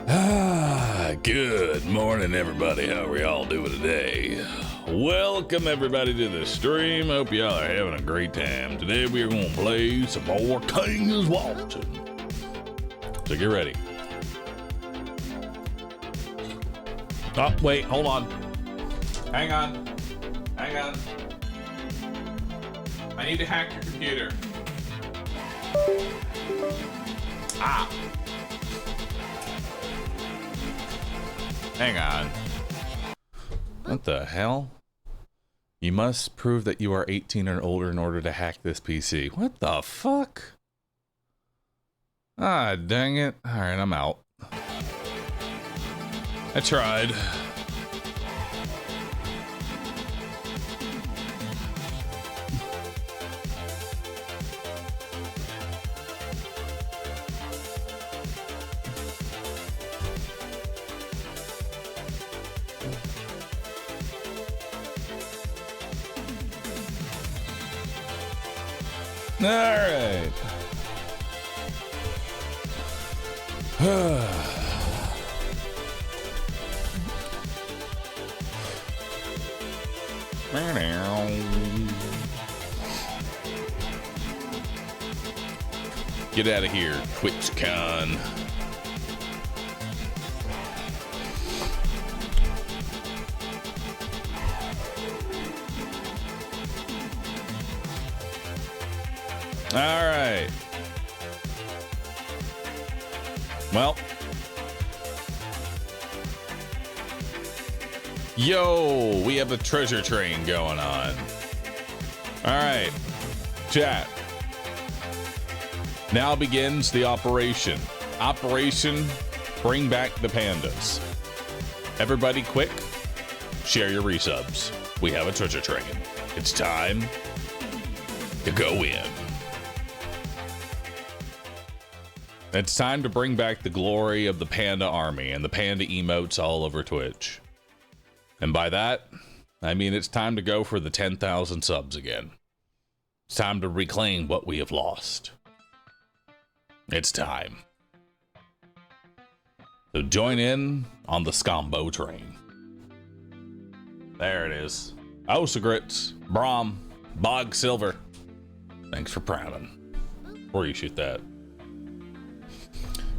Good morning, everybody. How are we all doing today? Welcome, everybody, to the stream. Hope y'all are having a great time. Today, we are going to play some more Kings Walton. So get ready. Oh, wait, hold on. Hang on. Hang on. I need to hack your computer. Ah. Hang on. What the hell? You must prove that you are 18 or older in order to hack this PC. What the fuck? Ah, dang it. Alright, I'm out. I tried. All right. Get out of here, TwitchCon. All right. Well. Yo, we have a treasure train going on. All right, chat. Now begins the operation. Operation Bring Back the Pandas. Everybody quick, share your resubs. We have a treasure train. It's time to go in. It's time to bring back the glory of the Panda Army and the Panda emotes all over Twitch. And by that, I mean it's time to go for the 10,000 subs again. It's time to reclaim what we have lost. It's time. So join in on the Scombo train. There it is. Oh, Cigarettes, Brahm, Bog Silver. Thanks for priming. Before you shoot that.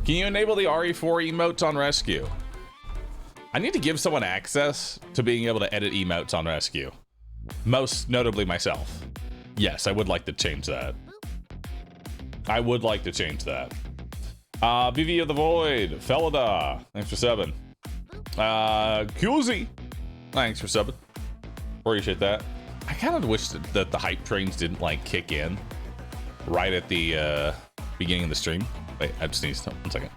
Can you enable the RE4 emotes on Rescue? I need to give someone access to being able to edit emotes on Rescue. Most notably myself. Yes, I would like to change that. I would like to change that. BV of the Void, Felida, thanks for subbing. QZ, thanks for subbing. Appreciate that. I kind of wish that the hype trains didn't like kick in right at the beginning of the stream. Wait, I just need to 1 second.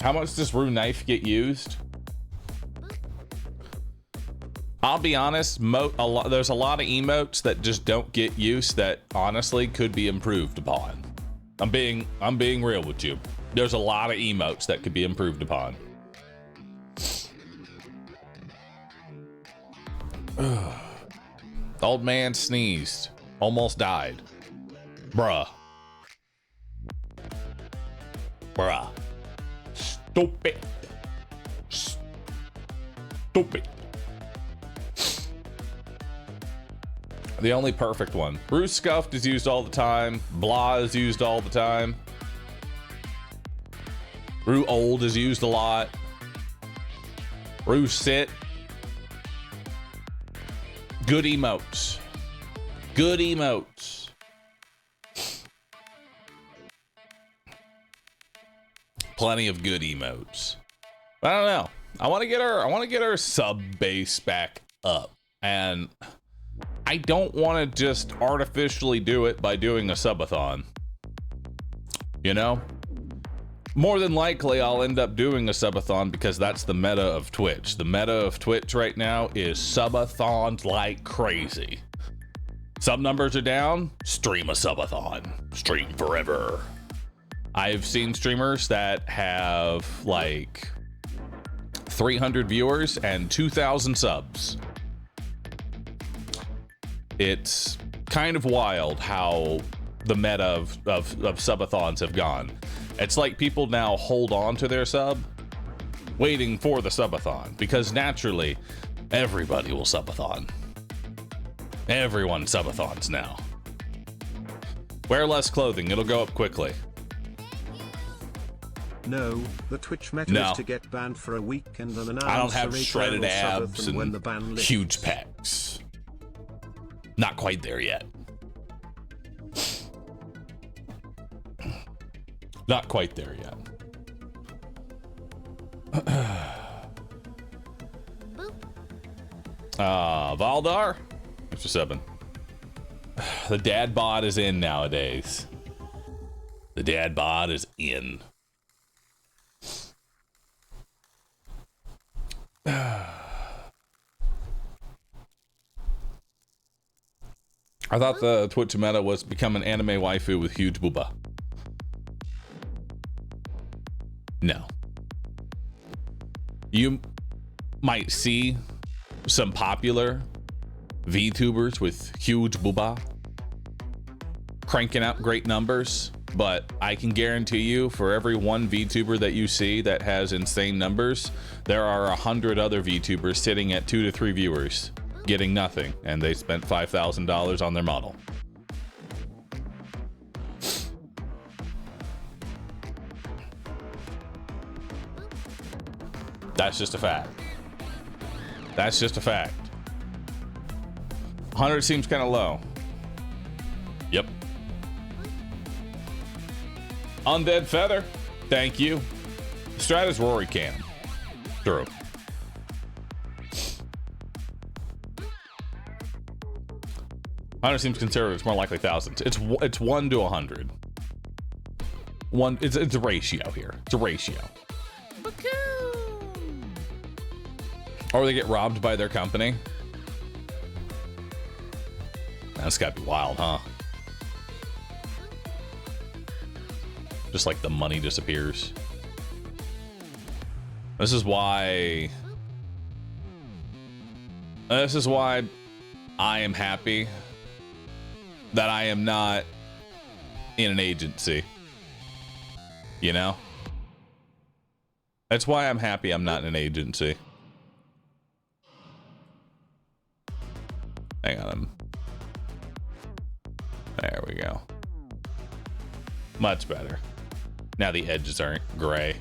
How much does Rue Knife get used? I'll be honest, there's a lot of emotes that just don't get used that honestly could be improved upon. I'm being real with you. There's a lot of emotes that could be improved upon. Old man sneezed. Almost died. Bruh. Bruh. Stupid. Stupid. The only perfect one. Bruce Scuffed is used all the time. Blah is used all the time. Rue Old is used a lot. Rue Sit. Good emotes. Good emotes. Plenty of good emotes. I don't know. I want to get our sub base back up. And I don't want to just artificially do it by doing a subathon. You know? More than likely, I'll end up doing a subathon because that's the meta of Twitch. The meta of Twitch right now is subathons like crazy. Sub numbers are down, stream a subathon. Stream forever. I've seen streamers that have like 300 viewers and 2,000 subs. It's kind of wild how the meta of subathons have gone. It's like people now hold on to their sub, waiting for the subathon, because naturally, everybody will subathon. Everyone subathons now. Wear less clothing, it'll go up quickly. No, the Twitch meta is to get banned for a week and then announce I don't have a shredded returnal abs when and the ban lifts. huge pecs. Not quite there yet. Not quite there yet. Valdar, thanks for subbing. The dad bod is in nowadays. The dad bod is in. I thought the Twitch meta was become an anime waifu with huge booba. No. You might see some popular VTubers with huge booba cranking out great numbers, but I can guarantee you for every one VTuber that you see that has insane numbers, there are 100 other VTubers sitting at 2 to 3 viewers getting nothing, and they spent $5,000 on their model. That's just a fact. That's just a fact. 100 seems kind of low. Yep. Undead Feather, thank you. Stratus Rory Cam. True. Hundred seems conservative. It's more likely thousands. It's 1 to 100. It's a ratio here. It's a ratio. Or they get robbed by their company. That's gotta be wild, huh? Just like the money disappears. This is why I am happy that I am not in an agency. You know? That's why I'm happy I'm not in an agency. Hang on. There we go. Much better. Now the edges aren't gray.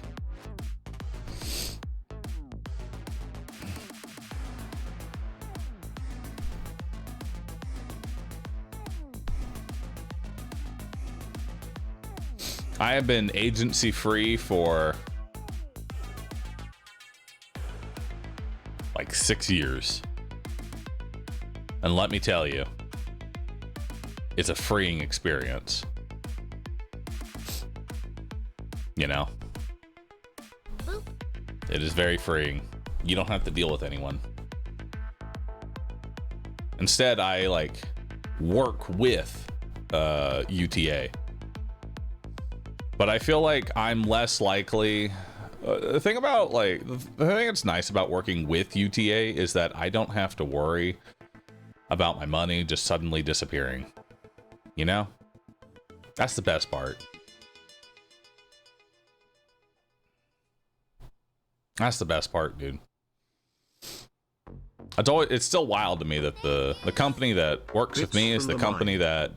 I have been agency free for like 6 years. And let me tell you, it's a freeing experience. You know? It is very freeing. You don't have to deal with anyone. Instead, I like work with UTA. But I feel like I'm less likely. The thing about like the thing that's nice about working with UTA is that I don't have to worry about my money just suddenly disappearing. You know? That's the best part. That's the best part, dude. It's still wild to me that the company that works with me is the company that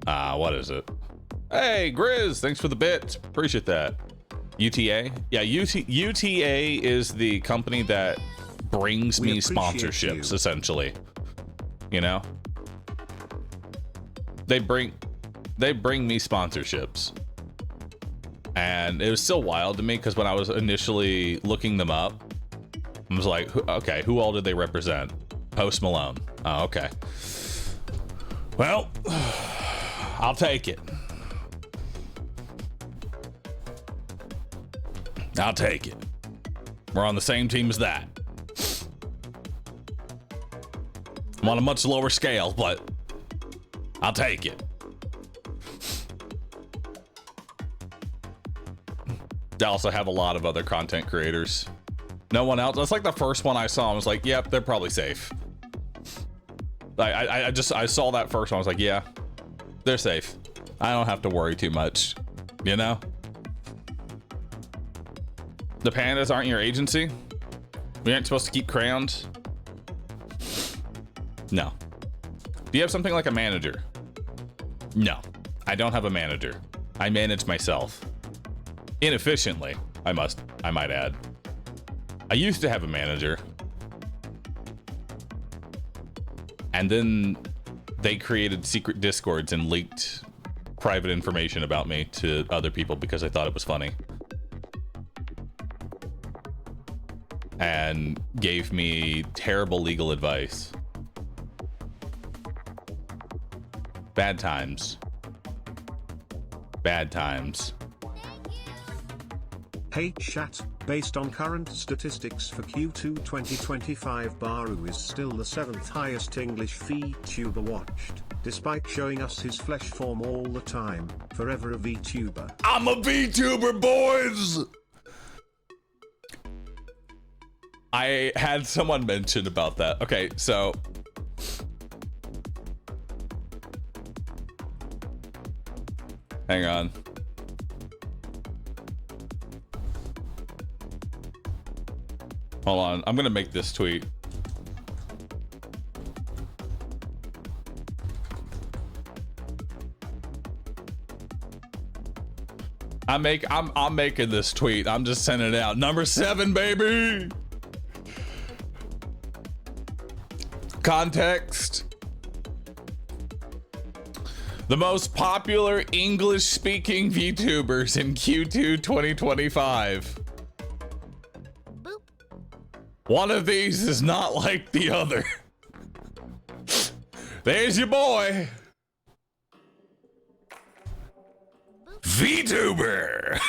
what is it? Hey, Grizz, thanks for the bit. Appreciate that. UTA? Yeah, UTA is the company that brings me sponsorships, essentially. You know? They bring me sponsorships. And it was still wild to me because when I was initially looking them up, I was like, okay, who all did they represent? Post Malone. Oh, okay. Well, I'll take it. I'll take it. We're on the same team as that. I'm on a much lower scale, but I'll take it. They also have a lot of other content creators. No one else. That's like the first one I saw. I was like, yep, they're probably safe. I saw that first one. I was like, yeah, they're safe. I don't have to worry too much, you know? The pandas aren't your agency? We aren't supposed to keep crayons? No. Do you have something like a manager? No, I don't have a manager. I manage myself. Inefficiently, I might add. I used to have a manager. And then they created secret discords and leaked private information about me to other people because I thought it was funny. And gave me terrible legal advice. Bad times. Bad times. Hey chat, based on current statistics for Q2 2025, Bahroo is still the 7th highest English VTuber watched, despite showing us his flesh form all the time. Forever a VTuber. I'm a VTuber, boys! I had someone mention about that. Okay, so hang on. Hold on, I'm gonna make this tweet. I'm making this tweet. I'm just sending it out. Number 7, baby. Context. The most popular English-speaking VTubers in Q2 2025. Boop. One of these is not like the other. There's your boy. VTuber.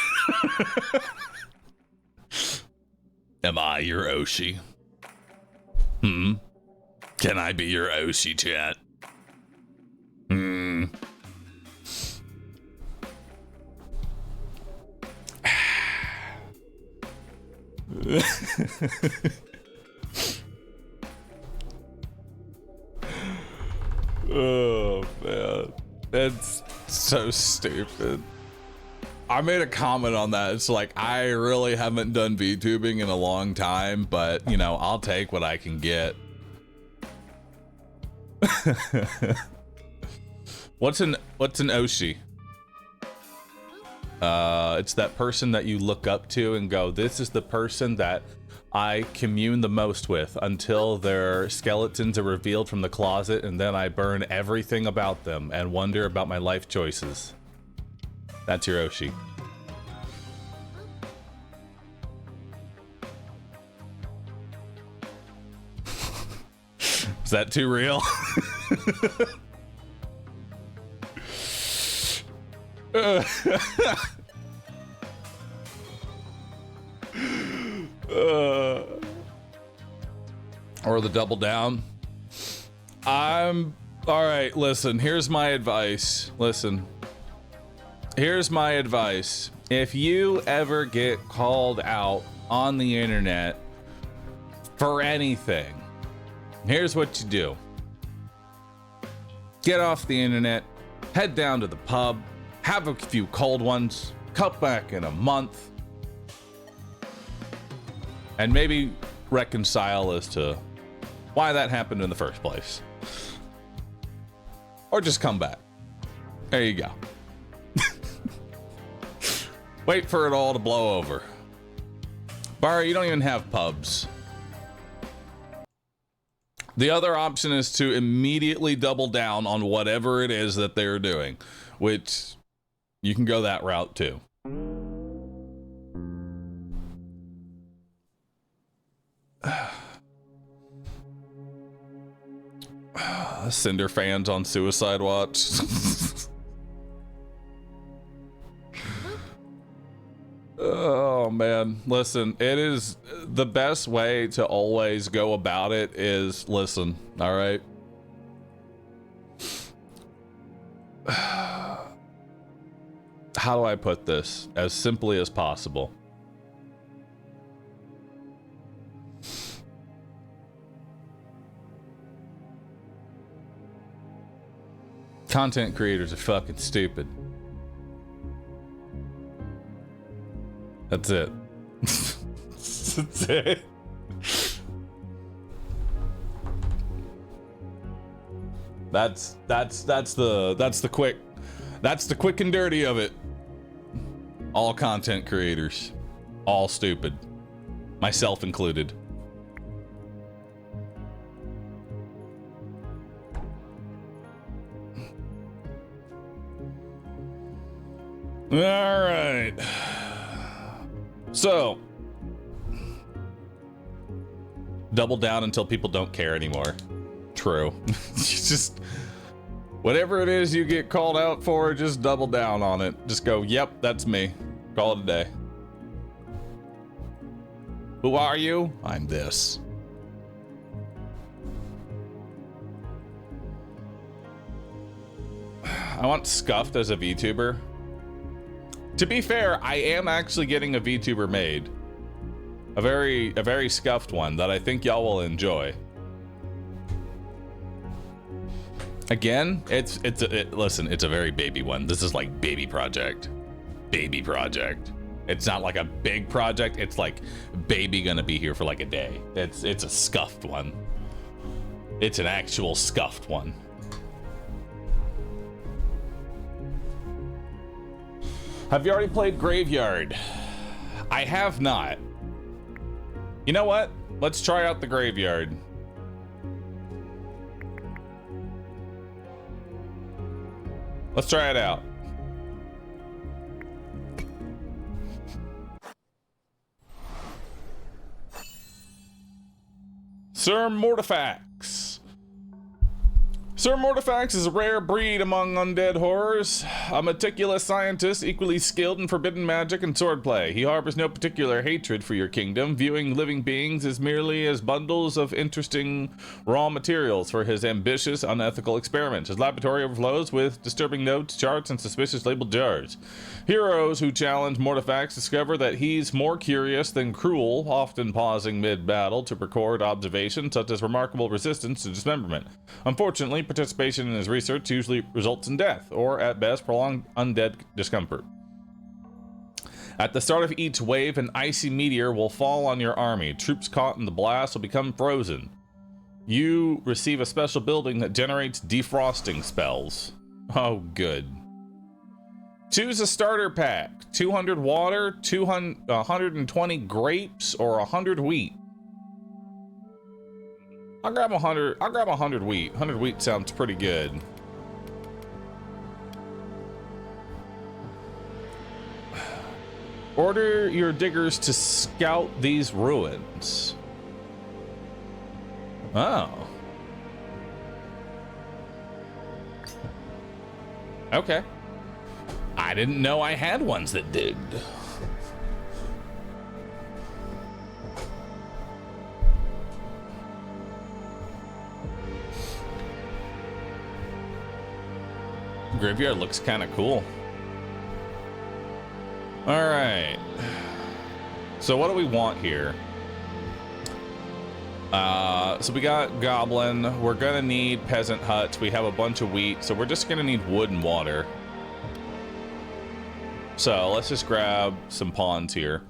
Am I your Oshi? Can I be your Oshi, chat? Oh man, that's so stupid. I made a comment on that. It's like, I really haven't done VTubing in a long time, but you know, I'll take what I can get. What's an Oshi? It's that person that you look up to and go, this is the person that I commune the most with until their skeletons are revealed from the closet, and then I burn everything about them and wonder about my life choices. That's your Oshi. Is that too real? Or the double down. All right, listen, here's my advice. Here's my advice. If you ever get called out on the internet for anything, here's what you do. Get off the internet, head down to the pub, have a few cold ones, come back in a month, and maybe reconcile as to why that happened in the first place. Or just come back. There you go. Wait for it all to blow over. Bahroo, you don't even have pubs. The other option is to immediately double down on whatever it is that they're doing, which you can go that route too. Cinder fans on suicide watch. Oh man, listen, it is the best way to always go about it is listen, all right? how do I put this as simply as possible? Content creators are fucking stupid. That's it. That's it. That's the quick and dirty of it. All content creators, all stupid, myself included. All right. So, double down until people don't care anymore. True. Just whatever it is you get called out for, just double down on it. Just go, yep, that's me. Call it a day. Who are you? I'm this. I want Scuffed as a VTuber. To be fair, I am actually getting a VTuber made. A very scuffed one that I think y'all will enjoy. Again, listen, it's a very baby one. This is like baby project. Baby project. It's not like a big project. It's like baby gonna be here for like a day. It's a scuffed one. It's an actual scuffed one. Have you already played Graveyard? I have not. You know what? Let's try out the Graveyard. Let's try it out. Sir Mortifax. Sir Mortifax is a rare breed among undead horrors, a meticulous scientist equally skilled in forbidden magic and swordplay. He harbors no particular hatred for your kingdom, viewing living beings as merely as bundles of interesting raw materials for his ambitious, unethical experiments. His laboratory overflows with disturbing notes, charts, and suspicious labeled jars. Heroes who challenge Mortifax discover that he's more curious than cruel, often pausing mid-battle to record observations such as remarkable resistance to dismemberment. Unfortunately, participation in his research usually results in death, or at best, prolonged undead discomfort. At the start of each wave, an icy meteor will fall on your army. Troops caught in the blast will become frozen. You receive a special building that generates defrosting spells. Oh, good. Choose a starter pack. 200 water, 120 grapes, or 100 wheat. I'll grab 100. I'll grab 100 wheat. 100 wheat sounds pretty good. Order your diggers to scout these ruins. Oh. Okay. I didn't know I had ones that digged. Graveyard looks kind of cool. All right. So what do we want here? So we got goblin. We're gonna need peasant huts. We have a bunch of wheat, so we're just gonna need wood and water. So let's just grab some pawns here.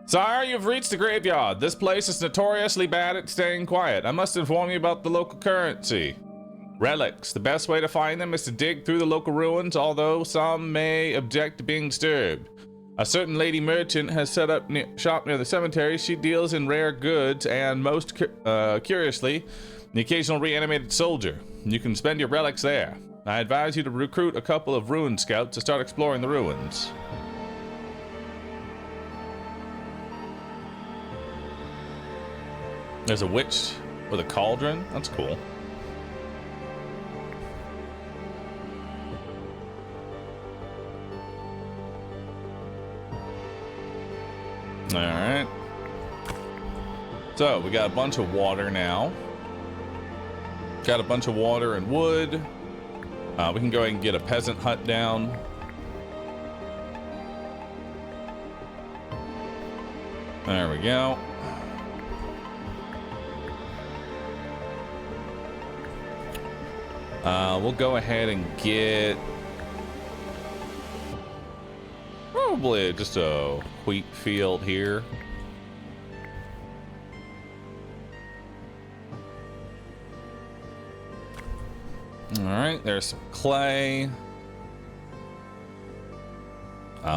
Sire, you've reached the graveyard. This place is notoriously bad at staying quiet. I must inform you about the local currency. Relics. The best way to find them is to dig through the local ruins, although some may object to being disturbed. A certain lady merchant has set up shop near the cemetery. She deals in rare goods and, most curiously, the occasional reanimated soldier. You can spend your relics there. I advise you to recruit a couple of ruin scouts to start exploring the ruins. There's a witch with a cauldron. That's cool. All right. So we got a bunch of water now. Got a bunch of water and wood. We can go ahead and get a peasant hut down. There we go. We'll go ahead and get probably just a wheat field here. All right, there's some clay.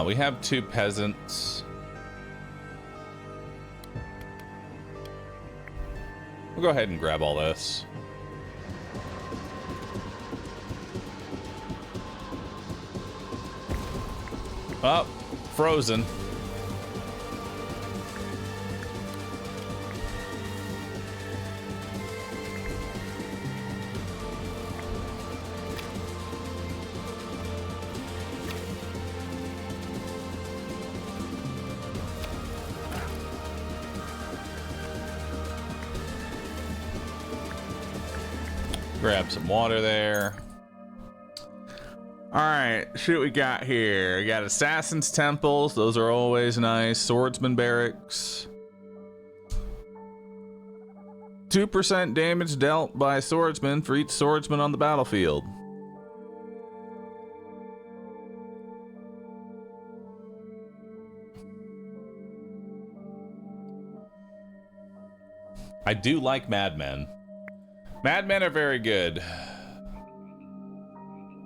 We have 2 peasants. We'll go ahead and grab all this. Oh, frozen. Grab some water there. All right, see what we got here. We got assassins' temples. Those are always nice. Swordsman barracks. 2% damage dealt by swordsman for each swordsman on the battlefield. I do like madmen. Madmen are very good.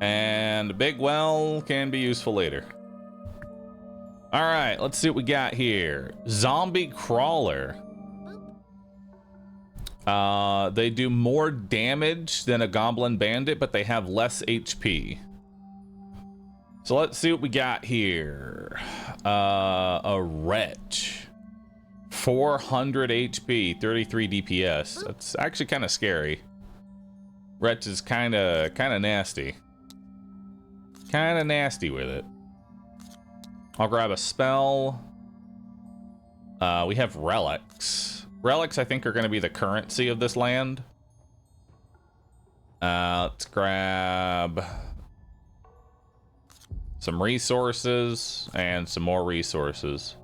And a big well can be useful later. All right, let's see what we got here. Zombie crawler. They do more damage than a goblin bandit, but they have less HP. So let's see what we got here. A wretch. 400 HP, 33 DPS. That's actually kind of scary. Wretch is kind of nasty. Kind of nasty with it. I'll grab a spell. We have relics. Relics, I think, are going to be the currency of this land. Let's grab some resources and some more resources.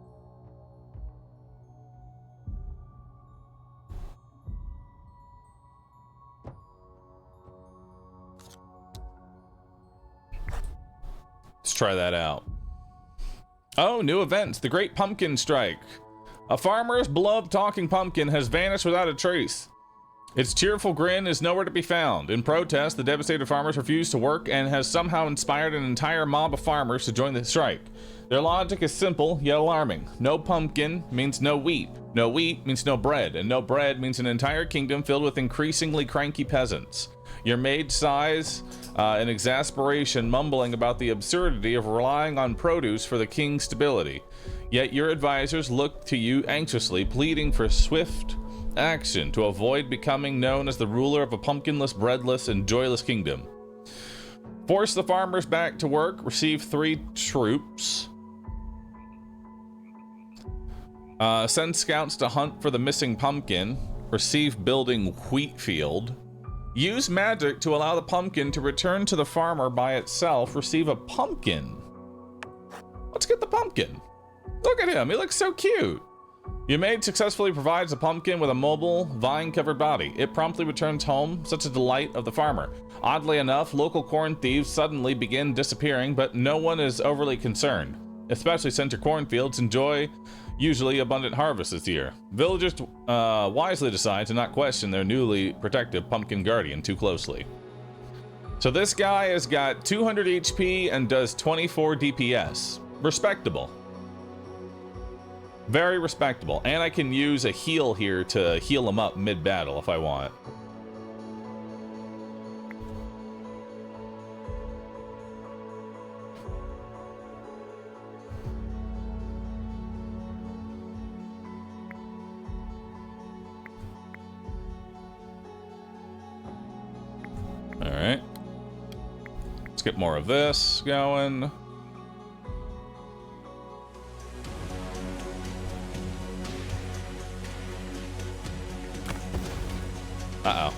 Let's try that out. Oh, new events. The Great Pumpkin Strike. A farmer's beloved talking pumpkin has vanished without a trace. Its cheerful grin is nowhere to be found. In protest, the devastated farmers refuse to work and has somehow inspired an entire mob of farmers to join the strike. Their logic is simple, yet alarming. No pumpkin means no wheat. No wheat means no bread. And no bread means an entire kingdom filled with increasingly cranky peasants. Your maid sighs in exasperation, mumbling about the absurdity of relying on produce for the king's stability. Yet your advisors look to you anxiously, pleading for swift action to avoid becoming known as the ruler of a pumpkinless, breadless, and joyless kingdom. Force the farmers back to work. Receive 3 troops. Send scouts to hunt for the missing pumpkin. Receive building wheat field. Use magic to allow the pumpkin to return to the farmer by itself. Receive a pumpkin. Let's get the pumpkin. Look at him, he looks so cute. Your maid successfully provides a pumpkin with a mobile, vine-covered body. It promptly returns home, such a delight of the farmer. Oddly enough, local corn thieves suddenly begin disappearing, but no one is overly concerned, especially since your cornfields enjoy usually abundant harvests this year. Villagers wisely decide to not question their newly protective pumpkin guardian too closely. So this guy has got 200 HP and does 24 DPS. Respectable. Very respectable. And I can use a heal here to heal him up mid-battle if I want. All right. Let's get more of this going. Uh-oh.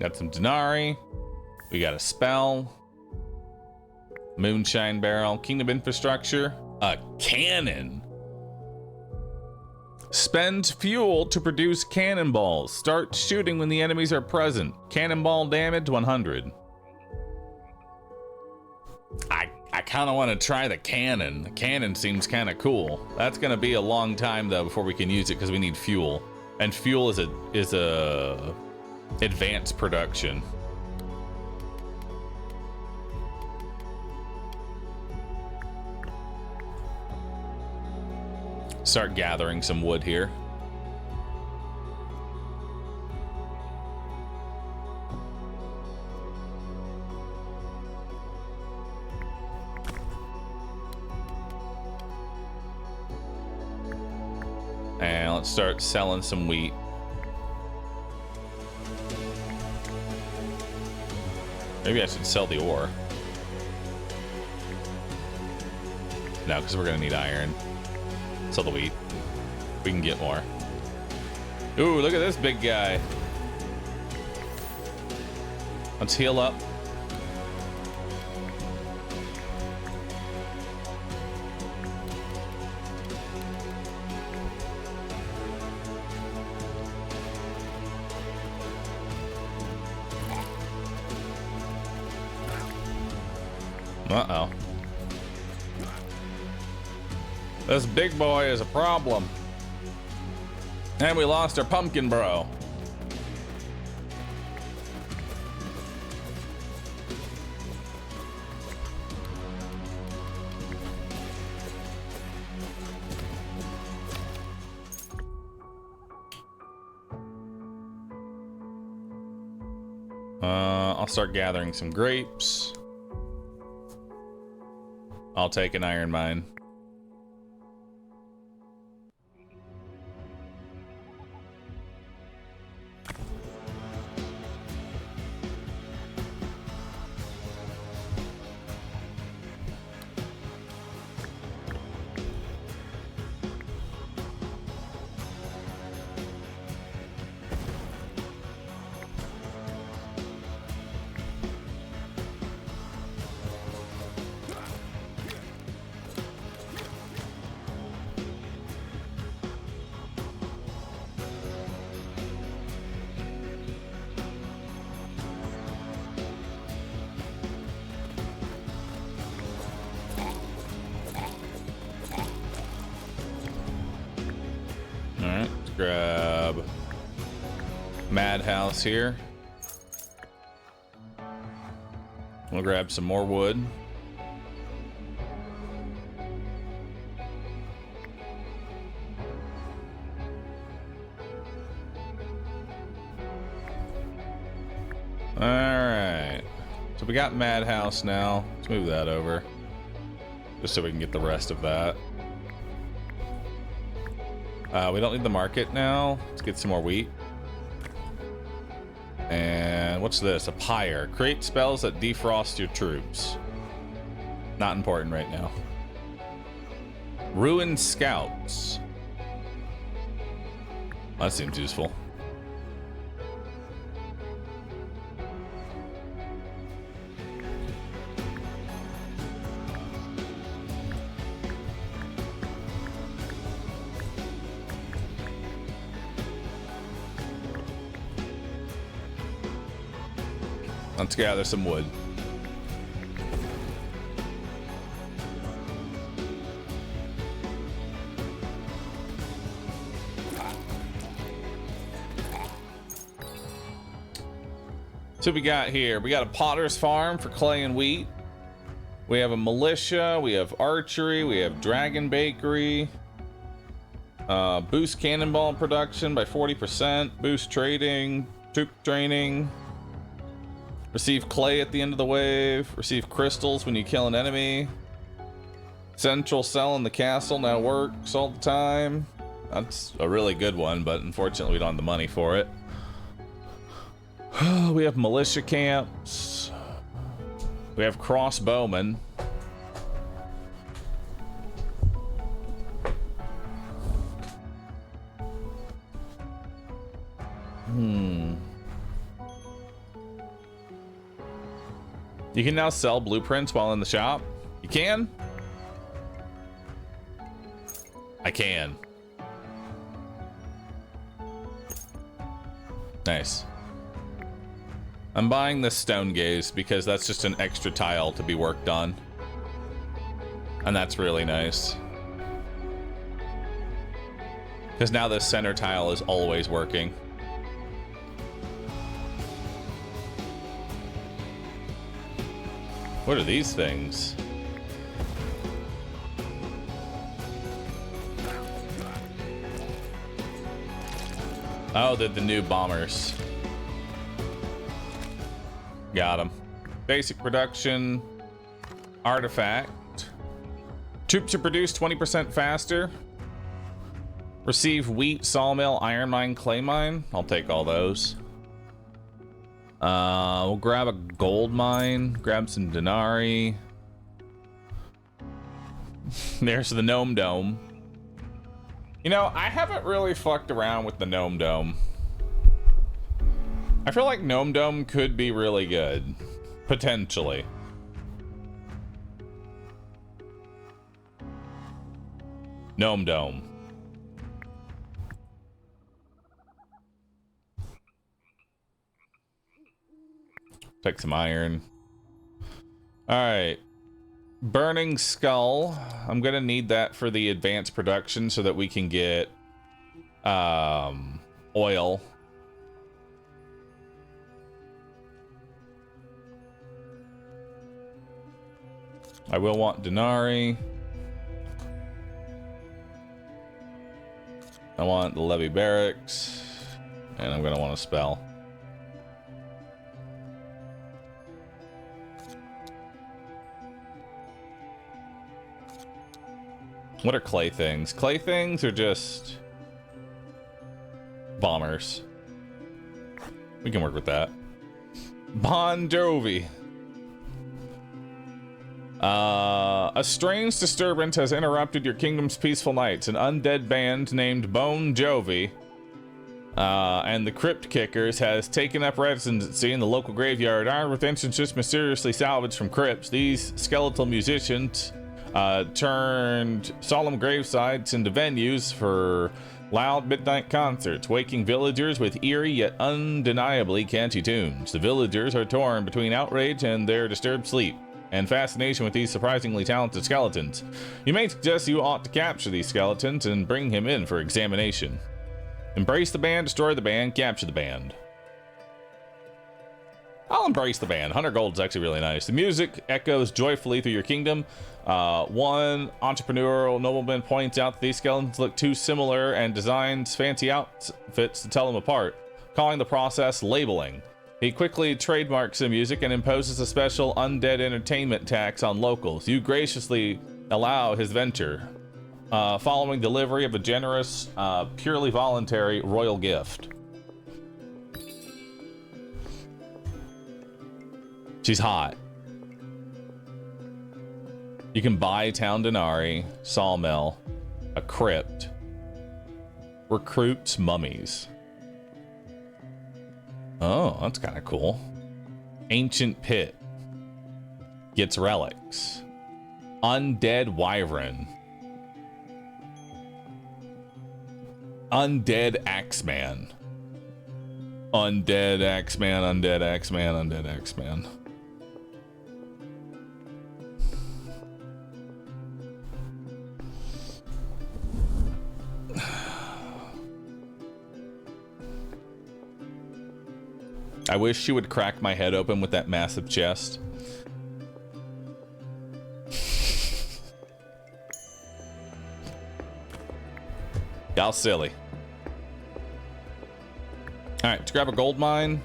Got some Denari. We got a spell. Moonshine barrel. Kingdom infrastructure. A cannon. Spend fuel to produce cannonballs. Start shooting when the enemies are present. Cannonball damage 100. I kind of want to try the cannon. The cannon seems kind of cool. That's going to be a long time though before we can use it because we need fuel. And fuel is a advanced production. Start gathering some wood here. And let's start selling some wheat. Maybe I should sell the ore. No, because we're gonna need iron. Sell the wheat. We can get more. Ooh, look at this big guy. Let's heal up. Uh-oh. This big boy is a problem. And we lost our pumpkin bro. I'll start gathering some grapes. I'll take an iron mine. Grab Madhouse here. We'll grab some more wood. All right. So we got Madhouse now. Let's move that over. Just so we can get the rest of that. We don't need the market now. Let's get some more wheat. And what's this? A pyre. Create spells that defrost your troops. Not important right now. Ruined scouts. That seems useful. Let's gather some wood. So we got here, we got a potter's farm for clay and wheat. We have a militia, we have archery, we have dragon bakery. Boost cannonball production by 40%, boost trading, troop training. Receive clay at the end of the wave. Receive crystals when you kill an enemy. Central cell in the castle now works all the time. That's a really good one, but unfortunately we don't have the money for it. We have militia camps. We have crossbowmen. You can now sell blueprints while in the shop. You can? I can. Nice. I'm buying this stone gaze because that's just an extra tile to be worked on. And that's really nice. Because now this center tile is always working. What are these things? Oh, they're the new bombers. Got them. Basic production. Artifact. Troops are produced 20% faster. Receive wheat, sawmill, iron mine, clay mine. I'll take all those. We'll grab a gold mine. Grab some denarii. There's the gnome dome. You know, I haven't really fucked around with the gnome dome. I feel like gnome dome could be really good. Potentially. Gnome dome. Take some iron. All right. Burning skull. I'm gonna need that for the advanced production so that we can get oil. I will want denarii. I want the levy barracks, and I'm gonna want a spell. What are clay things? Clay things are just bombers. We can work with that. Bon Jovi. A strange disturbance has interrupted your kingdom's peaceful nights. An undead band named Bon Jovi and the Crypt Kickers has taken up residency in the local graveyard, armed with instances mysteriously salvaged from crypts. These skeletal musicians turned solemn gravesites into venues for loud midnight concerts, waking villagers with eerie yet undeniably catchy tunes. The villagers are torn between outrage and their disturbed sleep, and fascination with these surprisingly talented skeletons. You may suggest you ought to capture these skeletons and bring him in for examination. Embrace the band, destroy the band, capture the band. I'll embrace the band. 100 gold is actually really nice. The music echoes joyfully through your kingdom. One entrepreneurial nobleman points out that these skeletons look too similar and designs fancy outfits to tell them apart, calling the process labeling. He quickly trademarks the music and imposes a special undead entertainment tax on locals. You graciously allow his venture, following delivery of a generous, purely voluntary royal gift. She's hot. You can buy town denarii, sawmill, a crypt, recruits mummies. Oh, that's kind of cool. Ancient pit gets relics. Undead wyvern. Undead axeman. Undead axeman, undead axeman, undead axeman. I wish she would crack my head open with that massive chest. Y'all silly. All right, let's grab a gold mine.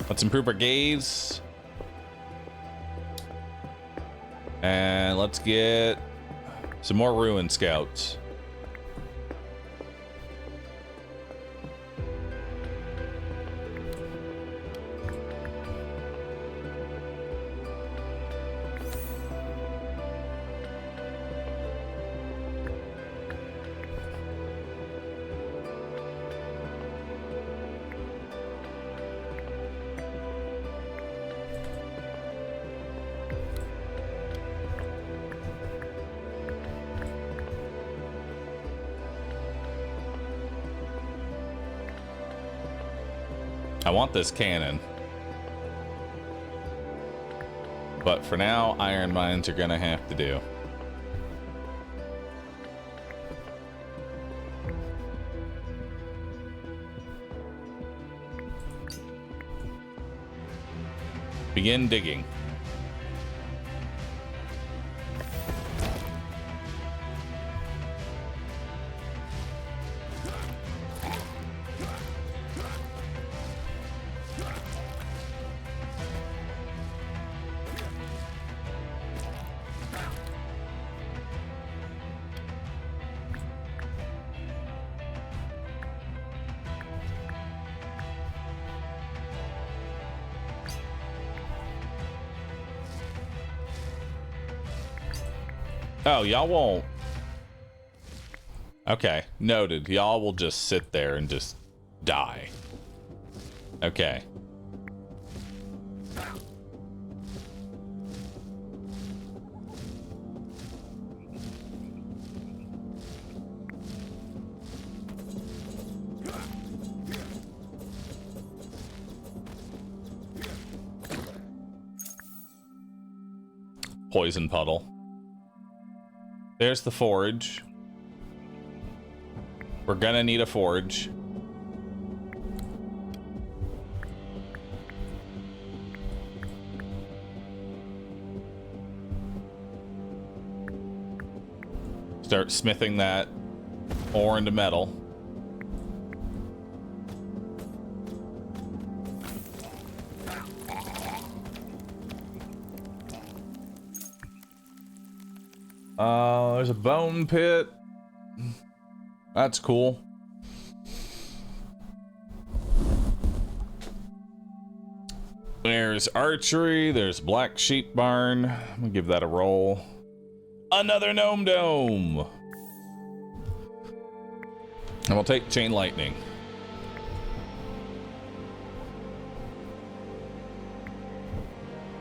Let's improve our gaze. And let's get some more ruin scouts. I want this cannon. But for now, iron mines are gonna have to do. Begin digging. Oh, y'all won't. Okay, noted. Y'all will just sit there and just die. Okay. Poison puddle. There's the forge. We're gonna need a forge. Start smithing that ore into metal. There's a bone pit. That's cool. There's archery. There's black sheep barn. I'm gonna give that a roll. Another gnome dome. And we'll take chain lightning.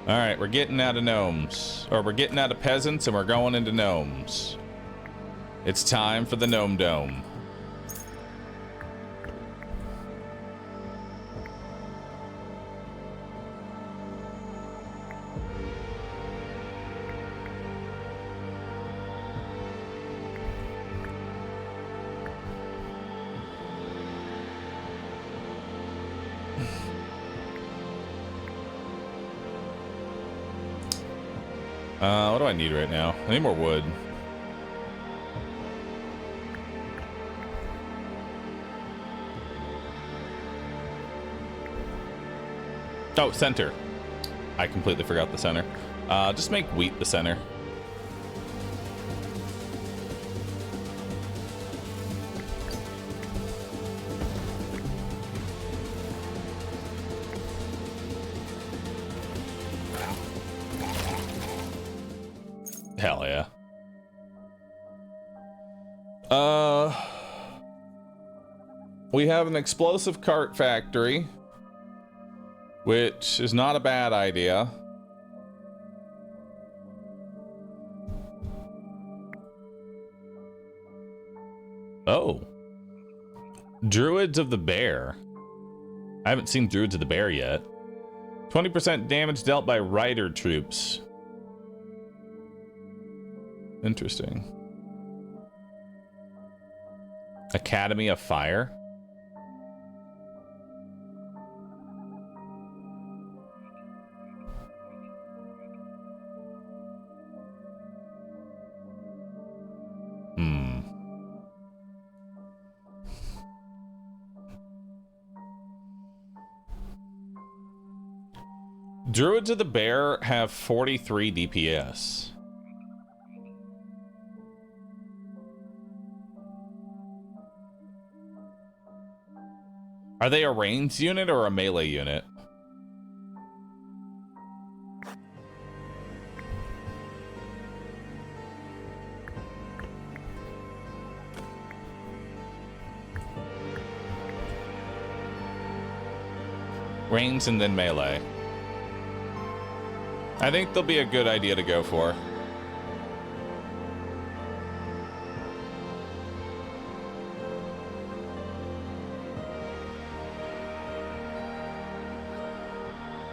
All right, we're getting out of gnomes, or we're getting out of peasants and we're going into gnomes. It's time for the gnome dome. What do I need right now? I need more wood. Oh, center. I completely forgot the center. Just make wheat the center. Hell yeah. We have an explosive cart factory, which is not a bad idea. Oh. Druids of the Bear. I haven't seen Druids of the Bear yet. 20% damage dealt by rider troops. Interesting. Academy of Fire. Druids of the Bear have 43 DPS. Are they a ranged unit or a melee unit? Ranged and then melee. I think they'll be a good idea to go for.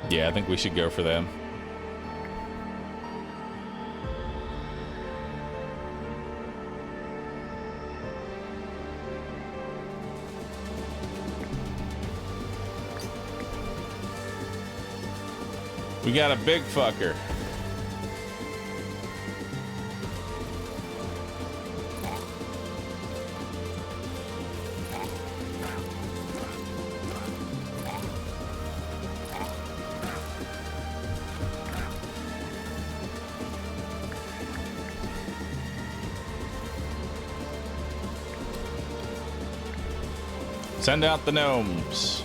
Yeah, I think we should go for them. We got a big fucker. Send out the gnomes.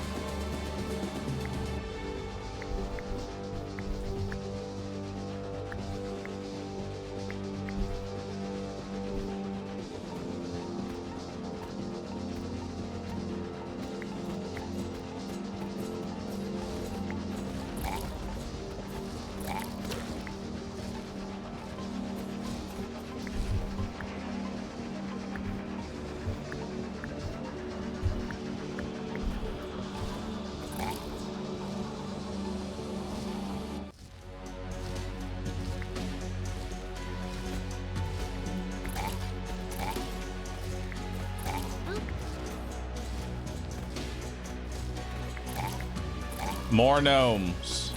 More gnomes.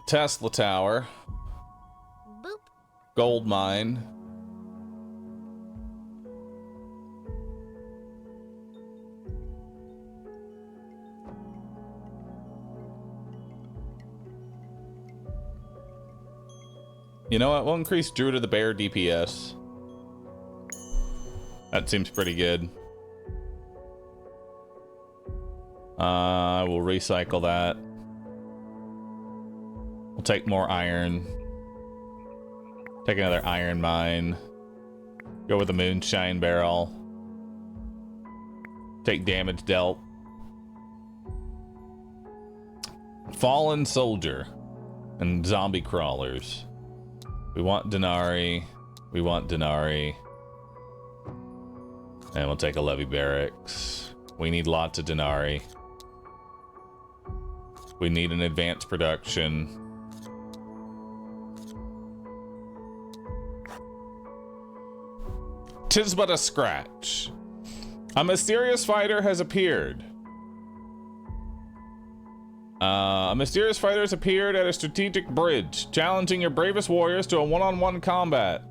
Tesla Tower. Boop. Gold mine. You know what? We'll increase Drew to the Bear DPS. That seems pretty good. We'll recycle that. We'll take more iron. Take another iron mine. Go with the moonshine barrel. Take damage dealt. Fallen soldier and zombie crawlers. We want Denari. We want Denari. And we'll take a levy barracks. We need lots of Denari. We need an advanced production. Tis but a scratch. A mysterious fighter has appeared. A mysterious fighter has appeared at a strategic bridge, challenging your bravest warriors to a one-on-one combat.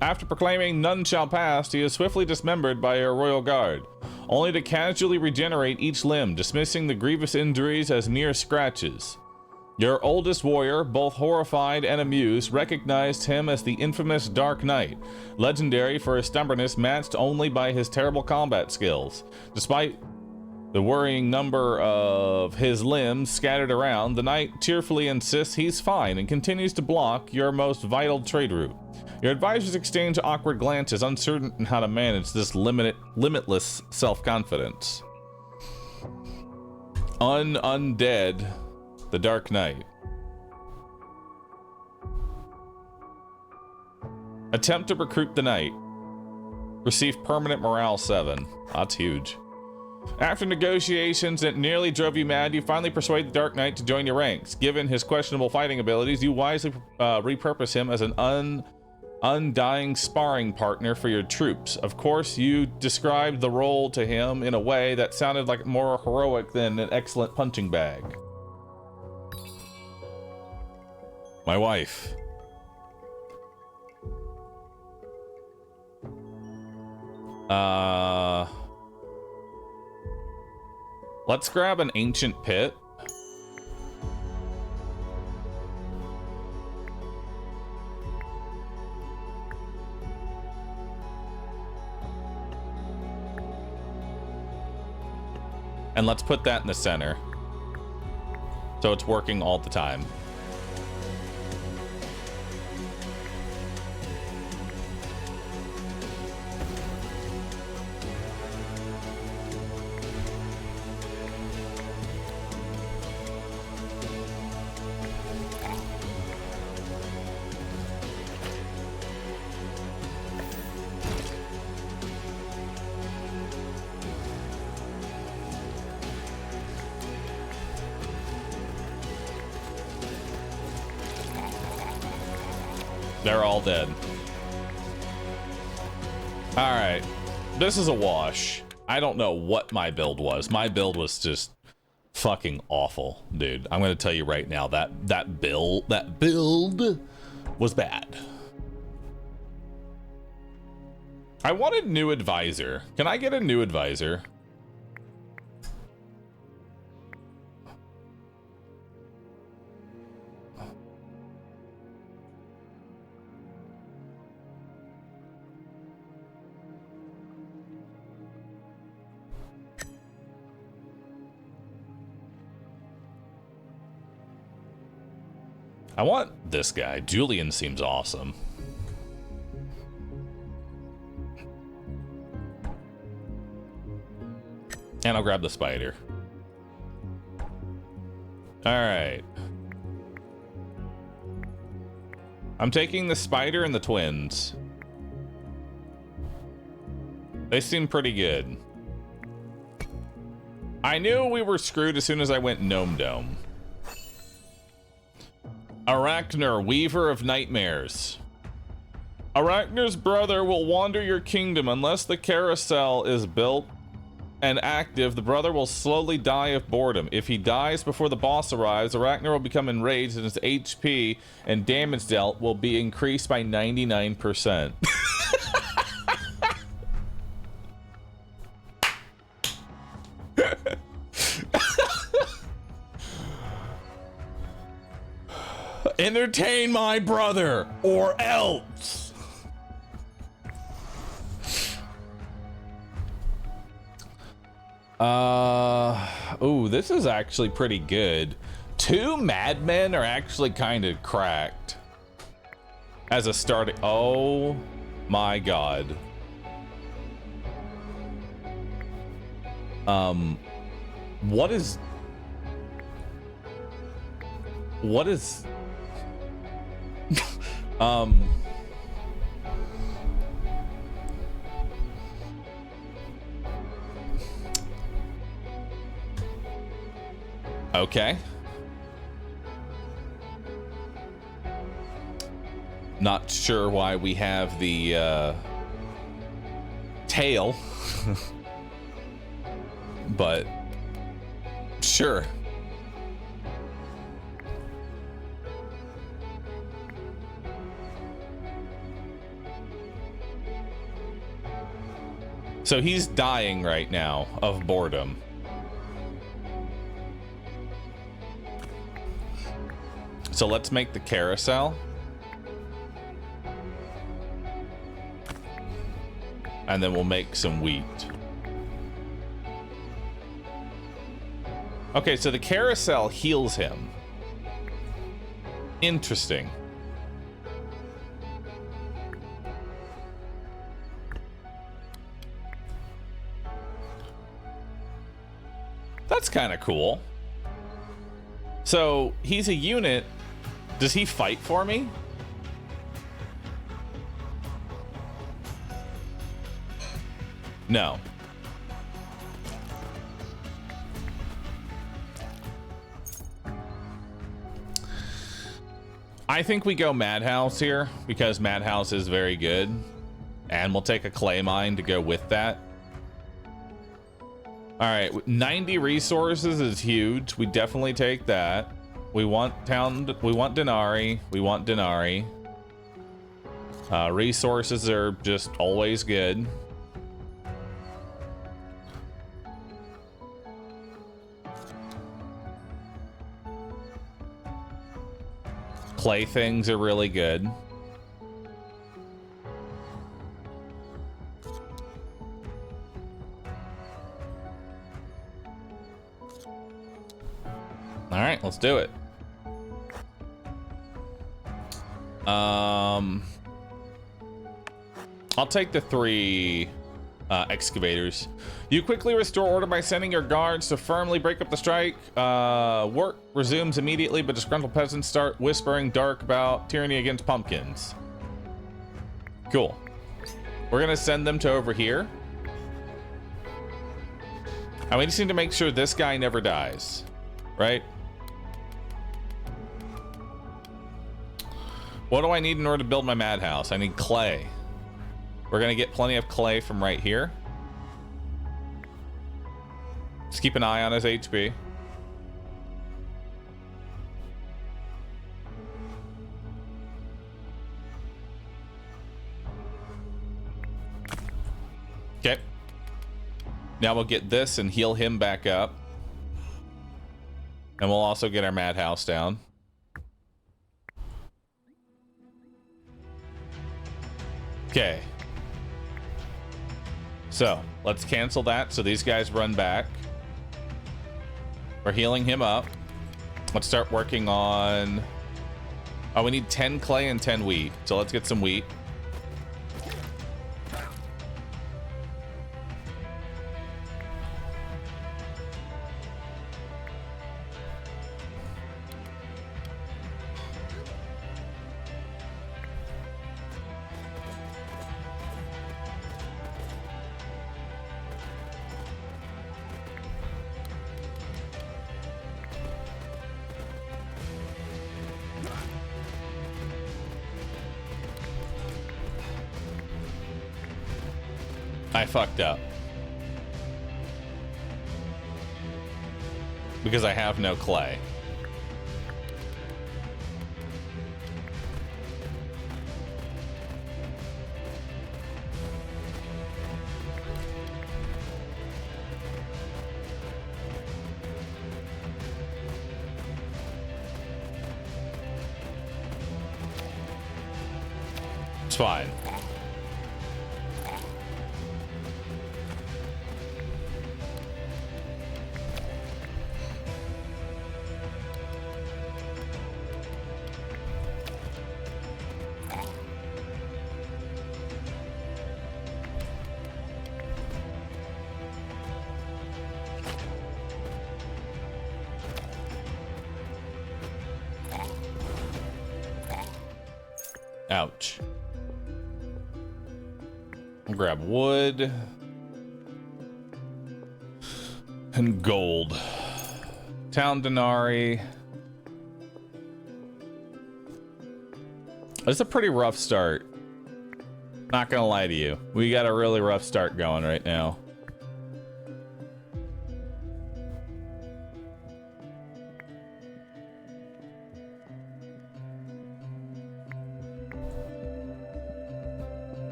After proclaiming none shall pass, he is swiftly dismembered by your royal guard, only to casually regenerate each limb, dismissing the grievous injuries as mere scratches. Your oldest warrior, both horrified and amused, recognized him as the infamous Dark Knight, legendary for his stubbornness matched only by his terrible combat skills. Despite the worrying number of his limbs scattered around, the knight cheerfully insists he's fine and continues to block your most vital trade route. Your advisors exchange awkward glances, uncertain in how to manage this limitless self-confidence. Undead, the Dark Knight. Attempt to recruit the knight. Receive permanent morale 7. That's huge. After negotiations that nearly drove you mad, you finally persuade the Dark Knight to join your ranks. Given his questionable fighting abilities, you wisely repurpose him as an undying sparring partner for your troops. Of course, you described the role to him in a way that sounded like more heroic than an excellent punching bag. My wife. Let's grab an ancient pit. And let's put that in the center, so it's working all the time. They're all dead. All right. This is a wash. I don't know what my build was. My build was just fucking awful, dude. I'm going to tell you right now that build was bad. I wanted new advisor. Can I get a new advisor? I want this guy. Julian seems awesome. And I'll grab the spider. All right. I'm taking the spider and the twins. They seem pretty good. I knew we were screwed as soon as I went Gnome Dome. Arachnir, Weaver of Nightmares. Arachnir's brother will wander your kingdom unless the carousel is built and active. The brother will slowly die of boredom. If he dies before the boss arrives, Arachnir will become enraged and his HP and damage dealt will be increased by 99%. Entertain my brother, or else. Ooh, this is actually pretty good. 2 madmen are actually kind of cracked. As a starting, oh my god. What is okay. Not sure why we have the tail, but sure. So he's dying right now of boredom. So let's make the carousel. And then we'll make some wheat. Okay, so the carousel heals him. Interesting. That's kind of cool. So he's a unit. Does he fight for me? No. I think we go Madhouse here because Madhouse is very good. And we'll take a clay mine to go with that. All right, 90 resources is huge. We definitely take that. We want Denari. We want Denari. Resources are just always good. Playthings are really good. All right, let's do it. I'll take the 3 excavators. You quickly restore order by sending your guards to firmly break up the strike. Work resumes immediately, but disgruntled peasants start whispering dark about tyranny against pumpkins. Cool. We're gonna send them to over here. And we just need to make sure this guy never dies, right? What do I need in order to build my madhouse? I need clay. We're gonna get plenty of clay from right here. Just keep an eye on his HP. Okay. Now we'll get this and heal him back up. And we'll also get our madhouse down. Okay. So, let's cancel that so these guys run back. We're healing him up. Let's start working on... Oh, we need 10 clay and 10 wheat. So let's get some wheat. I fucked up. Because I have no clay. It's fine. Ouch. I'll grab wood and gold. Town denarii. It's a pretty rough start. Not gonna lie to you. We got a really rough start going right now.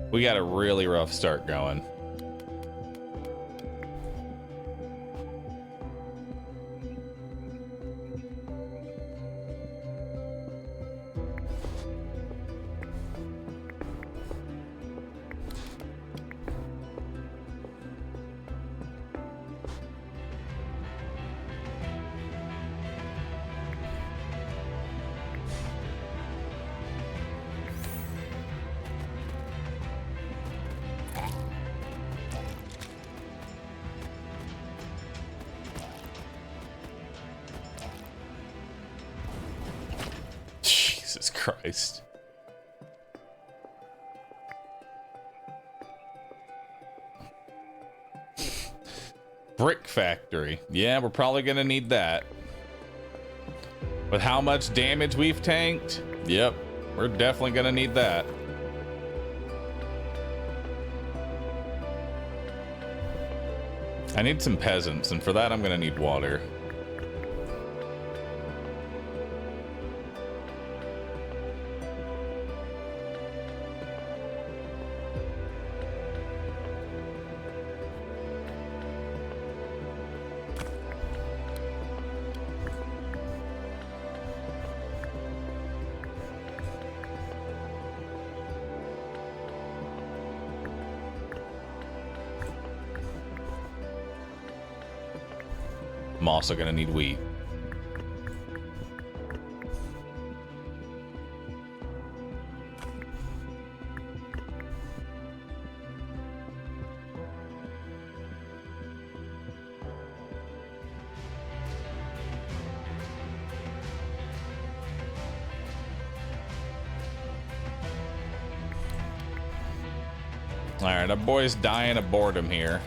We got a really rough start going. Jesus Christ. Brick factory. Yeah, we're probably gonna need that. With how much damage we've tanked, yep, we're definitely gonna need that. I need some peasants, and for that I'm gonna need water. I'm also gonna need wheat. All right, our boy's dying of boredom here.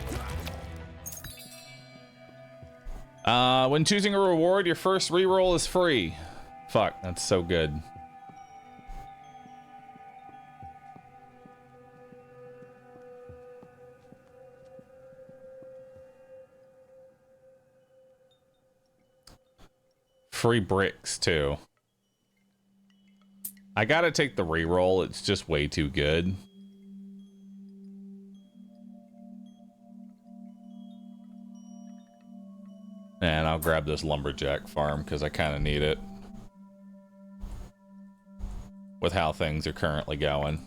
When choosing a reward, your first reroll is free. Fuck, that's so good. Free bricks, too. I gotta take the reroll. It's just way too good. And I'll grab this lumberjack farm because I kind of need it. With how things are currently going.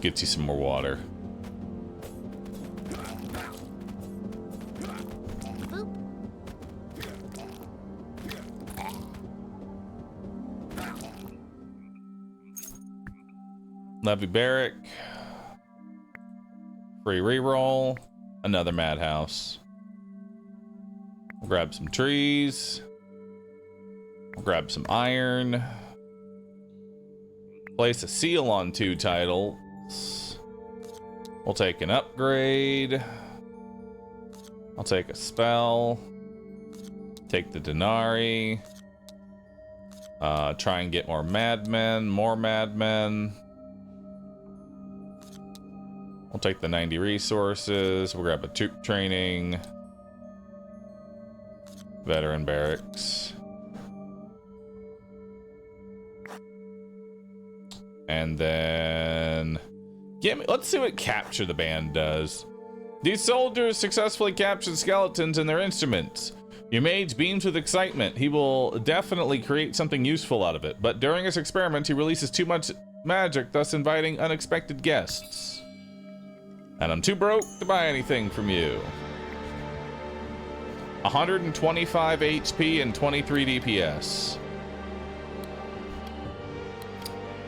Gets you some more water. Levy barrack. Free reroll. Another madhouse. We'll grab some trees. We'll grab some iron. Place a seal on 2 titles. We'll take an upgrade. I'll take a spell. Take the Denari. Try and get more madmen. More madmen. We'll take the 90 resources. We'll grab a troop training. Veteran barracks. And then let's see what capture the band does. These soldiers successfully captured skeletons and their instruments. Your mage beams with excitement. He will definitely create something useful out of it. But during his experiment, he releases too much magic, thus inviting unexpected guests. And I'm too broke to buy anything from you. 125 HP and 23 DPS.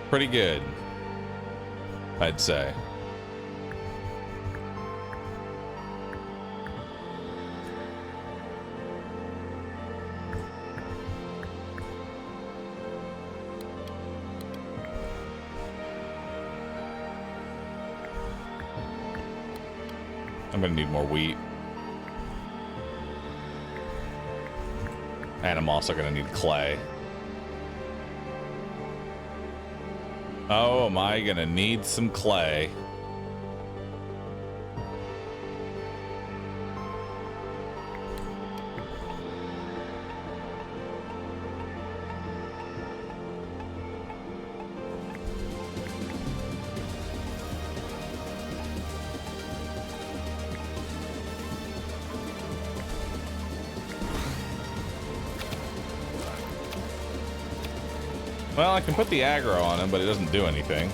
Pretty good, I'd say. I'm gonna need more wheat. And I'm also gonna need clay. Oh, am I gonna need some clay? Well, I can put the aggro on him, but it doesn't do anything.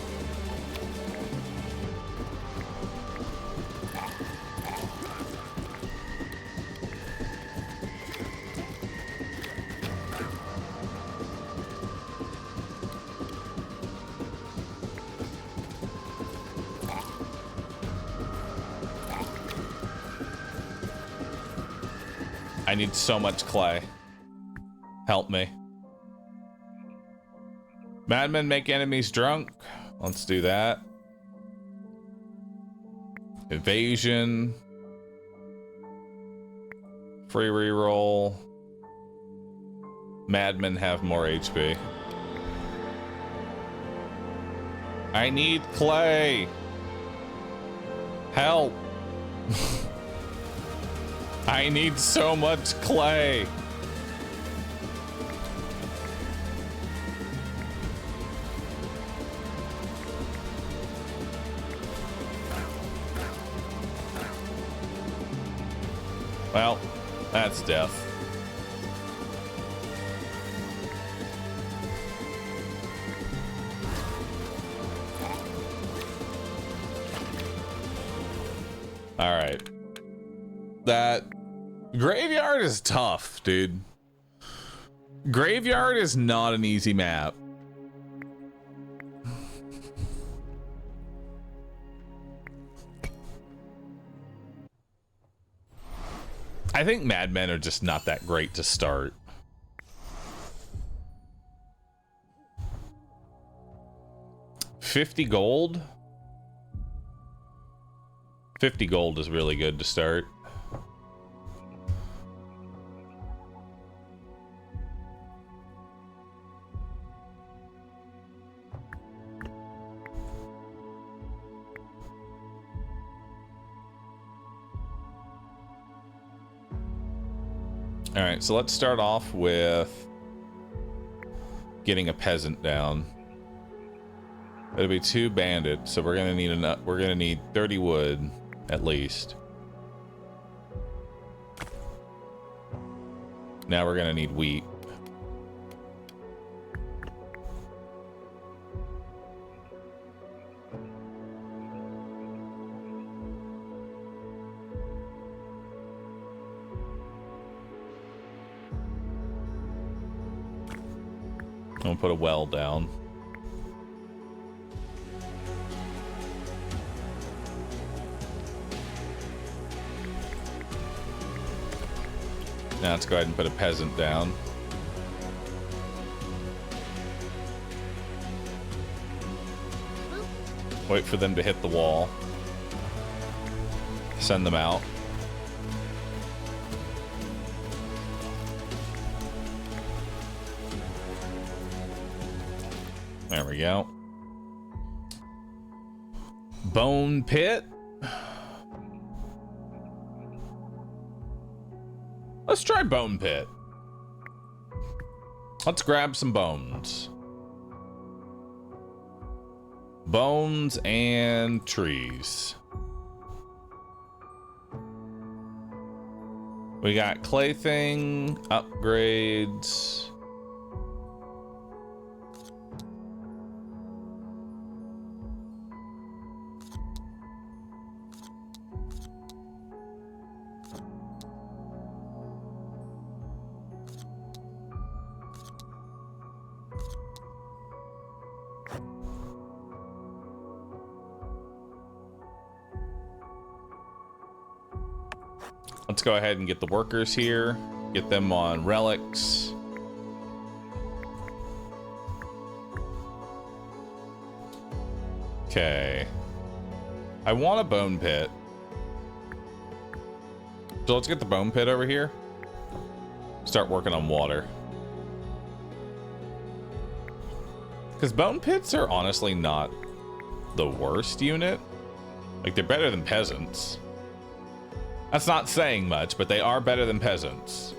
I need so much clay. Help me. Madmen make enemies drunk. Let's do that. Evasion. Free reroll. Madmen have more HP. I need clay. Help. I need so much clay. Well, that's death. All right. That graveyard is tough, dude. Graveyard is not an easy map. I think madmen are just not that great to start. $50 gold? 50 gold is really good to start. All right, so let's start off with getting a peasant down. It'll be 2 bandits, so we're gonna need 30 wood at least. Now we're gonna need wheat. I'm gonna put a well down. Now let's go ahead and put a peasant down. Wait for them to hit the wall. Send them out. There we go. Bone pit. Let's try bone pit. Let's grab some bones. Bones and trees. We got clay thing, upgrades. Let's go ahead and get the workers here. Get them on relics. Okay. I want a bone pit. So let's get the bone pit over here. Start working on water. Because bone pits are honestly not the worst unit. Like, they're better than peasants. That's not saying much, but they are better than peasants.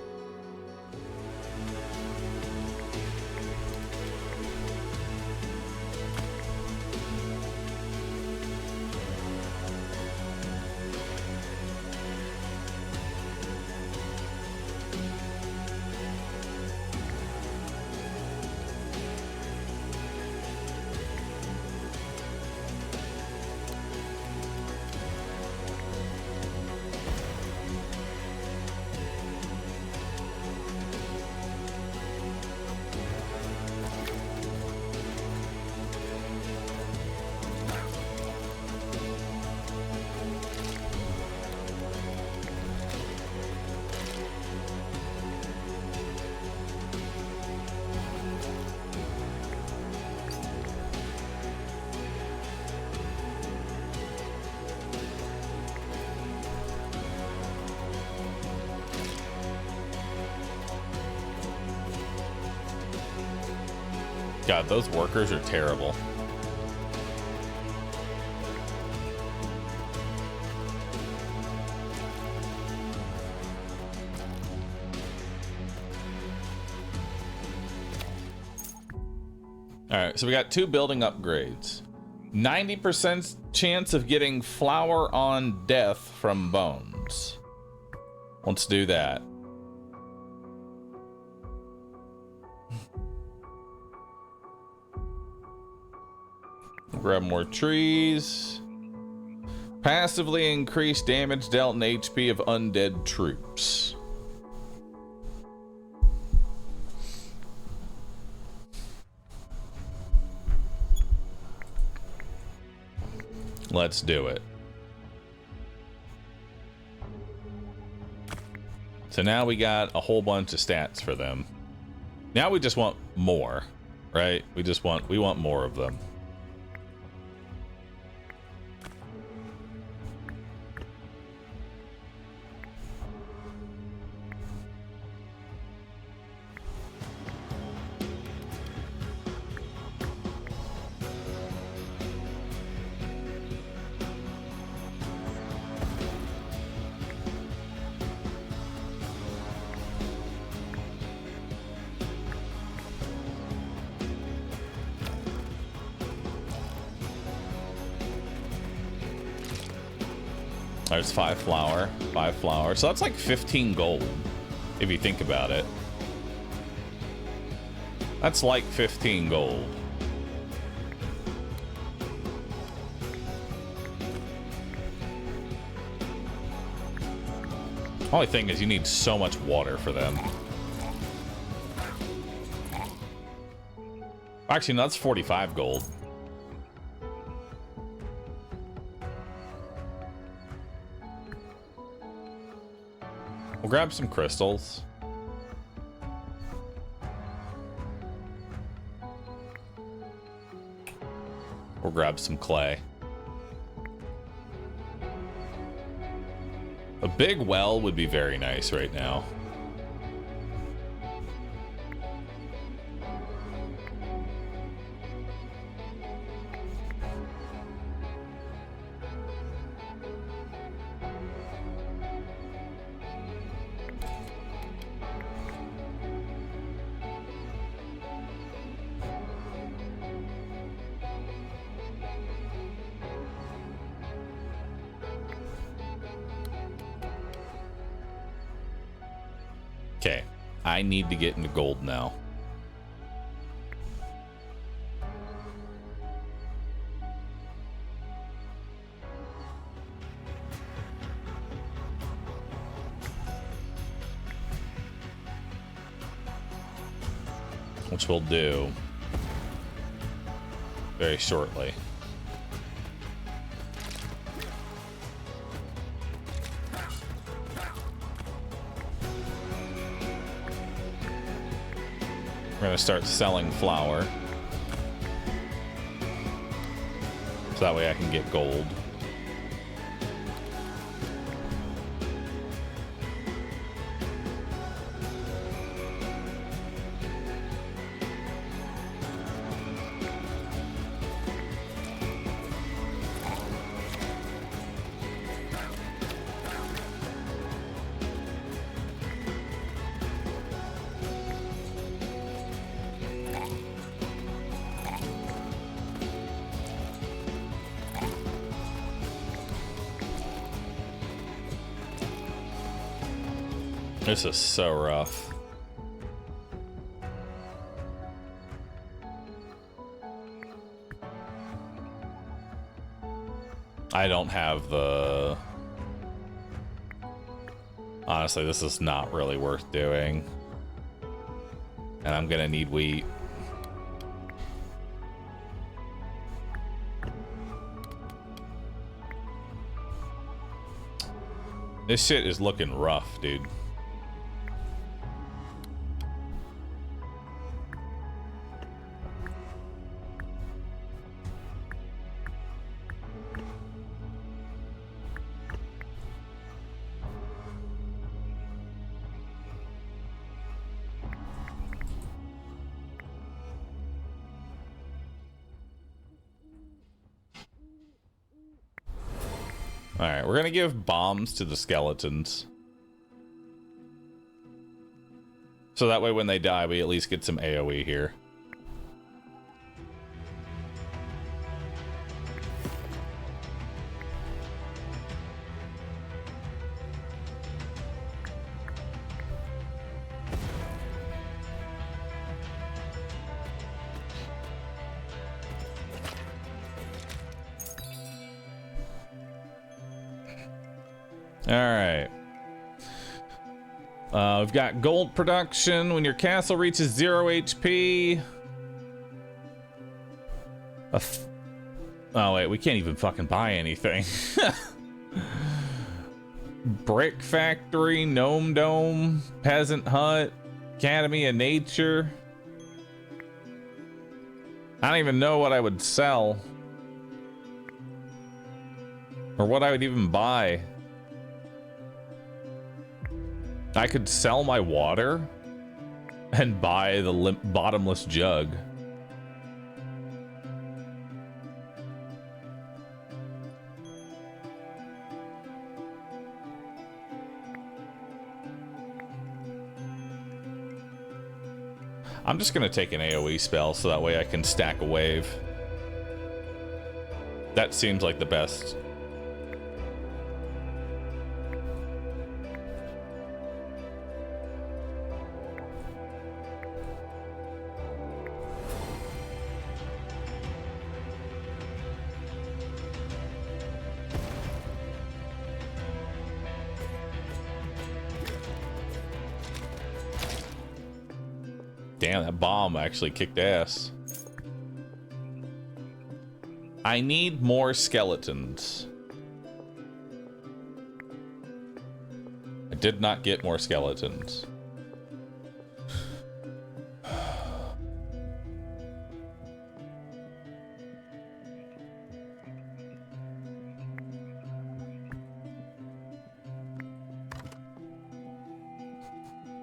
God, those workers are terrible. All right, so we got 2 building upgrades. 90% chance of getting flour on death from bones. Let's do that. Grab more trees. Passively increase damage dealt and HP of undead troops. Let's do it. So now we got a whole bunch of stats for them. Now we just want more, right? We want more of them. There's 5 flour, 5 flour. So that's like 15 gold, if you think about it. That's like 15 gold. Only thing is you need so much water for them. Actually, no, that's 45 gold. We'll grab some crystals. We'll grab some clay. A big well would be very nice right now. Okay, I need to get into gold now. Which we'll do very shortly. We're gonna start selling flour. So that way I can get gold. This is so rough. I don't have the... Honestly, this is not really worth doing. And I'm gonna need wheat. This shit is looking rough, dude. Alright, we're gonna give bombs to the skeletons. So that way when they die, we at least get some AoE here. Alright. We've got gold production. When your castle reaches 0 HP. Oh, wait. We can't even fucking buy anything. Brick factory, gnome dome, peasant hut, academy of nature. I don't even know what I would sell. Or what I would even buy. I could sell my water and buy the bottomless jug. I'm just gonna take an AoE spell so that way I can stack a wave. That seems like the best. Damn, that bomb actually kicked ass. I need more skeletons. I did not get more skeletons.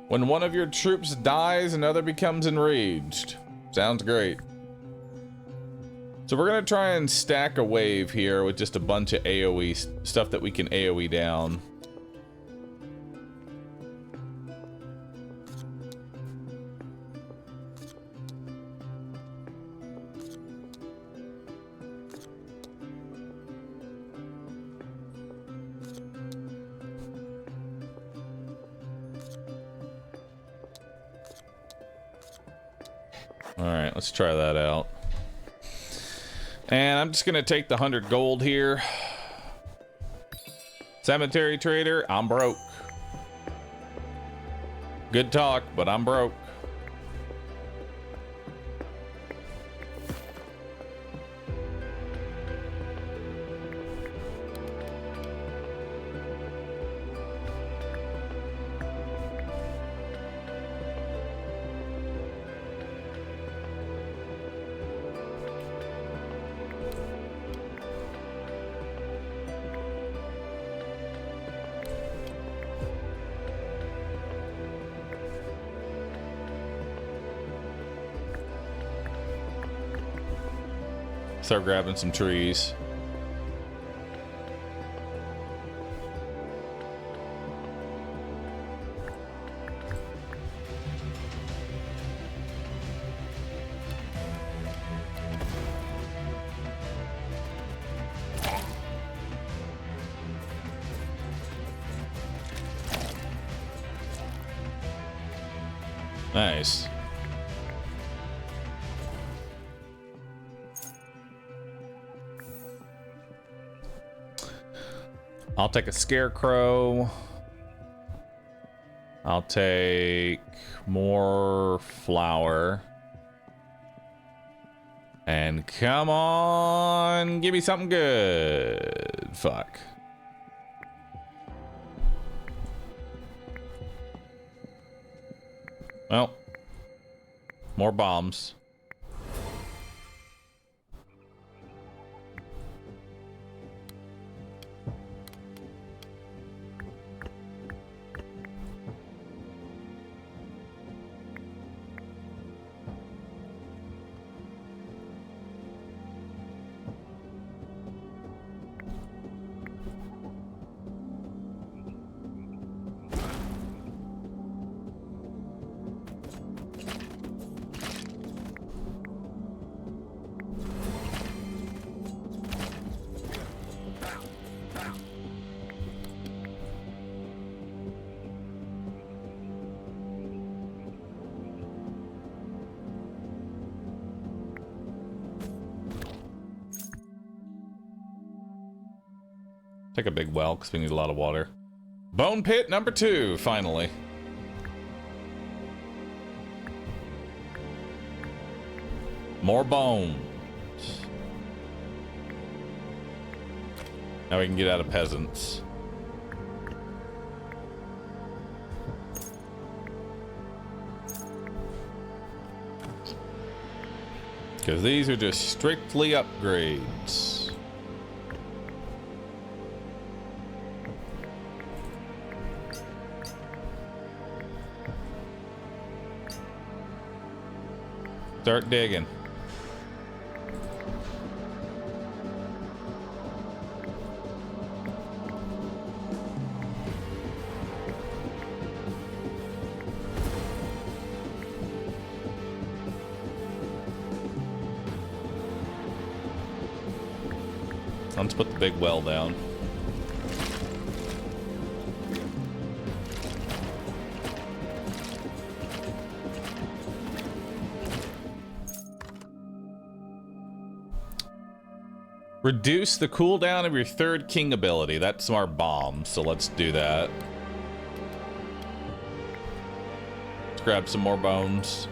When one of your troops dies, another becomes enraged. Sounds great. So we're gonna try and stack a wave here with just a bunch of AoE stuff that we can AoE down. All right, let's try that out. And I'm just gonna take the 100 gold here. Cemetery trader, I'm broke. Good talk, but I'm broke. Start grabbing some trees. Nice. I'll take a scarecrow. I'll take more flour. And come on, give me something good. Fuck. Well, more bombs. Take a big well, because we need a lot of water. Bone pit number 2, finally. More bones. Now we can get out of peasants. Because these are just strictly upgrades. Start digging. Let's put the big well down. Reduce the cooldown of your 3rd king ability. That's our bomb, so let's do that. Let's grab some more bones.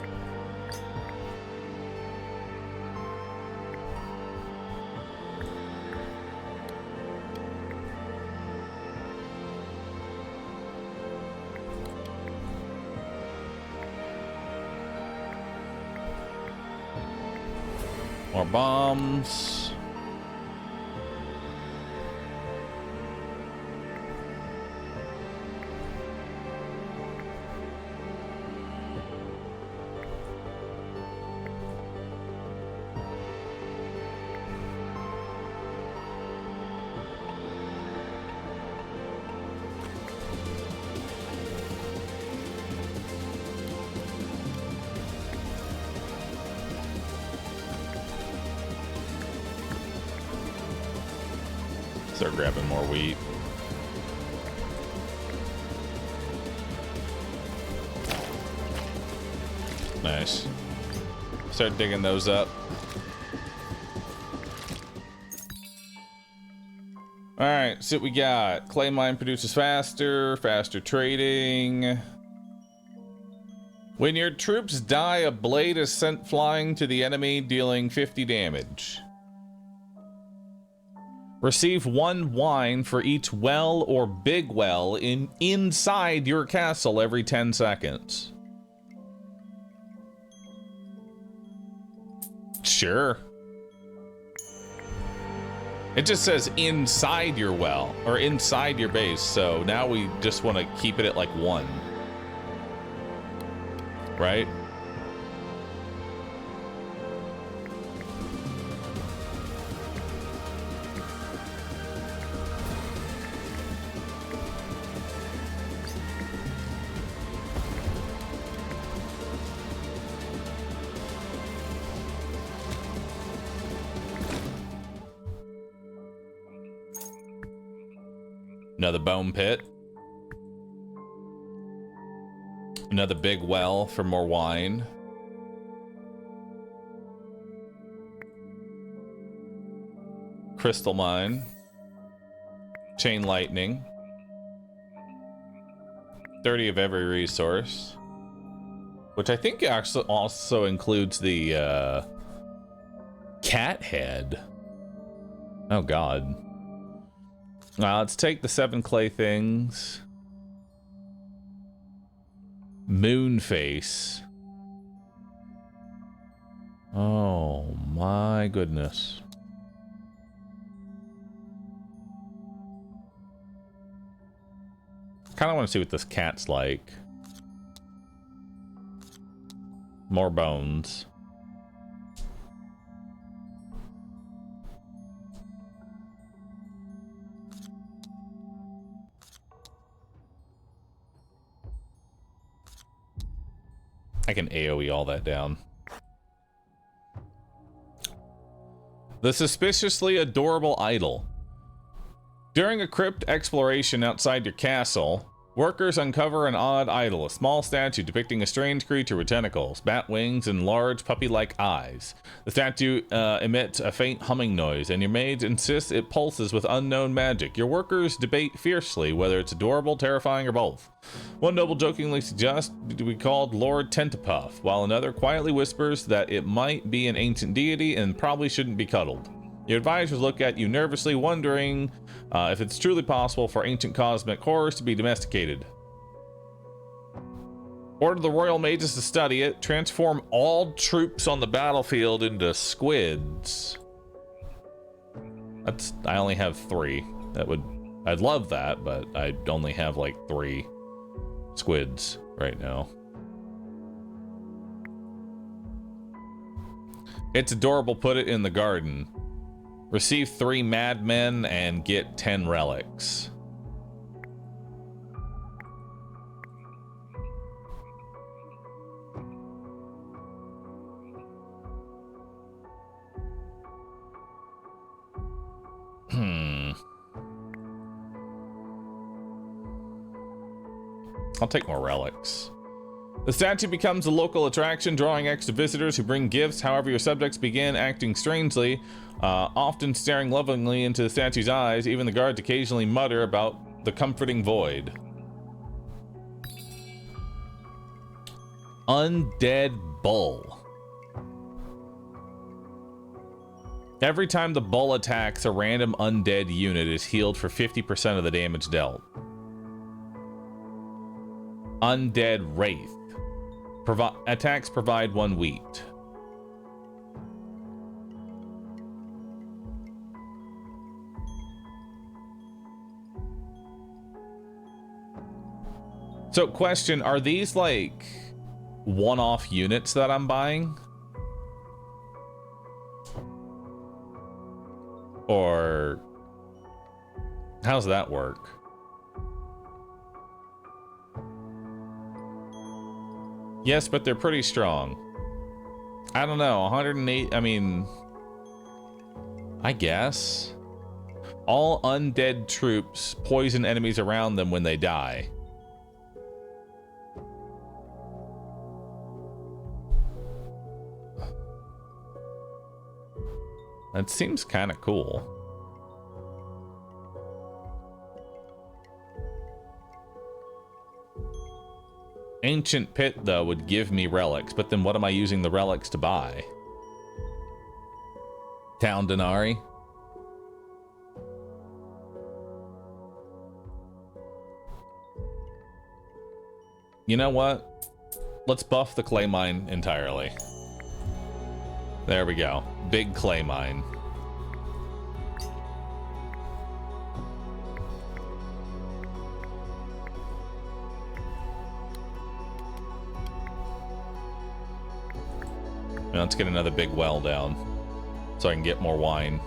More bombs. Start grabbing more wheat. Nice. Start digging those up. All right, see what we got. Clay mine produces faster trading. When your troops die, a blade is sent flying to the enemy, dealing 50 damage. Receive 1 wine for each well or big well inside your castle every 10 seconds. Sure. It just says inside your well or inside your base, so now we just want to keep it at like 1. Right? Another bone pit. Another big well for more wine. Crystal mine. Chain lightning. 30 of every resource. Which I think actually also includes the cat head. Oh god. Now let's take the 7 clay things. Moon face. Oh my goodness. Kind of want to see what this cat's like. More bones. I can AoE all that down. The suspiciously adorable idol. During a crypt exploration outside your castle, workers uncover an odd idol, a small statue depicting a strange creature with tentacles, bat wings, and large puppy-like eyes. The statue emits a faint humming noise, and your maids insist it pulses with unknown magic. Your workers debate fiercely whether it's adorable, terrifying, or both. One noble jokingly suggests it to be called Lord Tentapuff, while another quietly whispers that it might be an ancient deity and probably shouldn't be cuddled. Your advisors look at you nervously, wondering if it's truly possible for ancient cosmic horrors to be domesticated. Order the royal mages to study it. Transform all troops on the battlefield into squids. I only have 3. I'd love that, but I only have like 3 squids right now. It's adorable. Put it in the garden. Receive 3 madmen and get 10 relics. I'll take more relics. The statue becomes a local attraction, drawing extra visitors who bring gifts. However, your subjects begin acting strangely, often staring lovingly into the statue's eyes. Even the guards occasionally mutter about the comforting void. Undead Bull. Every time the bull attacks, a random undead unit is healed for 50% of the damage dealt. Undead Wraith. Attacks provide 1 wheat. So question, are these like one-off units that I'm buying? Or how's that work? Yes, but they're pretty strong. I don't know, 108, I mean, I guess. All undead troops poison enemies around them when they die. That seems kind of cool. Ancient Pit, though, would give me relics, but then what am I using the relics to buy? Town Denari? You know what? Let's buff the clay mine entirely. There we go. Big clay mine. Now let's get another big well down so I can get more wine.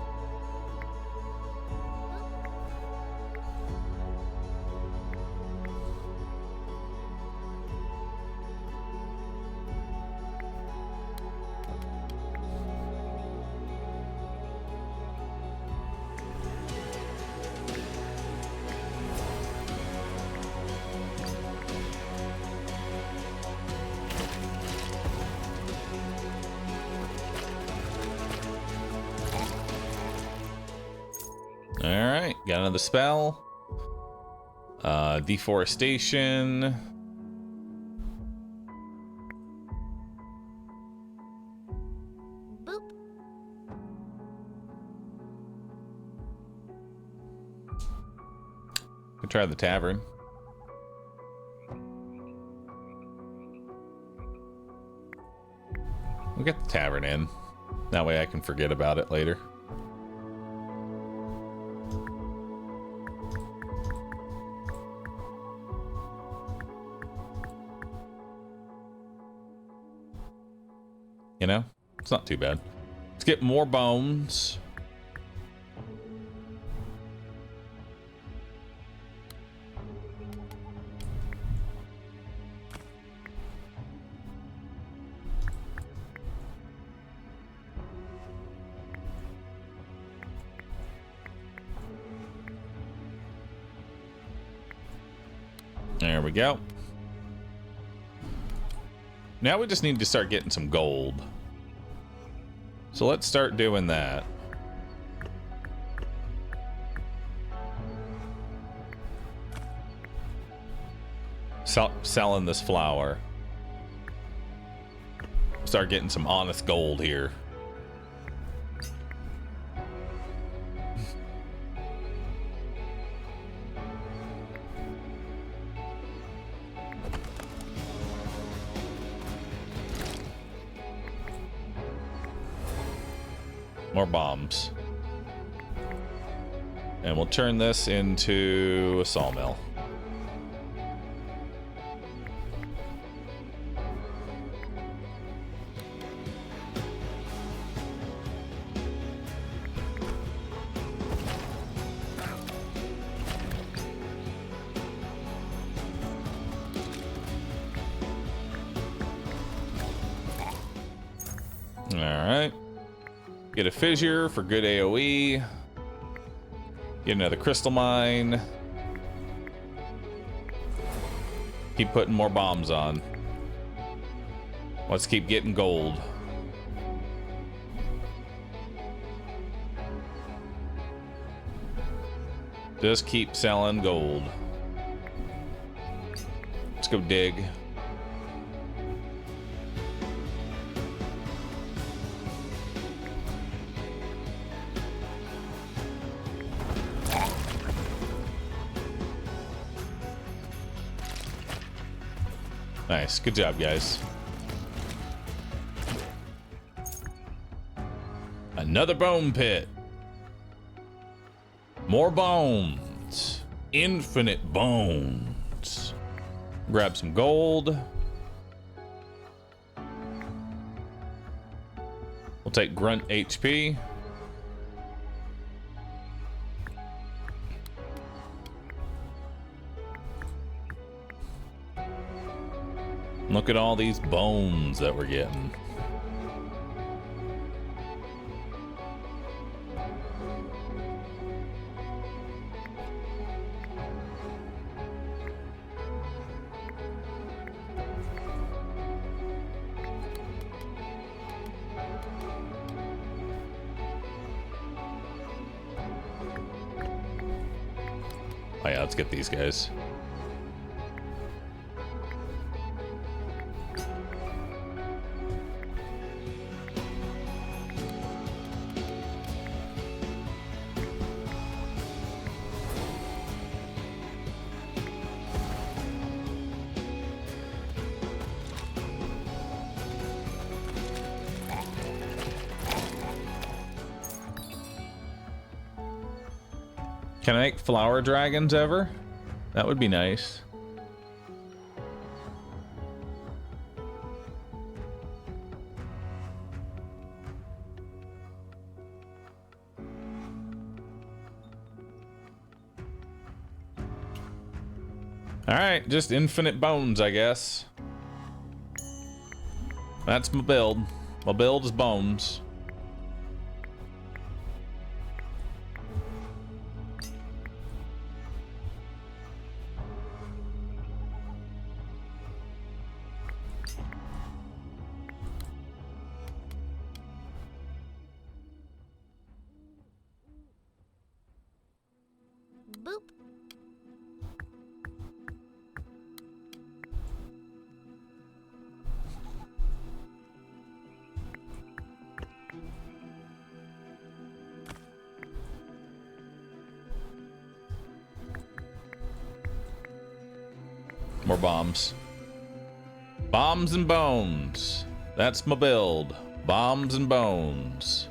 Alright, got another spell. Deforestation. Boop. Could try the tavern. We'll get the tavern in. That way I can forget about it later. You know, it's not too bad. Let's get more bones. There we go. Now we just need to start getting some gold. So let's start doing that. Selling this flour. Start getting some honest gold here. More bombs. And we'll turn this into a sawmill. All right. Get a fissure for good AoE. Get another crystal mine. Keep putting more bombs on. Let's keep getting gold. Just keep selling gold. Let's go dig. Nice. Good job, guys. Another bone pit. More bones. Infinite bones. Grab some gold. We'll take grunt HP. Look at all these bones that we're getting. Oh yeah, let's get these guys. Can I make flower dragons ever? That would be nice. Alright, just infinite bones, I guess. That's my build. My build is bones. Boop. More bombs. Bombs and bones. That's my build. Bombs and bones.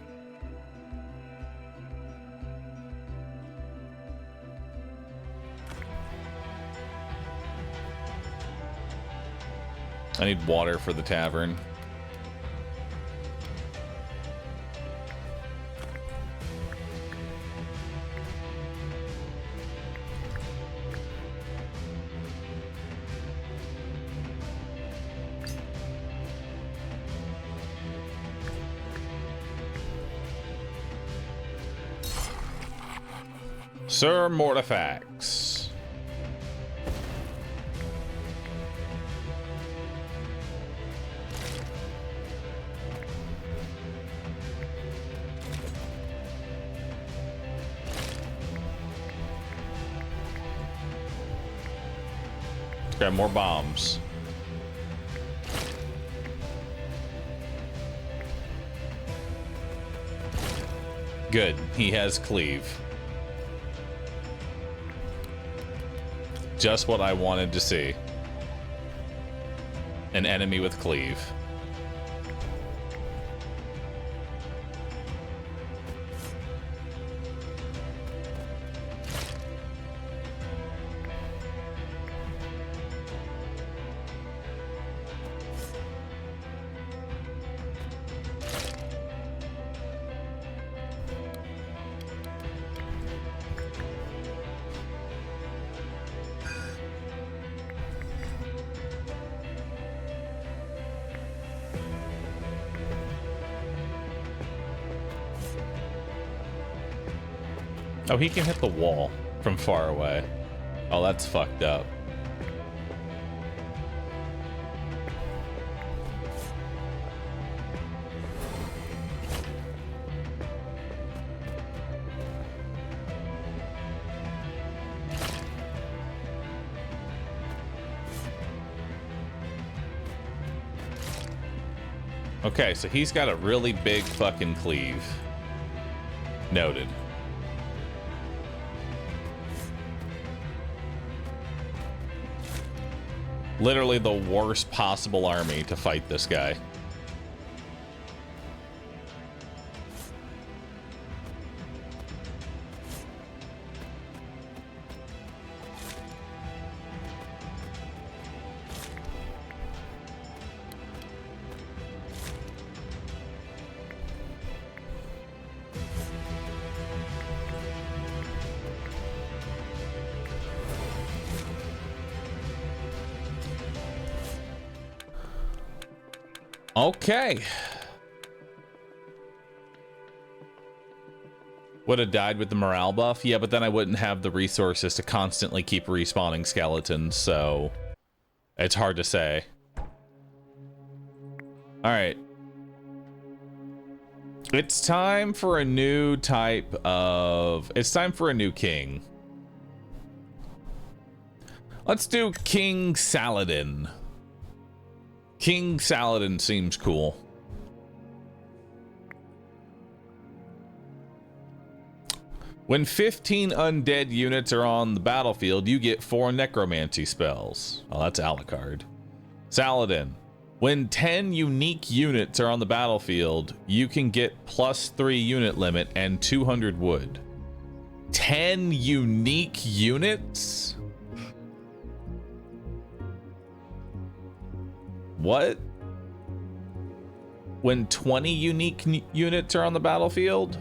I need water for the tavern. Sir Mortifacts. Let's grab more bombs. Good, he has cleave. Just what I wanted to see. An enemy with cleave. Oh, he can hit the wall from far away. Oh, that's fucked up. Okay, so he's got a really big fucking cleave. Noted. Literally the worst possible army to fight this guy. Okay. Would have died with the morale buff. Yeah, but then I wouldn't have the resources to constantly keep respawning skeletons, so it's hard to say. All right. It's time for a new type of... It's time for a new king. Let's do King Saladin. King Saladin seems cool. When 15 undead units are on the battlefield, you get 4 necromancy spells. Oh, that's Alucard. Saladin. When 10 unique units are on the battlefield, you can get +3 unit limit and 200 wood. 10 unique units? What? When 20 unique units are on the battlefield?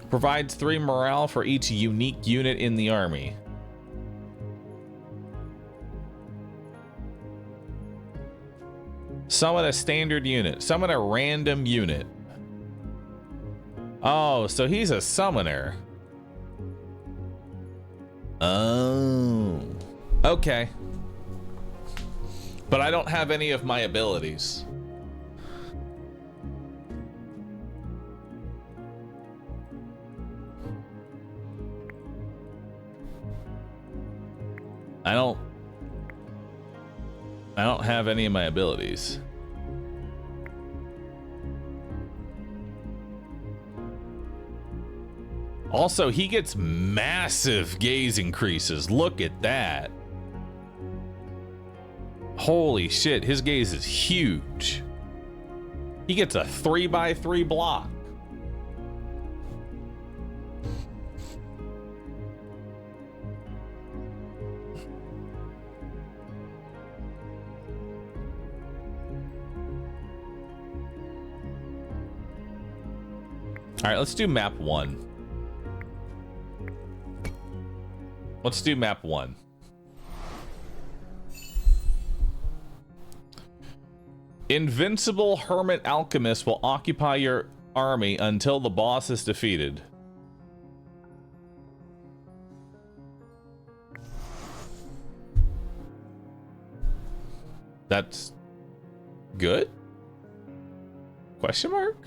Provides 3 morale for each unique unit in the army. Summon a standard unit. Summon a random unit. Oh, so he's a summoner. Oh. Okay. But I don't have any of my abilities. I don't have any of my abilities. Also, he gets massive gaze increases. Look at that. Holy shit, his gaze is huge. He gets a 3x3 block. All right, let's do map 1. Let's do map 1. Invincible Hermit Alchemist will occupy your army until the boss is defeated. That's good? Question mark?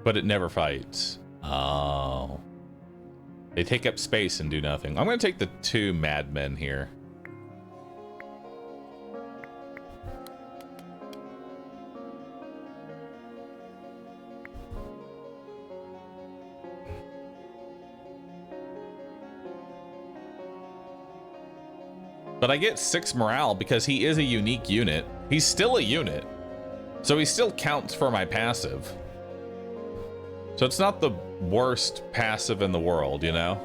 But it never fights. Oh. They take up space and do nothing. I'm going to take the 2 madmen here. But I get 6 morale because he is a unique unit. He's still a unit. So he still counts for my passive. So it's not the worst passive in the world, you know?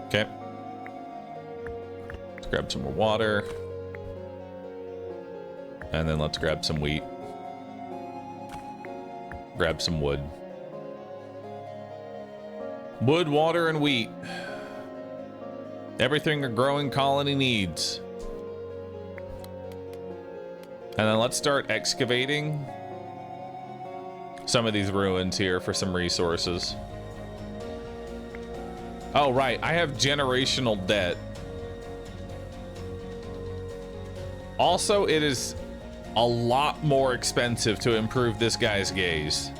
Okay. Let's grab some more water. And then let's grab some wheat. Grab some wood. Wood, water, and wheat. Everything a growing colony needs. And then let's start excavating some of these ruins here for some resources. Oh, right. I have generational debt. Also, it is a lot more expensive to improve this guy's gaze.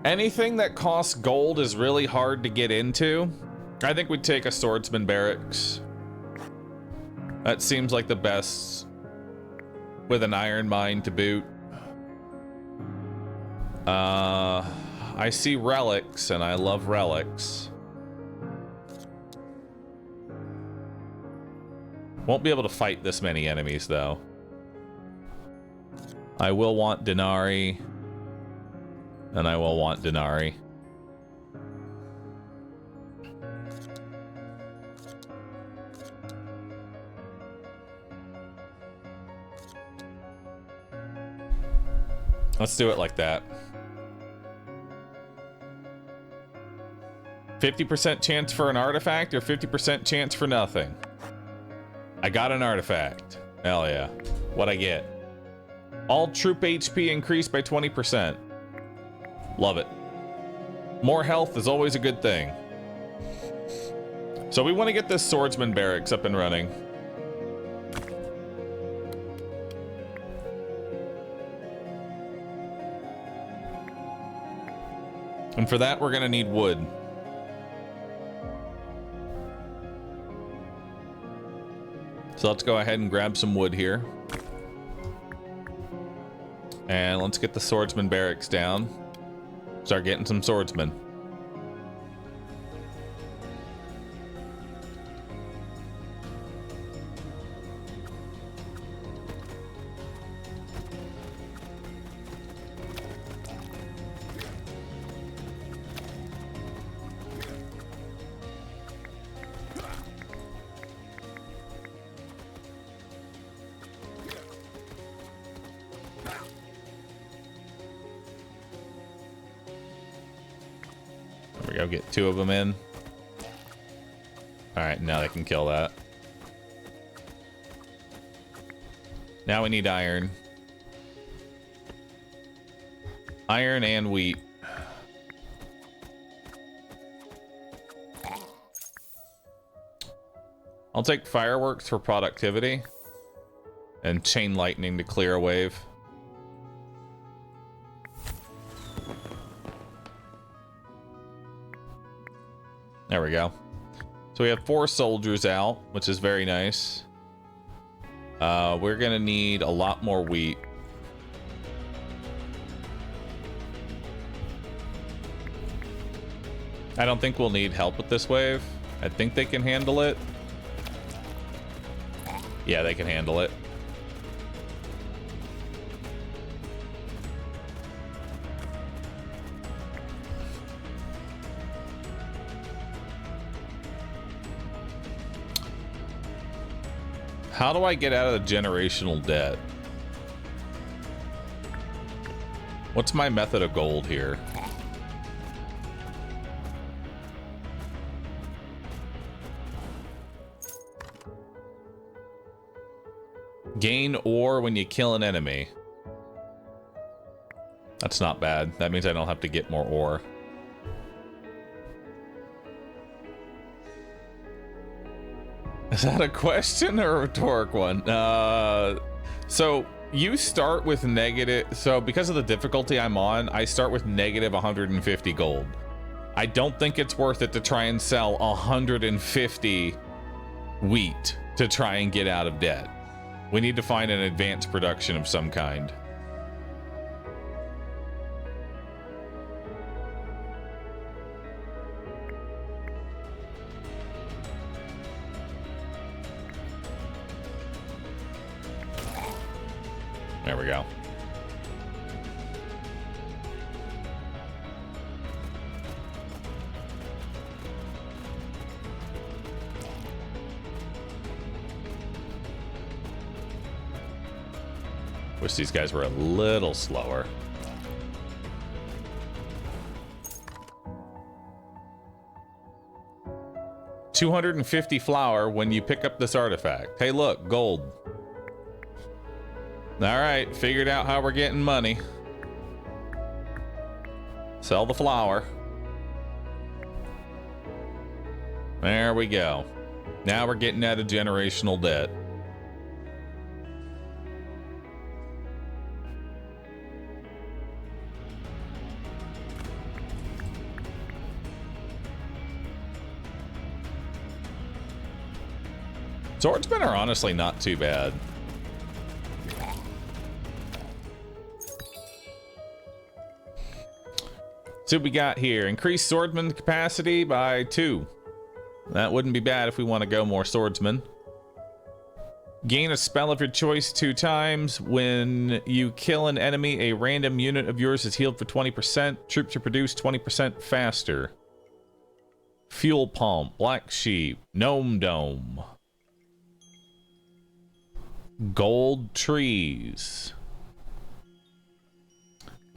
Anything that costs gold is really hard to get into. I think we'd take a swordsman barracks. That seems like the best, with an iron mine to boot. I see relics, and I love relics. Won't be able to fight this many enemies, though. I will want Denari. And I will want Denari. Let's do it like that. 50% chance for an artifact or 50% chance for nothing? I got an artifact. Hell yeah. What'd I get? All troop HP increased by 20%. Love it. More health is always a good thing. So we want to get this swordsman barracks up and running. And for that, we're going to need wood. So let's go ahead and grab some wood here. And let's get the swordsman barracks down. Start getting some swordsmen. There we go, get 2 of them in. All right, now they can kill that. Now we need iron. Iron and wheat. I'll take fireworks for productivity and chain lightning to clear a wave. There we go. So we have 4 soldiers out, which is very nice. We're gonna need a lot more wheat. I don't think we'll need help with this wave. I think they can handle it. Yeah, they can handle it. How do I get out of the generational debt? What's my method of gold here? Gain ore when you kill an enemy. That's not bad. That means I don't have to get more ore. Is that a question or a rhetoric one? So you start with negative. So because of the difficulty I'm on, I start with negative 150 gold. I don't think it's worth it to try and sell 150 wheat to try and get out of debt. We need to find an advanced production of some kind. There we go. Wish these guys were a little slower. $250 flour when you pick up this artifact. Hey, look, gold. All right, figured out how we're getting money. Sell the flour. There we go. Now we're getting out of generational debt. Swordsmen are honestly not too bad. See what we got here. Increase swordsman capacity by 2. That wouldn't be bad if we want to go more swordsmen. Gain a spell of your choice 2 times. When you kill an enemy, a random unit of yours is healed for 20%. Troops are produced 20% faster. Fuel pump, black sheep, gnome dome. Gold trees.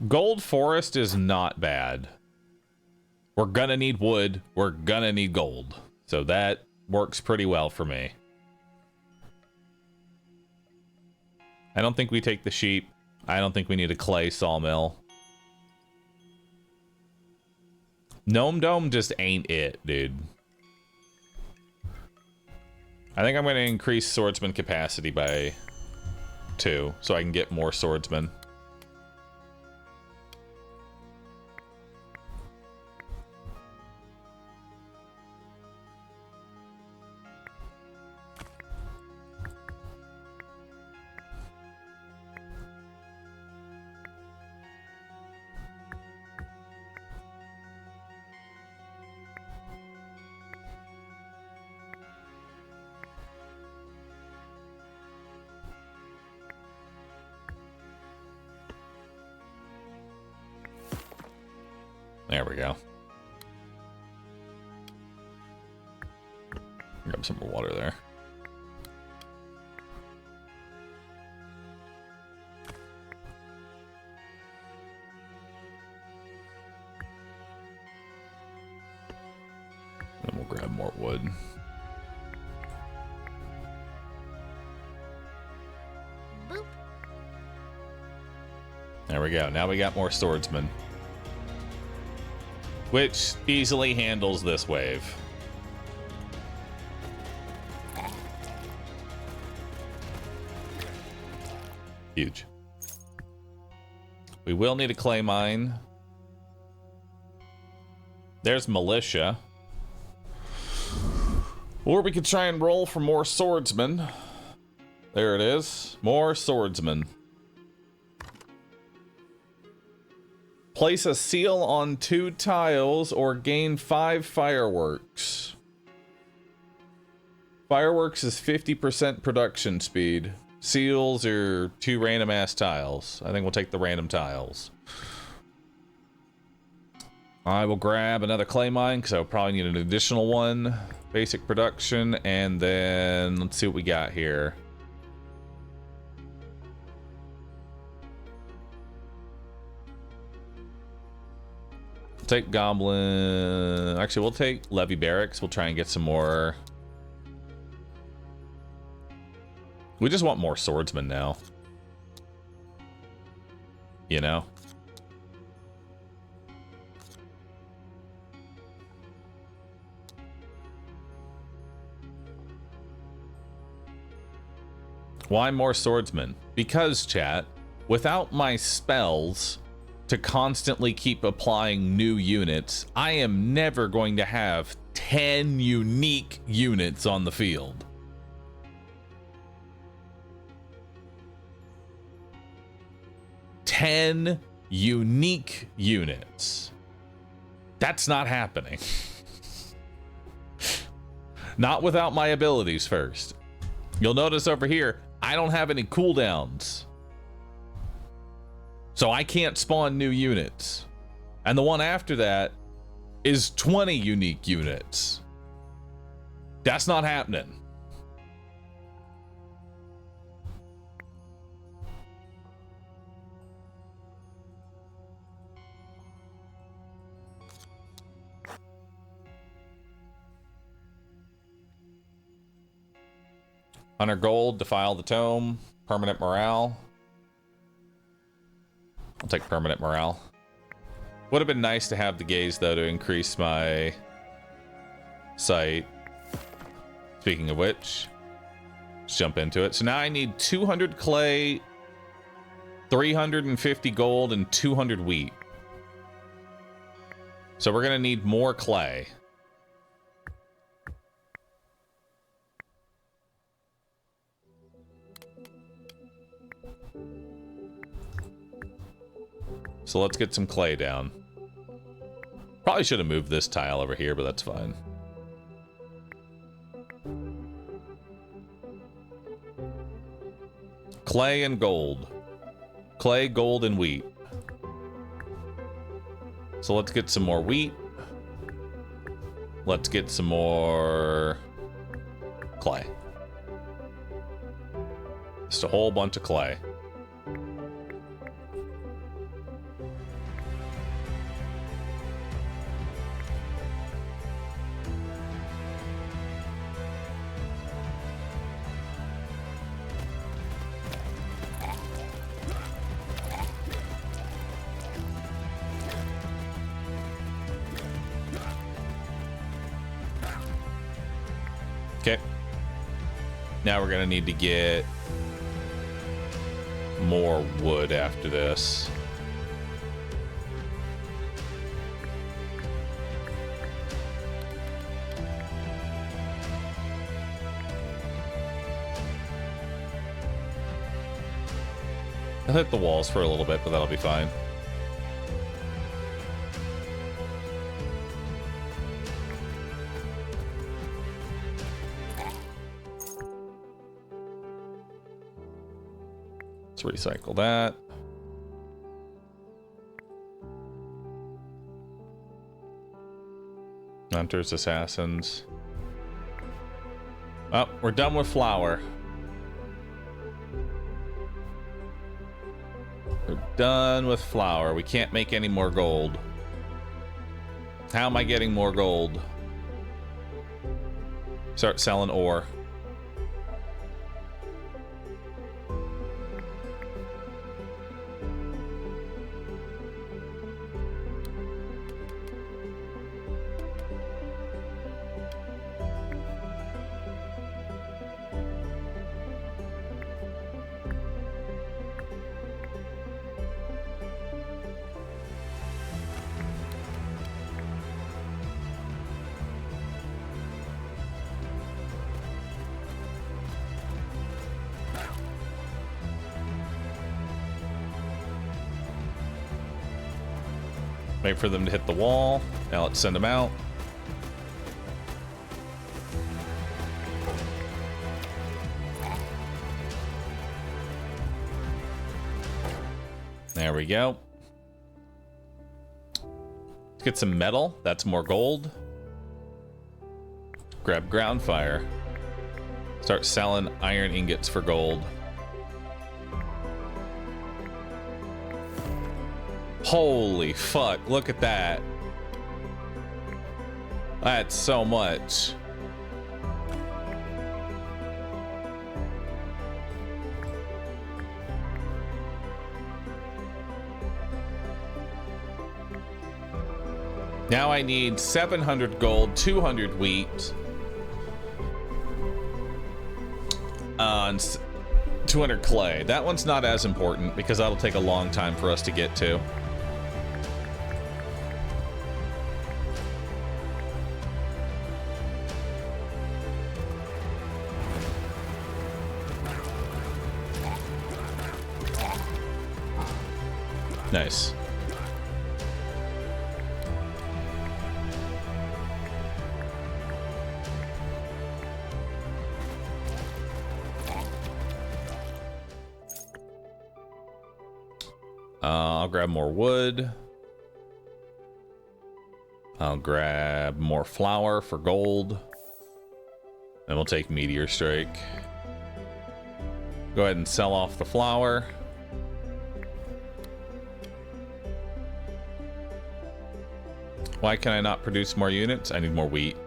Gold forest is not bad. We're gonna need wood. We're gonna need gold. So that works pretty well for me. I don't think we take the sheep. I don't think we need a clay sawmill. Gnome Dome just ain't it, dude. I think I'm going to increase swordsman capacity by 2 so I can get more swordsmen. There we go. Grab some more water there. And we'll grab more wood. Boop. There we go. Now we got more swordsmen. Which easily handles this wave. Huge. We will need a clay mine. There's militia. Or we could try and roll for more swordsmen. There it is. More swordsmen. Place a seal on 2 tiles or gain 5 fireworks. Fireworks is 50% production speed. Seals are 2 random ass tiles. I think we'll take the random tiles. I will grab another clay mine because I'll probably need an additional one. Basic production, and then let's see what we got here. Take goblin. Actually, we'll take levy barracks. We'll try and get some more. We just want more swordsmen now. You know? Why more swordsmen? Because, chat, without my spells to constantly keep applying new units, I am never going to have 10 unique units on the field. Ten unique units. That's not happening. Not without my abilities first. You'll notice over here, I don't have any cooldowns. So I can't spawn new units. And the one after that is 20 unique units. That's not happening. Hunter gold, defile the tome, permanent morale. I'll take permanent morale. Would have been nice to have the gaze, though, to increase my sight. Speaking of which, let's jump into it. So now I need 200 clay, 350 gold, and 200 wheat. So we're going to need more clay. So let's get some clay down. Probably should have moved this tile over here, but that's fine. clay and gold. Clay, gold, and wheat. So let's get some more wheat. Let's get some more clay. Just a whole bunch of clay. Okay. Now we're gonna need to get more wood after this. I'll hit the walls for a little bit, but that'll be fine. Recycle that. Hunters, assassins. Oh, we're done with flour. We're done with flour. We can't make any more gold. How am I getting more gold? Start selling ore. Wait for them to hit the wall. Now let's send them out. There we go. Let's get some metal. That's more gold. Grab ground fire. Start selling iron ingots for gold. Holy fuck, look at that. That's so much. Now I need 700 gold, 200 wheat, and 200 clay. That one's not as important because that'll take a long time for us to get to. Nice. I'll grab more wood. I'll grab more flour for gold. Then we'll take Meteor Strike. Go ahead and sell off the flour. Why can I not produce more units? I need more wheat.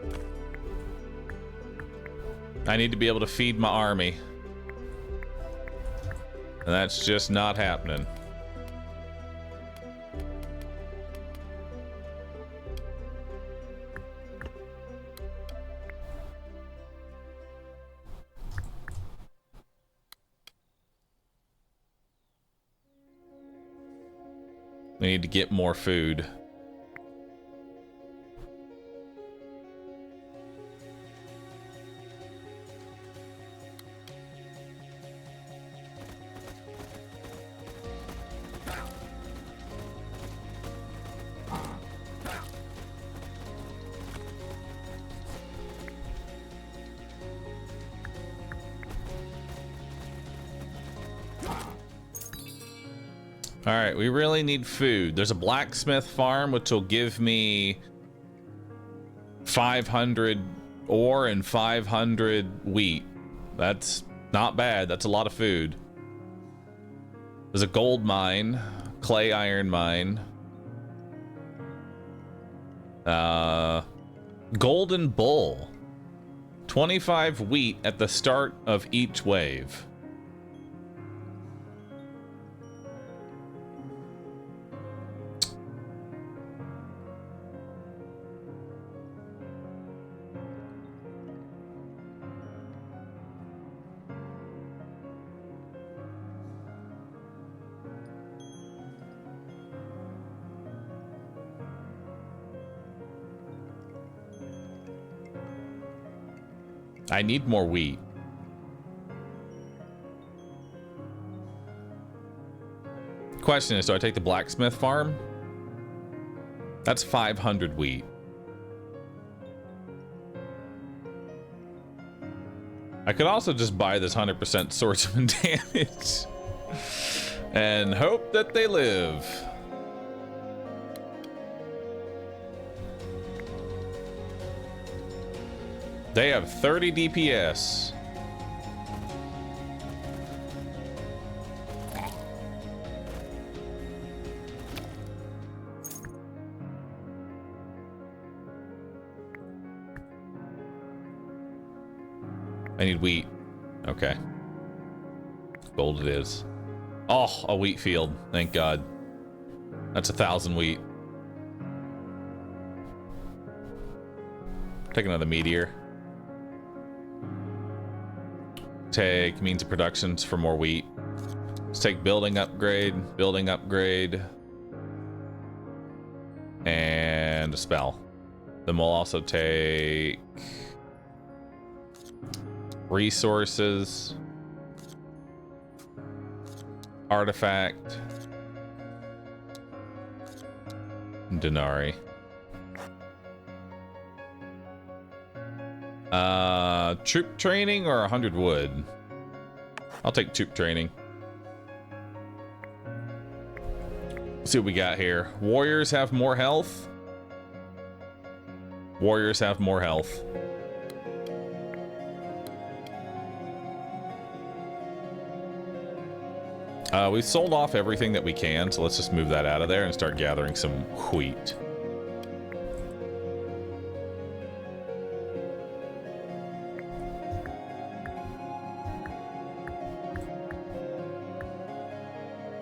I need to be able to feed my army. And that's just not happening. We need to get more food. All right, we really need food. There's a blacksmith farm, which will give me 500 ore and 500 wheat. That's not bad. That's a lot of food. There's a gold mine, clay iron mine. Golden bull. 25 wheat at the start of each wave. I need more wheat. Question is, do I take the blacksmith farm? That's 500 wheat. I could also just buy this 100% swordsman damage and hope that they live. They have 30 DPS. I need wheat. Okay. Gold it is. Oh, a wheat field. Thank God. That's 1,000 wheat. Take another meteor. Take means of productions for more wheat. Let's take building upgrade, and a spell. Then we'll also take resources, artifact, and denarii. Troop training or 100 wood? I'll take troop training. Let's see what we got here. Warriors have more health. Warriors have more health. We've sold off everything that we can, so let's just move that out of there and start gathering some wheat.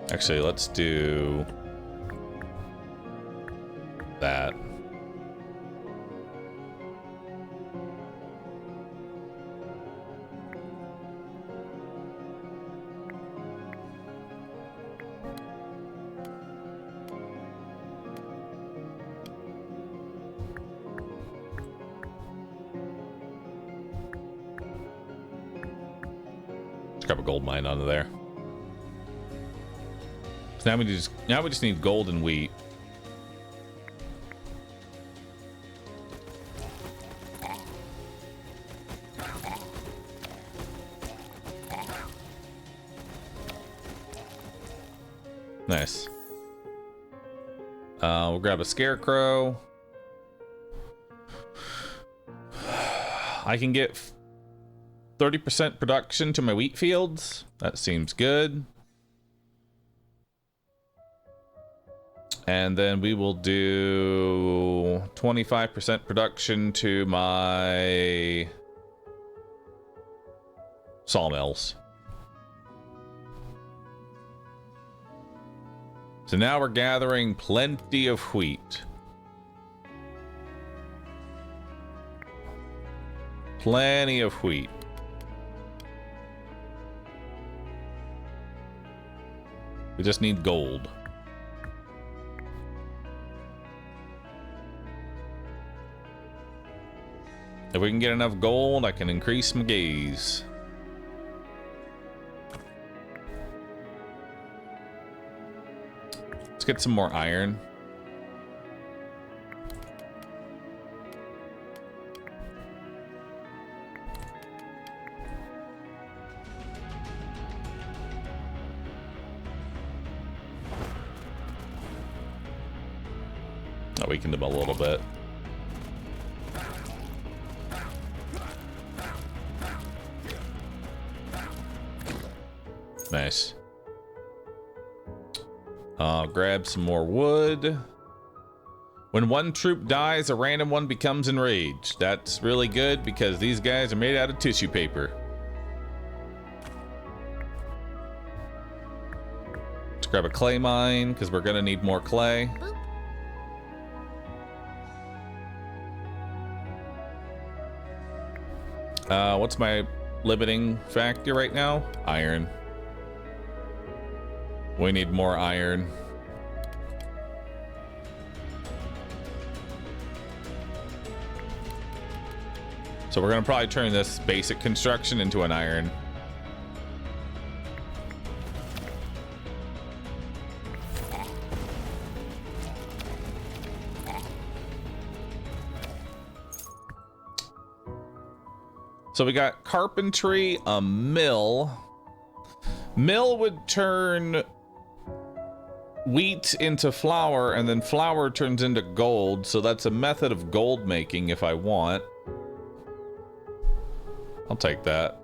Actually, let's do that. Let's grab a gold mine onto there. Now we just need gold and wheat. Nice. We'll grab a scarecrow. I can get 30% production to my wheat fields. That seems good. And then we will do 25% production to my sawmills. So now we're gathering plenty of wheat. Plenty of wheat. We just need gold. If we can get enough gold, I can increase my gaze. Let's get some more iron. I weakened him a little bit. Nice. I'll grab some more wood. When one troop dies, a random one becomes enraged. That's really good because these guys are made out of tissue paper. Let's grab a clay mine because we're gonna need more clay. What's my limiting factor right now? Iron. We need more iron. So we're gonna probably turn this basic construction into an iron. So we got carpentry, a mill. Mill would turn wheat into flour, and then flour turns into gold. So that's a method of gold making if I want. I'll take that.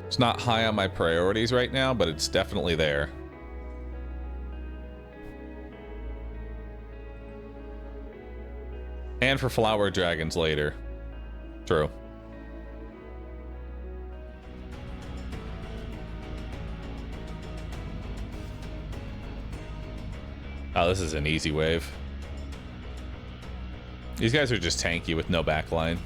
It's not high on my priorities right now, but it's definitely there. And for flower dragons later. True. Oh, this is an easy wave. These guys are just tanky with no backline.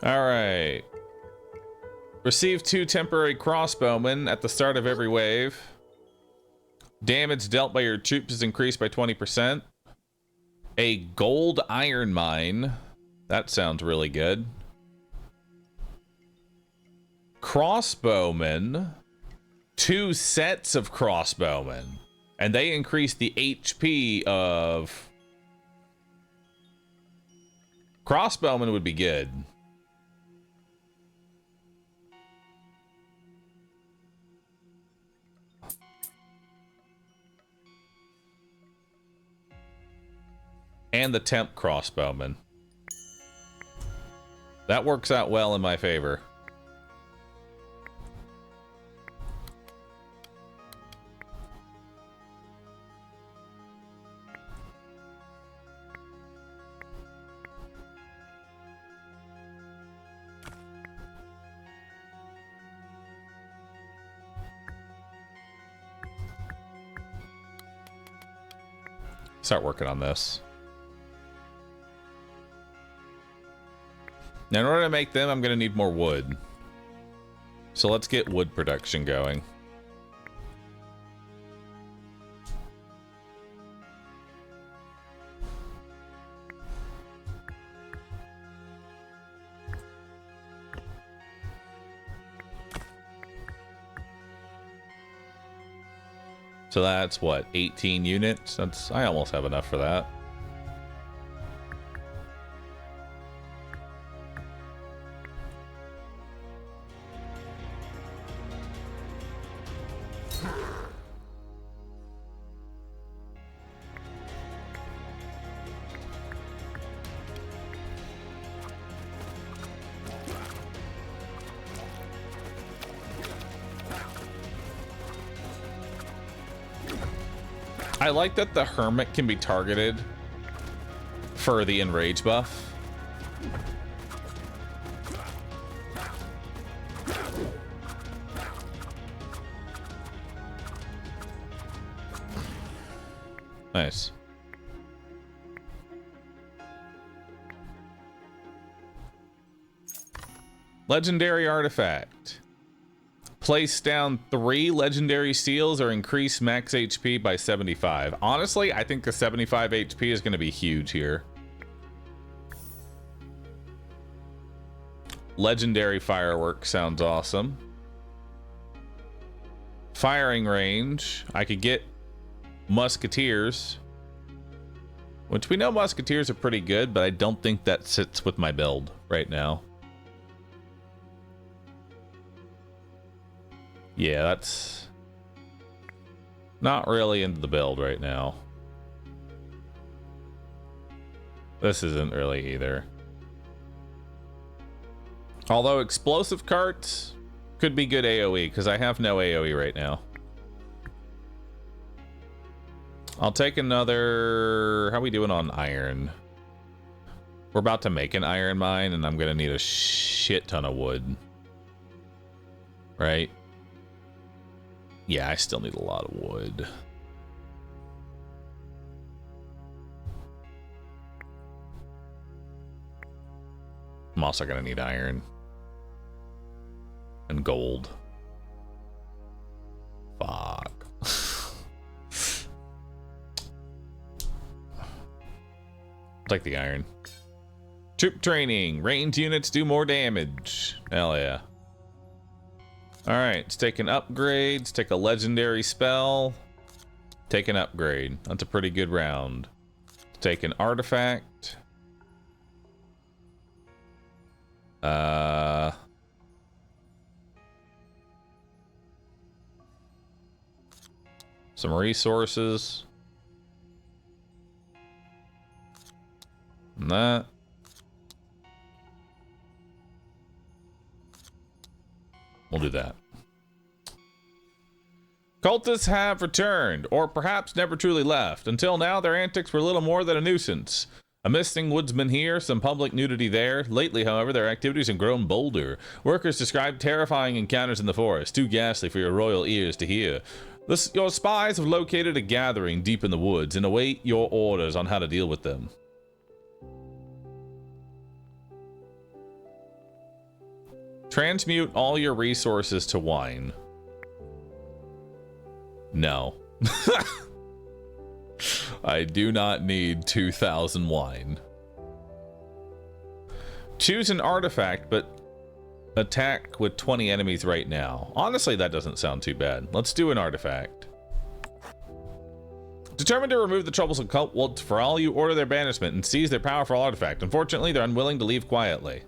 All right. Receive 2 temporary crossbowmen at the start of every wave. Damage dealt by your troops is increased by 20%. A gold iron mine. That sounds really good. Crossbowmen. 2 sets of crossbowmen. And they increase the HP of... Crossbowmen would be good. And the temp crossbowman. That works out well in my favor. Start working on this. Now, in order to make them, I'm going to need more wood. So let's get wood production going. So that's what, 18 units? I almost have enough for that. I like that the Hermit can be targeted for the enrage buff. Nice. Legendary artifact. Place down 3 legendary seals or increase max HP by 75. Honestly, I think the 75 HP is going to be huge here. Legendary firework sounds awesome. Firing range. I could get musketeers. Which we know musketeers are pretty good, but I don't think that sits with my build right now. Yeah, that's not really into the build right now. This isn't really either. Although explosive carts could be good AoE, because I have no AoE right now. I'll take another... How are we doing on iron? We're about to make an iron mine, and I'm going to need a shit ton of wood. Right? Yeah, I still need a lot of wood. I'm also going to need iron. And gold. Fuck. Like the iron. Troop training. Ranged units do more damage. Hell yeah. Alright, let's take an upgrade. Let's take a legendary spell. Take an upgrade. That's a pretty good round. Let's take an artifact. Some resources. And that. We'll do that. Cultists have returned, or perhaps never truly left. Until now, their antics were little more than a nuisance. A missing woodsman here, some public nudity there. Lately, however, their activities have grown bolder. Workers described terrifying encounters in the forest, too ghastly for your royal ears to hear. Your spies have located a gathering deep in the woods and await your orders on how to deal with them. Transmute all your resources to wine. No. I do not need 2,000 wine. Choose an artifact, but attack with 20 enemies right now. Honestly, that doesn't sound too bad. Let's do an artifact. Determined to remove the troublesome cult, will for all you order their banishment and seize their powerful artifact. Unfortunately, they're unwilling to leave quietly.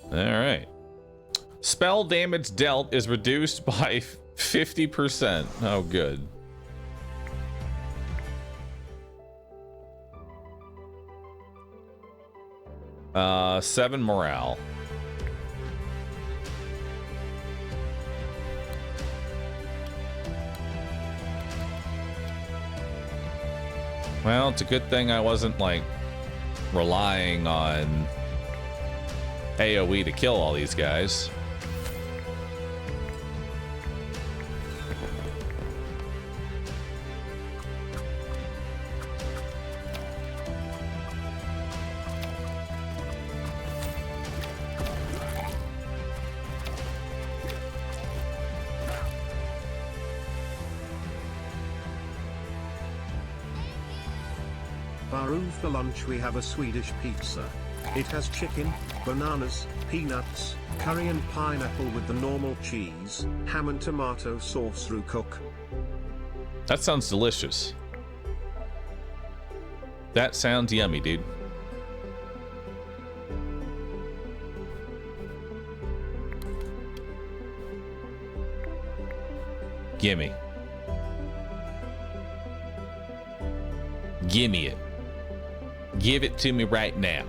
Alright. Spell damage dealt is reduced by 50%. Oh, good. Seven morale. Well, it's a good thing I wasn't, like, relying on AoE to kill all these guys. Bahroo, for lunch we have a Swedish pizza. It has chicken, bananas, peanuts, curry and pineapple with the normal cheese, ham and tomato sauce through cook. That sounds delicious. That sounds yummy, dude. Gimme. Gimme it. Give it to me right now.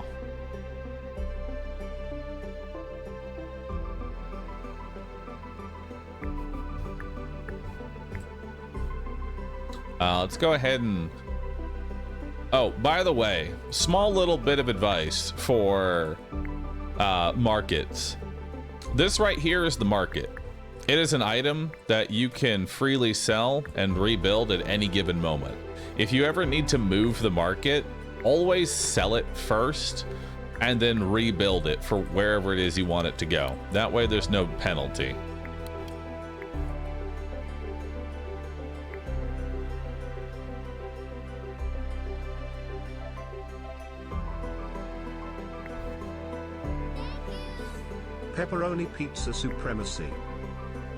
Let's go ahead and... Oh, by the way, small little bit of advice for markets. This right here is the market. It is an item that you can freely sell and rebuild at any given moment. If you ever need to move the market, always sell it first and then rebuild it for wherever it is you want it to go. That way there's no penalty. Pepperoni pizza supremacy.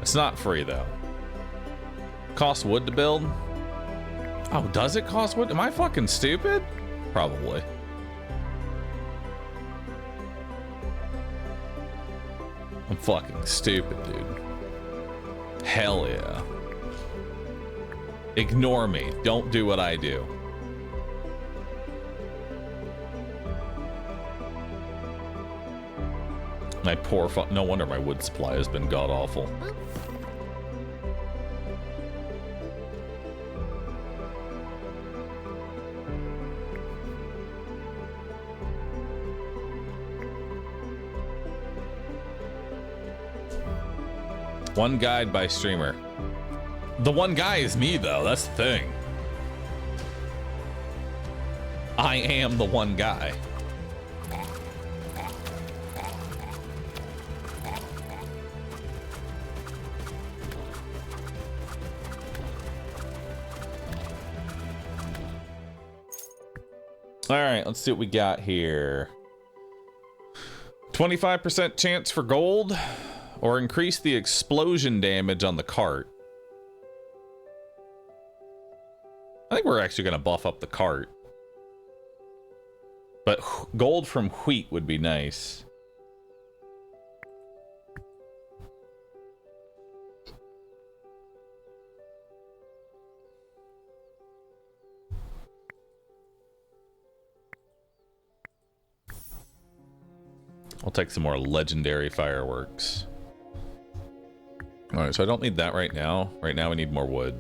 It's not free though. Costs wood to build. Oh, does it cost wood? Am I fucking stupid? Probably. I'm fucking stupid, dude. Hell yeah. Ignore me. Don't do what I do. My poor no wonder my wood supply has been god-awful. One guide by streamer. The one guy is me, though. That's the thing. I am the one guy. All right, let's see what we got here. 25% chance for gold, or increase the explosion damage on the cart. I think we're actually going to buff up the cart. But gold from wheat would be nice. I'll take some more legendary fireworks. All right, so I don't need that right now. Right now we need more wood.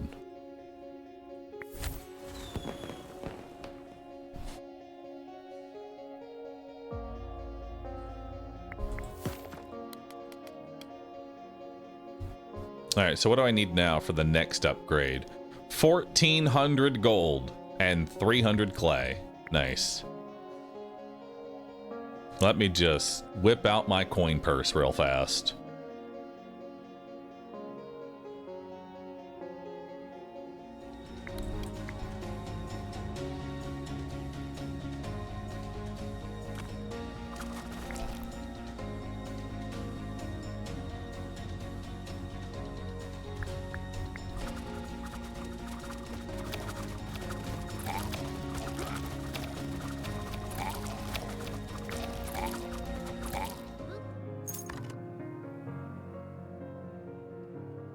All right, so what do I need now for the next upgrade? 1,400 gold and 300 clay. Nice. Let me just whip out my coin purse real fast.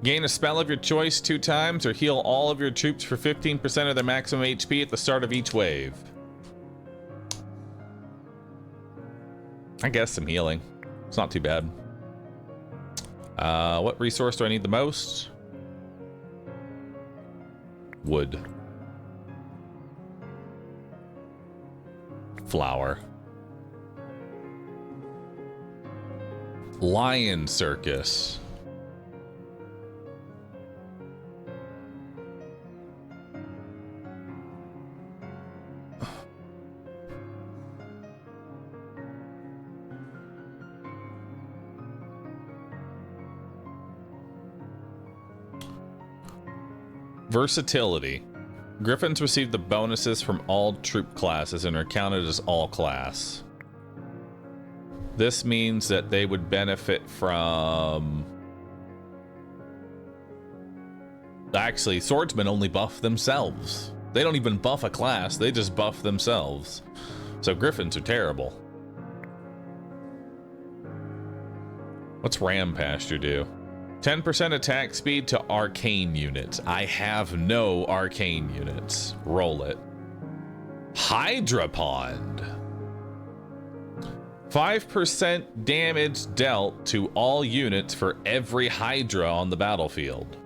Gain a spell of your choice 2 times, or heal all of your troops for 15% of their maximum HP at the start of each wave. I guess some healing. It's not too bad. What resource do I need the most? Wood. Flour. Lion Circus. Versatility. Griffins receive the bonuses from all troop classes and are counted as all class. This means that they would benefit from... Actually, swordsmen only buff themselves. They don't even buff a class, they just buff themselves. So griffins are terrible. What's ram pasture do? 10% attack speed to arcane units. I have no arcane units. Roll it. Hydra Pond. 5% damage dealt to all units for every Hydra on the battlefield.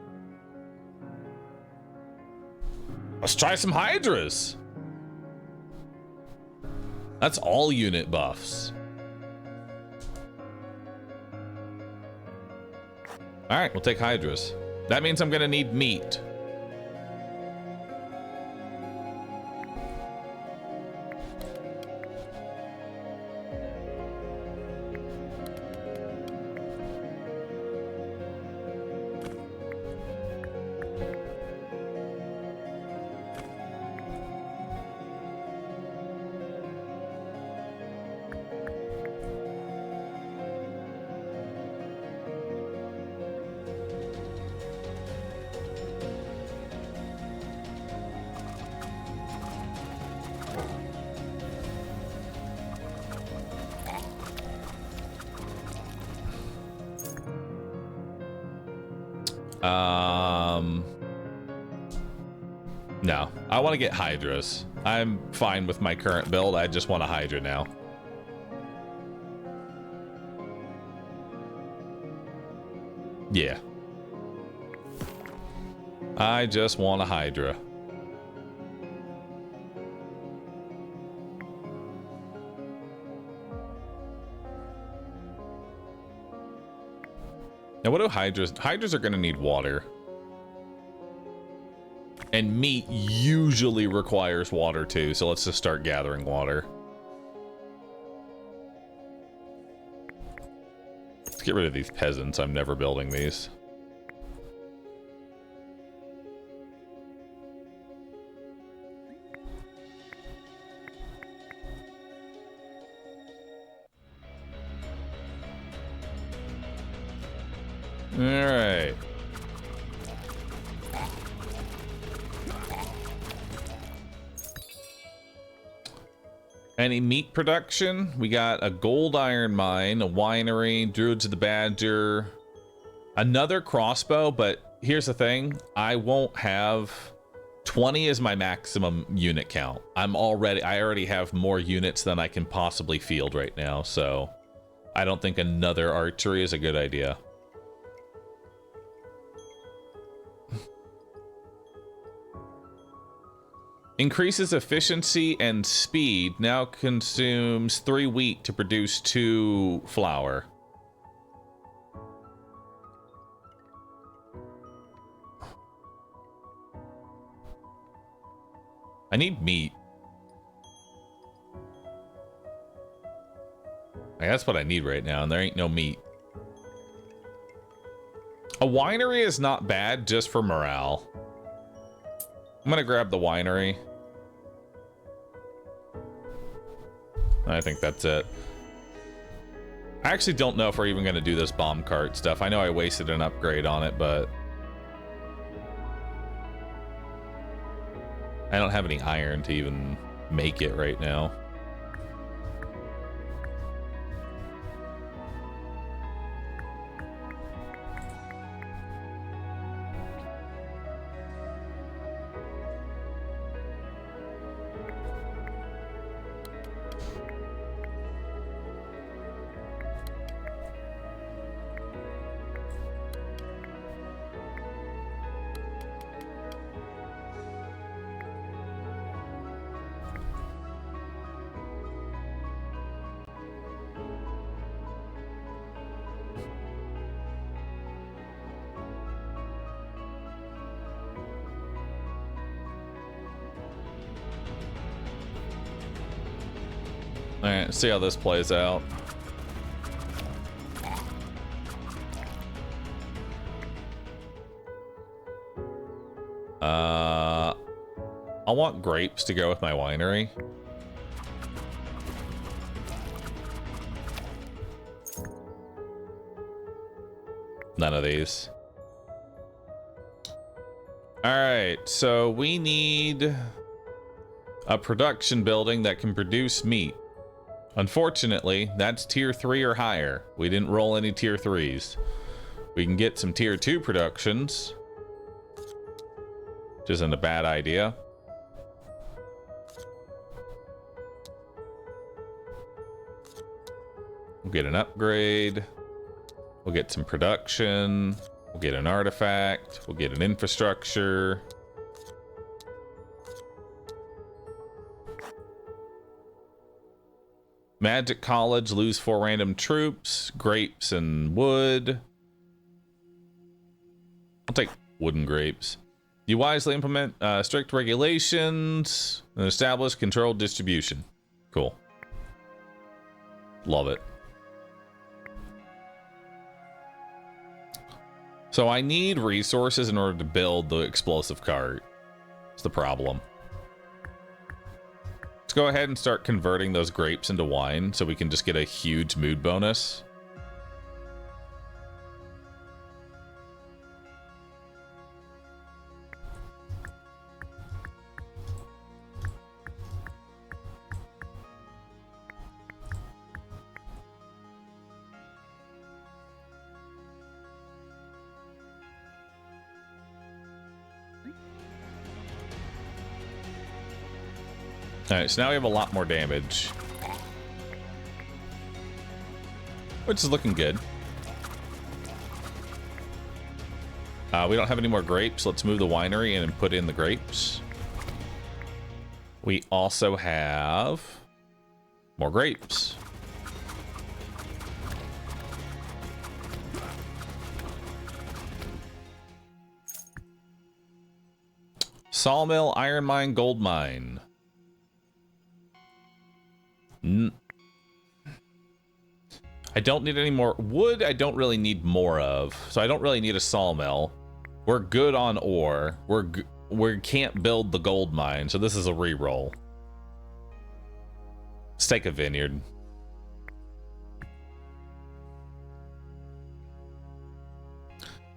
Let's try some Hydras. That's all unit buffs. All right, we'll take Hydras. That means I'm gonna need meat. No, I want to get Hydras. I'm fine with my current build. I just want a Hydra now. Yeah. I just want a Hydra. Now, what do Hydras? Hydras are going to need water. And meat usually requires water too, so let's just start gathering water. Let's get rid of these peasants. I'm never building these. All right. Any meat production? We got a gold iron mine, a winery, Druids of the Badger, another crossbow, but here's the thing. I won't have 20 is my maximum unit count. I already have more units than I can possibly field right now, so I don't think another archery is a good idea. Increases efficiency and speed. Now consumes 3 wheat to produce 2 flour. I need meat. That's what I need right now, and there ain't no meat. A winery is not bad just for morale. I'm gonna grab the winery. I think that's it. I actually don't know if we're even gonna do this bomb cart stuff. I know I wasted an upgrade on it, but I don't have any iron to even make it right now. Alright, see how this plays out. I want grapes to go with my winery. None of these. Alright, so we need a production building that can produce meat. Unfortunately, that's tier 3 or higher. We didn't roll any tier 3s. We can get some tier 2 productions, which isn't a bad idea. We'll get an upgrade. We'll get some production. We'll get an artifact. We'll get an infrastructure. Magic College, lose 4 random troops, grapes and wood. I'll take wooden grapes. You wisely implement strict regulations and establish controlled distribution. Cool. Love it. So I need resources in order to build the explosive cart. That's the problem. Let's go ahead and start converting those grapes into wine so we can just get a huge mood bonus. Alright, so now we have a lot more damage. Which is looking good. We don't have any more grapes. Let's move the winery in and put in the grapes. We also have more grapes. Sawmill, iron mine, gold mine. I don't need any more wood. I don't really need more of, so I don't really need a sawmill. We're good on ore. We can't build the gold mine, so this is a reroll. Let's take a vineyard.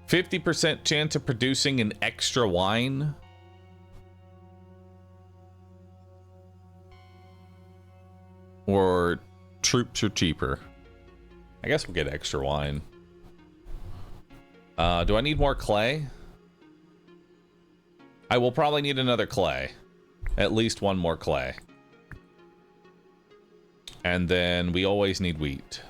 %50 chance of producing an extra wine. Or troops are cheaper. I guess we'll get extra wine. Do I need more clay? I will probably need another clay. At least one more clay. And then we always need wheat.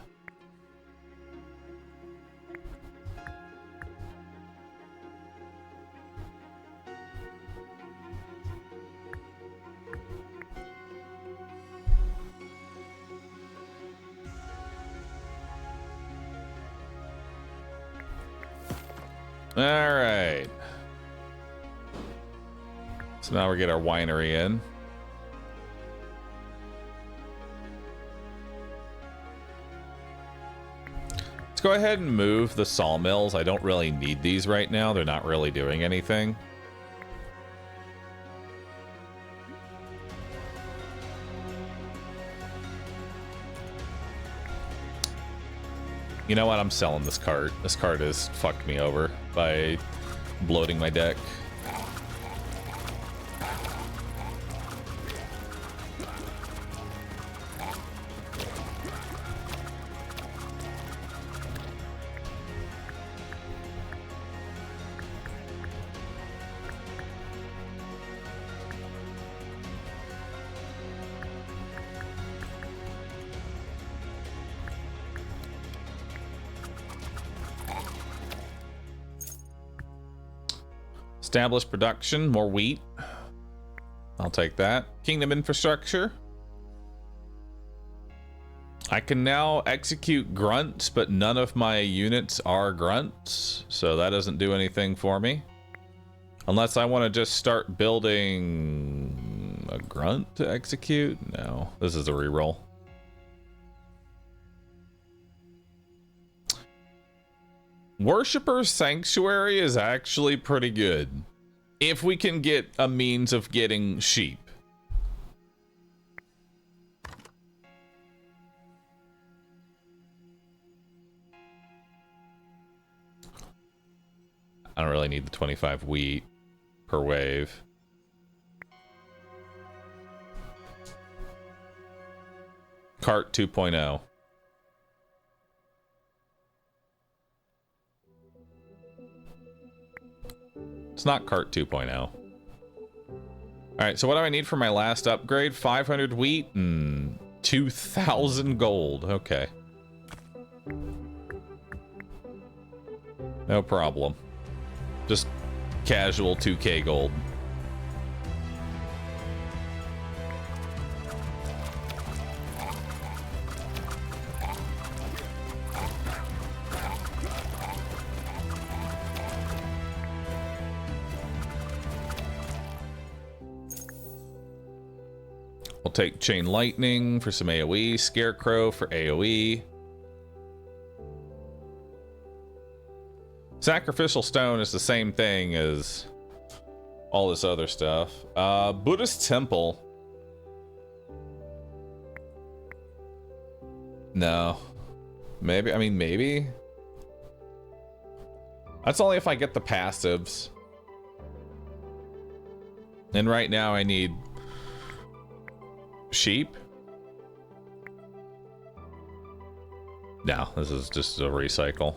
All right. So now we get our winery in. Let's go ahead and move the sawmills. I don't really need these right now. They're not really doing anything. You know what? I'm selling this cart. This cart has fucked me over by bloating my deck. Establish production, more wheat. I'll take that. Kingdom infrastructure. I can now execute grunts, but none of my units are grunts, so that doesn't do anything for me. Unless I want to just start building a grunt to execute. No, this is a reroll. Worshipper's Sanctuary is actually pretty good. If we can get a means of getting sheep. I don't really need the 25 wheat per wave. Cart 2.0. It's not cart 2.0. All right, so what do I need for my last upgrade? 500 wheat and 2,000 gold. Okay. No problem. Just casual 2K gold. We'll take Chain Lightning for some AoE, Scarecrow for AoE. Sacrificial Stone is the same thing as all this other stuff. Buddhist Temple. No. Maybe, I mean, maybe. That's only if I get the passives. And right now I need sheep. No, this is just a recycle.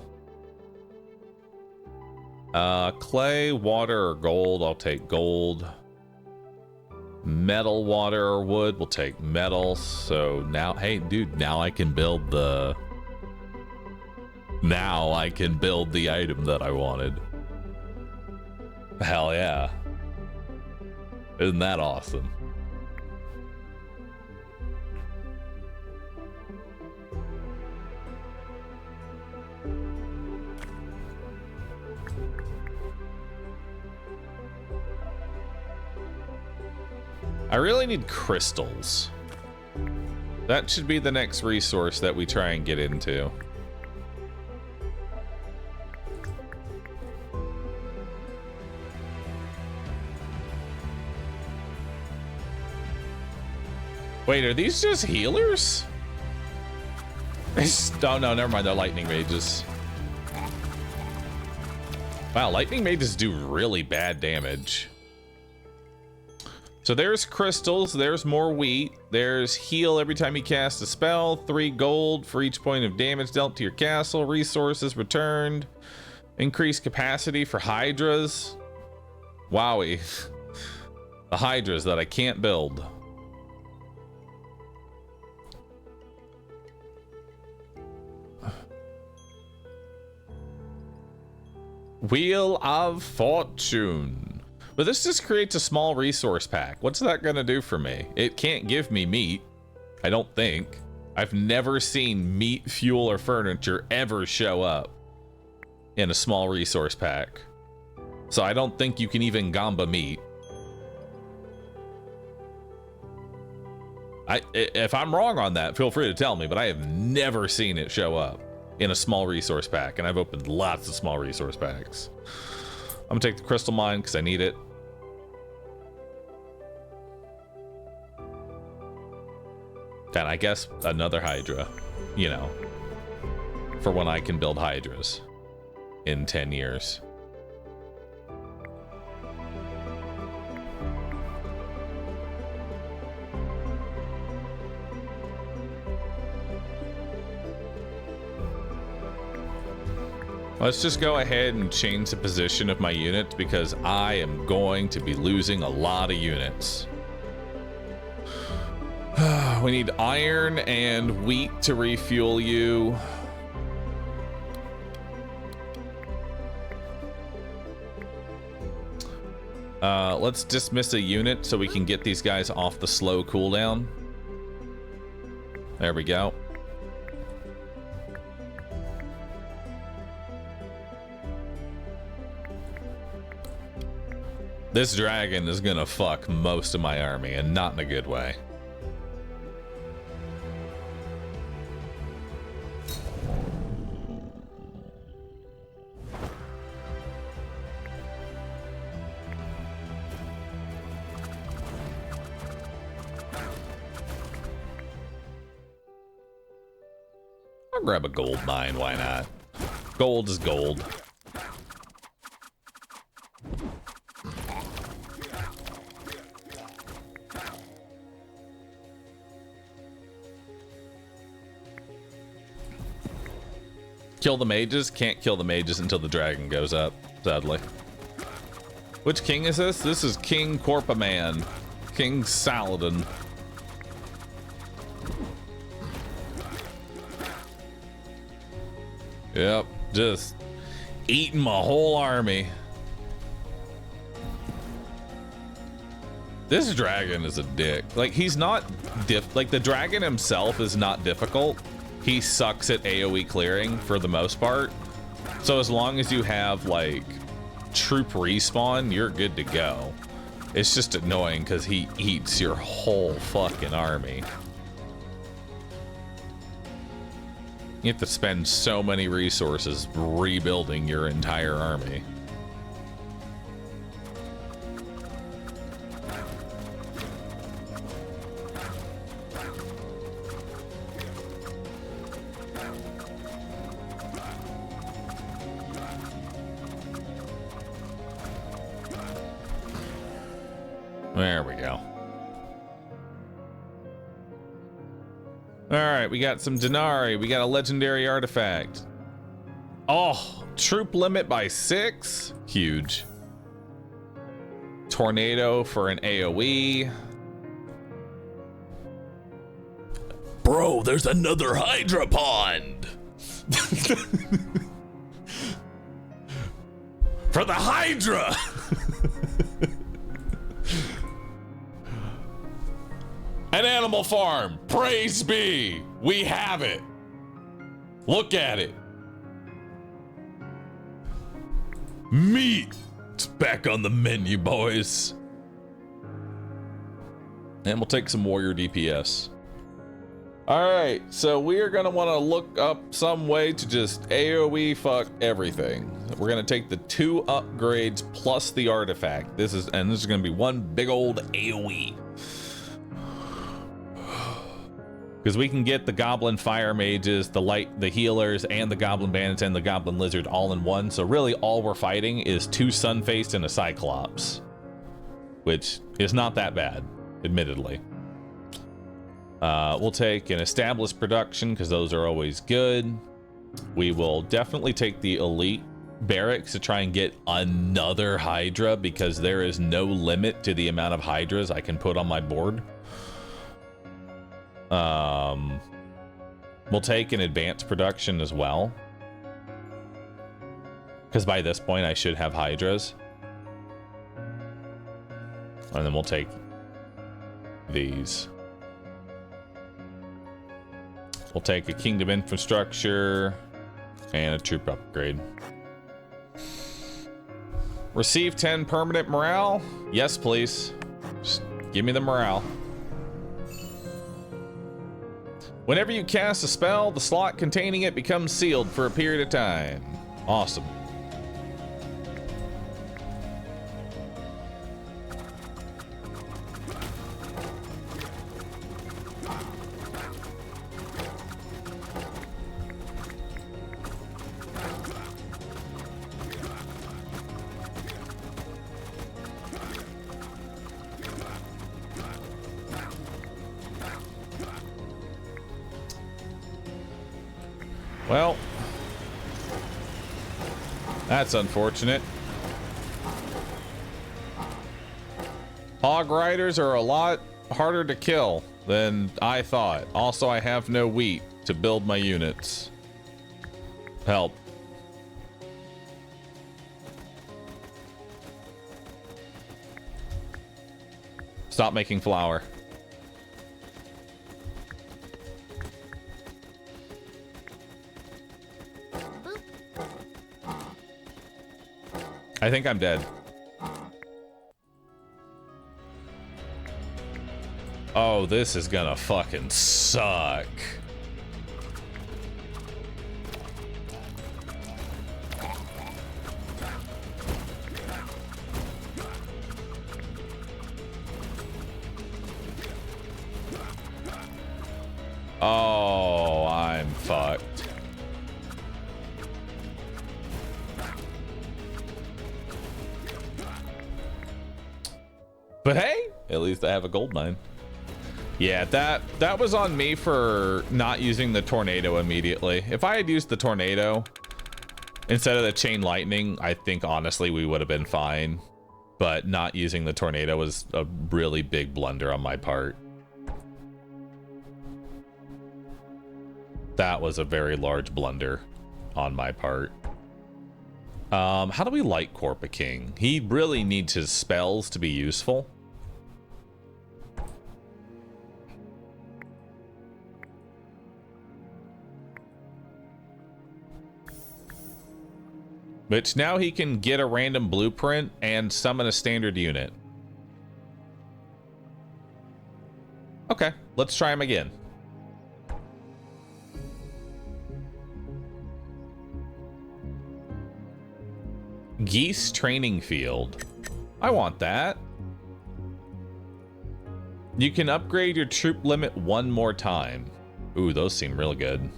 Clay, water, or gold. I'll take gold. Metal, water, or wood. We'll take metal. So now, hey, dude, now I can build the... Now I can build the item that I wanted. Hell yeah. Isn't that awesome? I really need crystals. That should be the next resource that we try and get into. Wait, are these just healers? Oh no, never mind, they're lightning mages. Wow, lightning mages do really bad damage. So there's crystals, there's more wheat, there's heal every time you cast a spell, 3 gold for each point of damage dealt to your castle, resources returned, increased capacity for hydras. Wowie. The hydras that I can't build. Wheel of Fortune. But this just creates a small resource pack. What's that gonna do for me? It can't give me meat, I don't think. I've never seen meat, fuel, or furniture ever show up in a small resource pack. So I don't think you can even gamba meat. If I'm wrong on that, feel free to tell me, but I have never seen it show up in a small resource pack, and I've opened lots of small resource packs. I'm gonna take the crystal mine because I need it. And I guess another hydra, you know, for when I can build hydras in 10 years. Let's just go ahead and change the position of my units because I am going to be losing a lot of units. We need iron and wheat to refuel you. Let's dismiss a unit so we can get these guys off the slow cooldown. There we go. This dragon is gonna fuck most of my army, and not in a good way. I'll grab a gold mine, why not? Gold is gold. Kill the mages? Can't kill the mages until the dragon goes up, sadly. Which king is this? This is King Corpaman. King Saladin. Yep, just eating my whole army. This dragon is a dick. Like, he's not like, the dragon himself is not difficult. He sucks at AoE clearing for the most part. So as long as you have like troop respawn, you're good to go. It's just annoying because he eats your whole fucking army. You have to spend so many resources rebuilding your entire army. There we go. All right, we got some Denari. We got a legendary artifact. Oh, troop limit by 6. Huge. Tornado for an AoE. Bro, there's another Hydra pond. For the Hydra. An animal farm. Praise be. We have it. Look at it. Meat. It's back on the menu, boys. And we'll take some warrior DPS. All right, so we are gonna wanna look up some way to just AoE fuck everything. We're gonna take the 2 upgrades plus the artifact. This is gonna be one big old AoE. Because we can get the goblin fire mages, the healers, and the goblin bandits and the goblin lizard all in one. So really all we're fighting is 2 sunfaced and a cyclops, which is not that bad, admittedly. We'll take an established production because those are always good. We will definitely take the elite barracks to try and get another Hydra because there is no limit to the amount of Hydras I can put on my board. We'll take an advanced production as well because by this point I should have Hydras. And then we'll take these. We'll take a kingdom infrastructure and a troop upgrade. Receive 10 permanent morale. Yes, please. Just give me the morale. Whenever you cast a spell, the slot containing it becomes sealed for a period of time. Awesome. Well, that's unfortunate. Hog riders are a lot harder to kill than I thought. Also, I have no wheat to build my units. Help. Stop making flour. I think I'm dead. Oh, this is gonna fucking suck. Oh, I'm fucked. But hey, at least I have a gold mine. Yeah, that was on me for not using the tornado immediately. If I had used the tornado instead of the chain lightning, I think honestly we would have been fine. But not using the tornado was a really big blunder on my part. That was a very large blunder on my part. How do we light Corp King? He really needs his spells to be useful. Which now he can get a random blueprint and summon a standard unit. Okay, let's try him again. Geese training field. I want that. You can upgrade your troop limit 1 more time. Ooh, those seem really good.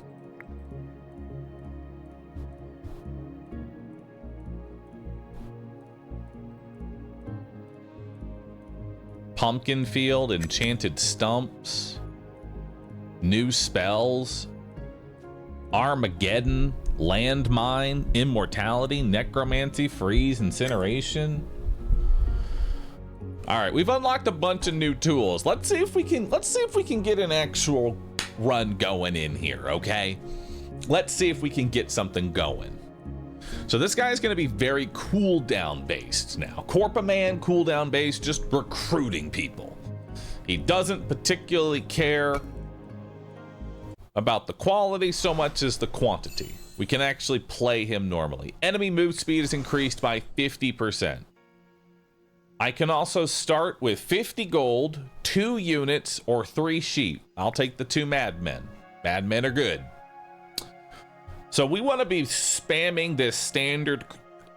Pumpkin field, enchanted stumps, new spells, Armageddon, landmine, immortality, necromancy, freeze, incineration. All right, we've unlocked a bunch of new tools. Let's see if we can get an actual run going in here, okay? Let's see if we can get something going. So this guy is going to be very cooldown based now. Corp-a-Man cooldown based, just recruiting people. He doesn't particularly care about the quality so much as the quantity. We can actually play him normally. Enemy move speed is increased by 50%. I can also start with 50 gold, 2 units, or 3 sheep. I'll take the 2 madmen. Madmen are good. So we want to be spamming this standard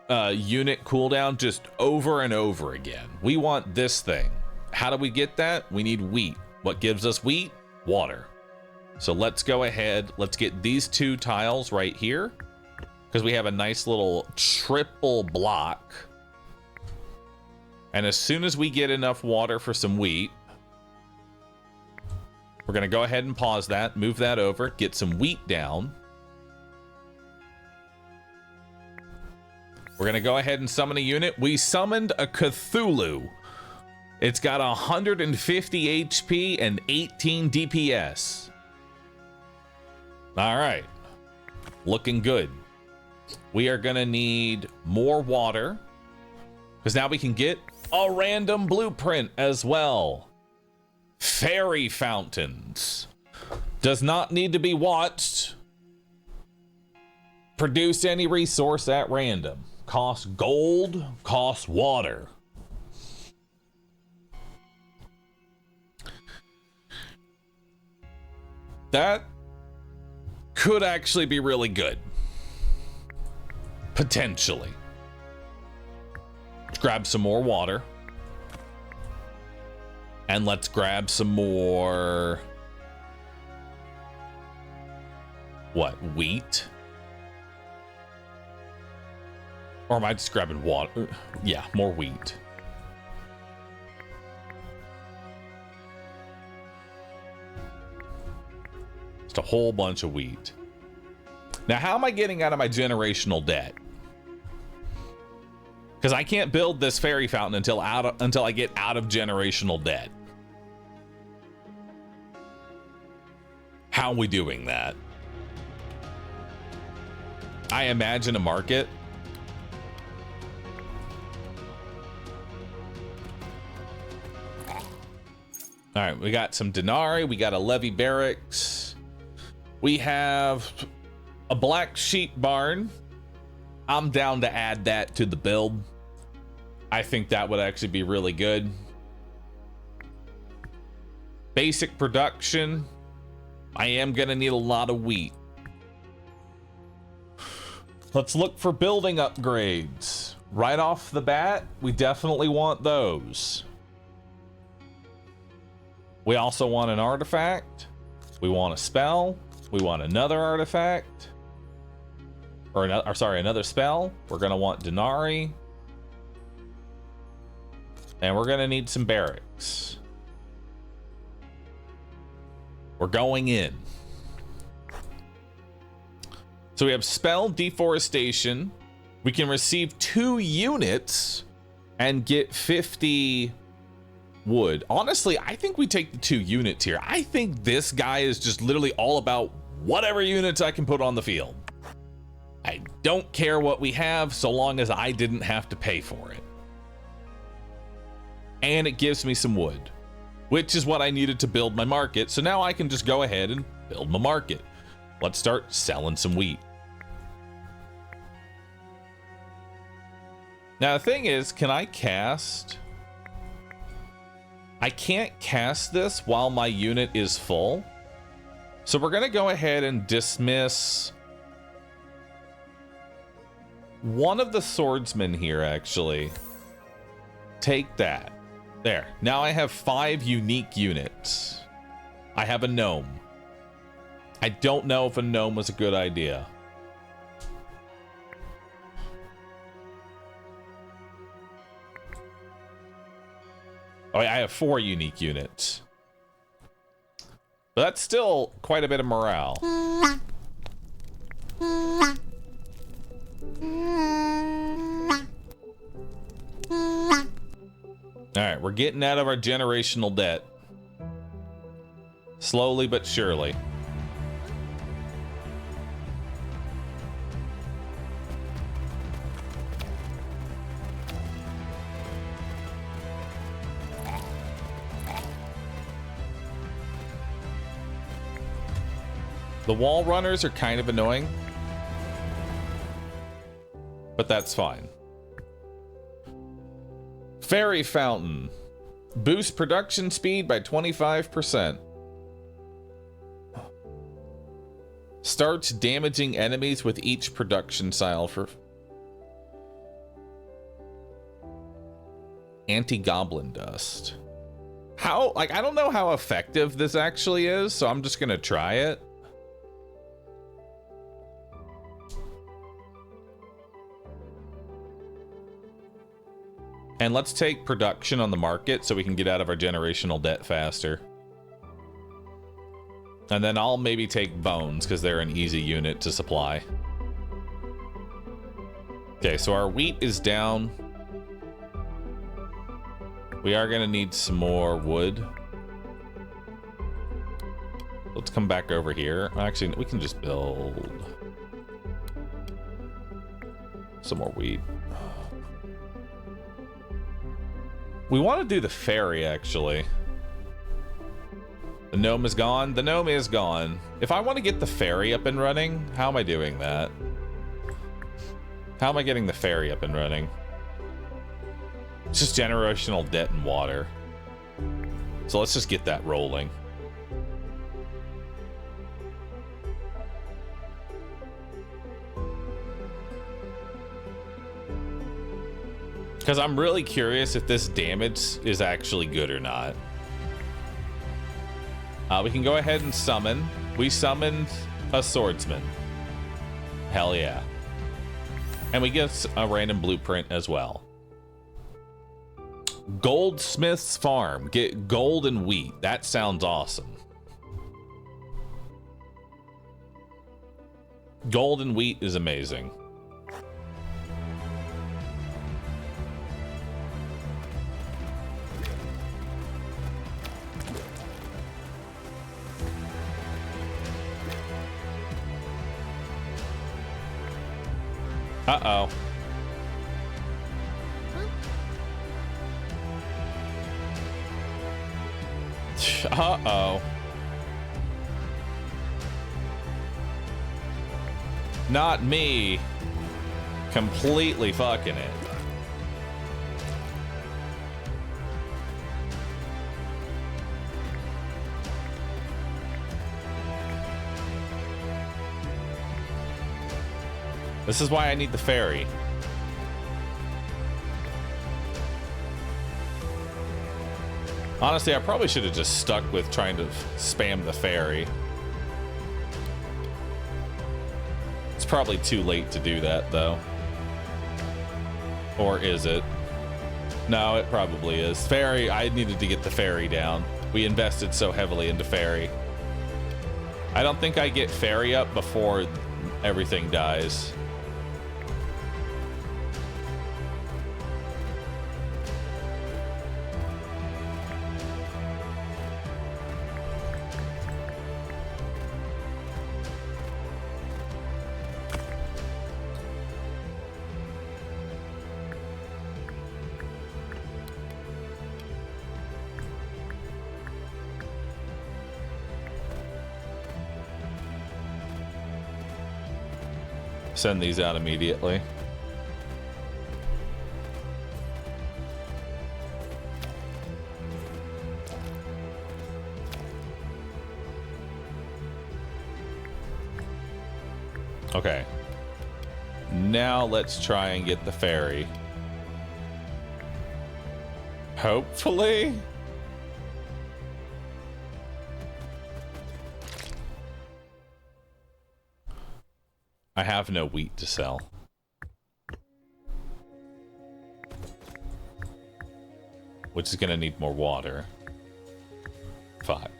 unit cooldown just over and over again. We want this thing. How do we get that? We need wheat. What gives us wheat? Water. So let's go ahead. Let's get these 2 tiles right here because we have a nice little triple block. And as soon as we get enough water for some wheat, we're going to go ahead and pause that, move that over, get some wheat down. We're going to go ahead and summon a unit. We summoned a Cthulhu. It's got 150 HP and 18 DPS. All right. Looking good. We are going to need more water because now we can get a random blueprint as well. Fairy fountains. Does not need to be watched. Produce any resource at random. Costs gold, costs water. That could actually be really good. Potentially. Let's grab some more water. And let's grab some more... what? Wheat? Or am I just grabbing water? Yeah, more wheat. Just a whole bunch of wheat. Now, how am I getting out of my generational debt? Because I can't build this fairy fountain until I get out of generational debt. How are we doing that? I imagine a market. All right, we got some denarii. We got a levy barracks. We have a black sheep barn. I'm down to add that to the build. I think that would actually be really good. Basic production. I am gonna need a lot of wheat. Let's look for building upgrades. Right off the bat, we definitely want those. We also want an artifact. We want a spell. We want another artifact. Another spell. We're gonna want denarii. And we're gonna need some barracks. We're going in. So we have spell deforestation. We can receive 2 units and get 50 wood. Honestly, I think we take the 2 units here. I think this guy is just literally all about whatever units I can put on the field. I don't care what we have so long as I didn't have to pay for it. And it gives me some wood, which is what I needed to build my market. So now I can just go ahead and build my market. Let's start selling some wheat. Now the thing is, can I cast? I can't cast this while my unit is full. So we're gonna go ahead and dismiss one of the swordsmen here, actually. Take that. There. Now I have 5 unique units. I have a gnome. I don't know if a gnome was a good idea. Oh, I have 4 unique units. But that's still quite a bit of morale. All right, we're getting out of our generational debt. Slowly but surely. The wall runners are kind of annoying, but that's fine. Fairy fountain. Boost production speed by 25%. Starts damaging enemies with each production style for anti-goblin dust. How, like, I don't know how effective this actually is, so I'm just gonna try it. And let's take production on the market so we can get out of our generational debt faster. And then I'll maybe take bones because they're an easy unit to supply. Okay, so our wheat is down. We are gonna need some more wood. Let's come back over here. Actually, we can just build some more wheat. We want to do the ferry, actually. The gnome is gone. The gnome is gone. If I want to get the ferry up and running, how am I doing that? How am I getting the ferry up and running? It's just generational debt and water. So let's just get that rolling. Because I'm really curious if this damage is actually good or not. We can go ahead and summon. We summoned a swordsman. Hell yeah. And we get a random blueprint as well. Goldsmith's farm. Get gold and wheat. That sounds awesome. Gold and wheat is amazing. Uh-oh. Uh-oh. Not me. Completely fucking it. This is why I need the ferry. Honestly, I probably should have just stuck with trying to spam the ferry. It's probably too late to do that, though. Or is it? No, it probably is. Ferry, I needed to get the ferry down. We invested so heavily into ferry. I don't think I get ferry up before everything dies. Send these out immediately. Okay. Now let's try and get the ferry. Hopefully. I have no wheat to sell. Which is gonna need more water. Fuck.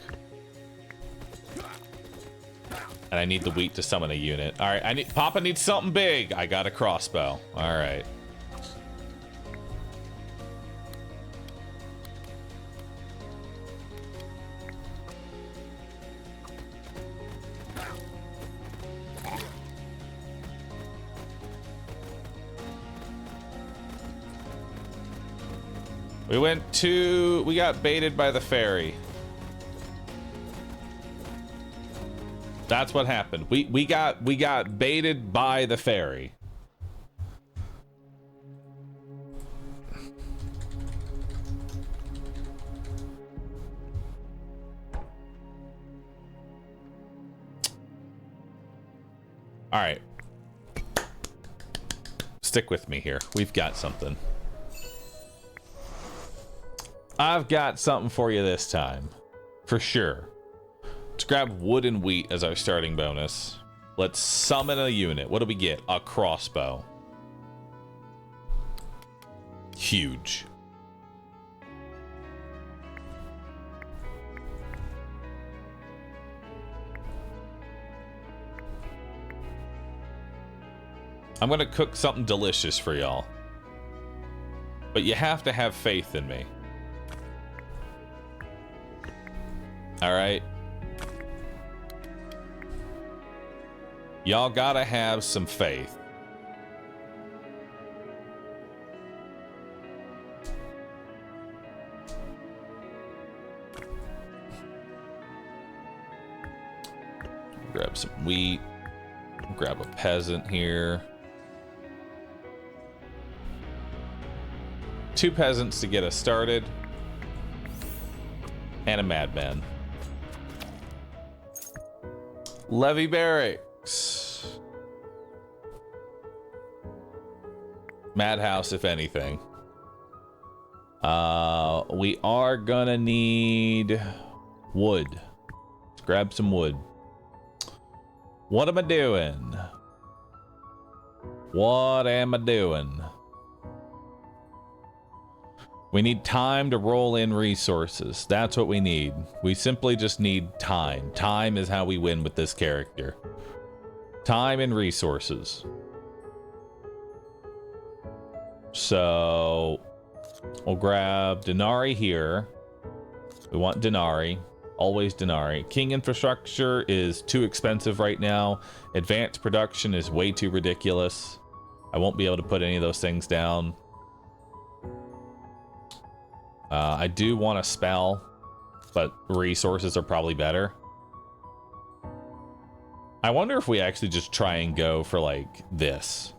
And I need the wheat to summon a unit. Alright, Papa needs something big. I got a crossbow. Alright. We got baited by the ferry. That's what happened. We got baited by the ferry. All right. Stick with me here. We've got something. I've got something for you this time. For sure. Let's grab wood and wheat as our starting bonus. Let's summon a unit. What do we get? A crossbow. Huge. I'm gonna cook something delicious for y'all. But you have to have faith in me. All right. Y'all gotta have some faith. Grab some wheat. Grab a peasant here. 2 peasants to get us started. And a madman. Levy barracks. Madhouse, if anything. We are gonna need wood. Let's grab some wood. What am I doing? What am I doing? We need time to roll in resources. That's what we need. We simply just need time. Time is how we win with this character. Time and resources. So we'll grab Denari here. We want Denari. Always Denari. King infrastructure is too expensive right now. Advanced production is way too ridiculous. I won't be able to put any of those things down. I do want a spell, but resources are probably better. I wonder if we actually just try and go for like this,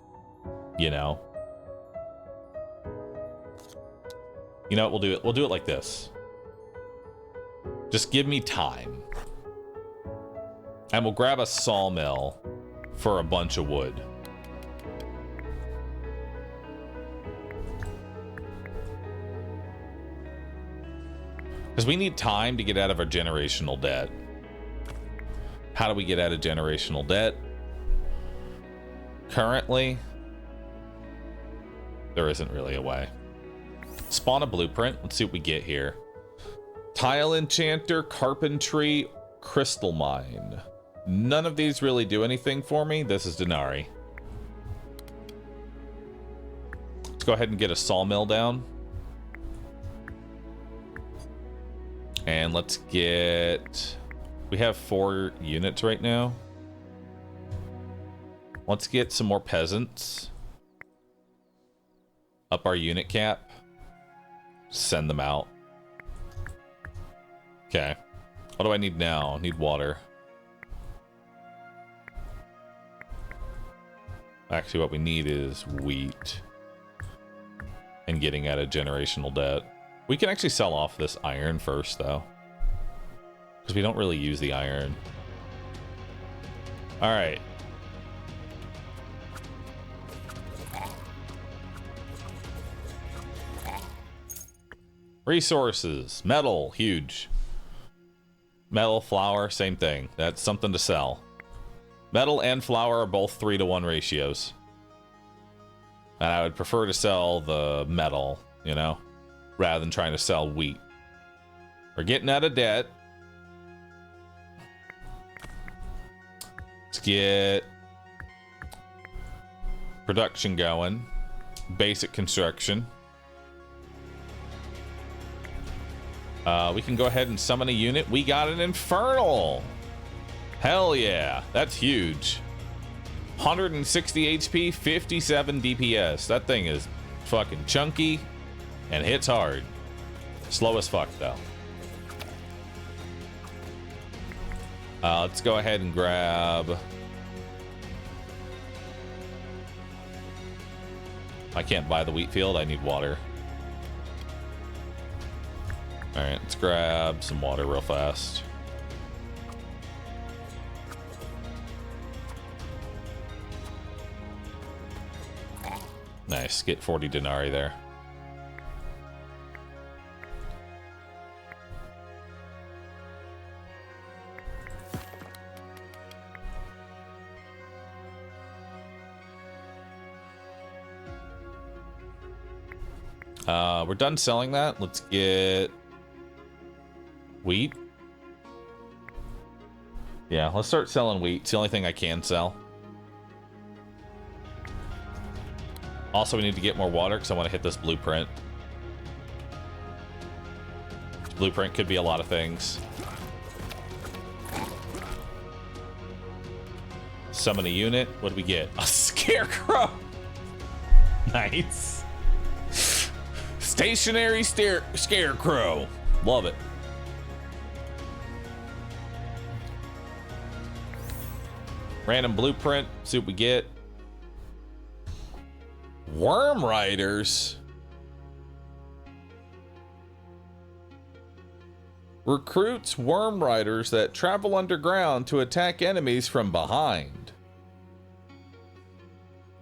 you know? You know what, we'll do it. We'll do it like this. Just give me time. And we'll grab a sawmill for a bunch of wood. Because we need time to get out of our generational debt. How do we get out of generational debt? Currently, there isn't really a way. Spawn a blueprint. Let's see what we get here. Tile enchanter, carpentry, crystal mine. None of these really do anything for me. This is Denari. Let's go ahead and get a sawmill down. And let's get... We have 4 units right now. Let's get some more peasants. Up our unit cap. Send them out. Okay. What do I need now? I need water. Actually, what we need is wheat. And getting out of generational debt. We can actually sell off this iron first, though. Because we don't really use the iron. Alright. Resources. Metal. Huge. Metal, flour, same thing. That's something to sell. Metal and flour are both 3-to-1 ratios. And I would prefer to sell the metal, you know, rather than trying to sell wheat. We're getting out of debt. Let's get production going. Basic construction. We can go ahead and summon a unit. We got an Infernal. Hell yeah. That's huge. 160 HP, 57 DPS. That thing is fucking chunky and hits hard. Slow as fuck, though. Let's go ahead and grab... I can't buy the wheat field. I need water. All right, let's grab some water real fast. Nice, get 40 denarii there. We're done selling that. Let's get wheat. Yeah, let's start selling wheat. It's the only thing I can sell. Also, we need to get more water because I want to hit this blueprint. This blueprint could be a lot of things. Summon a unit. What do we get? A scarecrow. Nice. Stationary scarecrow. Love it. Random blueprint. See what we get. Worm Riders. Recruits worm riders that travel underground to attack enemies from behind.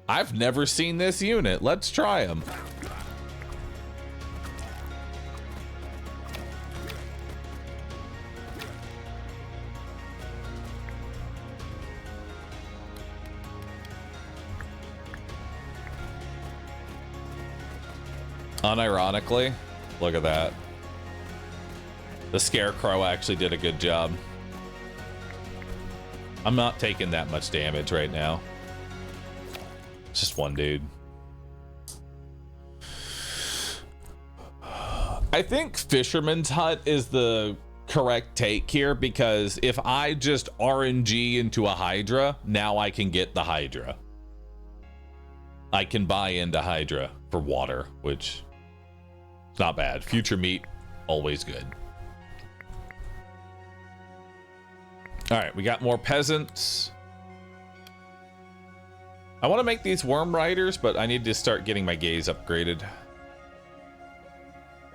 I've never seen this unit. Let's try them. Unironically, look at that. The Scarecrow actually did a good job. I'm not taking that much damage right now. It's just one dude. I think Fisherman's Hut is the correct take here, because if I just RNG into a Hydra, now I can get the Hydra. I can buy into Hydra for water, which is not bad. Future meat, always good. All right, we got more peasants. I want to make these worm riders, but I need to start getting my gaze upgraded.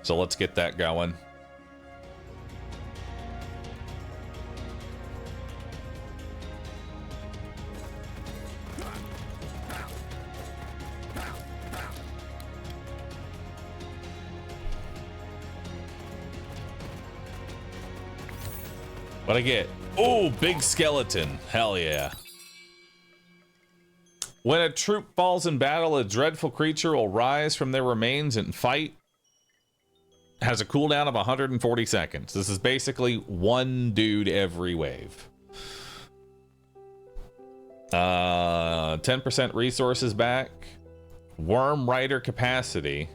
So let's get that going. What'd I get? Oh, big skeleton. Hell yeah. When a troop falls in battle, a dreadful creature will rise from their remains and fight. Has a cooldown of 140 seconds. This is basically one dude every wave. 10% resources back. Worm Rider capacity.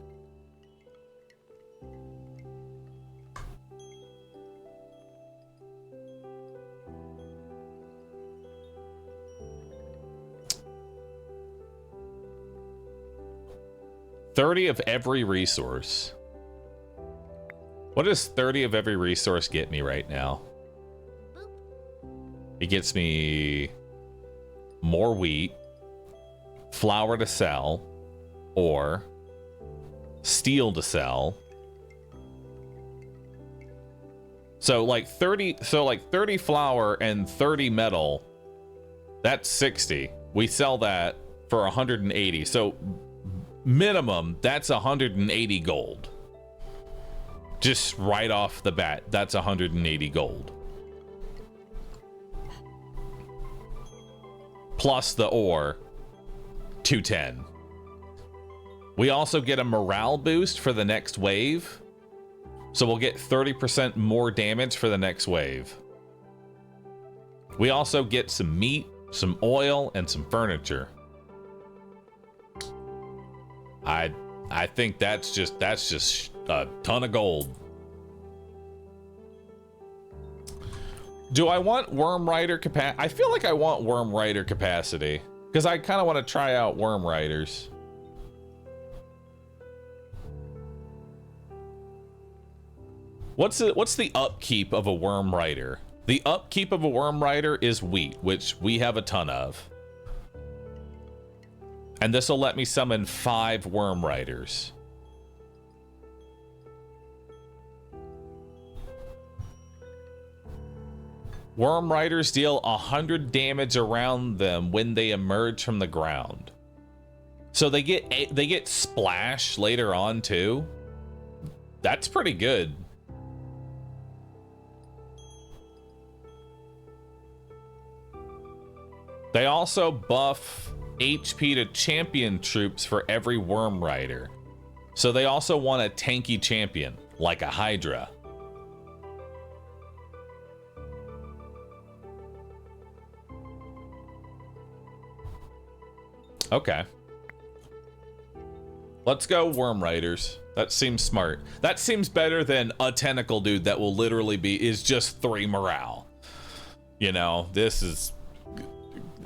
$30 of every resource. What does 30 of every resource get me right now? It gets me more wheat, flour to sell, or steel to sell. So like 30 flour and 30 metal, that's 60. We sell that for 180. So minimum, that's 180 gold. Just right off the bat, that's 180 gold. Plus the ore, 210. We also get a morale boost for the next wave. So we'll get 30% more damage for the next wave. We also get some meat, some oil, and some furniture. I think that's just a ton of gold. Do I want Worm Rider capacity? I feel like I want Worm Rider capacity because I kind of want to try out Worm Riders. What's the upkeep of a Worm Rider? The upkeep of a worm rider is wheat, which we have a ton of. And this will let me summon 5 worm riders. Worm riders deal 100 damage around them when they emerge from the ground. So they get splash later on too. That's pretty good. They also buff HP to champion troops for every worm rider. So they also want a tanky champion, like a Hydra. Okay. Let's go worm riders. That seems smart. That seems better than a tentacle dude that will literally is just 3 morale. You know, this is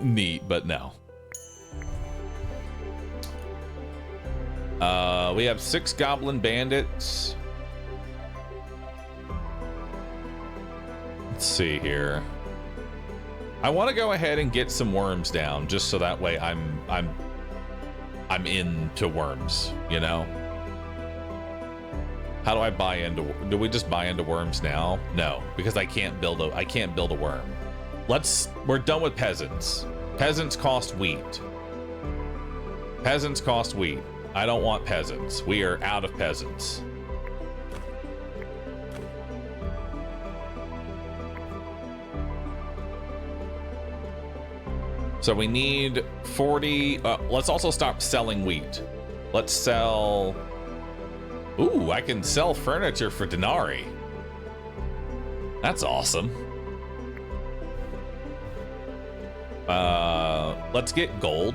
neat, but no. We have 6 goblin bandits. Let's see here. I want to go ahead and get some worms down, just so that way I'm into worms, you know? How do I buy into? Do we just buy into worms now? No, because I can't build a worm. We're done with peasants. Peasants cost wheat. Peasants cost wheat. I don't want peasants. We are out of peasants. So we need 40. Let's also stop selling wheat. Let's sell. Ooh, I can sell furniture for denarii. That's awesome. Let's get gold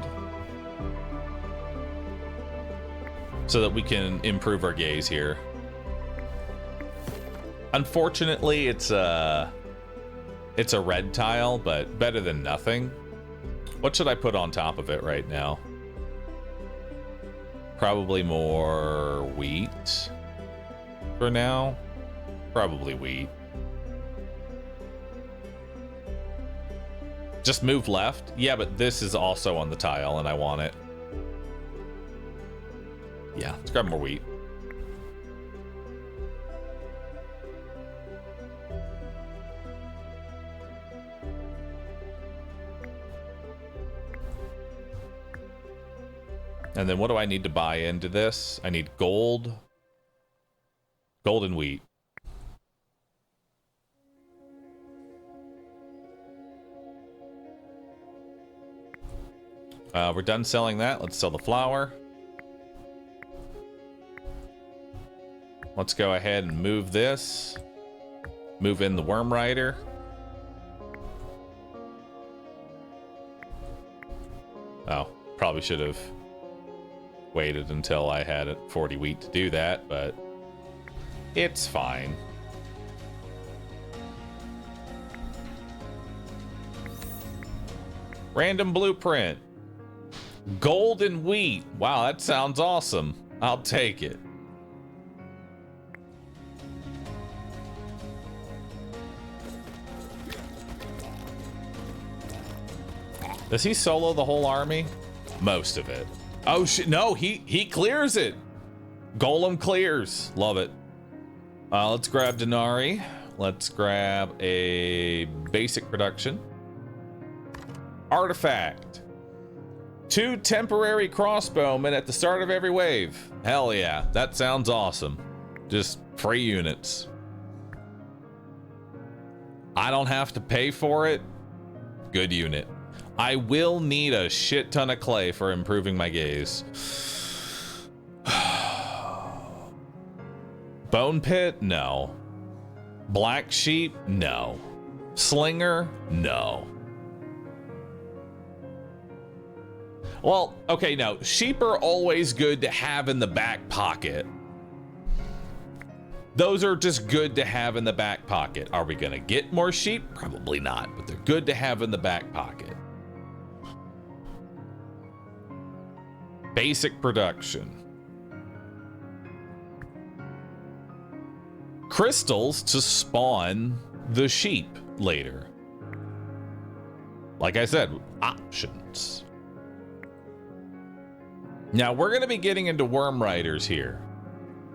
so that we can improve our gaze here. Unfortunately, it's a red tile, but better than nothing. What should I put on top of it right now? Probably more wheat for now. Probably wheat. Just move left? Yeah, but this is also on the tile and I want it. Yeah, let's grab more wheat. And then what do I need to buy into this? I need gold. Gold and wheat. We're done selling that. Let's sell the flour. Let's go ahead and move this. Move in the worm rider. Oh, probably should have waited until I had 40 wheat to do that, but it's fine. Random blueprint. Gold and wheat. Wow, that sounds awesome. I'll take it. Does he solo the whole army? Most of it. Oh shit, no, he clears it. Golem clears. Love it. Let's grab denarii. Let's grab a basic production. Artifact. 2 temporary crossbowmen at the start of every wave. Hell yeah, that sounds awesome. Just free units. I don't have to pay for it. Good unit. I will need a shit ton of clay for improving my gaze. Bone pit? No. Black sheep? No. Slinger? No. Well, okay, no. Sheep are always good to have in the back pocket. Those are just good to have in the back pocket. Are we gonna get more sheep? Probably not, but they're good to have in the back pocket. Basic production. Crystals to spawn the sheep. later. Like I said, options. Now we're going to be getting into worm riders here.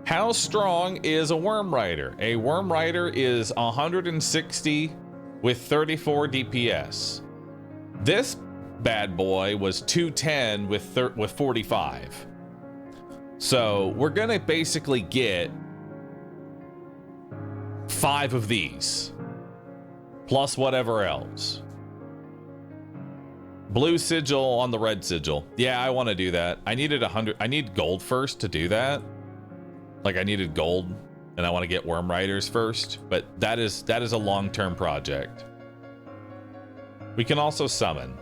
How strong is a worm rider? A worm rider is 160 with 34 DPS. This bad boy was 210 with 45. So we're going to basically get 5 of these plus whatever else. Blue sigil on the red sigil. Yeah, I want to do that. I needed 100. I need gold first to do that. Like I needed gold and I want to get worm riders first, but that is a long-term project. We can also summon.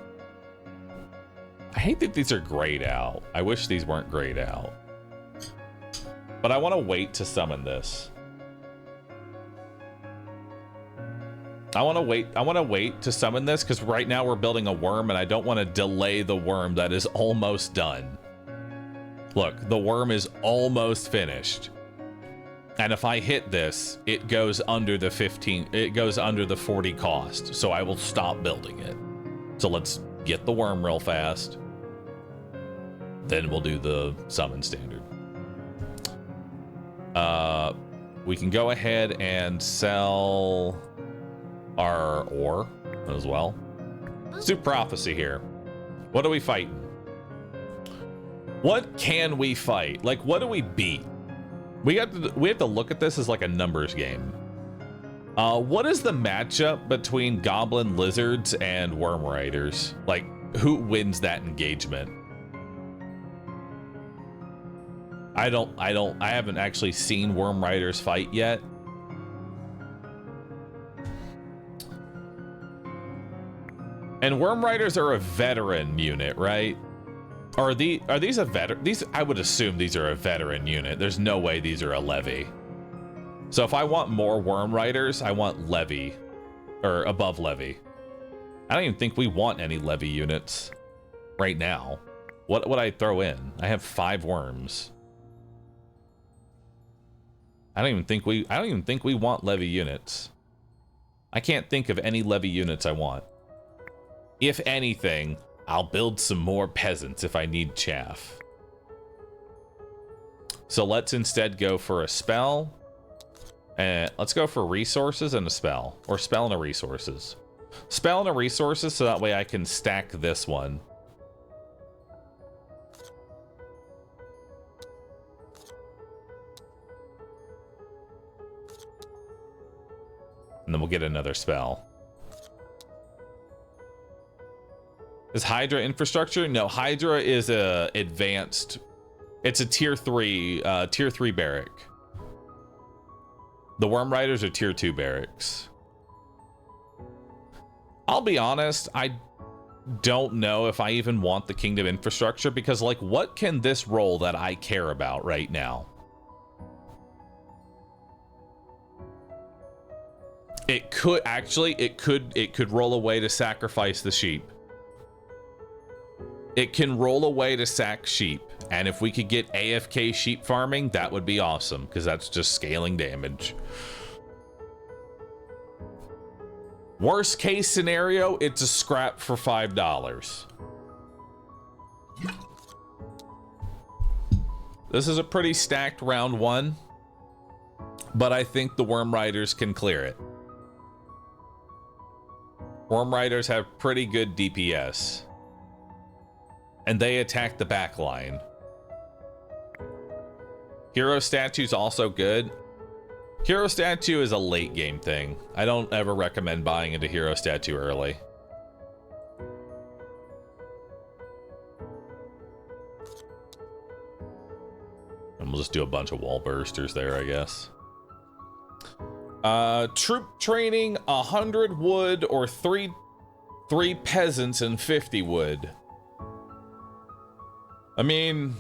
I hate that these are grayed out. I wish these weren't grayed out. But I want to wait to summon this. I want to wait to summon this because right now we're building a worm and I don't want to delay the worm that is almost done. Look, the worm is almost finished. And if I hit this, it goes under the 15, it goes under the 40 cost. So I will stop building it. So let's get the worm real fast. Then we'll do the summon standard. We can go ahead and sell our ore as well. Let's do prophecy here. What are we fighting? What can we fight? Like, what do we beat? We have to look at this as like a numbers game. What is the matchup between goblin lizards and worm riders? Like, who wins that engagement? I haven't actually seen worm riders fight yet. And worm riders are a veteran unit, right? Are these a veteran? These, I would assume these are a veteran unit. There's no way these are a levy. So if I want more worm riders, I want levy or above levy. I don't even think we want any levy units right now. What would I throw in? I have 5 worms. I don't even think we want levy units. I can't think of any levy units I want. If anything, I'll build some more peasants if I need chaff. So let's instead go for a spell. And let's go for resources and a spell. Or spell and a resources. Spell and a resources so that way I can stack this one. And then we'll get another spell. Is Hydra infrastructure? No, Hydra is a advanced. It's a tier 3 barrack. The Worm Riders are tier 2 barracks. I'll be honest, I don't know if I even want the Kingdom infrastructure because, like, what can this roll that I care about right now? It could actually, it could roll away to sacrifice the sheep. It can roll away to sack sheep. And if we could get AFK sheep farming, that would be awesome because that's just scaling damage. Worst case scenario, it's a scrap for $5. This is a pretty stacked round 1, but I think the Worm Riders can clear it. Worm Riders have pretty good DPS. And they attack the back line. Hero Statue's also good. Hero Statue is a late game thing. I don't ever recommend buying into Hero Statue early. And we'll just do a bunch of wall bursters there, I guess. Troop training, 100 wood or 3 peasants and 50 wood. I mean,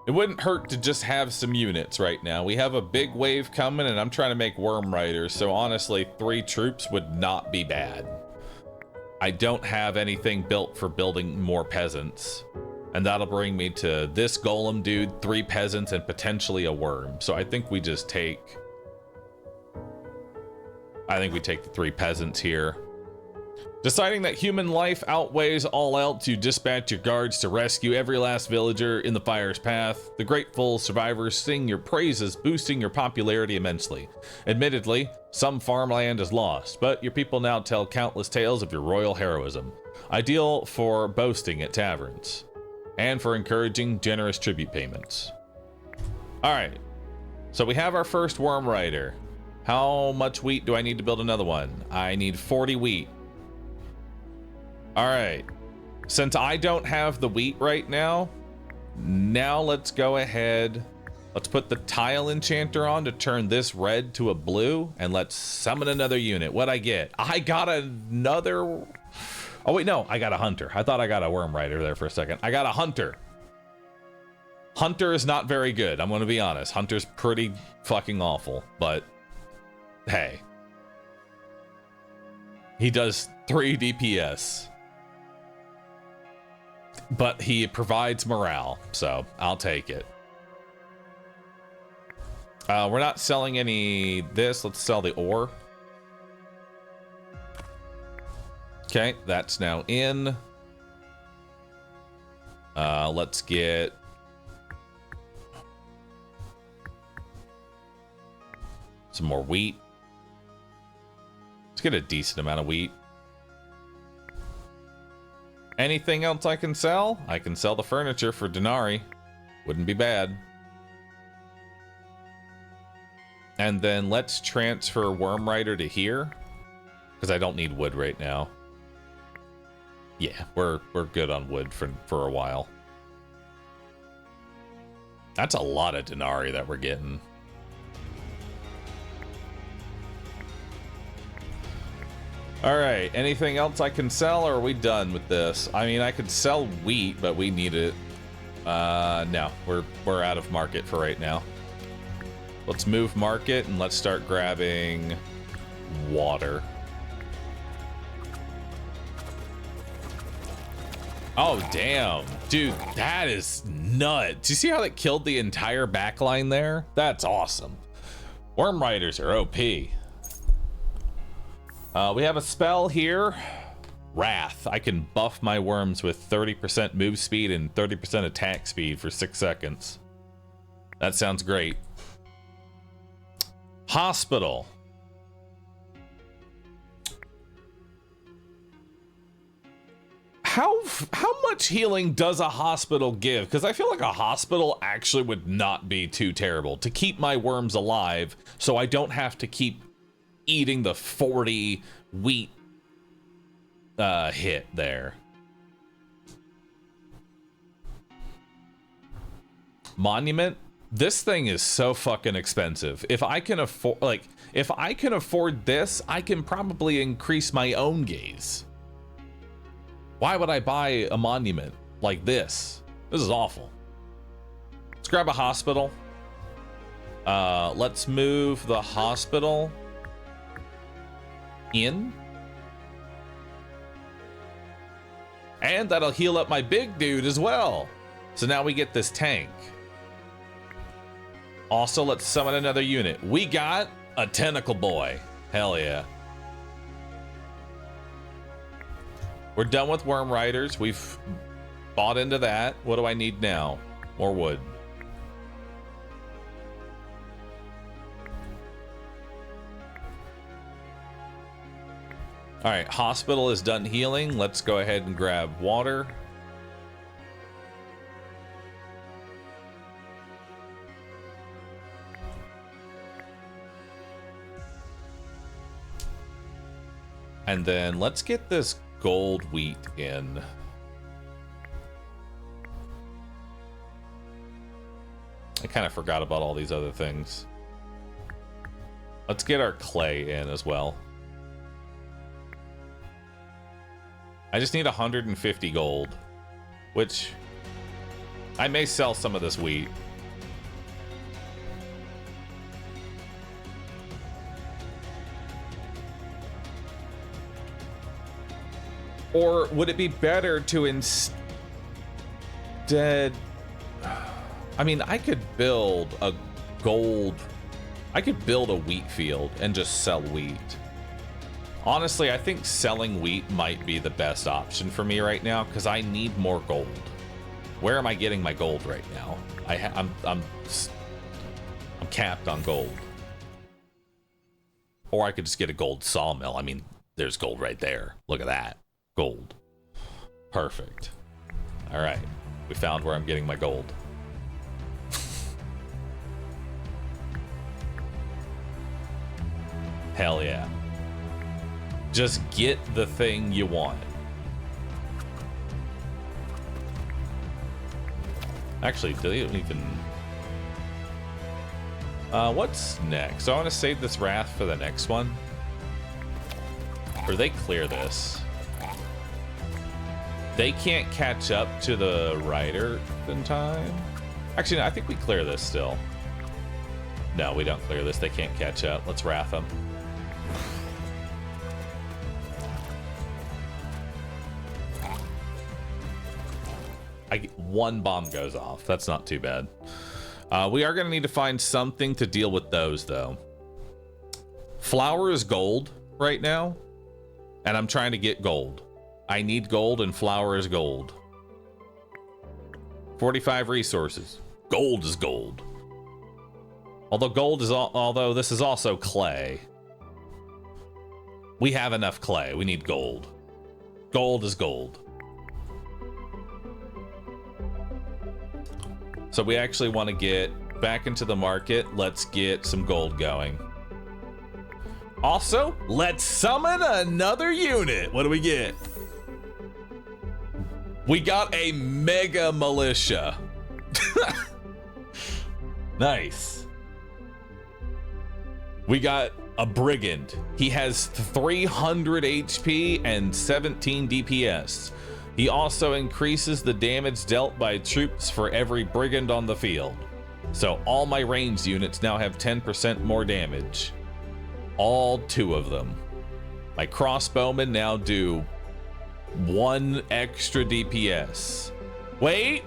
it wouldn't hurt to just have some units right now. We have a big wave coming and I'm trying to make Worm Riders, so honestly 3 troops would not be bad. I don't have anything built for building more peasants, and that'll bring me to this golem dude, 3 peasants, and potentially a worm. So I think we just take I think we take the 3 peasants here. Deciding that human life outweighs all else, you dispatch your guards to rescue every last villager in the fire's path. The grateful survivors sing your praises, boosting your popularity immensely. Admittedly, some farmland is lost, but your people now tell countless tales of your royal heroism. Ideal for boasting at taverns, and for encouraging generous tribute payments. Alright, so we have our first worm rider. How much wheat do I need to build another one? I need 40 wheat. All right, since I don't have the wheat right now let's go ahead. Let's put the tile enchanter on to turn this red to a blue, and let's summon another unit. What'd I get? I got another... Oh wait, no, I got a hunter. I thought I got a worm rider there for a second. I got a hunter. Hunter is not very good, I'm gonna be honest. Hunter's pretty fucking awful, but hey. He does 3 DPS. But he provides morale, so I'll take it. We're not selling any this. Let's sell the ore. Okay, that's now in. Let's get some more wheat. Let's get a decent amount of wheat. Anything else I can sell? I can sell the furniture for denarii. Wouldn't be bad. And then let's transfer Worm Rider to here, because I don't need wood right now. Yeah, we're good on wood for a while. That's a lot of denarii that we're getting. All right, anything else I can sell, or are we done with this? I mean, I could sell wheat, but we need it. No, we're out of market for right now. Let's move market and let's start grabbing water. Oh, damn. Dude, that is nuts. Do you see how that killed the entire backline there? That's awesome. Worm Riders are OP. We have a spell here. Wrath. I can buff my worms with 30% move speed and 30% attack speed for 6 seconds. That sounds great. Hospital. How much healing does a hospital give? Because I feel like a hospital actually would not be too terrible to keep my worms alive, so I don't have to keep eating the 40 wheat hit there. Monument. This thing is so fucking expensive. If I can afford, if I can afford this, I can probably increase my own gaze. Why would I buy a monument like this? This is awful. Let's grab a hospital. Let's move the hospital in. And that'll heal up my big dude as well. So now we get this tank. Also, let's summon another unit. We got a tentacle boy. Hell yeah. We're done with Worm Riders. We've bought into that. What do I need now? More wood. All right, hospital is done healing. Let's go ahead and grab water. And then let's get this gold wheat in. I kind of forgot about all these other things. Let's get our clay in as well. I just need 150 gold, which I may sell some of this wheat. Or would it be better to instead... I mean, I could build a gold... I could build a wheat field and just sell wheat. Honestly, I think selling wheat might be the best option for me right now because I need more gold. Where am I getting my gold right now? I'm capped on gold. Or I could just get a gold sawmill. I mean, there's gold right there. Look at that. Gold. Perfect. All right. We found where I'm getting my gold. Hell yeah. Just get the thing you want. Actually, they don't even... what's next? I want to save this wrath for the next one. Or they clear this. They can't catch up to the rider in time. Actually, no, I think we clear this still. No, we don't clear this. They can't catch up. Let's wrath them. One bomb goes off. That's not too bad. We are going to need to find something to deal with those, though. Flour is gold right now, and I'm trying to get gold. I need gold, and flour is gold. 45 resources. Gold is gold. Although this is also clay. We have enough clay. We need gold. Gold is gold. So we actually want to get back into the market. Let's get some gold going. Also, let's summon another unit. What do we get? We got a mega militia. Nice. We got a brigand. He has 300 HP and 17 DPS. He also increases the damage dealt by troops for every brigand on the field. So all my ranged units now have 10% more damage. All 2 of them. My crossbowmen now do 1 extra DPS. Wait,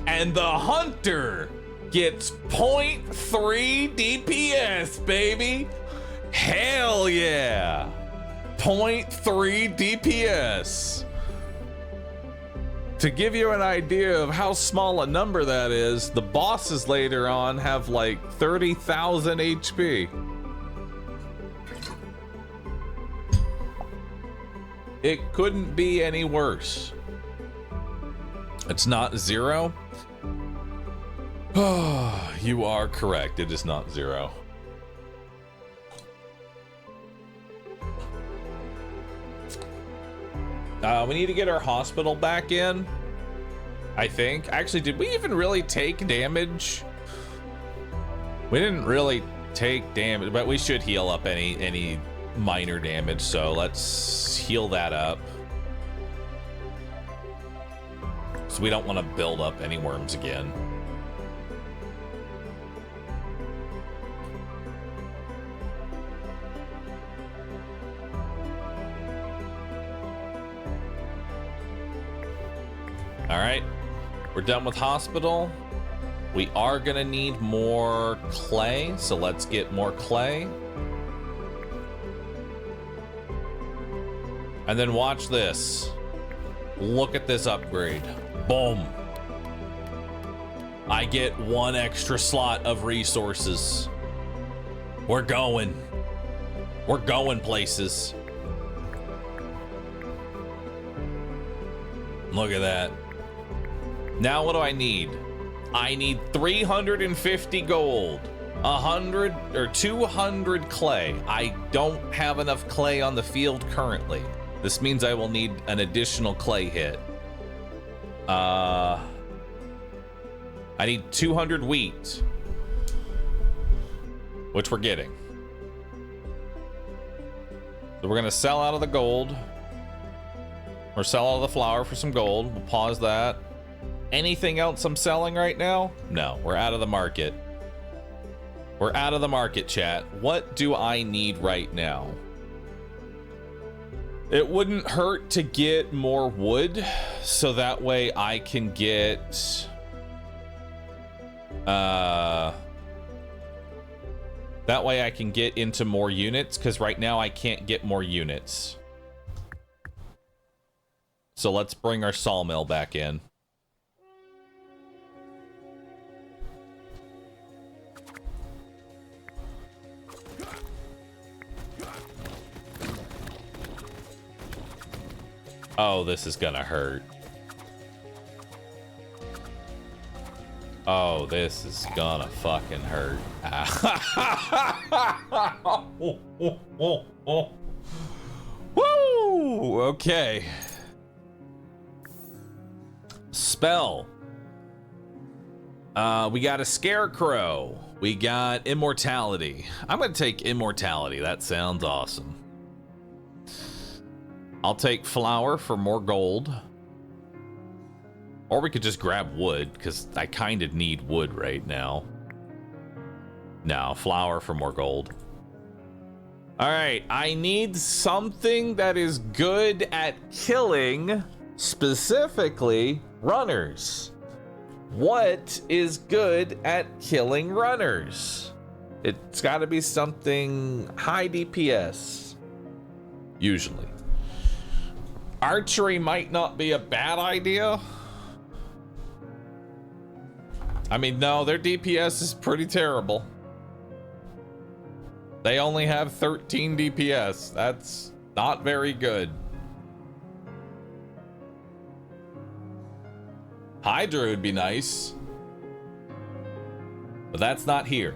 and the hunter gets 0.3 DPS, baby. Hell yeah. 0.3 DPS. To give you an idea of how small a number that is, the bosses later on have like 30,000 HP. It couldn't be any worse. It's not 0. Oh, you are correct. It is not 0. We need to get our hospital back in, I think. Actually, did we even really take damage? We didn't really take damage, but we should heal up any minor damage, so let's heal that up. So we don't want to build up any worms again. All right, we're done with hospital. We are gonna need more clay, so let's get more clay. And then watch this. Look at this upgrade. Boom. I get 1 extra slot of resources. We're going. We're going places. Look at that. Now what do I need? I need 350 gold, 100 or 200 clay. I don't have enough clay on the field currently. This means I will need an additional clay hit. I need 200 wheat, which we're getting. So we're gonna sell out of the gold, or sell out of the flour for some gold. We'll pause that. Anything else I'm selling right now? No, we're out of the market. We're out of the market, chat. What do I need right now? It wouldn't hurt to get more wood, so that way I can get That way I can get into more units, because right now I can't get more units. So let's bring our sawmill back in. Oh, this is gonna hurt. Oh, this is gonna fucking hurt. Woo! Okay. Spell. We got a scarecrow. We got immortality. I'm gonna take immortality. That sounds awesome. I'll take flour for more gold. Or we could just grab wood, because I kind of need wood right now. No, flour for more gold. All right, I need something that is good at killing, specifically, runners. What is good at killing runners? It's got to be something high DPS, usually. Archery might not be a bad idea. I mean, no, their DPS is pretty terrible. They only have 13 DPS. That's not very good. Hydra would be nice. But that's not here.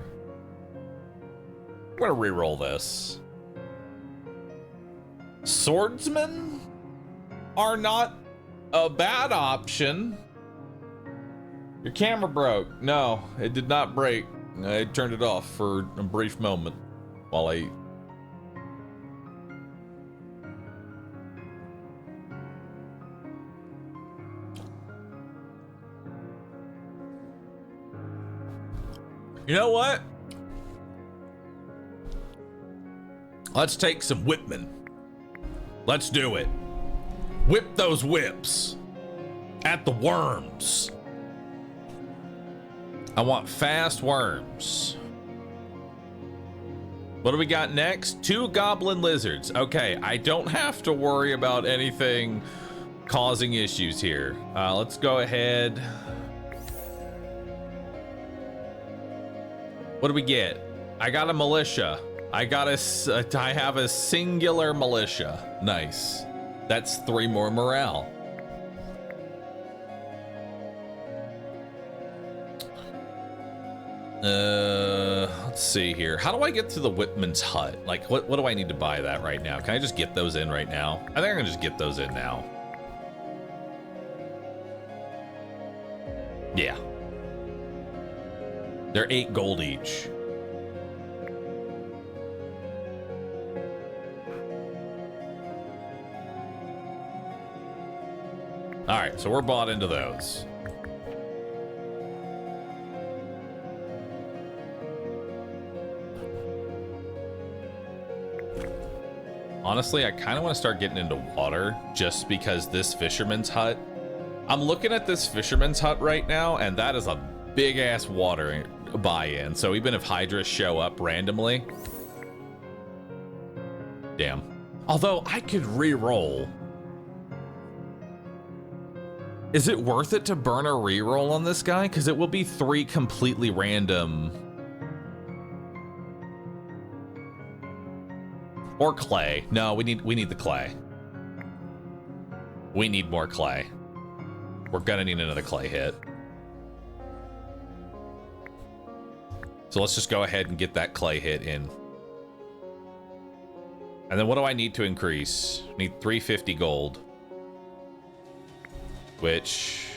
I'm gonna reroll this. Swordsmen are not a bad option. Your camera broke. No, it did not break. I turned it off for a brief moment while I... You know what? Let's take some whipmen. Let's do it. Whip those whips at the worms. I want fast worms. What do we got next? 2 goblin lizards. Okay, I don't have to worry about anything causing issues here. Let's go ahead. What do we get? I got a militia. I have a singular militia. Nice. That's 3 more morale. Let's see here. How do I get to the Whitman's hut? Like, what do I need to buy that right now? Can I just get those in right now? I think I'm gonna just get those in now. Yeah. They're 8 gold each. All right, so we're bought into those. Honestly, I kind of want to start getting into water just because this fisherman's hut. I'm looking at this fisherman's hut right now, and that is a big ass water buy-in. So even if Hydras show up randomly, damn. Although I could re-roll. Is it worth it to burn a re-roll on this guy? Because it will be 3 completely random. Or clay. No, we need the clay. We need more clay. We're gonna need another clay hit. So let's just go ahead and get that clay hit in. And then what do I need to increase? I need 350 gold. Which...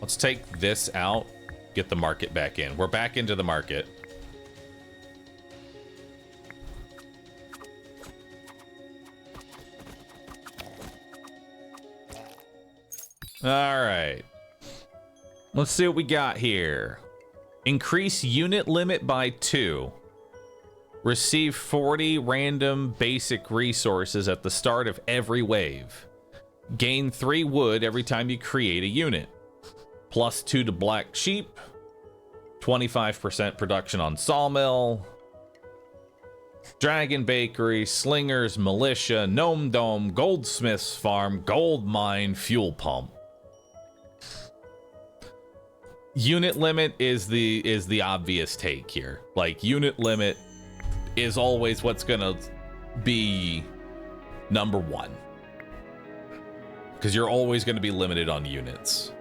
let's take this out. Get the market back in. We're back into the market. All right. Let's see what we got here. Increase unit limit by 2. Receive 40 random basic resources at the start of every wave. Gain 3 wood every time you create a unit. +2 to black sheep. 25% production on sawmill, dragon bakery, slingers, militia, gnome dome, goldsmith's farm, gold mine, fuel pump. Unit limit is the obvious take here. Like, unit limit is always what's gonna be number one, because you're always going to be limited on units.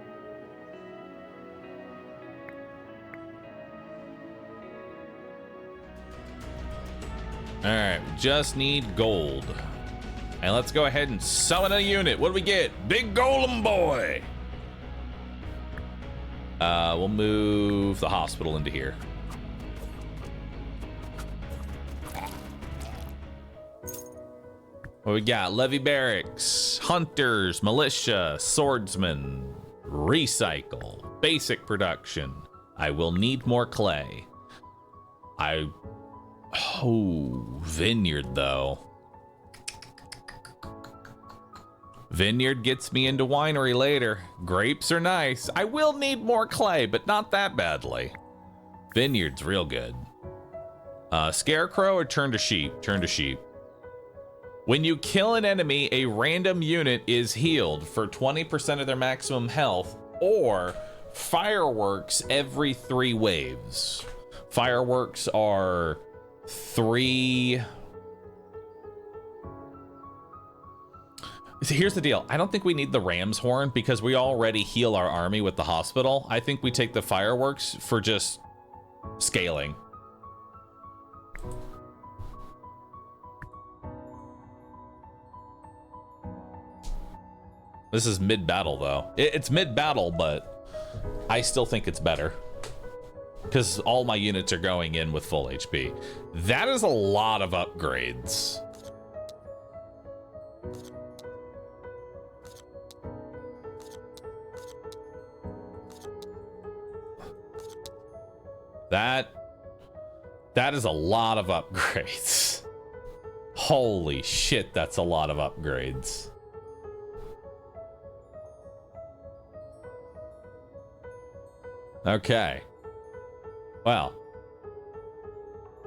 All right, just need gold. And let's go ahead and summon a unit. What do we get? Big Golem Boy. We'll move the hospital into here. What we got? Levy barracks, hunters, militia, swordsmen, recycle, basic production. I will need more clay. Vineyard though. Vineyard gets me into winery later. Grapes are nice. I will need more clay, but not that badly. Vineyard's real good. Scarecrow or turn to sheep? Turn to sheep. When you kill an enemy, a random unit is healed for 20% of their maximum health, or fireworks every 3 waves. Fireworks are 3. So here's the deal. I don't think we need the ram's horn because we already heal our army with the hospital. I think we take the fireworks for just scaling. This is mid-battle, though. It's mid-battle, but I still think it's better because all my units are going in with full HP. That is a lot of upgrades. That is a lot of upgrades. Holy shit, that's a lot of upgrades. Okay. Well,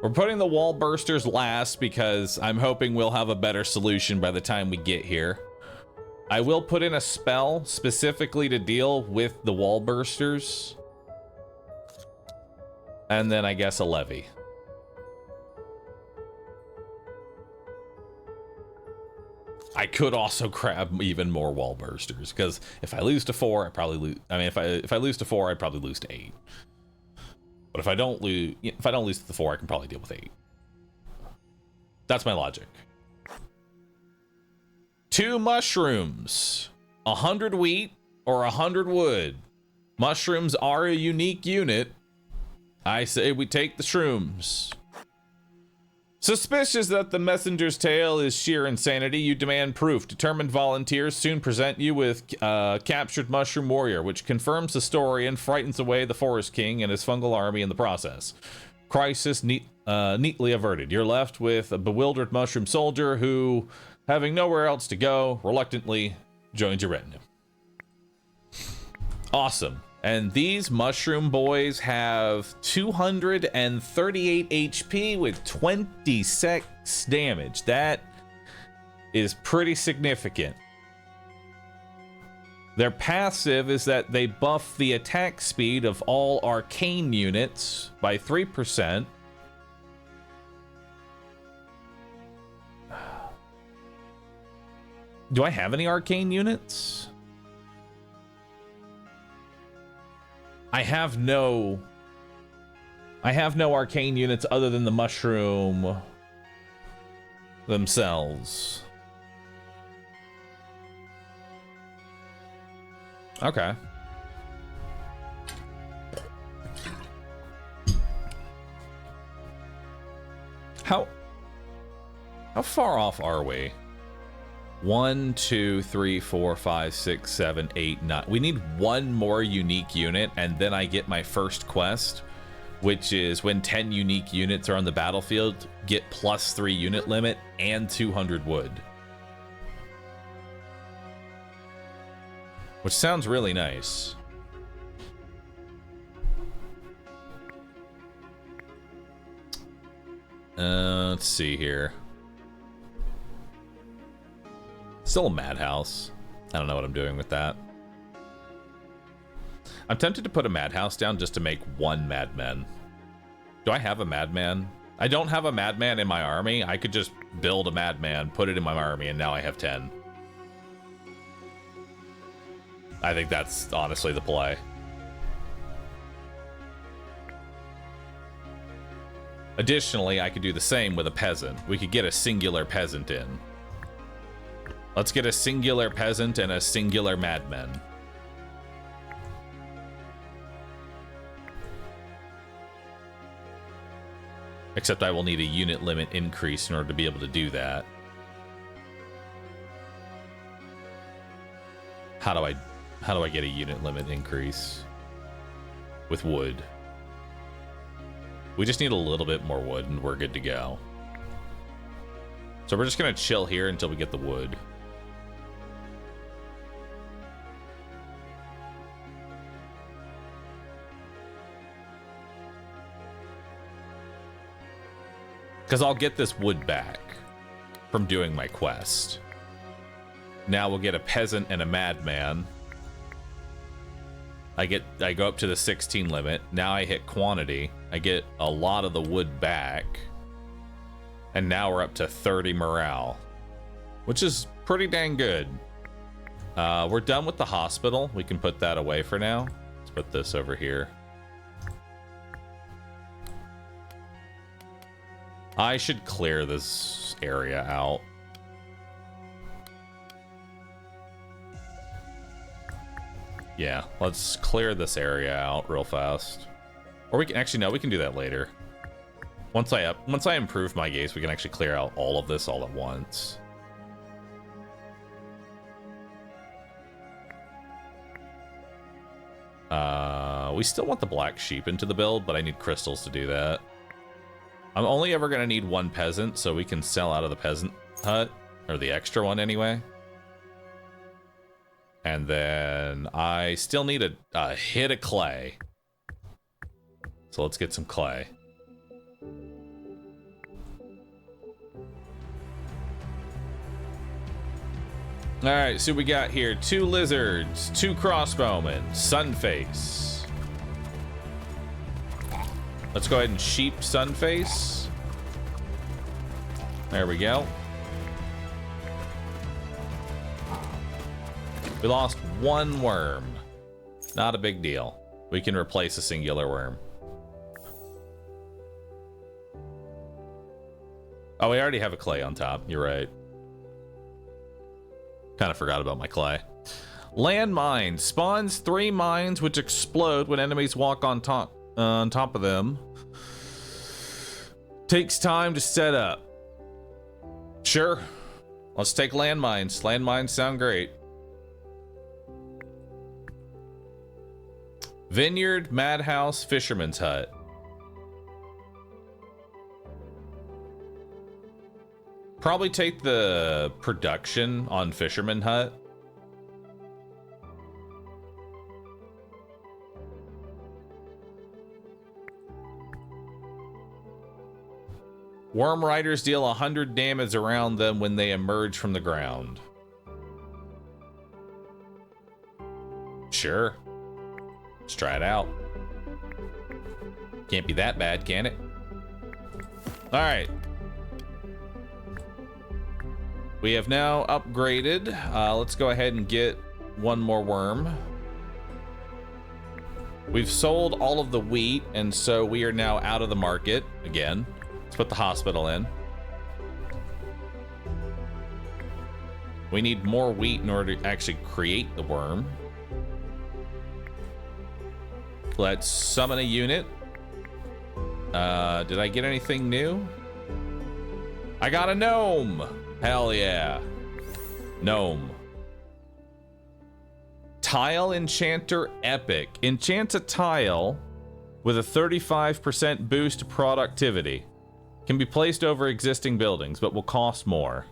we're putting the wall bursters last because I'm hoping we'll have a better solution by the time we get here. I will put in a spell specifically to deal with the wall bursters. And then I guess a levy. I could also grab even more wall bursters because if I lose to 4, I probably lose. I mean, if I lose to 4, I'd probably lose to 8. But if I don't lose to the 4, I can probably deal with 8. That's my logic. 2 mushrooms, 100 wheat or 100 wood. Mushrooms are a unique unit. I say we take the shrooms. Suspicious that the messenger's tale is sheer insanity, you demand proof. Determined volunteers soon present you with captured mushroom warrior, which confirms the story and frightens away the forest king and his fungal army in the process. Crisis neatly averted. You're left with a bewildered mushroom soldier who, having nowhere else to go, reluctantly joins your retinue. Awesome. And these mushroom boys have 238 HP with 26 damage. That is pretty significant. Their passive is that they buff the attack speed of all arcane units by 3%. Do I have any arcane units? I have no arcane units other than the mushroom themselves. Okay. How far off are we? 1, 2, 3, 4, 5, 6, 7, 8, 9. We need one more unique unit, and then I get my first quest, which is when 10 unique units are on the battlefield, get +3 unit limit and 200 wood. Which sounds really nice. Let's see here. Still a madhouse. I don't know what I'm doing with that. I'm tempted to put a madhouse down just to make one madman. Do I have a madman? I don't have a madman in my army. I could just build a madman, put it in my army, and now I have 10. I think that's honestly the play. Additionally, I could do the same with a peasant. We could get a singular peasant in. Let's get a singular peasant and a singular madman. Except I will need a unit limit increase in order to be able to do that. How do I get a unit limit increase? With wood. We just need a little bit more wood and we're good to go. So we're just gonna chill here until we get the wood. Because I'll get this wood back from doing my quest. Now we'll get a peasant and a madman. I go up to the 16 limit. Now I hit quantity. I get a lot of the wood back. And now we're up to 30 morale, which is pretty dang good. We're done with the hospital. We can put that away for now. Let's put this over here. I should clear this area out. Yeah, let's clear this area out real fast. Or we can actually, no, we can do that later. Once I improve my gaze, we can actually clear out all of this all at once. We still want the black sheep into the build, but I need crystals to do that. I'm only ever gonna need one peasant, so we can sell out of the peasant hut, or the extra one anyway. And then I still need a hit of clay. So let's get some clay. All right, so we got here 2 lizards, 2 crossbowmen, sunface. Let's go ahead and sheep sunface. There we go. We lost 1 worm. Not a big deal. We can replace a singular worm. Oh, we already have a clay on top. You're right. Kind of forgot about my clay. Landmine spawns 3 mines which explode when enemies walk on top of them. Takes time to set up. Sure. Let's take landmines. Landmines sound great. Vineyard, Madhouse, Fisherman's Hut. Probably take the production on Fisherman Hut. Worm Riders deal 100 damage around them when they emerge from the ground. Sure. Let's try it out. Can't be that bad, can it? All right. We have now upgraded. Let's go ahead and get 1 more worm. We've sold all of the wheat, and so we are now out of the market again. Let's put the hospital in. We need more wheat in order to actually create the worm. Let's summon a unit. Did I get anything new? I got a gnome. Hell yeah. Gnome. Tile Enchanter Epic. Enchants a tile with a 35% boost to productivity. Can be placed over existing buildings, but will cost more.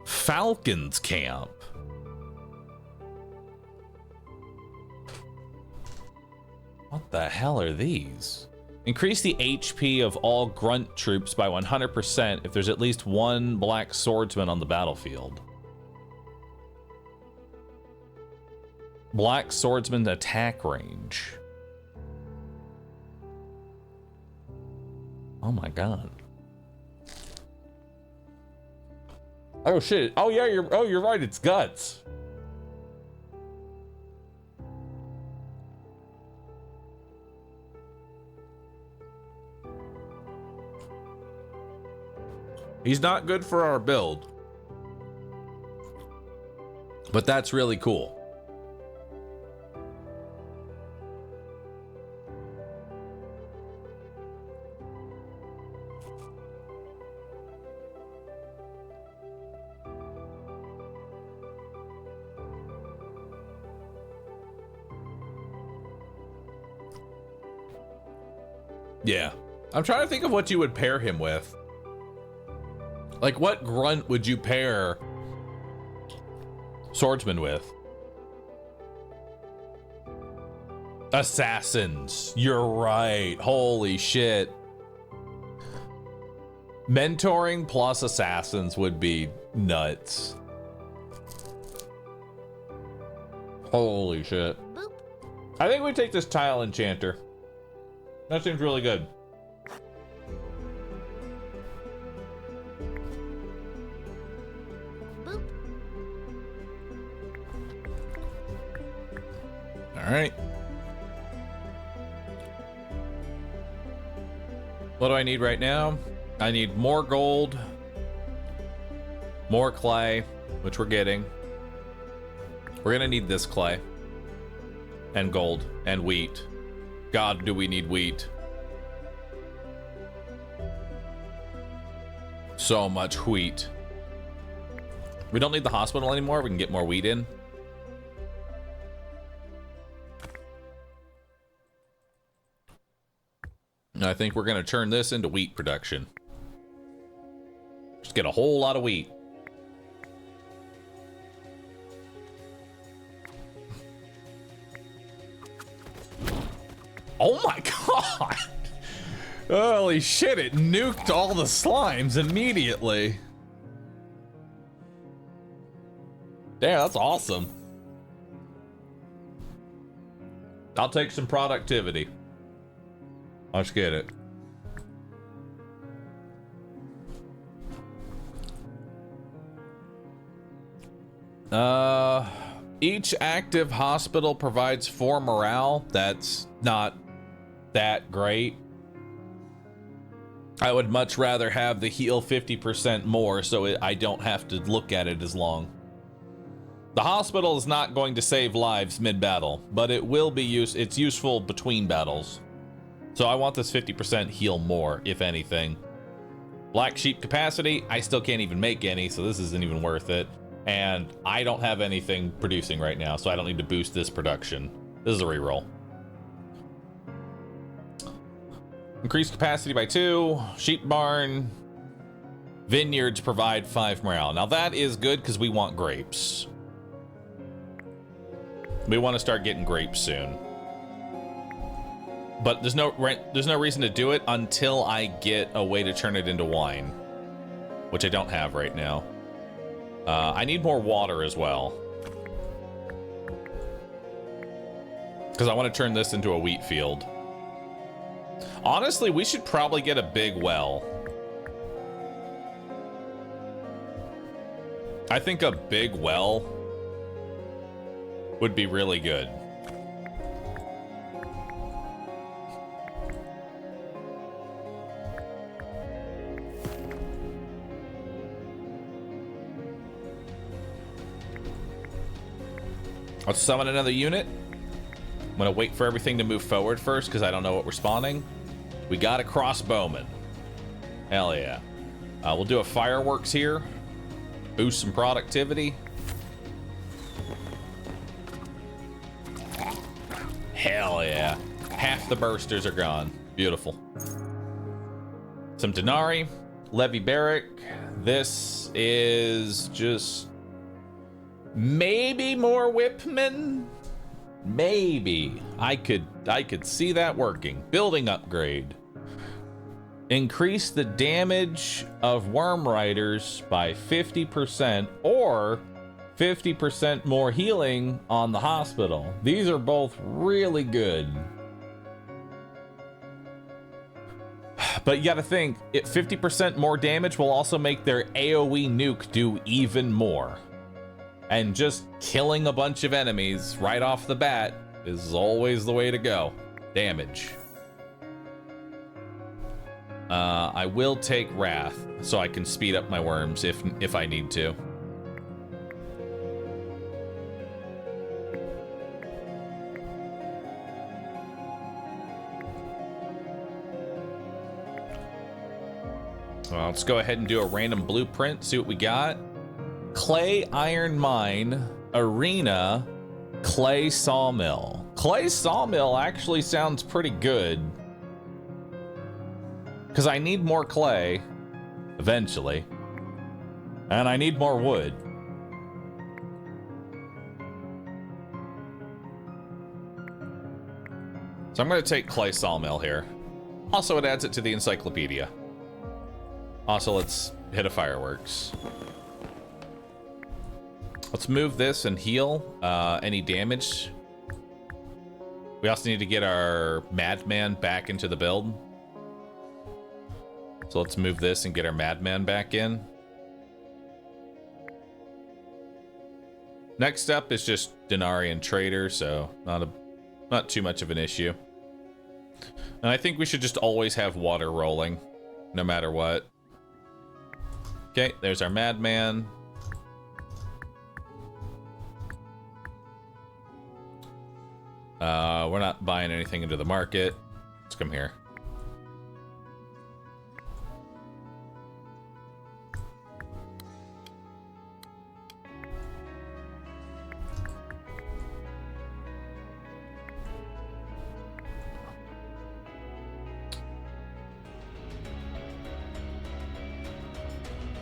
Falcon's Camp. What the hell are these? Increase the HP of all grunt troops by 100% if there's at least one black swordsman on the battlefield. Black swordsman attack range. Oh my god. Oh shit. Oh yeah, you're right, it's guts. He's not good for our build. But that's really cool. Yeah. I'm trying to think of what you would pair him with. Like, what grunt would you pair swordsman with? Assassins. You're right. Holy shit. Mentoring plus assassins would be nuts. Holy shit. Boop. I think we take this tile enchanter. That seems really good. Boop. All right. What do I need right now? I need more gold, more clay, which we're getting. We're gonna need this clay and gold and wheat. God, do we need wheat? So much wheat. We don't need the hospital anymore. We can get more wheat in. And I think we're going to turn this into wheat production. Just get a whole lot of wheat. Oh my god! Holy shit, it nuked all the slimes immediately. Damn, that's awesome. I'll take some productivity. Let's get it. Each active hospital provides 4 morale. That's not that great. I would much rather have the heal 50% more so I don't have to look at it as long. The hospital is not going to save lives mid-battle, but it will be it's useful between battles. So I want this 50% heal more, if anything. Black sheep capacity, I still can't even make any, so this isn't even worth it. And I don't have anything producing right now, so I don't need to boost this production. This is a reroll. Increase capacity by 2. Sheep barn. Vineyards provide 5 morale. Now that is good because we want grapes. We want to start getting grapes soon. But there's no reason to do it until I get a way to turn it into wine, which I don't have right now. I need more water as well, because I want to turn this into a wheat field. Honestly, we should probably get a big well. I think a big well would be really good. Let's summon another unit. I'm gonna wait for everything to move forward first because I don't know what we're spawning. We got a crossbowman. Hell yeah. We'll do a fireworks here. Boost some productivity. Hell yeah. Half the bursters are gone. Beautiful. Some Denari. Levy Barrack. This is just maybe more whipmen. Maybe I could see that working. Building upgrade. Increase the damage of worm riders by 50% or 50% more healing on the hospital. These are both really good. But you gotta think, 50% more damage will also make their AoE nuke do even more. And just killing a bunch of enemies right off the bat is always the way to go. Damage. I will take Wrath so I can speed up my worms if I need to. Well, let's go ahead and do a random blueprint, see what we got. Clay Iron Mine, Arena, Clay Sawmill. Clay Sawmill actually sounds pretty good. Because I need more clay, eventually. And I need more wood. So I'm going to take Clay Sawmill here. Also, it adds it to the encyclopedia. Also, let's hit a fireworks. Let's move this and heal any damage. We also need to get our Madman back into the build. So let's move this and get our Madman back in. Next up is just Denarian Trader, so not too much of an issue. And I think we should just always have water rolling, no matter what. Okay, there's our Madman. We're not buying anything into the market. Let's come here.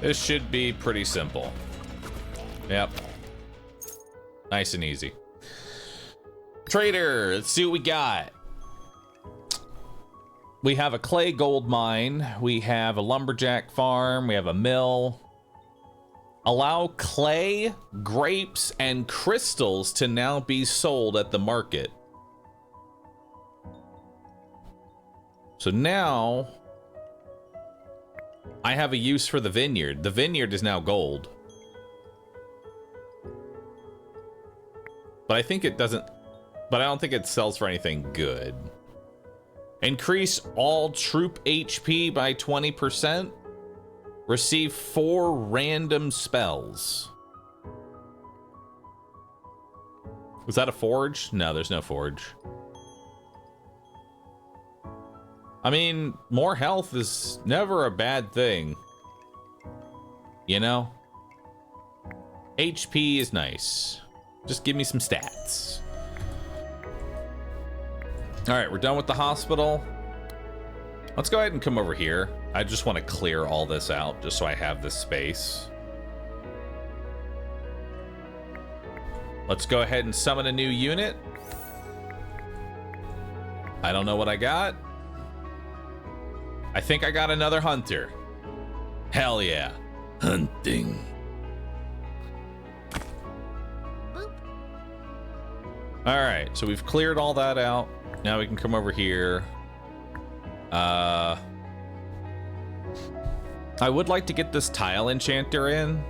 This should be pretty simple. Yep. Nice and easy. Trader, let's see what we got. We have a clay gold mine. We have a lumberjack farm. We have a mill. Allow clay, grapes, and crystals to now be sold at the market. So now I have a use for the vineyard. The vineyard is now gold. But I think it doesn't, but I don't think it sells for anything good. Increase all troop HP by 20%. Receive 4 random spells. Was that a forge? No, there's no forge. I mean, more health is never a bad thing. You know? HP is nice. Just give me some stats. All right, we're done with the hospital. Let's go ahead and come over here. I just want to clear all this out just so I have this space. Let's go ahead and summon a new unit. I don't know what I got. I think I got another hunter. Hell yeah. Hunting. All right, so we've cleared all that out. Now we can come over here. I would like to get this tile enchanter in,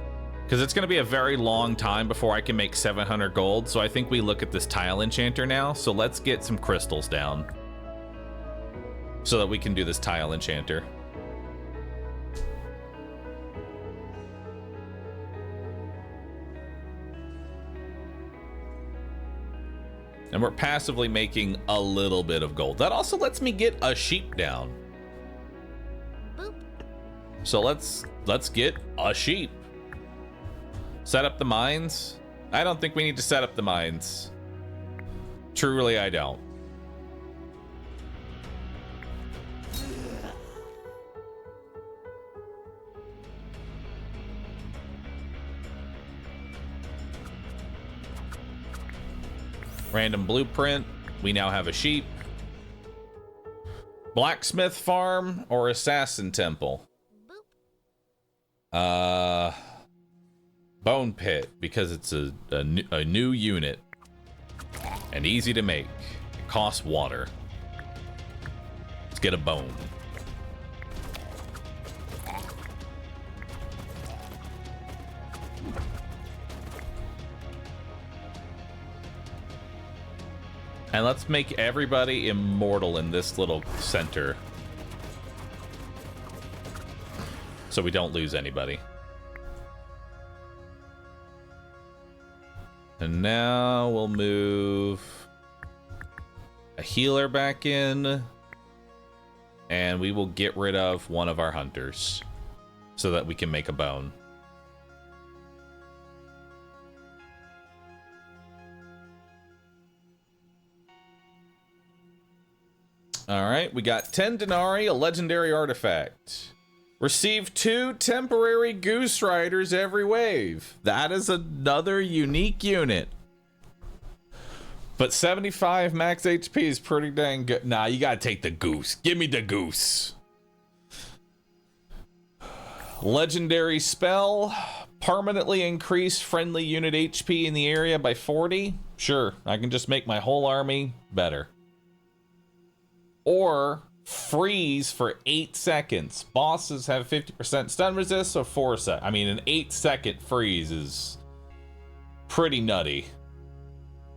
because it's going to be a very long time before I can make 700 gold. So I think we look at this tile enchanter now. So let's get some crystals down so that we can do this tile enchanter. And we're passively making a little bit of gold. That also lets me get a sheep down. Boop. So let's get a sheep. Set up the mines. I don't think we need to set up the mines. Truly, I don't. Random blueprint. We now have a sheep. Blacksmith farm or assassin temple? Boop. Bone pit, because it's a new unit and easy to make. It costs water. Let's get a bone. And let's make everybody immortal in this little center, so we don't lose anybody. And now we'll move a healer back in, and we will get rid of one of our hunters so that we can make a bone. All right, we got 10 denarii, a legendary artifact. Receive 2 temporary goose riders every wave. That is another unique unit. But 75 max HP is pretty dang good. Nah, you gotta take the goose. Give me the goose. Legendary spell. Permanently increase friendly unit HP in the area by 40. Sure, I can just make my whole army better. Or freeze for 8 seconds. Bosses have 50% stun resist, so 4 seconds. I mean, an 8-second freeze is pretty nutty.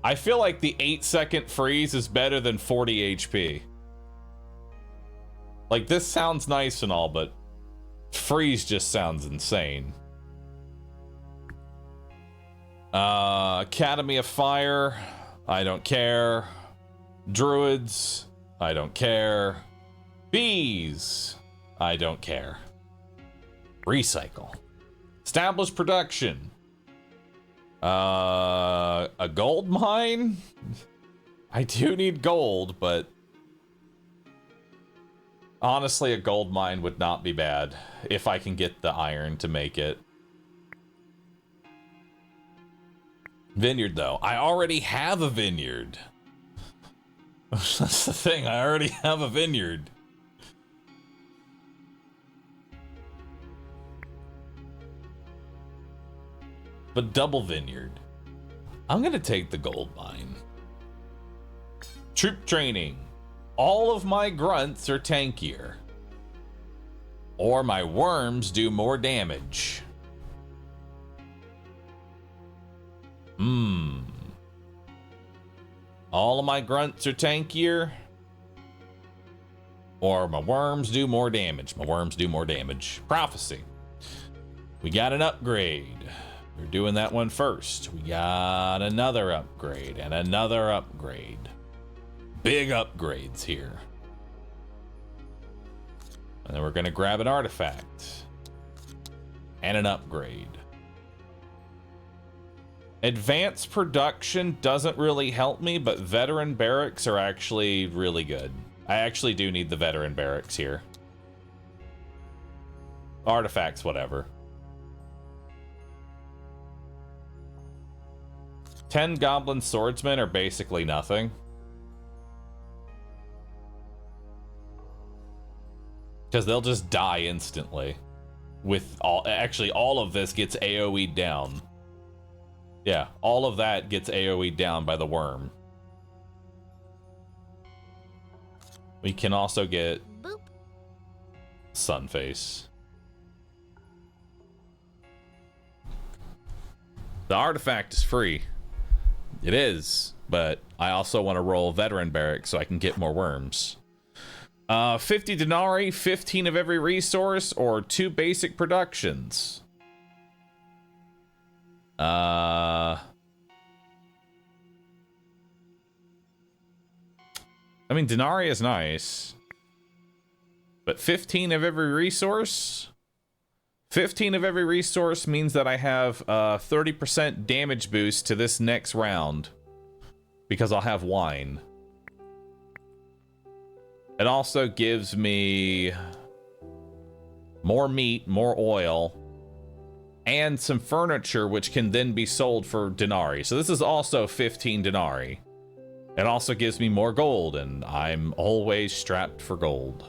I feel like the 8-second freeze is better than 40 HP. Like, this sounds nice and all, but freeze just sounds insane. Academy of Fire. I don't care. Druids. I don't care. Bees. I don't care. Recycle. Establish production. A gold mine? I do need gold, but honestly, a gold mine would not be bad if I can get the iron to make it. Vineyard, though. I already have a vineyard. That's the thing, I already have a vineyard. But double vineyard. I'm gonna take the gold mine. Troop training. All of my grunts are tankier. Or my worms do more damage. All of my grunts are tankier. Or my worms do more damage. My worms do more damage. Prophecy. We got an upgrade. We're doing that one first. We got another upgrade and another upgrade. Big upgrades here. And then we're going to grab an artifact. And an upgrade. Advanced production doesn't really help me, but veteran barracks are actually really good. I actually do need the veteran barracks here. Artifacts, whatever. 10 goblin swordsmen are basically nothing. Because they'll just die instantly. With actually all of this gets AoE'd down. Yeah, all of that gets AoE'd down by the worm. We can also get Boop. Sunface. The artifact is free. It is, but I also want to roll veteran barracks so I can get more worms. 50 denarii, 15 of every resource, or 2 basic productions. I mean, denarii is nice, but 15 of every resource? 15 of every resource means that I have 30% damage boost to this next round because I'll have wine. It also gives me more meat, more oil, and some furniture which can then be sold for denarii. So this is also 15 denarii. It also gives me more gold, and I'm always strapped for gold.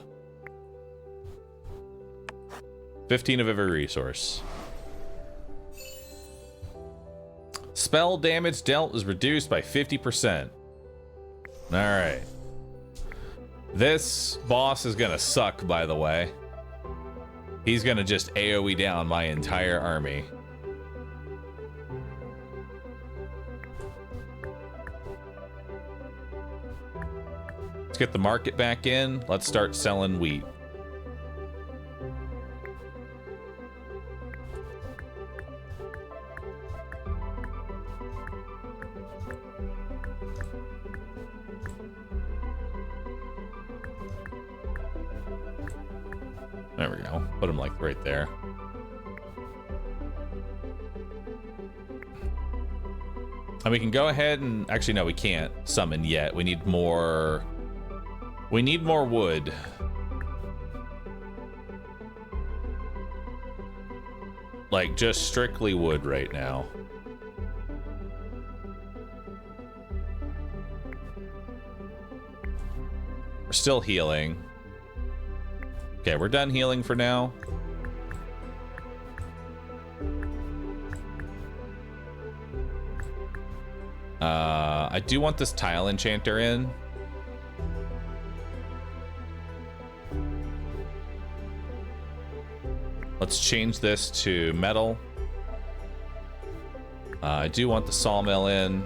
15 of every resource. Spell damage dealt is reduced by 50%. Alright. This boss is gonna suck, by the way. He's gonna just AoE down my entire army. Let's get the market back in. Let's start selling wheat. There we go. Put him like right there. And we can go ahead and actually no, we can't summon yet. We need more. We need more wood. Like just strictly wood right now. We're still healing. Okay, we're done healing for now. I do want this tile enchanter in. Let's change this to metal. I do want the sawmill in.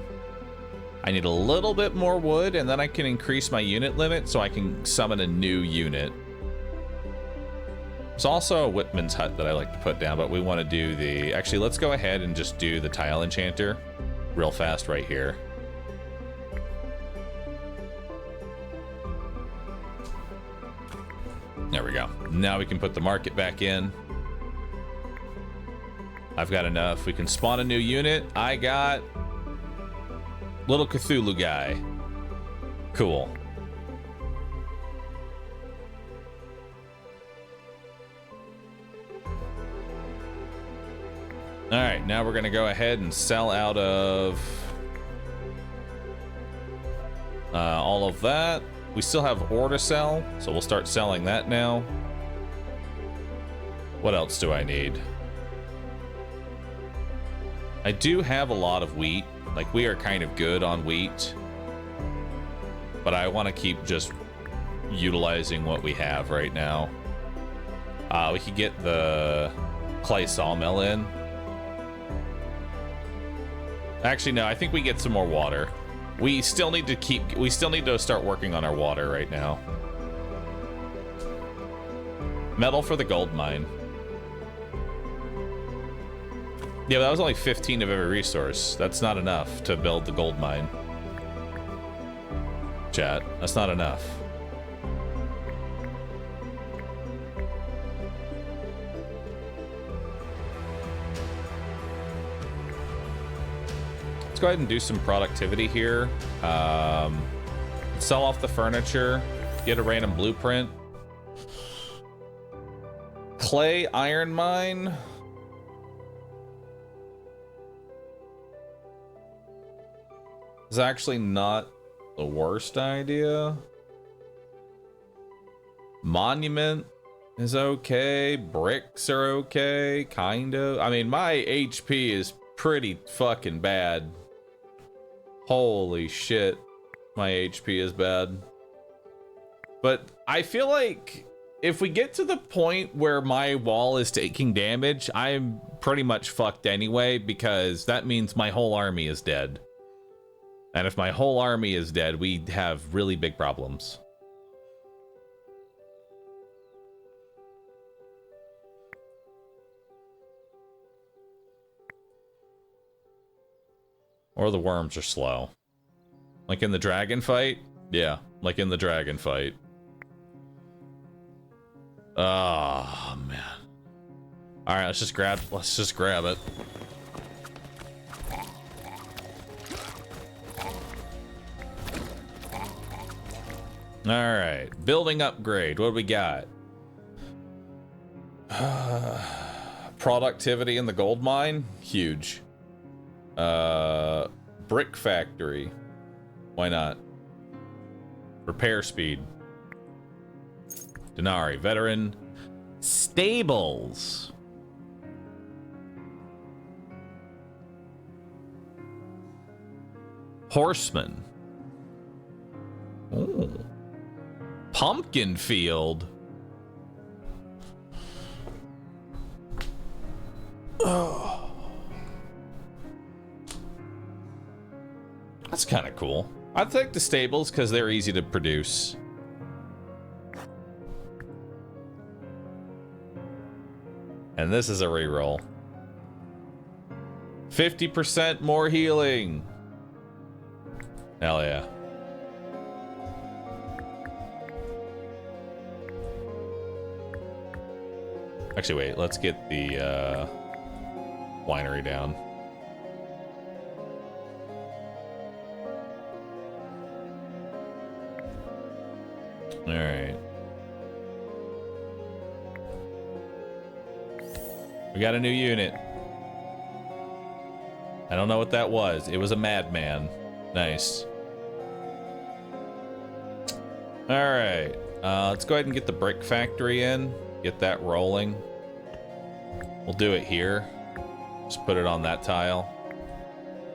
I need a little bit more wood, and then I can increase my unit limit so I can summon a new unit. There's also a Whitman's hut that I like to put down, but we want to do the... Actually, let's go ahead and just do the tile enchanter real fast right here. There we go. Now we can put the market back in. I've got enough. We can spawn a new unit. I got little Cthulhu guy. Cool. All right, now we're gonna go ahead and sell out of all of that. We still have ore to sell, so we'll start selling that now. What else do I need? I do have a lot of wheat. Like, we are kind of good on wheat, but I want to keep just utilizing what we have right now. We could get the clay sawmill in. Actually, no, I think we get some more water. We still need to start working on our water right now. Metal for the gold mine. Yeah, that was only 15 of every resource. That's not enough to build the gold mine. Chat, that's not enough. Let's go ahead and do some productivity here. Sell off the furniture, get a random blueprint. Clay iron mine. Is actually not the worst idea. Monument is okay. Bricks are okay, kind of. I mean, my HP is pretty fucking bad. Holy shit, my HP is bad. But I feel like if we get to the point where my wall is taking damage, I'm pretty much fucked anyway, because that means my whole army is dead. And if my whole army is dead, we have really big problems. Or the worms are slow. Like in the dragon fight? Yeah, like in the dragon fight. Oh, man. All right, let's just grab it. All right, building upgrade. What do we got? Productivity in the gold mine, huge. Brick factory, why not? Repair speed. Denari, veteran. Stables. Horseman. Oh. Pumpkin field. Oh. That's kind of cool. I'd take the stables because they're easy to produce. And this is a reroll. 50% more healing. Hell yeah. Actually, wait. Let's get the winery down. All right. We got a new unit. I don't know what that was. It was a madman. Nice. All right. Let's go ahead and get the brick factory in. Get that rolling. We'll do it here. Just put it on that tile.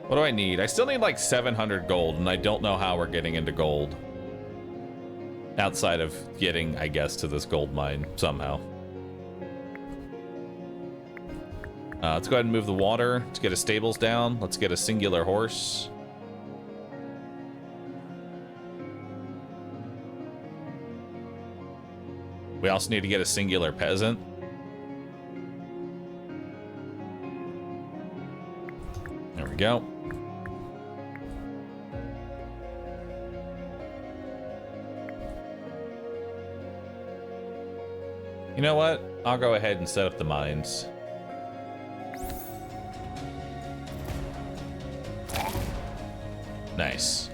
What do I need? I still need like 700 gold, and I don't know how we're getting into gold. Outside of getting, I guess, to this gold mine somehow. Let's go ahead and move the water. Let's get a stables down. Let's get a singular horse. We also need to get a singular peasant. There we go. You know what? I'll go ahead and set up the mines. Nice.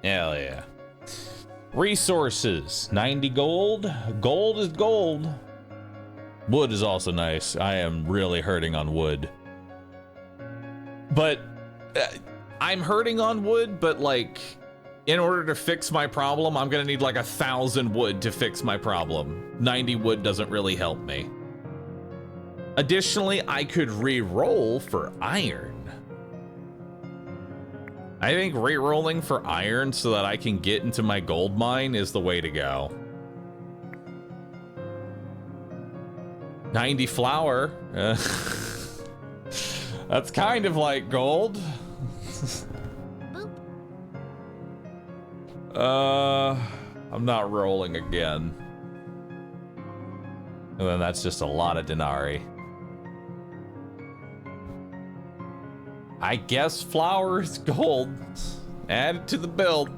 Hell yeah. Resources. 90 gold. Gold is gold. Wood is also nice. I am really hurting on wood. But I'm hurting on wood, but like, in order to fix my problem, I'm gonna need like 1,000 wood to fix my problem. 90 wood doesn't really help me. Additionally, I could re-roll for iron. I think re-rolling for iron so that I can get into my gold mine is the way to go. 90 flour. That's kind of like gold. I'm not rolling again. And then that's just a lot of denarii. I guess flour is gold. Add it to the build.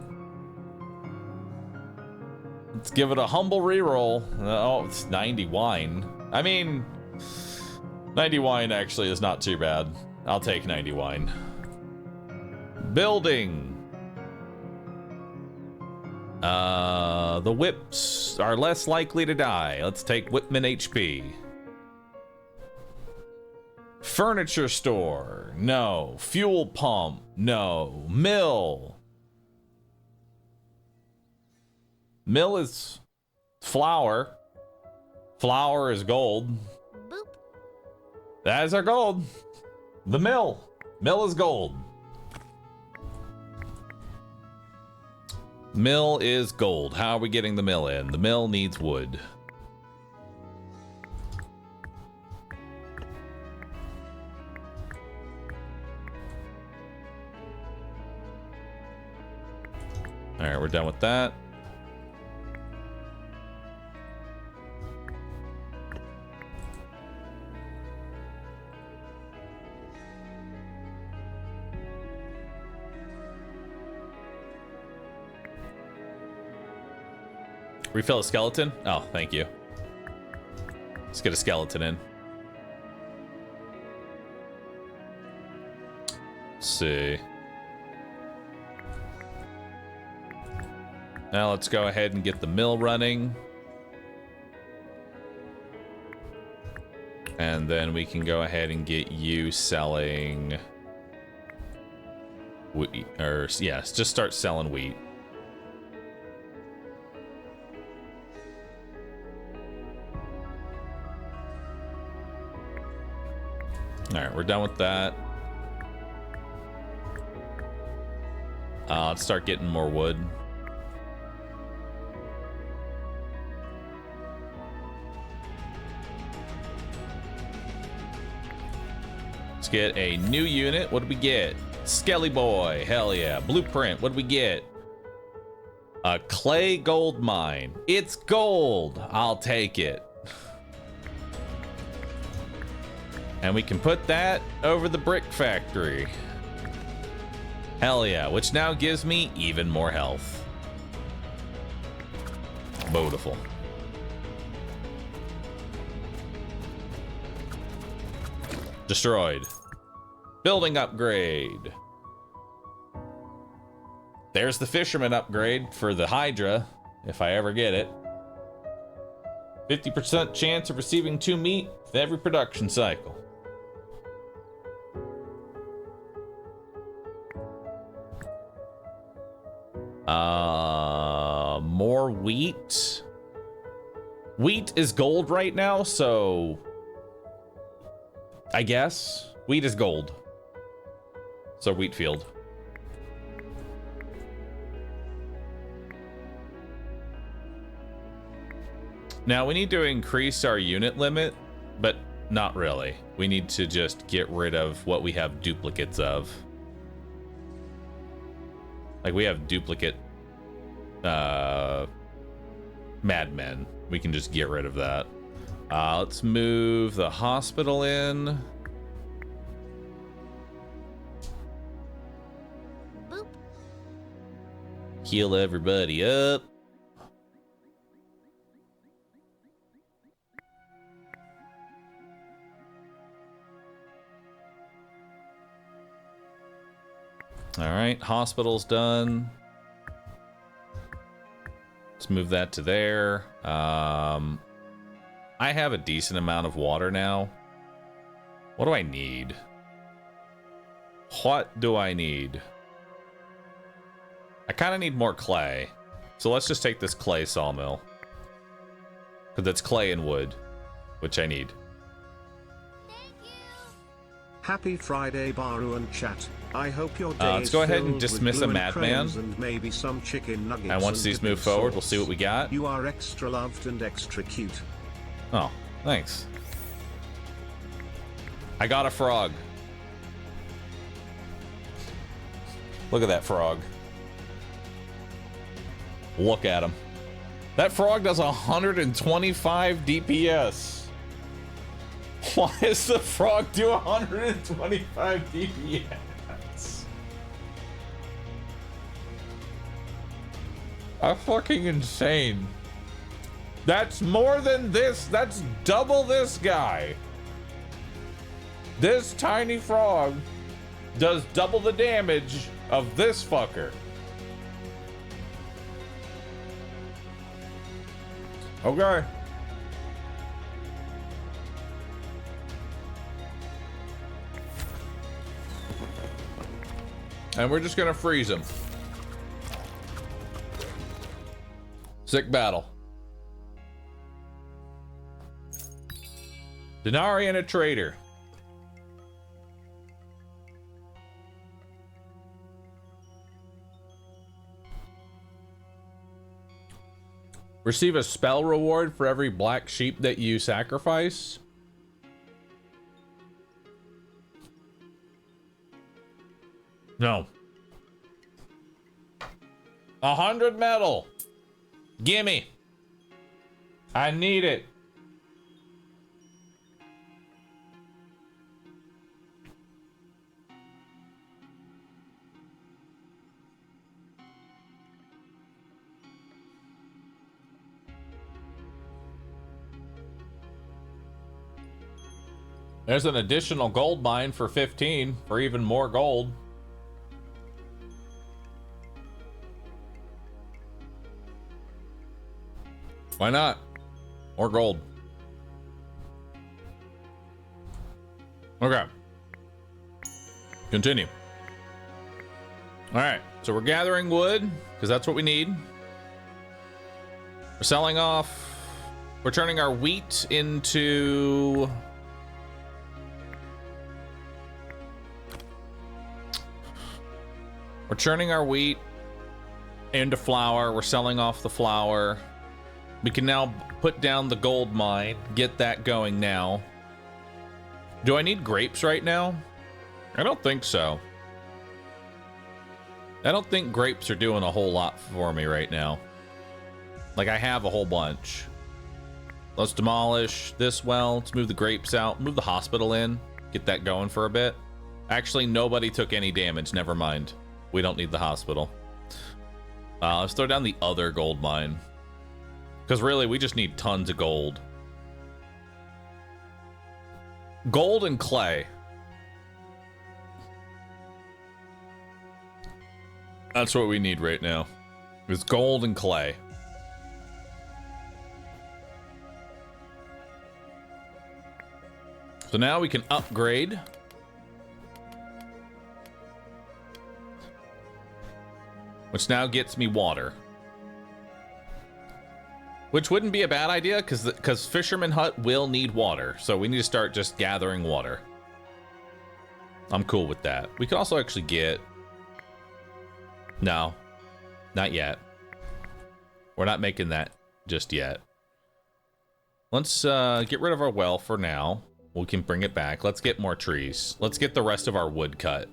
Let's give it a humble reroll. Oh, it's 90 wine. I mean, 90 wine actually is not too bad. I'll take 90 wine. Building. The whips are less likely to die. Let's take Whipman HP. Furniture store. No. Fuel pump. No. Mill. Mill is flour. Flour is gold. Boop. That is our gold. The mill. Mill is gold. Mill is gold. How are we getting the mill in? The mill needs wood. All right, we're done with that. Refill a skeleton? Oh, thank you. Let's get a skeleton in. Let's see. Now let's go ahead and get the mill running. And then we can go ahead and get you selling wheat, or yes, just start selling wheat. All right, we're done with that. Let's start getting more wood. Let's get a new unit. What did we get? Skelly Boy. Hell yeah. Blueprint. What did we get? A clay gold mine. It's gold. I'll take it. And we can put that over the brick factory. Hell yeah, which now gives me even more health. Beautiful. Destroyed. Building upgrade. There's the fisherman upgrade for the Hydra, if I ever get it. 50% chance of receiving 2 meat with every production cycle. More wheat. Wheat is gold right now, so I guess wheat is gold. So wheat field. Now we need to increase our unit limit, but not really. We need to just get rid of what we have duplicates of. Like we have duplicate madmen. We can just get rid of that. Let's move the hospital in. Boop. Heal everybody up. All right, hospital's done. Let's move that to there. I have a decent amount of water now. What do I need? What do I need? I kind of need more clay. So let's just take this clay sawmill. Because that's clay and wood, which I need. Happy Friday, Bahroo and chat. I hope your day let's is go ahead and filled dismiss with a blue madman. crayons and maybe some chicken nuggets. And once these move forward, we'll see what we got. You are extra loved and extra cute. Oh, thanks. I got a frog. Look at that frog. Look at him. That frog does 125 DPS. Why does the frog do 125 DPS? That's fucking insane. That's more than this. That's double this guy. This tiny frog does double the damage of this fucker. Okay. And we're just gonna freeze him. Sick battle. Denari and a traitor. Receive a spell reward for every black sheep that you sacrifice. No. 100 metal. Gimme. I need it. There's an additional gold mine for 15 for even more gold. Why not? More gold. Okay. Continue. All right, so we're gathering wood because that's what we need. We're selling off. We're turning our wheat into... We're churning our wheat into flour. We're selling off the flour. We can now put down the gold mine, get that going now. Do I need grapes right now? I don't think so. I don't think grapes are doing a whole lot for me right now. Like, I have a whole bunch. Let's demolish this well. Let's move the grapes out. Move the hospital in. Get that going for a bit. Actually, nobody took any damage. Never mind. We don't need the hospital. Let's throw down the other gold mine. Because really, we just need tons of gold. Gold and clay. That's what we need right now. It's gold and clay. So now we can upgrade. Which now gets me water. Which wouldn't be a bad idea, because Fisherman Hut will need water. So we need to start just gathering water. I'm cool with that. We could also actually get... No, not yet. We're not making that just yet. Let's get rid of our well for now. We can bring it back. Let's get more trees. Let's get the rest of our wood cut.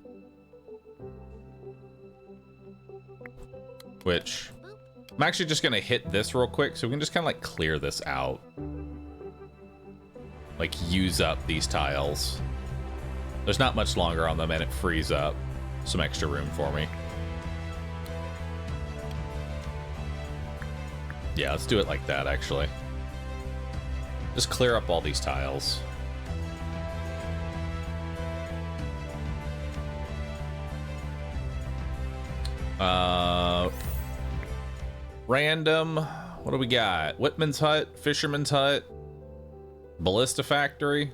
Which, I'm actually just gonna hit this real quick so we can just kind of like clear this out. Like use up these tiles. There's not much longer on them and it frees up some extra room for me. Yeah, let's do it like that, actually. Just clear up all these tiles. Random. What do we got? Whitman's Hut, Fisherman's Hut, Ballista Factory.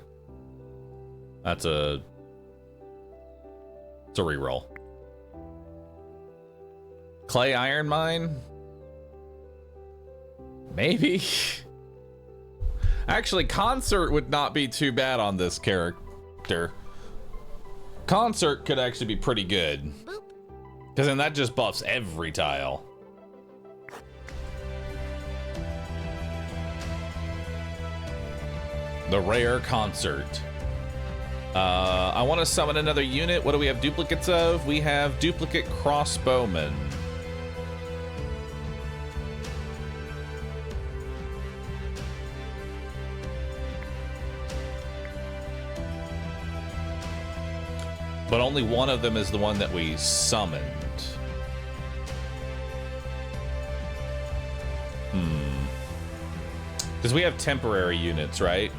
It's a reroll. Clay Iron Mine. Maybe. Actually, Concert would not be too bad on this character. Concert could actually be pretty good. Because then that just buffs every tile. The rare Concert. I want to summon another unit. What do we have duplicates of? We have duplicate crossbowmen. But only one of them is the one that we summoned. Because we have temporary units, right?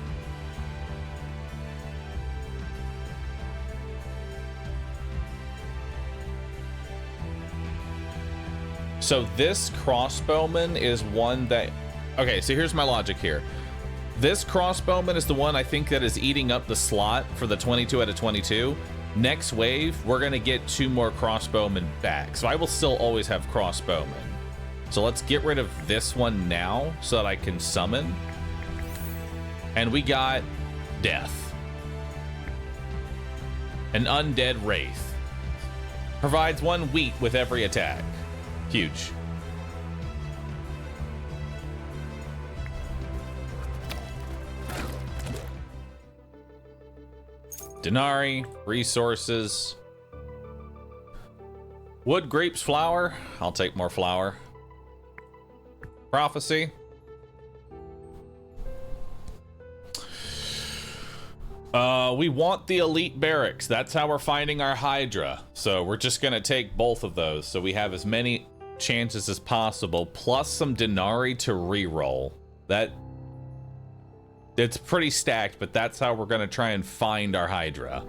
So this crossbowman is one that... Okay, so here's my logic here. This crossbowman is the one I think that is eating up the slot for the 22 out of 22. Next wave, we're gonna get 2 more crossbowmen back. So I will still always have crossbowmen. So let's get rid of this one now so that I can summon. And we got Death. An undead wraith. Provides 1 wheat with every attack. Huge. Denari, resources. Wood, grapes, flour. I'll take more flour. Prophecy. We want the elite barracks. That's how we're finding our Hydra. So we're just gonna take both of those so we have as many chances as possible, plus some Denari to reroll. It's pretty stacked, but that's how we're gonna try and find our Hydra.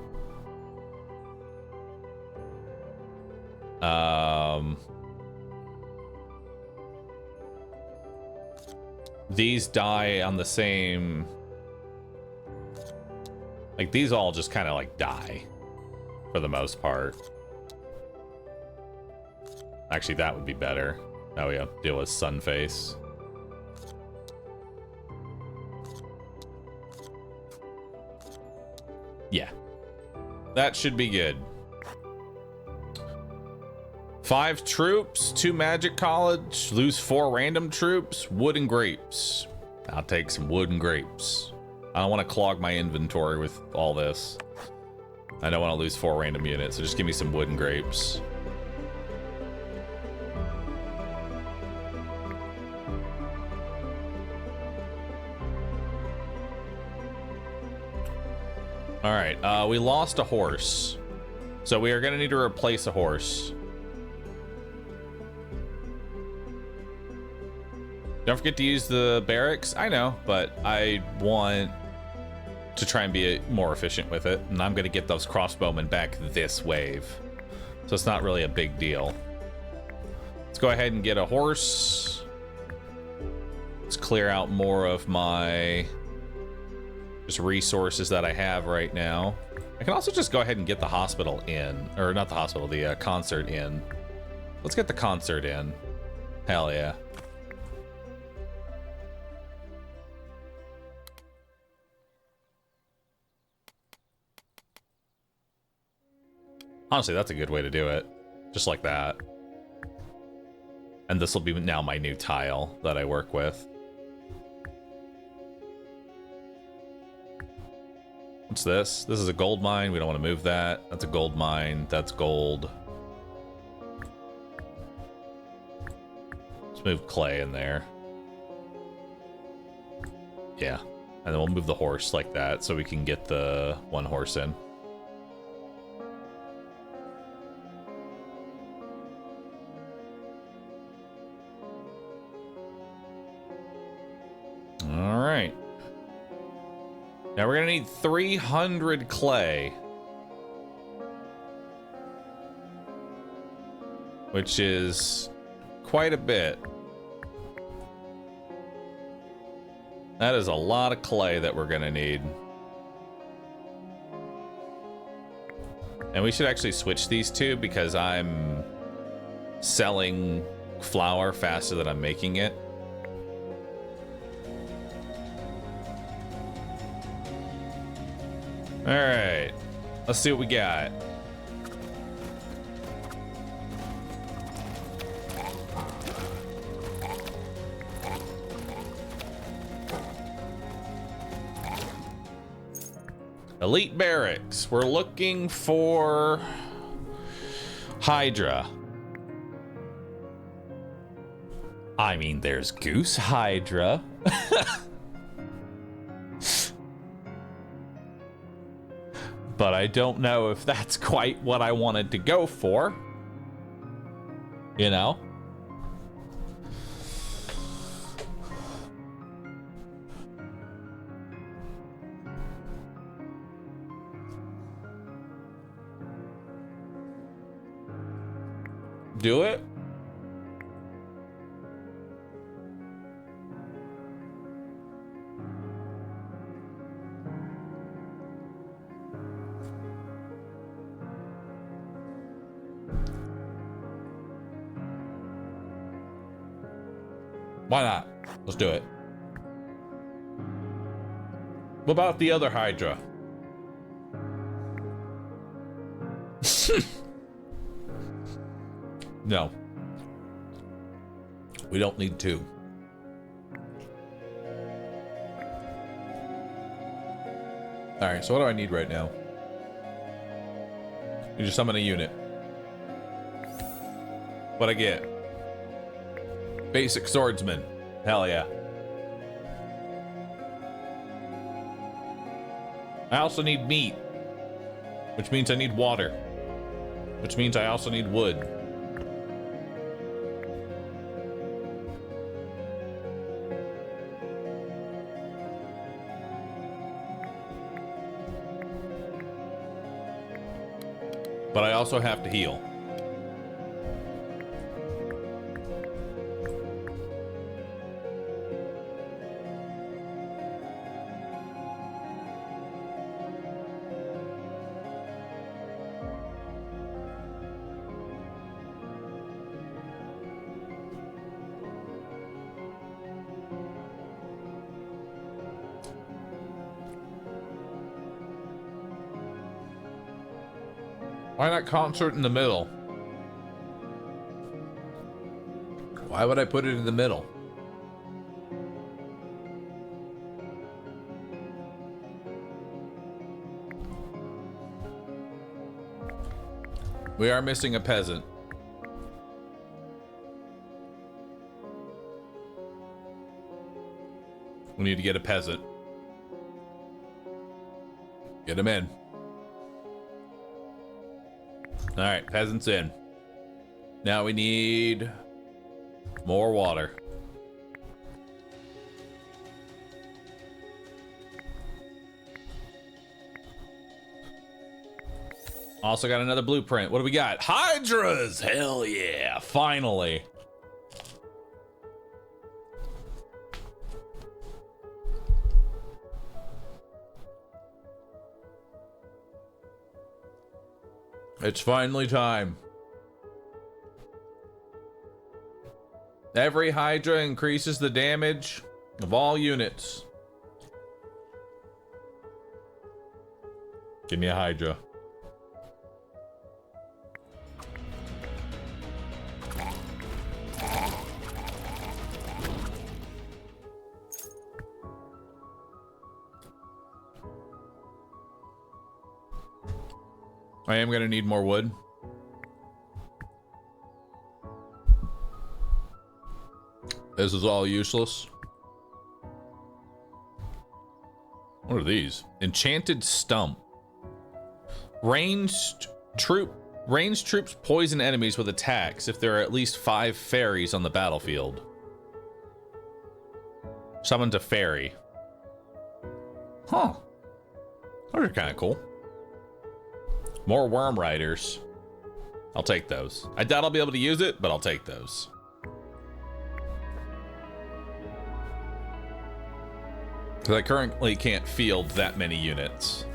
These die on the same... Like, these all just kind of like die for the most part. Actually, that would be better. Now we have to deal with Sunface. Yeah. That should be good. 5 troops, 2 magic college, lose 4 random troops, wood and grapes. I'll take some wood and grapes. I don't want to clog my inventory with all this. I don't want to lose 4 random units, so just give me some wood and grapes. All right, we lost a horse. So we are gonna need to replace a horse. Don't forget to use the barracks. I know, but I want to try and be more efficient with it. And I'm gonna get those crossbowmen back this wave. So it's not really a big deal. Let's go ahead and get a horse. Let's clear out more of my just resources that I have right now. I can also just go ahead and get the hospital in, or not the hospital, the concert in. Let's get the concert in. Hell yeah. Honestly, that's a good way to do it. Just like that. And this will be now my new tile that I work with. What's this? This is a gold mine. We don't want to move that. That's a gold mine. That's gold. Let's move clay in there. Yeah. And then we'll move the horse like that so we can get the 1 horse in. All right. Now we're gonna need 300 clay, which is quite a bit. That is a lot of clay that we're gonna need. And we should actually switch these two because I'm selling flour faster than I'm making it. All right, let's see what we got. Elite barracks. We're looking for Hydra. I mean, there's Goose Hydra. But I don't know if that's quite what I wanted to go for. You know? Do it? Why not? Let's do it. What about the other Hydra? No. We don't need 2. Alright, so what do I need right now? You just summon a unit. What I get? Basic swordsman. Hell yeah. I also need meat, which means I need water, which means I also need wood. But I also have to heal. Why not concert in the middle? Why would I put it in the middle? We are missing a peasant. We need to get a peasant. Get him in. All right, peasants in. Now we need more water. Also got another blueprint. What do we got? Hydras! Hell yeah, finally. It's finally time. Every Hydra increases the damage of all units. Give me a Hydra. I am gonna need more wood. This is all useless. What are these? Enchanted stump. Ranged troops poison enemies with attacks if there are at least 5 fairies on the battlefield. Summoned a fairy. Huh. Those are kind of cool. More worm riders. I'll take those. I doubt I'll be able to use it, but I'll take those. Because I currently can't field that many units.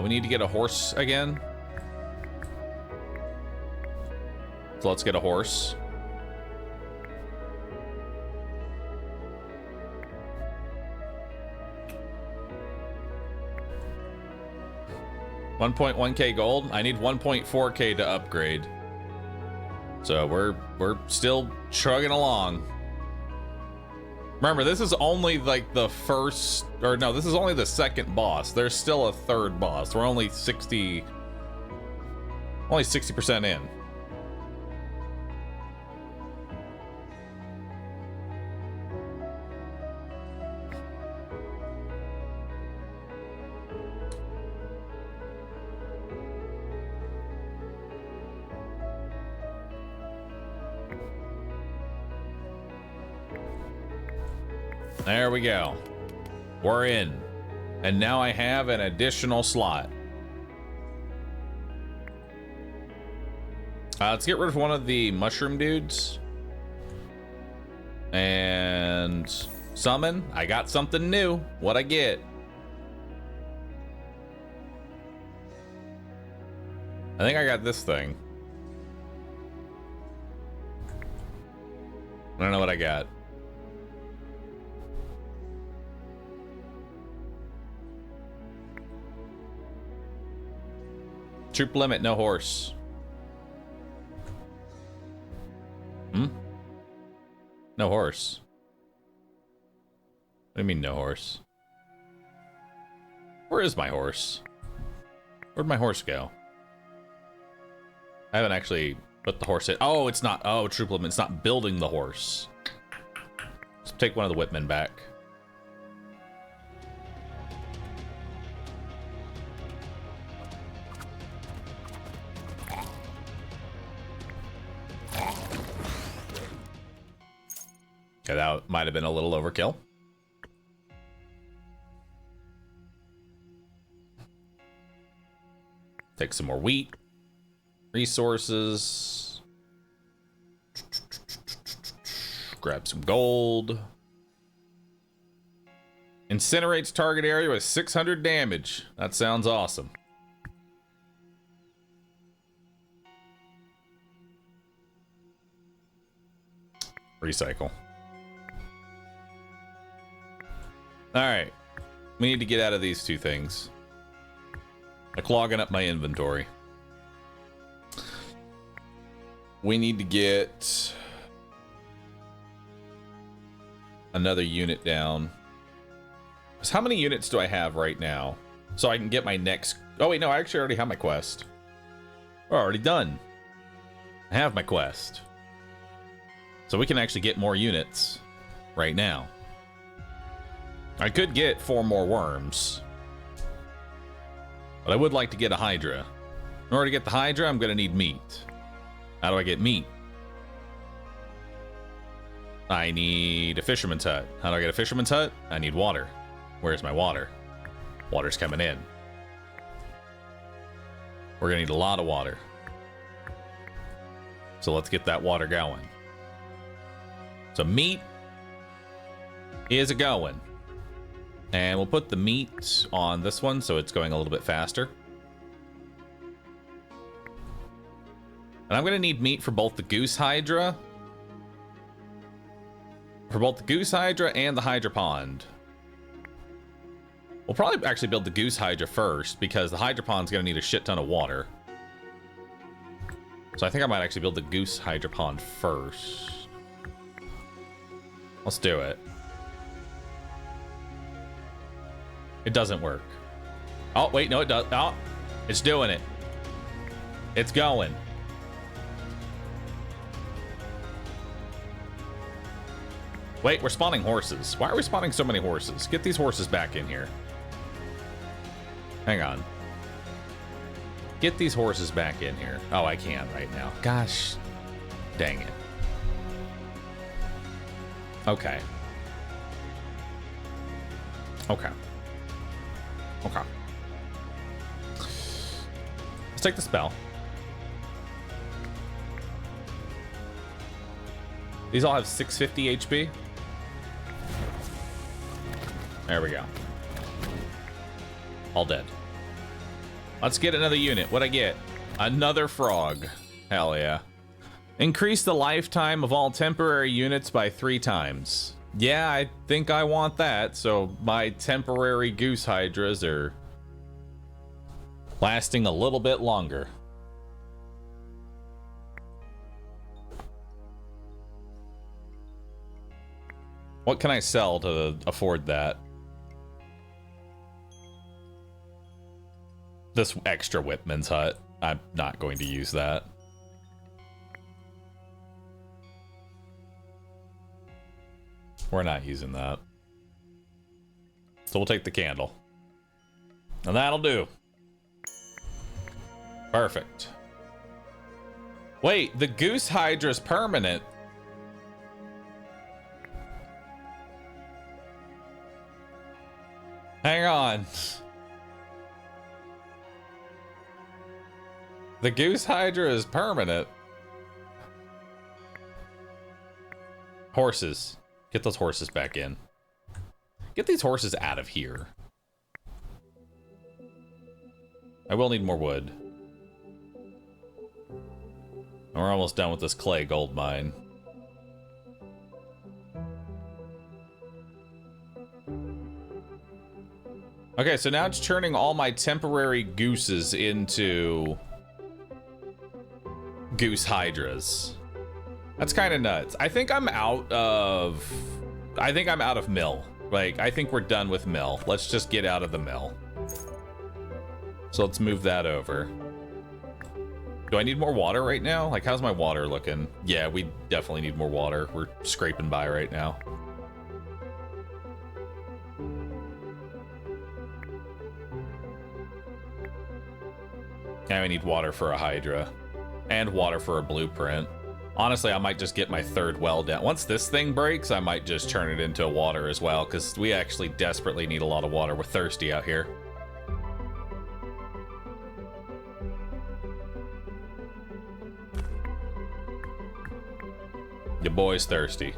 We need to get a horse again. So let's get a horse. $1.1k gold. I need 1.4k to upgrade. So we're still chugging along. Remember, this is only like the first, or no, this is only the second boss. There's still a third boss. We're only 60% in. There we go. We're in. And now I have an additional slot. Let's get rid of one of the mushroom dudes. And summon. I got something new. What'd I get? I think I got this thing. I don't know what I got. Troop limit, no horse. No horse. What do you mean no horse? Where is my horse? Where'd my horse go? I haven't actually put the horse in. Oh, it's not. Oh, troop limit. It's not building the horse. Let's take one of the whipmen back. Okay, that might have been a little overkill. Take some more wheat. Resources. Grab some gold. Incinerates target area with 600 damage. That sounds awesome. Recycle. All right. We need to get out of these two things. Like clogging up my inventory. We need to get another unit down. So how many units do I have right now? So I can get my next... Oh, wait, no, I actually already have my quest. We're already done. I have my quest. So we can actually get more units right now. I could get 4 more worms. But I would like to get a Hydra. In order to get the Hydra, I'm going to need meat. How do I get meat? I need a fisherman's hut. How do I get a fisherman's hut? I need water. Where's my water? Water's coming in. We're going to need a lot of water. So let's get that water going. So meat is a going. And we'll put the meat on this one so it's going a little bit faster. And I'm going to need meat for both the Goose Hydra. For both the Goose Hydra and the Hydra Pond. We'll probably actually build the Goose Hydra first because the Hydra Pond's going to need a shit ton of water. So I think I might actually build the Goose Hydra Pond first. Let's do it. It doesn't work. Oh, wait, no, it does. Oh, it's doing it. It's going. Wait, we're spawning horses. Why are we spawning so many horses? Get these horses back in here. Hang on. Get these horses back in here. Oh, I can right now. Gosh, dang it. Okay. Okay. Okay. Let's take the spell. These all have 650 HP. There we go. All dead. Let's get another unit. What'd I get? Another frog. Hell yeah. Increase the lifetime of all temporary units by 3 times. Yeah, I think I want that. So my temporary Goose Hydras are lasting a little bit longer. What can I sell to afford that? This extra Whipman's hut. I'm not going to use that. We're not using that. So we'll take the candle. And that'll do. Perfect. Wait, the Goose Hydra's permanent. Hang on. The Goose Hydra is permanent. Horses. Get those horses back in. Get these horses out of here. I will need more wood. And we're almost done with this clay gold mine. Okay, so now it's turning all my temporary gooses into Goose Hydras. That's kind of nuts. I think I'm out of mill. Like, I think we're done with mill. Let's just get out of the mill. So let's move that over. Do I need more water right now? Like, how's my water looking? Yeah, we definitely need more water. We're scraping by right now. Now we need water for a Hydra. And water for a blueprint. Honestly, I might just get my 3rd well down. Once this thing breaks, I might just turn it into water as well, because we actually desperately need a lot of water. We're thirsty out here. Your boy's thirsty.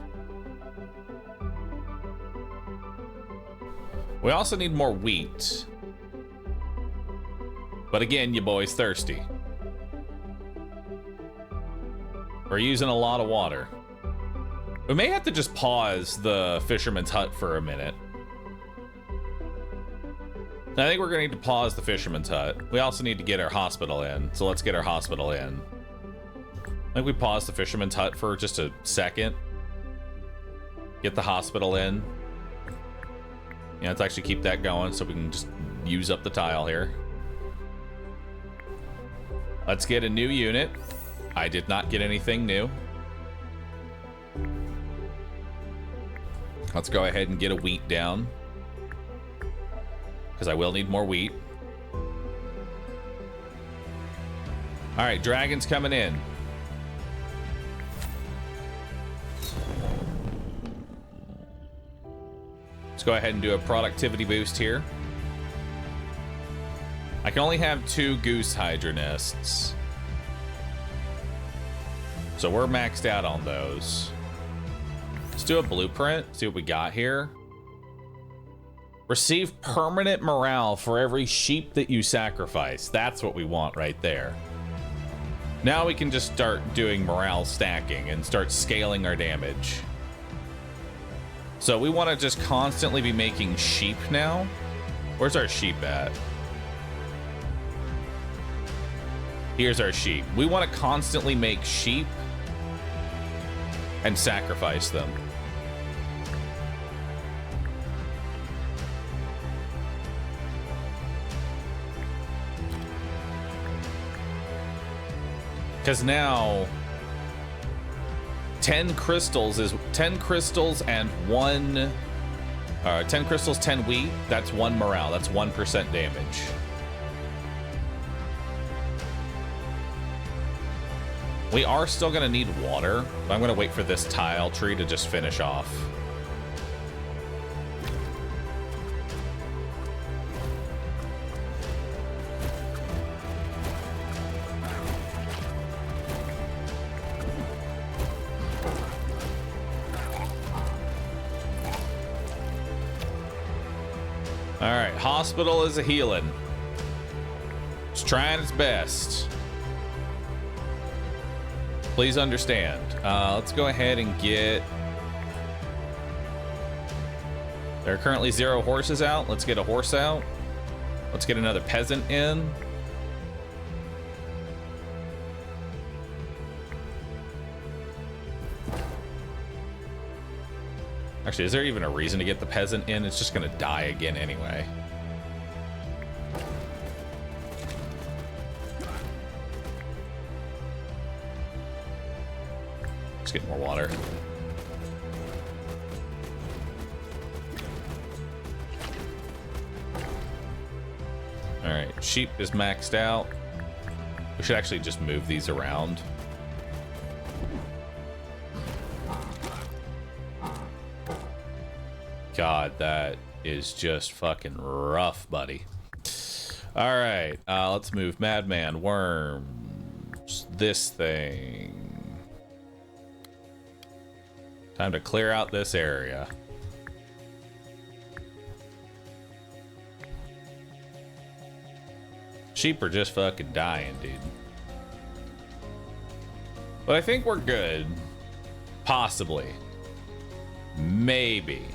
We also need more wheat. But again, your boy's thirsty. We're using a lot of water. We may have to just pause the fisherman's hut for a minute. I think we're gonna need to pause the fisherman's hut. We also need to get our hospital in, so let's get our hospital in. I think we pause the fisherman's hut for just a second. Get the hospital in. Yeah, let's actually keep that going so we can just use up the tile here. Let's get a new unit. I did not get anything new. Let's go ahead and get a wheat down, because I will need more wheat. All right, dragons coming in. Let's go ahead and do a productivity boost here. I can only have 2 goose hydra nests, so we're maxed out on those. Let's do a blueprint, see what we got here. Receive permanent morale for every sheep that you sacrifice. That's what we want right there. Now we can just start doing morale stacking and start scaling our damage. So we want to just constantly be making sheep now. Where's our sheep at? Here's our sheep. We want to constantly make sheep and sacrifice them. Because now 10 crystals is 10 crystals and 10 crystals, 10 wheat. That's 1 morale. That's 1% damage. We are still going to need water, but I'm going to wait for this tile tree to just finish off. All right, hospital is a healing. It's trying its best. Please understand. Let's go ahead and get... There are currently 0 horses out. Let's get a horse out. Let's get another peasant in. Actually, is there even a reason to get the peasant in? It's just gonna die again anyway. Let's get more water. All right, sheep is maxed out. We should actually just move these around. God, that is just fucking rough, buddy. All right, let's move Madman, worms, this thing. Time to clear out this area. Sheep are just fucking dying, dude. But I think we're good. Possibly. Maybe.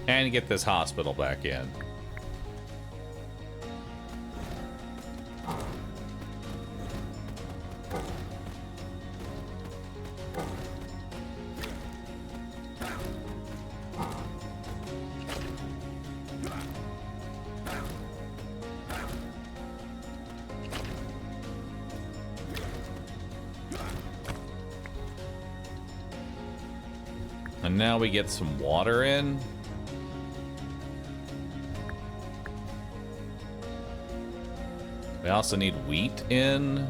And get this hospital back in. And now we get some water in. We also need wheat in.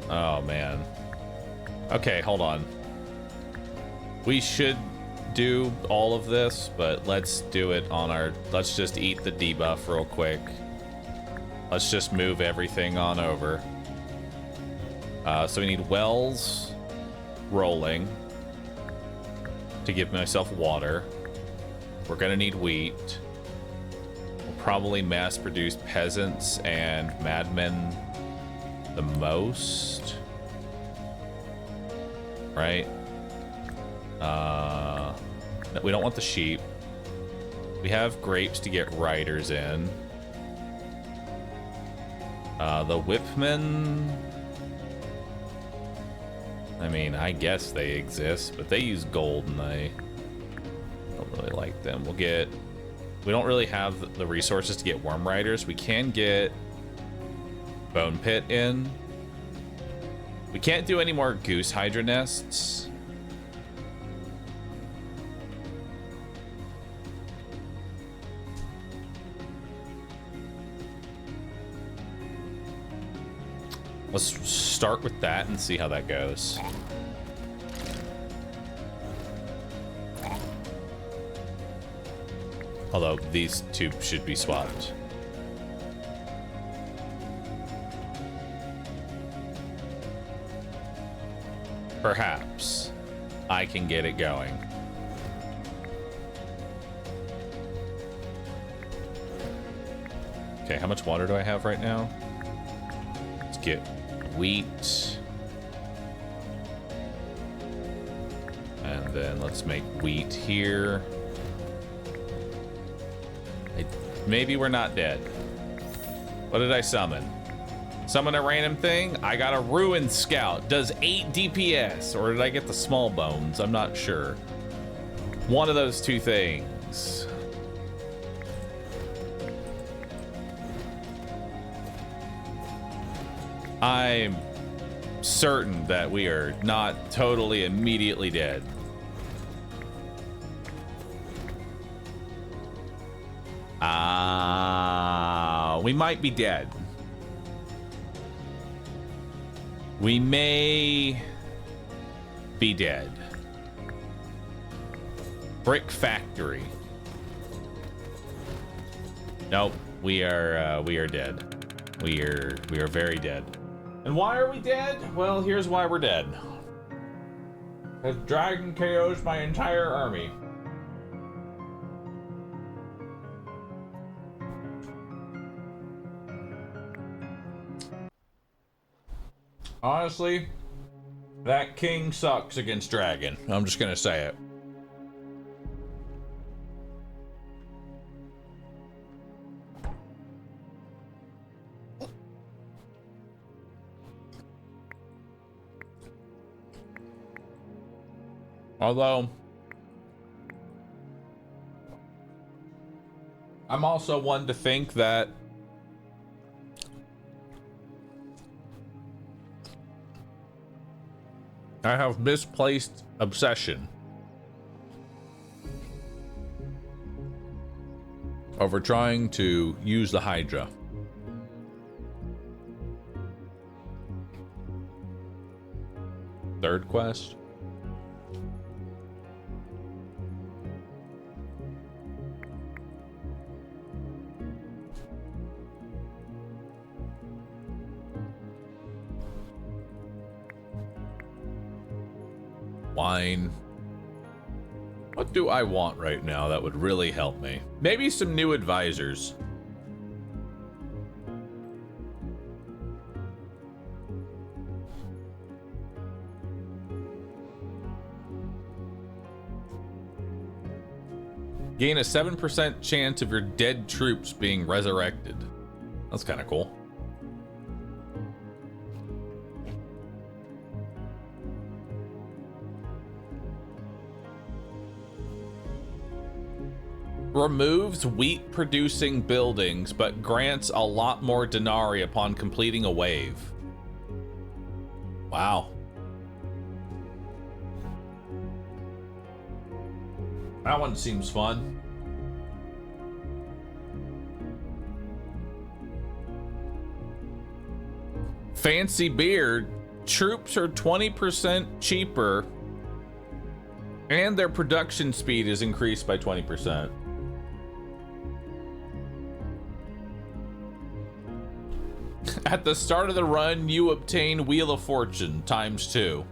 Oh, man. Okay, hold on. We should do all of this, but let's do it on our... Let's just eat the debuff real quick. Let's just move everything on over. So we need wells rolling to give myself water. We're gonna need wheat. We'll probably mass produce peasants and madmen the most. Right? We don't want the sheep. We have grapes to get riders in. The whipmen, I mean, I guess they exist, but they use gold and I don't really like them. We don't really have the resources to get worm riders. We can get bone pit in. We can't do any more goose hydra nests. Let's start with that and see how that goes. Although these two should be swapped. Perhaps I can get it going. Okay, how much water do I have right now? Let's get wheat. And then let's make wheat here. Maybe we're not dead. What did I summon? Summon a random thing? I got a ruin scout. Does 8 DPS. Or did I get the small bones? I'm not sure. One of those two things. I'm certain that we are not totally immediately dead. We might be dead. We may be dead. Brick factory. Nope, we are dead. We are very dead. And why are we dead? Well, here's why we're dead. Because dragon KOs my entire army. Honestly, that king sucks against dragon. I'm just gonna say it. Although, I'm also one to think that I have misplaced obsession over trying to use the Hydra. Third quest. Wine. What do I want right now that would really help me? Maybe some new advisors. Gain a 7% chance of your dead troops being resurrected. That's kind of cool. Removes wheat producing buildings, but grants a lot more denarii upon completing a wave. Wow. That one seems fun. Fancy beard. Troops are 20% cheaper, and their production speed is increased by 20%. At the start of the run, you obtain Wheel of Fortune ×2.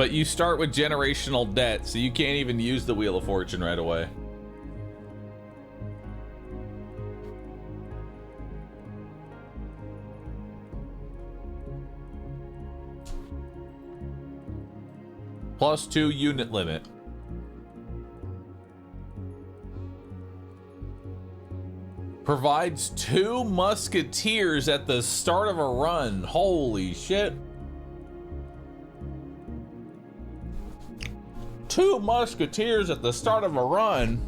But you start with generational debt, so you can't even use the Wheel of Fortune right away. +2 unit limit. Provides 2 musketeers at the start of a run. Holy shit. 2 musketeers at the start of a run.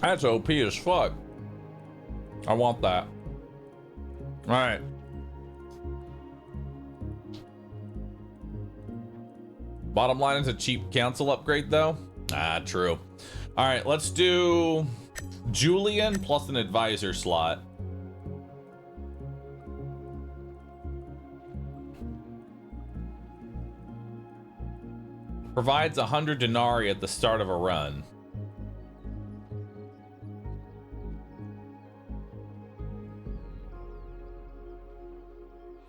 That's OP as fuck. I want that. All right. Bottom line is a cheap council upgrade though. Ah, true. All right, let's do Julian plus an advisor slot. Provides 100 denarii at the start of a run.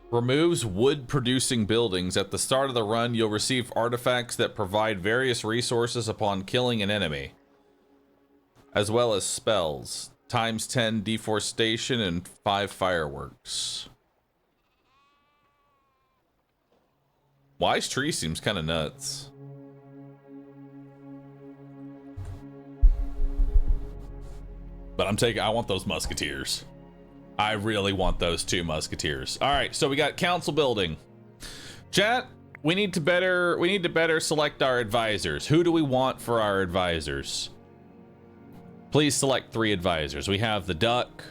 Removes wood producing buildings. At the start of the run, you'll receive artifacts that provide various resources upon killing an enemy, as well as spells. ×10 deforestation and 5 fireworks. Wise Tree seems kind of nuts. But I want those musketeers. I really want those 2 musketeers. All right, so we got council building. Chat, we need to better select our advisors. Who do we want for our advisors? Please select 3 advisors. We have the Duck,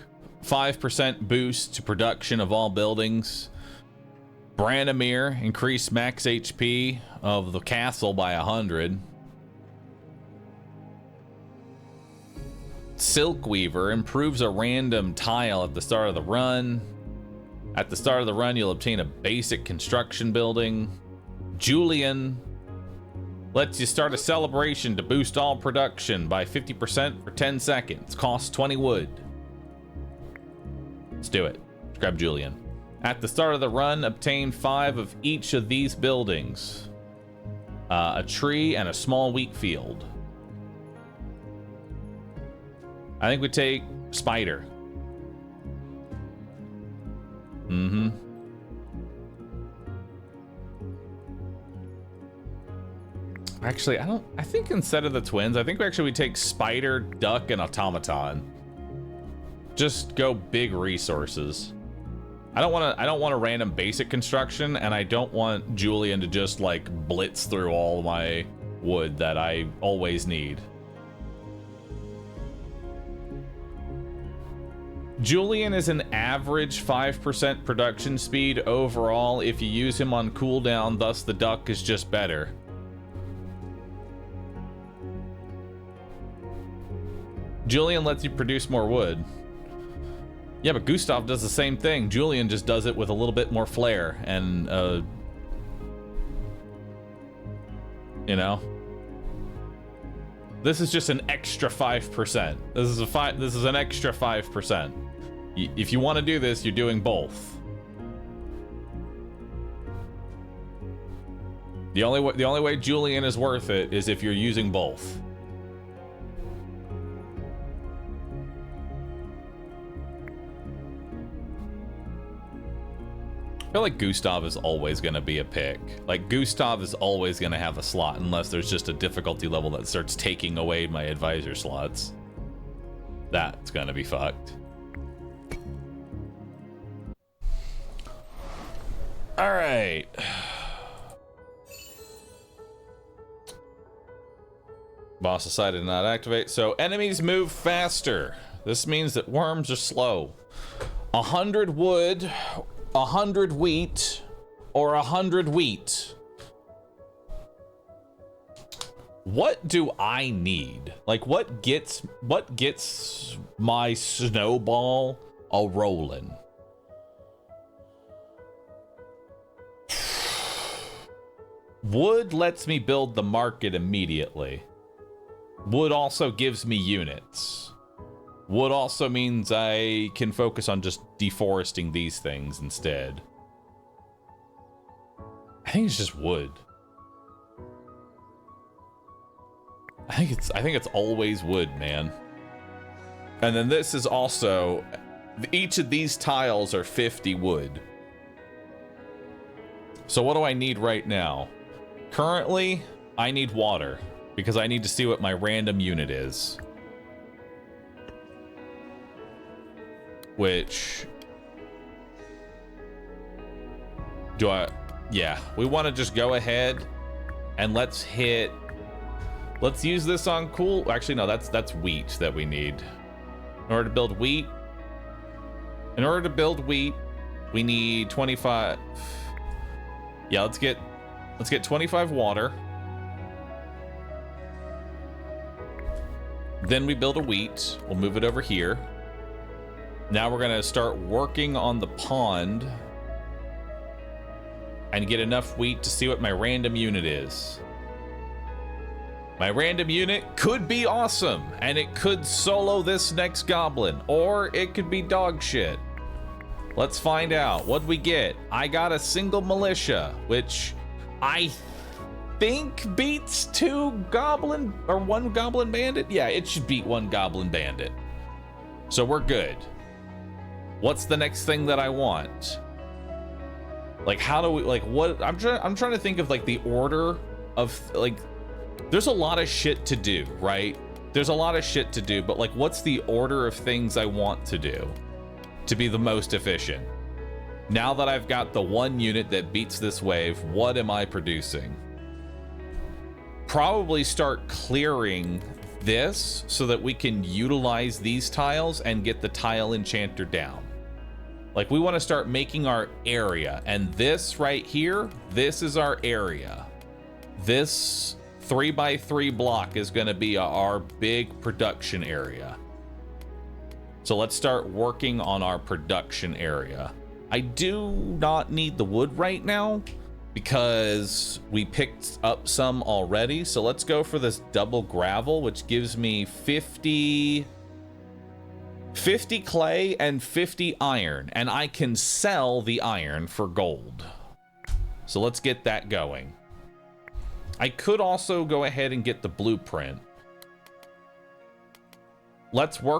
5% boost to production of all buildings. Branimir, increase max HP of the castle by 100. Silkweaver improves a random tile at the start of the run. At the start of the run, you'll obtain a basic construction building. Julian lets you start a celebration to boost all production by 50% for 10 seconds. Costs 20 wood. Let's do it. Let's grab Julian. At the start of the run, obtain 5 of each of these buildings. A tree and a small wheat field. I think we take Spider. Actually, I think instead of the twins, I think we take Spider, Duck, and Automaton. Just go big resources. I don't want a random basic construction, and I don't want Julian to just like blitz through all my wood that I always need. Julian is an average 5% production speed overall if you use him on cooldown, thus the Duck is just better. Julian lets you produce more wood. Yeah, but Gustav does the same thing. Julian just does it with a little bit more flair and, you know? This is just an extra 5%. This is an extra 5%. If you want to do this, you're doing both. The only way Julian is worth it is if you're using both. I feel like Gustav is always going to be a pick. Like, Gustav is always going to have a slot unless there's just a difficulty level that starts taking away my advisor slots. That's going to be fucked. All right. Boss decided to not activate. So enemies move faster. This means that worms are slow. 100 wood, 100 wheat, or 100 wheat. What do I need? Like, what gets my snowball a rolling? Wood lets me build the market immediately. Wood also gives me units. Wood also means I can focus on just deforesting these things instead. I think it's just wood. I think it's always wood, man. And then this is also, each of these tiles are 50 wood. So what do I need right now? Currently, I need water because I need to see what my random unit is. Which do I, yeah, we want to just go ahead and let's use this on cool. Actually, no, that's wheat that we need. In order to build wheat, we need 25. Yeah, let's get 25 water. Then we build a wheat. We'll move it over here. Now we're gonna start working on the pond and get enough wheat to see what my random unit is. My random unit could be awesome, and it could solo this next goblin, or it could be dog shit. Let's find out. What'd we get? I got a single militia, which I think beats one goblin bandit. Yeah, it should beat one goblin bandit. So we're good. What's the next thing that I want? Like, how do we, like, what? I'm trying to think of like the order of, like, there's a lot of shit to do, right? There's a lot of shit to do, but like, what's the order of things I want to do to be the most efficient? Now that I've got the one unit that beats this wave, what am I producing? Probably start clearing this so that we can utilize these tiles and get the tile enchanter down. Like, we want to start making our area, and this right here, this is our area. This 3x3 block is going to be our big production area. So let's start working on our production area. I do not need the wood right now because we picked up some already. So let's go for this double gravel, which gives me 50 clay and 50 iron, and I can sell the iron for gold. So let's get that going. I could also go ahead and get the blueprint. Let's just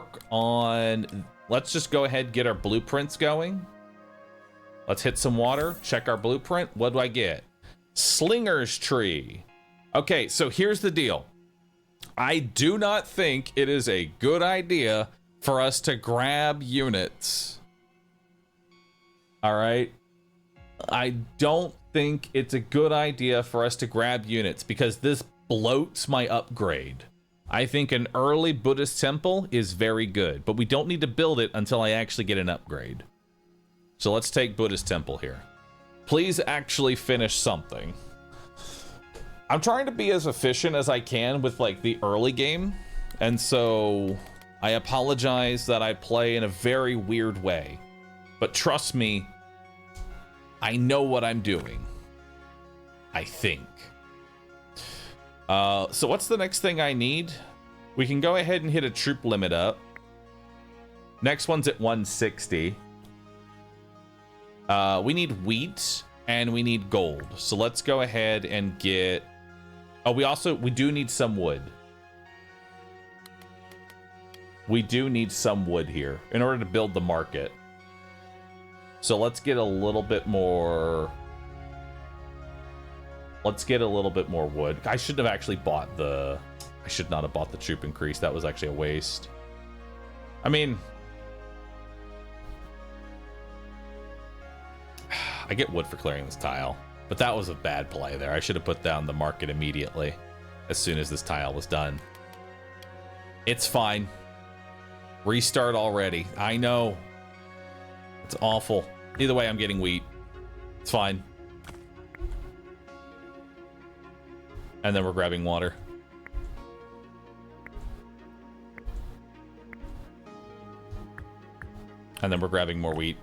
go ahead and get our blueprints going. Let's hit some water, check our blueprint. What do I get? Slinger's tree. Okay, so here's the deal. I do not think it is a good idea for us to grab units. All right. I don't think it's a good idea for us to grab units because this bloats my upgrade. I think an early Buddhist temple is very good, but we don't need to build it until I actually get an upgrade. So let's take Buddhist temple here. Please actually finish something. I'm trying to be as efficient as I can with like the early game, and so I apologize that I play in a very weird way, but trust me, I know what I'm doing. I think. So what's the next thing I need? We can go ahead and hit a troop limit up. Next one's at 160. We need wheat and we need gold. So let's go ahead and get... Oh, we do need some wood. We do need some wood here in order to build the market. So let's get a little bit more... Let's get a little bit more wood. I should have actually bought the... I should not have bought the troop increase. That was actually a waste. I mean... I get wood for clearing this tile, but that was a bad play there. I should have put down the market immediately as soon as this tile was done. It's fine. Restart already. I know. It's awful. Either way, I'm getting wheat. It's fine. And then we're grabbing water. And then we're grabbing more wheat.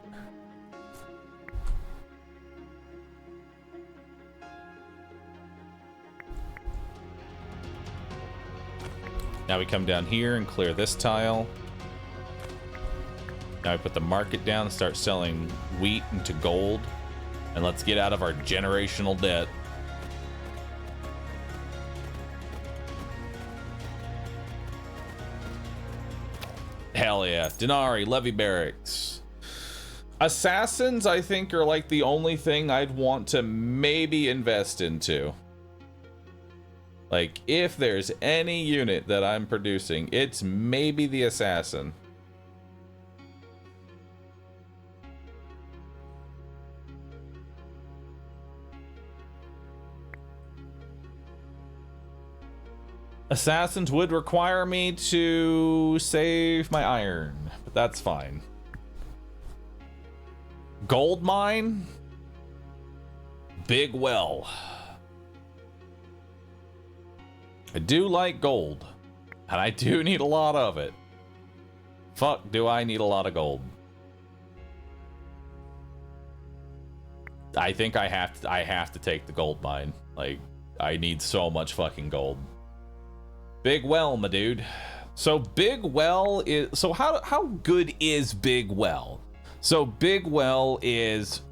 Now we come down here and clear this tile. Now we put the market down and start selling wheat into gold. And let's get out of our generational debt. Hell yeah. Denari, Levy Barracks. Assassins, I think, are like the only thing I'd want to maybe invest into. Like, if there's any unit that I'm producing, it's maybe the Assassin. Assassins would require me to save my iron, but that's fine. Gold mine? Big well. I do like gold, and I do need a lot of it. Fuck, do I need a lot of gold? I think I have to take the gold mine. Like, I need so much fucking gold. Big well, my dude. So Big Well is... So how good is Big Well? So Big Well is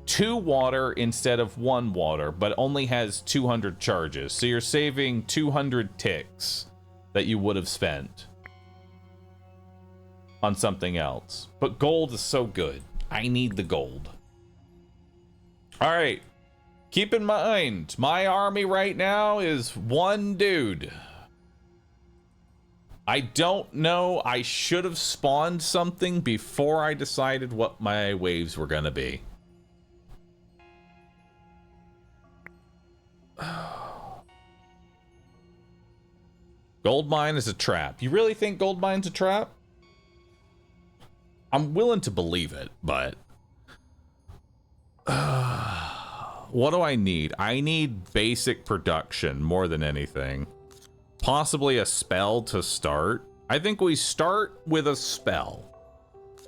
2 water instead of 1 water, but only has 200 charges. So you're saving 200 ticks that you would have spent on something else. But gold is so good. I need the gold. All right. Keep in mind, my army right now is 1 dude. I don't know. I should have spawned something before I decided what my waves were gonna be. Gold mine is a trap. You really think gold mine's a trap? I'm willing to believe it, but... what do I need? I need basic production more than anything. Possibly a spell to start. I think we start with a spell.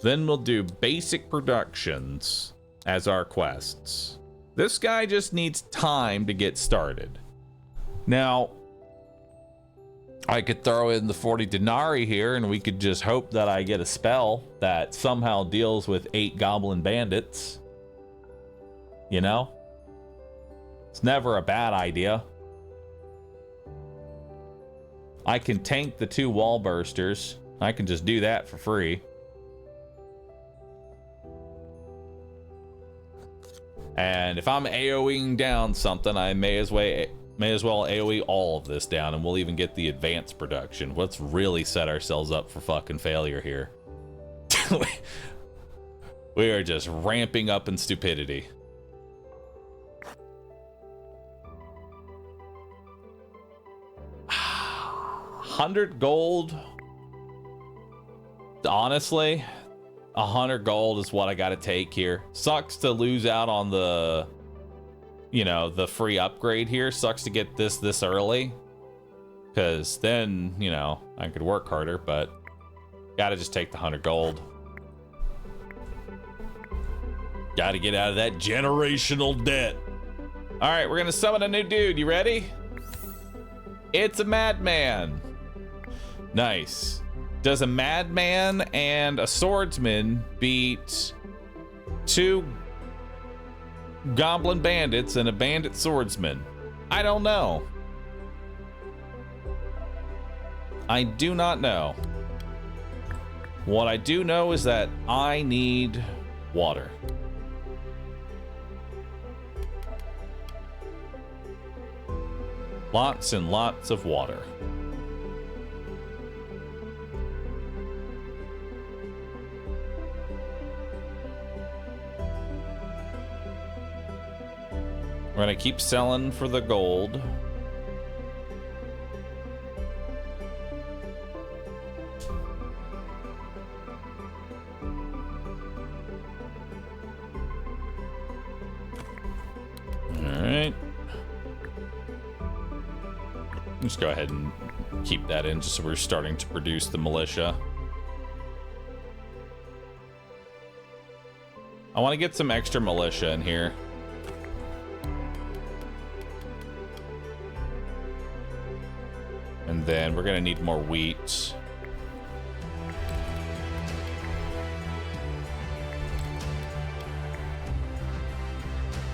Then we'll do basic productions as our quests. This guy just needs time to get started. Now, I could throw in the 40 denarii here and we could just hope that I get a spell that somehow deals with 8 goblin bandits. You know? It's never a bad idea. I can tank the 2 wall bursters. I can just do that for free. And if I'm AoEing down something, I may as well AoE all of this down, and we'll even get the advanced production. Let's really set ourselves up for fucking failure here. We are just ramping up in stupidity. 100 gold. Honestly, 100 gold is what I gotta take here. Sucks to lose out on the, you know, the free upgrade here. Sucks to get this early, because then, you know, I could work harder, but gotta just take the 100 gold. Gotta get out of that generational debt. All right, we're gonna summon a new dude. You ready? It's a madman. Nice. Does a madman and a swordsman beat 2 goblin bandits and a bandit swordsman? I don't know. I do not know. What I do know is that I need water. Lots and lots of water. We're gonna keep selling for the gold. All right. Just go ahead and keep that in just so we're starting to produce the militia. I want to get some extra militia in here. And then we're gonna need more wheat.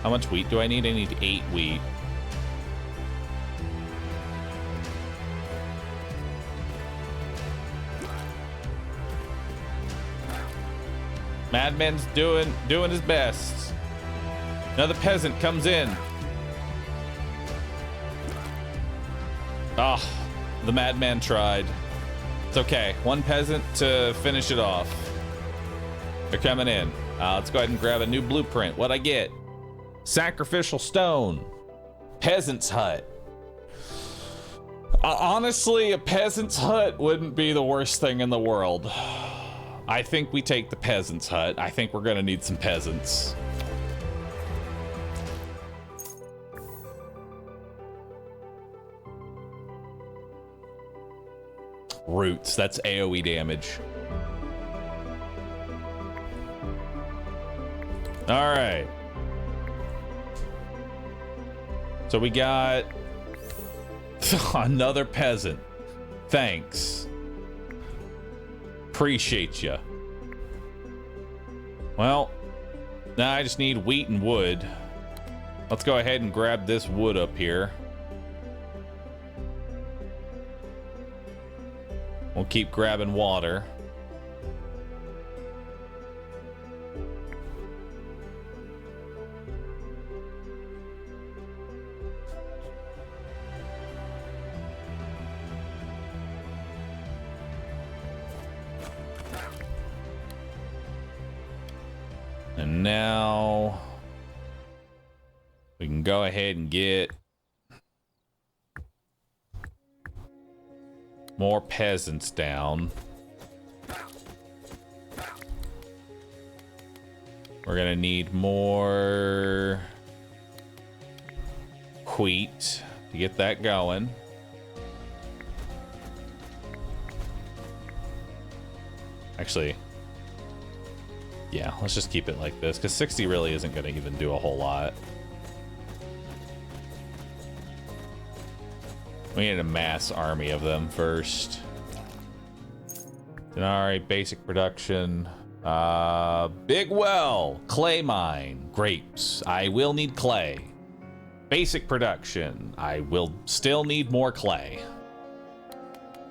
How much wheat do I need? I need 8 wheat. Madman's doing his best. Another peasant comes in. Ah, the madman tried. It's okay. One peasant to finish it off. They're coming in. Let's go ahead and grab a new blueprint. What'd I get? Sacrificial stone. Peasant's hut. Honestly, a peasant's hut wouldn't be the worst thing in the world. I think we take the peasant's hut. I think we're gonna need some peasants. Roots, that's AoE damage. All right. So we got another peasant. Thanks. Appreciate you. Well, now I just need wheat and wood. Let's go ahead and grab this wood up here. We'll keep grabbing water. And now we can go ahead and get more peasants down. We're gonna need more wheat to get that going. Actually, yeah, let's just keep it like this, because 60 really isn't going to even do a whole lot. We need a mass army of them first. Alright, basic production. Big well, clay mine, grapes. I will need clay. Basic production. I will still need more clay.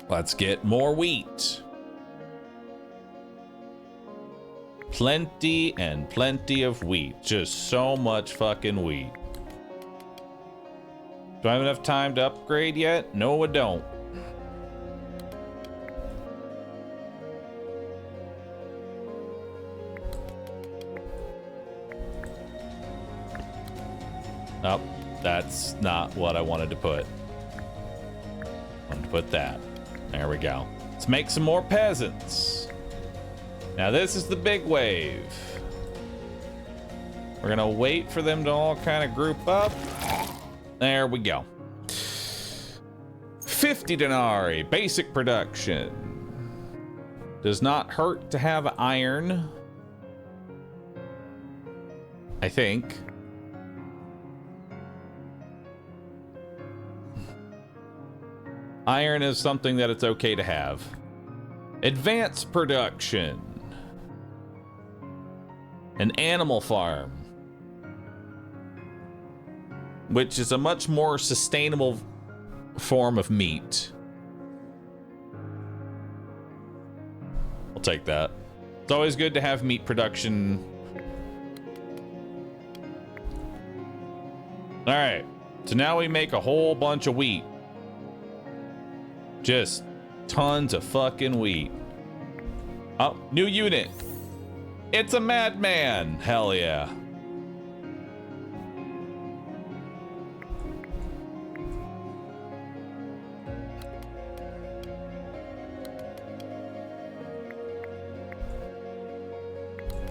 Let's get more wheat. Plenty and plenty of wheat. Just so much fucking wheat. Do I have enough time to upgrade yet? No, I don't. Nope, that's not what I wanted to put. I wanted to put that. There we go. Let's make some more peasants. Now this is the big wave. We're gonna wait for them to all kind of group up. There we go. 50 denarii, basic production. Does not hurt to have iron. I think. Iron is something that it's okay to have. Advanced production. An animal farm, which is a much more sustainable form of meat. I'll take that. It's always good to have meat production. All right, so now we make a whole bunch of wheat. Just tons of fucking wheat. Oh, new unit. It's a madman. Hell yeah.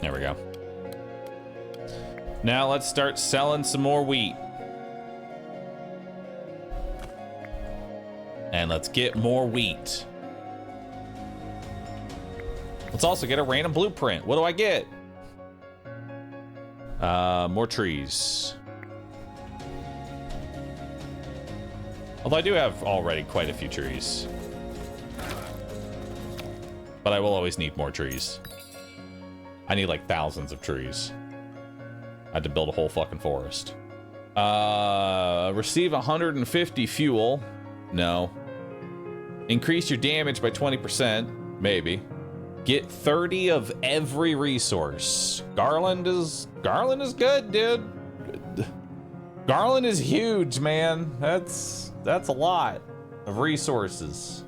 There we go. Now let's start selling some more wheat. And let's get more wheat. Let's also get a random blueprint. What do I get? More trees. Although I do have already quite a few trees. But I will always need more trees. I need like thousands of trees. I had to build a whole fucking forest. Receive 150 fuel. No. Increase your damage by 20%. Maybe. Get 30 of every resource. Garland is good, dude. Garland is huge, man. That's a lot of resources.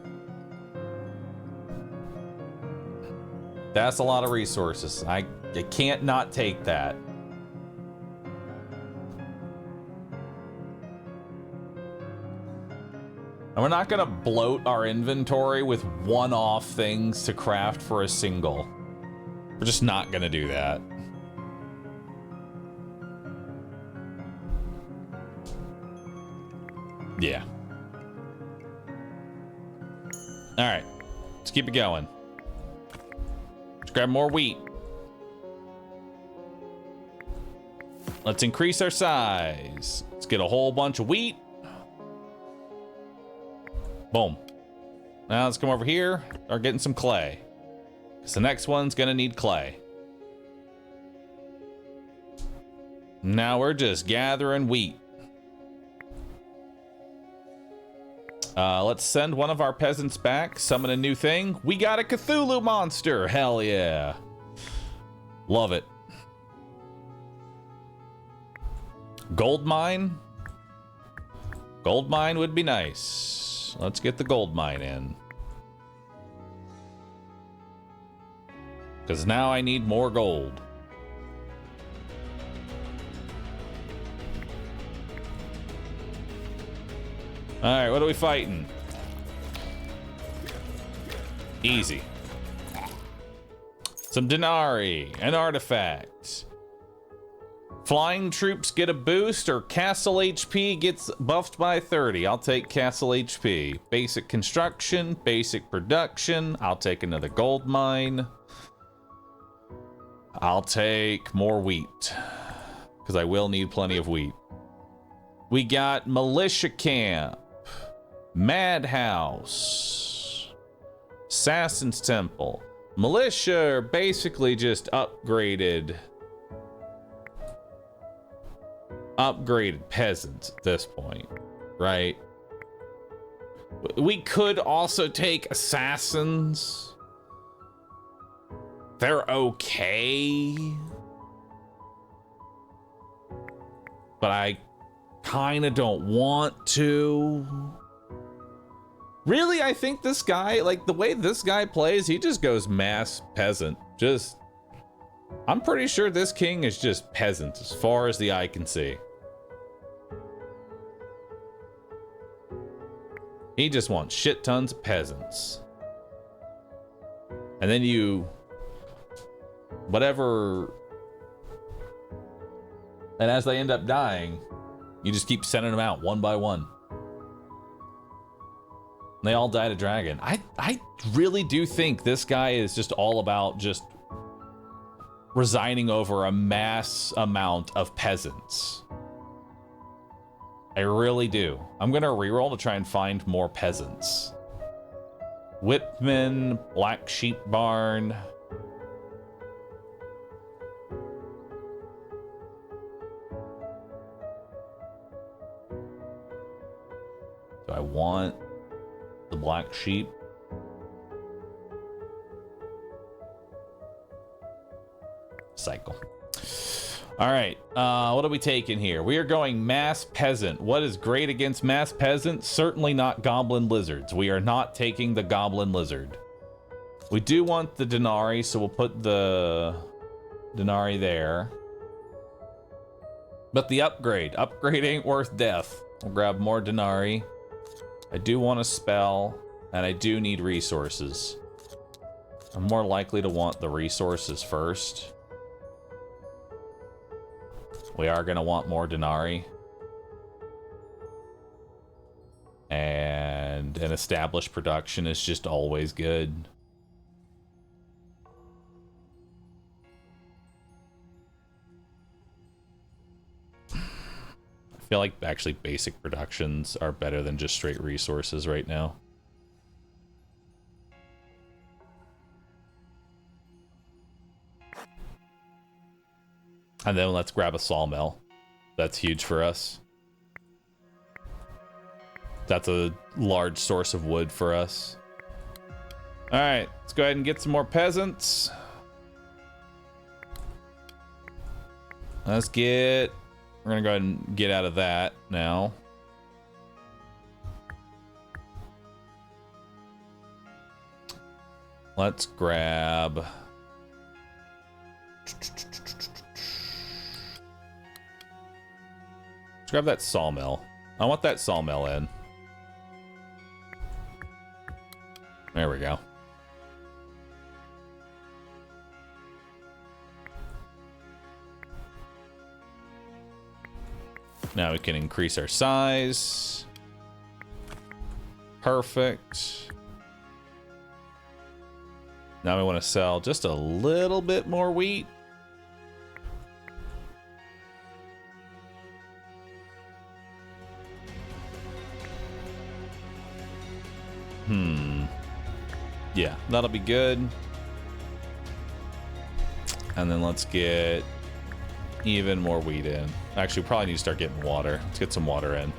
That's a lot of resources. I can't not take that. And we're not gonna bloat our inventory with one-off things to craft for a single. We're just not gonna do that. Yeah. All right, let's keep it going. Let's grab more wheat. Let's increase our size. Let's get a whole bunch of wheat. Boom. Now let's come over here. Start getting some clay. Because the next one's gonna need clay. Now we're just gathering wheat. Let's send one of our peasants back. Summon a new thing. We got a Cthulhu monster. Hell yeah. Love it. Gold mine. Gold mine would be nice. Let's get the gold mine in. Because now I need more gold. Alright, what are we fighting? Easy. Some denarii, an artifact. Flying troops get a boost, or castle HP gets buffed by 30. I'll take castle HP. Basic construction, basic production. I'll take another gold mine. I'll take more wheat, because I will need plenty of wheat. We got militia camp, madhouse, assassin's temple. Militia are basically just upgraded peasants at this point, right? We could also take assassins. They're okay, but I kind of don't want to. Really, I think this guy, like the way this guy plays, he just goes mass peasant. I'm pretty sure this king is just peasant as far as the eye can see. He just wants shit tons of peasants. And then whatever. And as they end up dying, you just keep sending them out one by one. And they all die to dragon. I really do think this guy is just all about just resigning over a mass amount of peasants. I really do. I'm gonna reroll to try and find more peasants. Whitman, Black Sheep Barn. Do I want the black sheep? Cycle. All right, what are we taking here? We are going mass peasant. What is great against mass peasant? Certainly not goblin lizards. We are not taking the goblin lizard. We do want the denarii, so we'll put the denarii there. But the upgrade ain't worth death. We'll grab more denarii. I do want a spell, and I do need resources. I'm more likely to want the resources first. We are going to want more denarii. And an established production is just always good. I feel like actually basic productions are better than just straight resources right now. And then let's grab a sawmill. That's huge for us. That's a large source of wood for us. All right, let's go ahead and get some more peasants. We're gonna go ahead and get out of that now. Let's grab... Let's grab that sawmill. I want that sawmill in. There we go. Now we can increase our size. Perfect. Now we want to sell just a little bit more wheat. Yeah, that'll be good. And then let's get even more wheat in. Actually, we probably need to start getting water. Let's get some water in.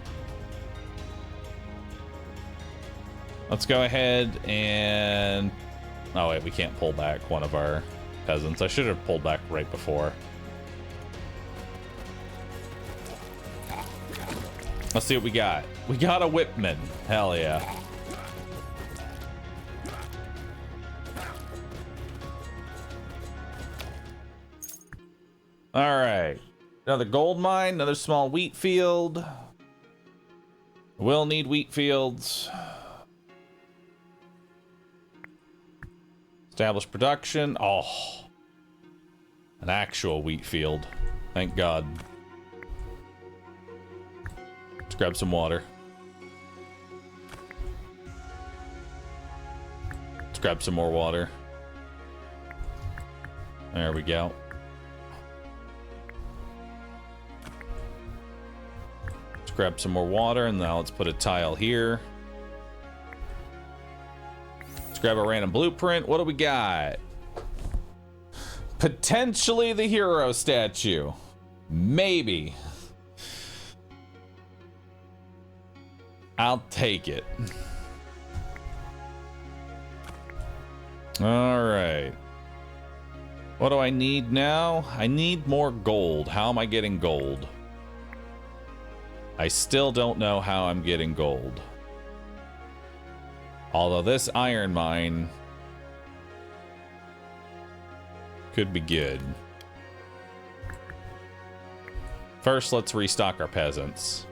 Let's go ahead and... Oh, wait, we can't pull back one of our peasants. I should have pulled back right before. Let's see what we got. We got a whipman. Hell yeah. All right. Another gold mine, another small wheat field. We'll need wheat fields. Establish production. Oh, an actual wheat field. Thank God. Let's grab some water. Let's grab some more water. There we go. Let's grab some more water, and now let's put a tile here. Grab a random blueprint. What do we got? Potentially the hero statue. Maybe. I'll take it. All right. What do I need now? I need more gold. How am I getting gold? I still don't know how I'm getting gold. Although this iron mine could be good. First, let's restock our peasants.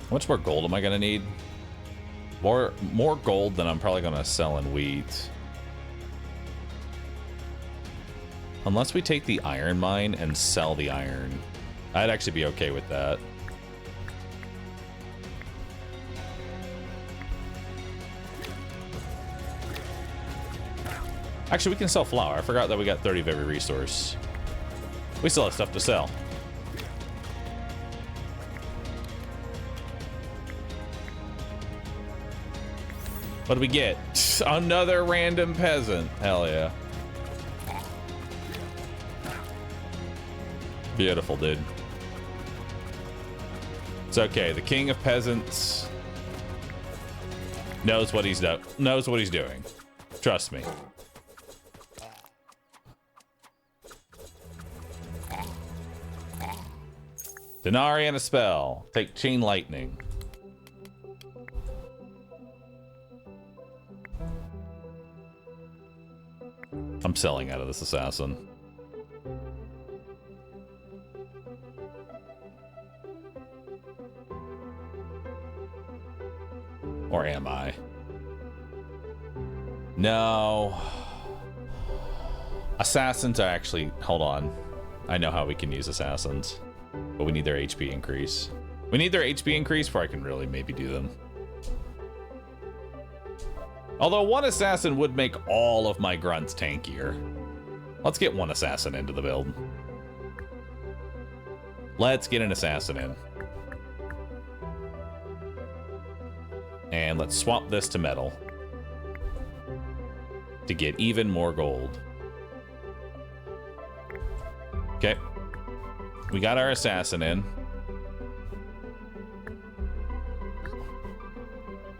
How much more gold am I gonna need? More gold than I'm probably gonna sell in wheat. Unless we take the iron mine and sell the iron. I'd actually be okay with that. Actually, we can sell flour. I forgot that we got 30 of every resource. We still have stuff to sell. What do we get? Another random peasant. Hell yeah. Beautiful, dude. It's okay. The king of peasants knows what he's doing. Trust me. Denari and a spell. Take chain lightning. I'm selling out of this assassin. Or am I? No. Assassins are actually... Hold on. I know how we can use assassins. But we need their HP increase. We need their HP increase before I can really maybe do them. Although one assassin would make all of my grunts tankier. Let's get one assassin into the build. Let's get an assassin in. And let's swap this to metal to get even more gold. Okay. We got our assassin in.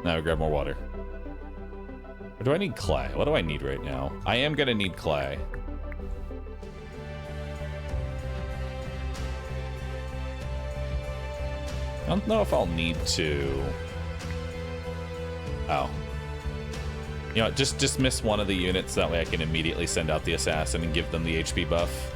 Now we grab more water. Or do I need clay? What do I need right now? I am gonna need clay. I don't know if I'll need to. Oh. You know, just dismiss one of the units, that way I can immediately send out the assassin and give them the HP buff.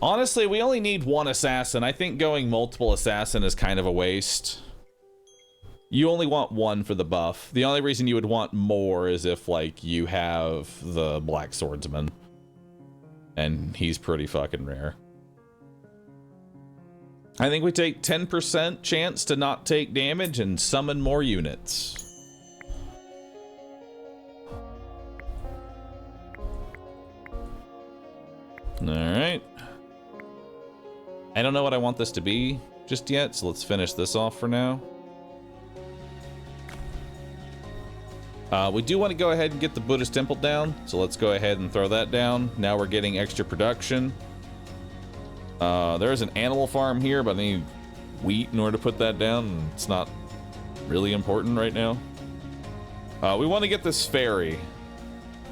Honestly, we only need one assassin. I think going multiple assassin is kind of a waste. You only want one for the buff. The only reason you would want more is if, like, you have the Black Swordsman. And he's pretty fucking rare. I think we take 10% chance to not take damage and summon more units. Alright. I don't know what I want this to be just yet, so let's finish this off for now. We do want to go ahead and get the Buddhist temple down, so let's go ahead and throw that down. Now we're getting extra production. There is an animal farm here, but I need wheat in order to put that down, and it's not really important right now. We want to get this ferry.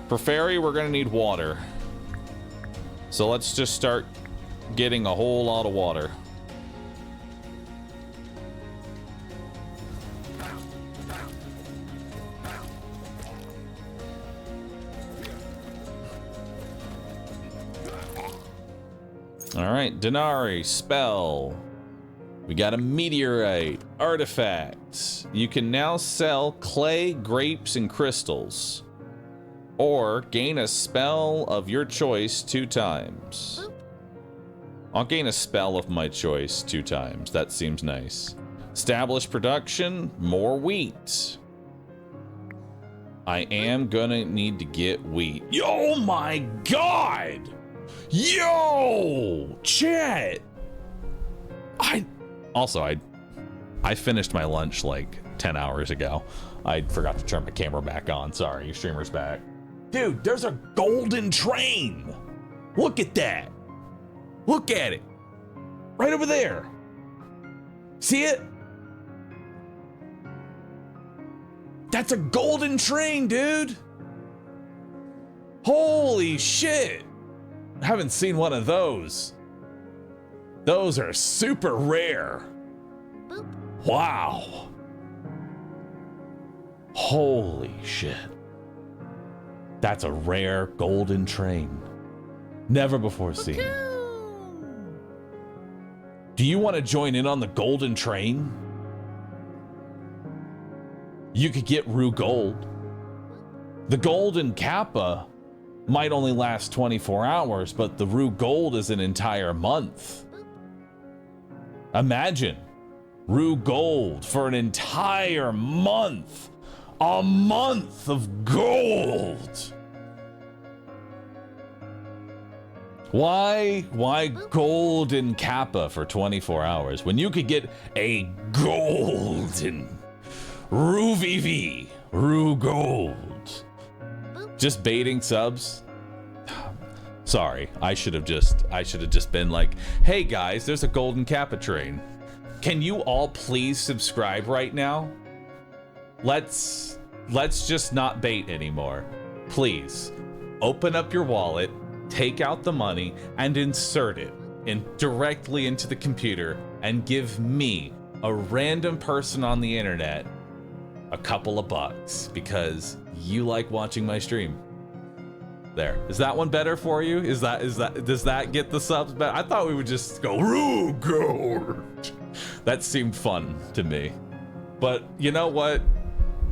For ferry, we're going to need water. So let's just start getting a whole lot of water. All right, Denari, spell. We got a meteorite, artifact. You can now sell clay, grapes, and crystals. Or gain a spell of your choice 2 times. I'll gain a spell of my choice 2 times. That seems nice. Establish production, more wheat. I am gonna need to get wheat. Oh my god! Yo! Chat! I finished my lunch like 10 hours ago. I forgot to turn my camera back on. Sorry, your streamer's back. Dude, there's a golden train! Look at that! Look at it! Right over there! See it? That's a golden train, dude! Holy shit! I haven't seen one of those. Those are super rare. Boop. Wow. Holy shit. That's a rare golden train. Never before seen. Do you want to join in on the golden train? You could get Rue Gold. The Golden Kappa might only last 24 hours, but the Rue Gold is an entire month. Imagine Rue Gold for an entire month. A month of gold. Why Golden Kappa for 24 hours when you could get a golden Rue VV, Rue Gold? Just baiting subs? Sorry, I should have just been like, hey guys, there's a Golden Kappa train. Can you all please subscribe right now? Let's just not bait anymore. Please, open up your wallet, take out the money, and insert it directly into the computer and give me, a random person on the internet, a couple of bucks because you like watching my stream. There. Is that one better for you? Does that get the subs better? I thought we would just go Rue Gold. That seemed fun to me. But you know what?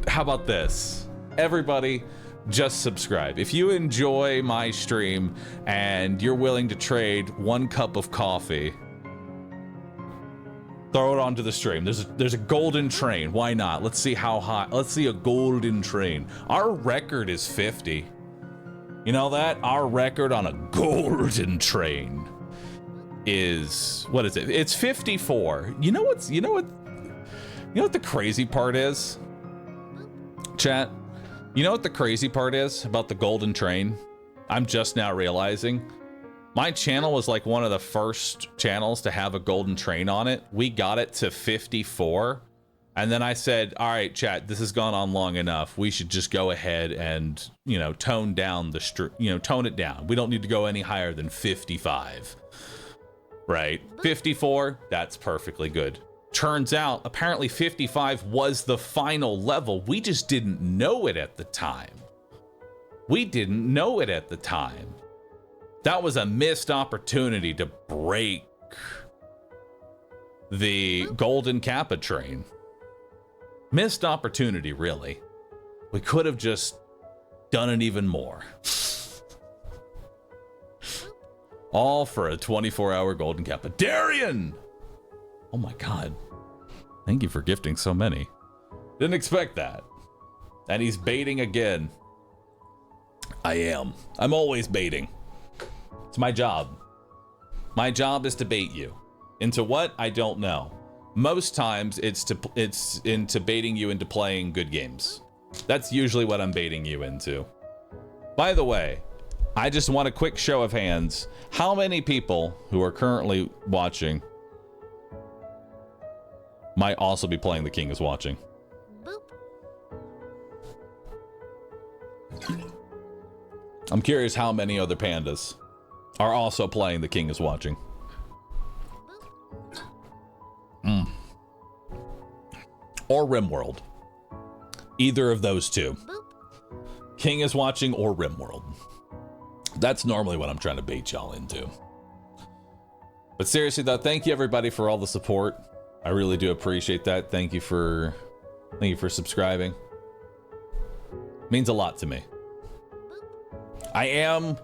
How about this? Everybody, just subscribe. If you enjoy my stream and you're willing to trade 1 cup of coffee, throw it onto the stream. There's a golden train. Why not? Let's see how high. Let's see a golden train. Our record is 50. You know that? Our record on a golden train is, what is it? It's 54. You know what the crazy part is? Chat, you know what the crazy part is about the golden train? I'm just now realizing. My channel was like one of the first channels to have a golden train on it. We got it to 54. And then I said, all right, chat, this has gone on long enough. We should just go ahead and, tone down tone it down. We don't need to go any higher than 55. Right? 54, that's perfectly good. Turns out, apparently 55 was the final level. We just didn't know it at the time. That was a missed opportunity to break the Golden Kappa train. Missed opportunity, really. We could have just done it even more. All for a 24-hour Golden Kappa. Darian! Oh my god. Thank you for gifting so many. Didn't expect that. And he's baiting again. I am. I'm always baiting. It's my job. My job is to bait you. Into what? I don't know. Most times it's into baiting you into playing good games. That's usually what I'm baiting you into. By the way, I just want a quick show of hands. How many people who are currently watching might also be playing The King is Watching? Boop. I'm curious how many other pandas are also playing The King is Watching. Or Rimworld. Either of those two. Boop. King is Watching or Rimworld. That's normally what I'm trying to bait y'all into. But seriously though, thank you everybody for all the support. I really do appreciate that. Thank you for subscribing. Means a lot to me. I'm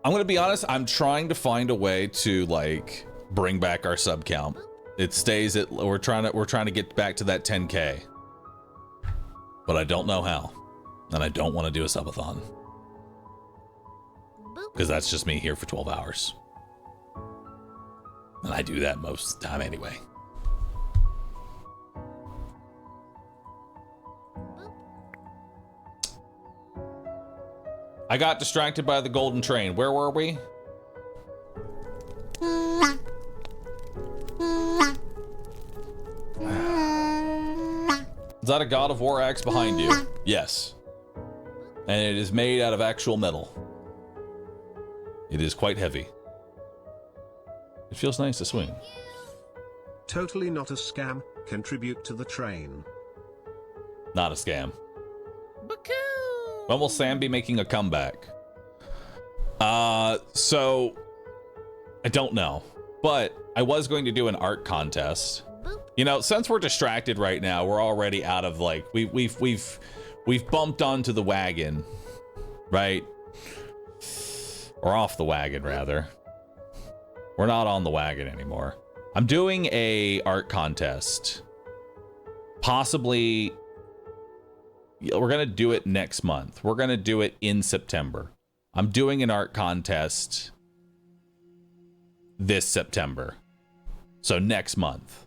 gonna be honest, I'm trying to find a way to like bring back our sub count. It stays at, we're trying to get back to that 10K. But I don't know how. And I don't want to do a subathon. Because that's just me here for 12 hours. And I do that most of the time anyway. I got distracted by the golden train. Where were we? Is that a God of War axe behind you? Yes. And it is made out of actual metal. It is quite heavy. It feels nice to swing. Totally not a scam. Contribute to the train. Not a scam. When will Sam be making a comeback? So I don't know, but I was going to do an art contest. You know, since we're distracted right now, we're already out of like we've bumped onto the wagon, right? Or off the wagon rather. We're not on the wagon anymore. I'm doing a art contest. Possibly we're gonna do it next month. We're gonna do it in September. I'm doing an art contest this September. So next month.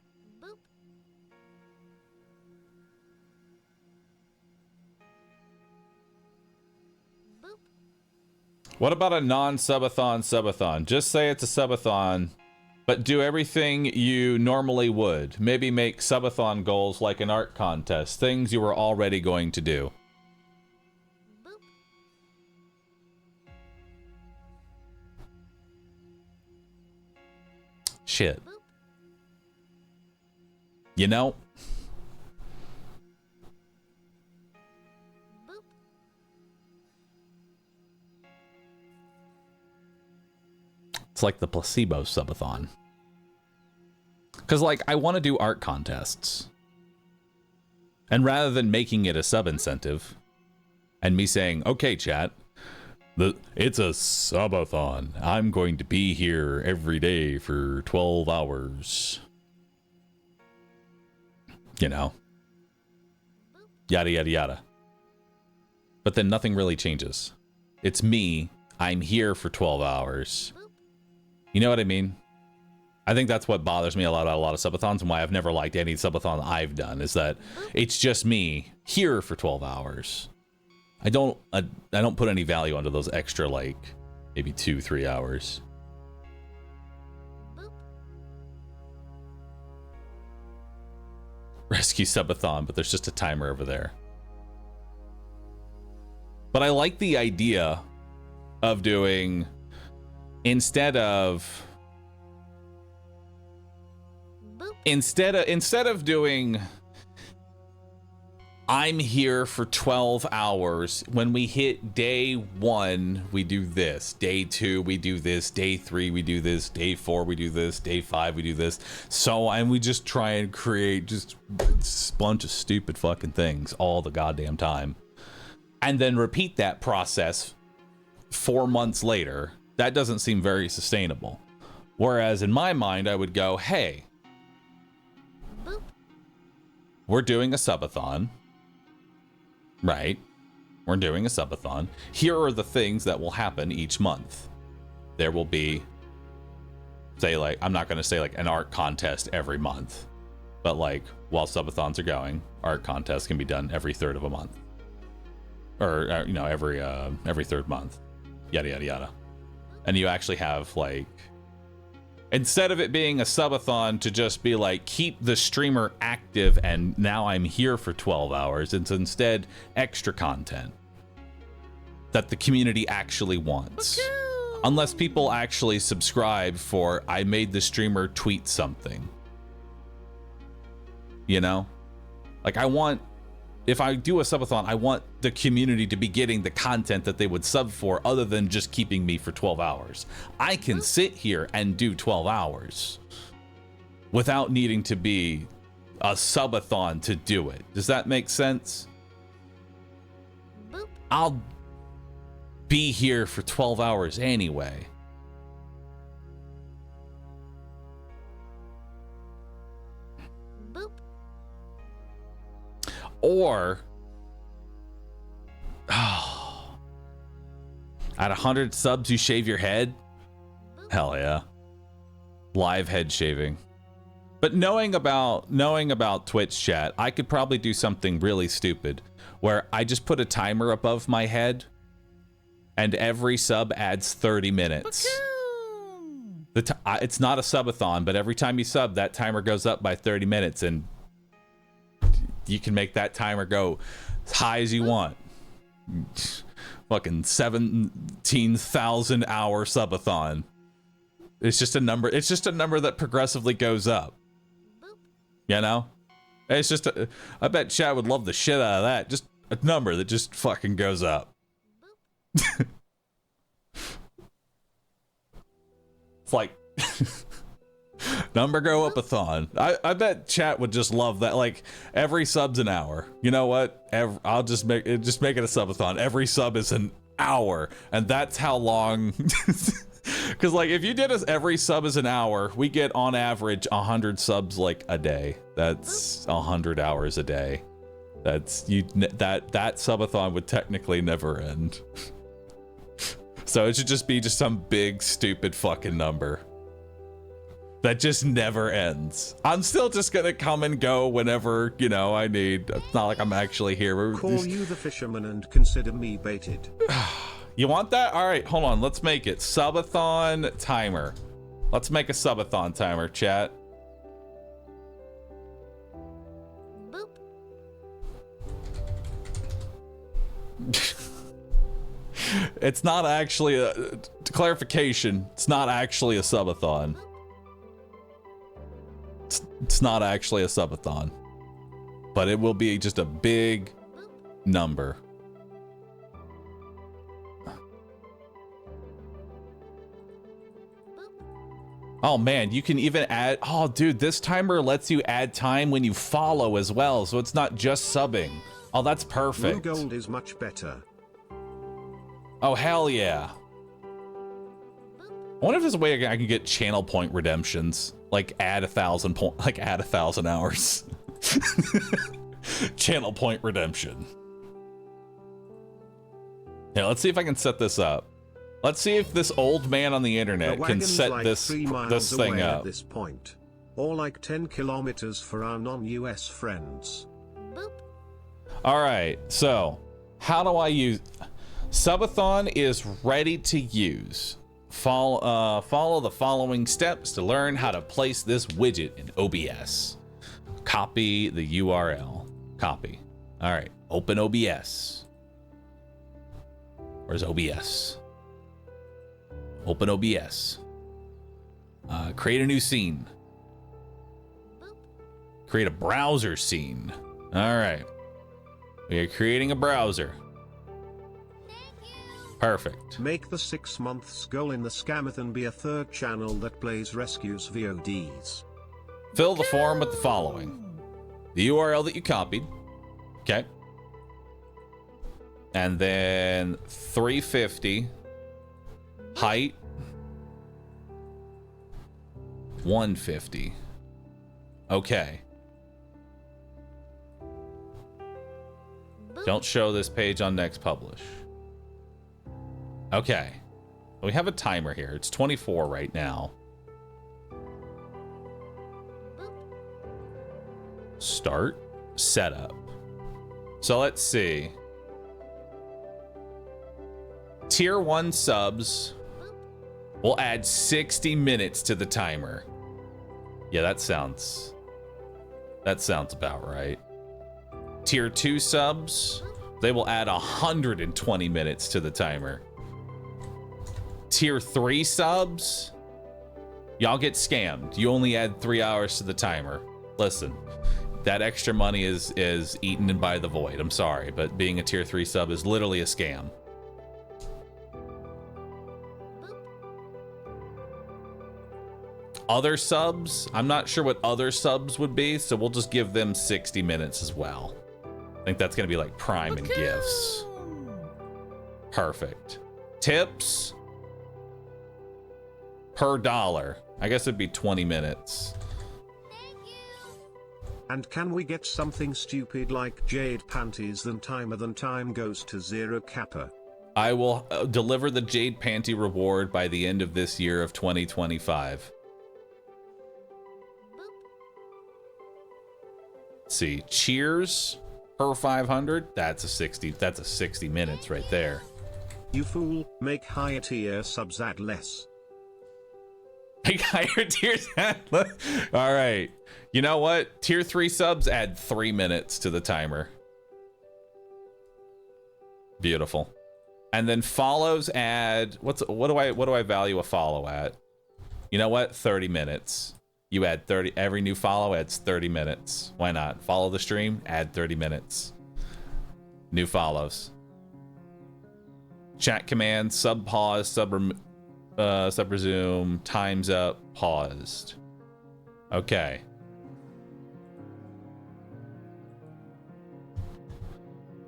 What about a non-subathon? Just say it's a subathon, but do everything you normally would. Maybe make subathon goals like an art contest, things you were already going to do. Shit. You know? It's like the placebo subathon. Because, like, I want to do art contests. And rather than making it a sub-incentive, and me saying, okay, chat, it's a subathon. I'm going to be here every day for 12 hours. You know? Yada, yada, yada. But then nothing really changes. It's me. I'm here for 12 hours. You know what I mean? I think that's what bothers me a lot about a lot of subathons, and why I've never liked any subathon I've done, is that it's just me here for 12 hours. I don't put any value onto those extra, like, maybe 2-3 hours. Rescue subathon, but there's just a timer over there. But I like the idea of doing, instead of doing I'm here for 12 hours, when we hit day 1 we do this, day 2 we do this, day 3 we do this, day 4 we do this, day 5 we do this, so, and we just try and create just a bunch of stupid fucking things all the goddamn time, and then repeat that process 4 months later. That doesn't seem very sustainable. Whereas in my mind, I would go, hey, we're doing a subathon, right? We're doing a subathon. Here are the things that will happen each month. There will be, say, like, I'm not going to say like an art contest every month, but like while subathons are going, art contests can be done every third of a month, or you know, every third month, yada yada yada. And you actually have, like, instead of it being a subathon to just be like, keep the streamer active and now I'm here for 12 hours, it's instead extra content that the community actually wants. Unless people actually subscribe for, I made the streamer tweet something. You know? Like, I want if I do a subathon, I want the community to be getting the content that they would sub for other than just keeping me for 12 hours. I can sit here and do 12 hours without needing to be a subathon to do it. Does that make sense? Boop. I'll be here for 12 hours anyway. Boop. Or at 100 subs you shave your head? Hell yeah. Live head shaving. But knowing about Twitch chat, I could probably do something really stupid where I just put a timer above my head and every sub adds 30 minutes. It's not a subathon, but every time you sub, that timer goes up by 30 minutes and you can make that timer go as high as you want. Fucking 17,000 hour subathon. It's just a number. It's just a number that progressively goes up. You know? It's just I bet chat would love the shit out of that. Just a number that just fucking goes up. It's like number go up-a-thon. I bet chat would just love that. Like every sub's an hour. You know what? I'll just make it a subathon. Every sub is an hour, and that's how long. Because like if you did us every sub is an hour, we get on average 100 subs like a day. That's 100 hours a day. That's that subathon would technically never end. So it should just be some big stupid fucking number that just never ends. I'm still just gonna come and go whenever, you know, I need. It's not like I'm actually here. Call you the fisherman and consider me baited. You want that? All right, hold on. Let's make it subathon timer. Let's make a subathon timer, chat. Boop. It's not actually a clarification. It's not actually a subathon. It's not actually a subathon, but it will be just a big number. Oh man, you can even add. Oh dude, this timer lets you add time when you follow as well, so it's not just subbing. Oh, that's perfect. Blue gold is much better. Oh hell yeah. I wonder if there's a way I can get channel point redemptions. Like add 1,000 point, like add 1,000 hours. Channel point redemption. Yeah, let's see if I can set this up. Let's see if this old man on the internet can set like this 3 miles this thing away up. At this point, or like 10 kilometers for our non-US friends. Boop. All right, so how do I use? Subathon is ready to use. Follow the following steps to learn how to place this widget in OBS. Copy the URL. Copy. All right, open OBS. Where's OBS? Open OBS. Create a new scene. Create a browser scene. All right. We are creating a browser. Perfect. Make the 6 months goal in the Scamathon be a third channel that plays rescues VODs. Fill the form with the following. The URL that you copied. Okay. And then 350. Height. 150. Okay. Don't show this page on next publish. Okay. We have a timer here. It's 24 right now. Start setup. So let's see. Tier 1 subs will add 60 minutes to the timer. Yeah, that sounds about right. Tier 2 subs, they will add 120 minutes to the timer. Tier 3 subs, y'all get scammed. You only add 3 hours to the timer. Listen, That extra money is eaten by the void. I'm sorry, but being a tier 3 sub is literally a scam. Other subs, I'm not sure what other subs would be, so we'll just give them 60 minutes as well. I think that's gonna be like Prime and gifts. Perfect. Tips per dollar. I guess it'd be 20 minutes. And can we get something stupid like jade panties then time goes to 0 kappa? I will deliver the jade panty reward by the end of this year of 2025. Let's see, cheers per 500. That's a 60 minutes right there. You fool, make higher tier subs add less. Make higher tiers add less. All right. You know what? Tier 3 subs add 3 minutes to the timer. Beautiful. And then follows add what do I value a follow at? You know what? 30 minutes. You add 30, every new follow adds 30 minutes. Why not? Follow the stream, add 30 minutes. New follows. Chat command, sub pause, sub resume, time's up, paused. Okay.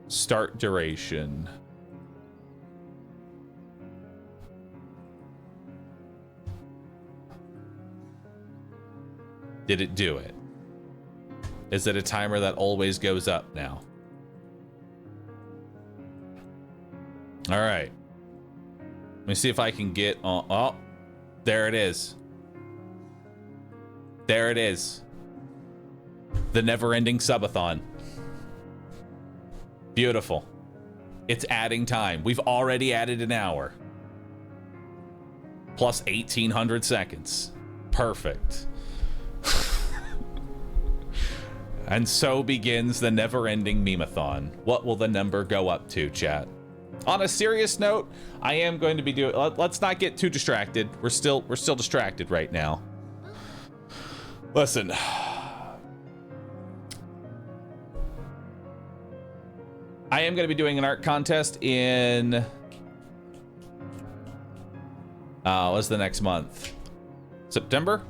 Start duration. Did it do it? Is it a timer that always goes up now? All right. Let me see if I can get on. Oh, there it is. There it is. The never-ending subathon. Beautiful. It's adding time. We've already added an hour. Plus 1,800 seconds. Perfect. And so begins the never-ending meme-a-thon. What will the number go up to, chat? On a serious note, I am going to be doing. Let's not get too distracted. We're still distracted right now. Listen. I am going to be doing an art contest in. What's the next month? September?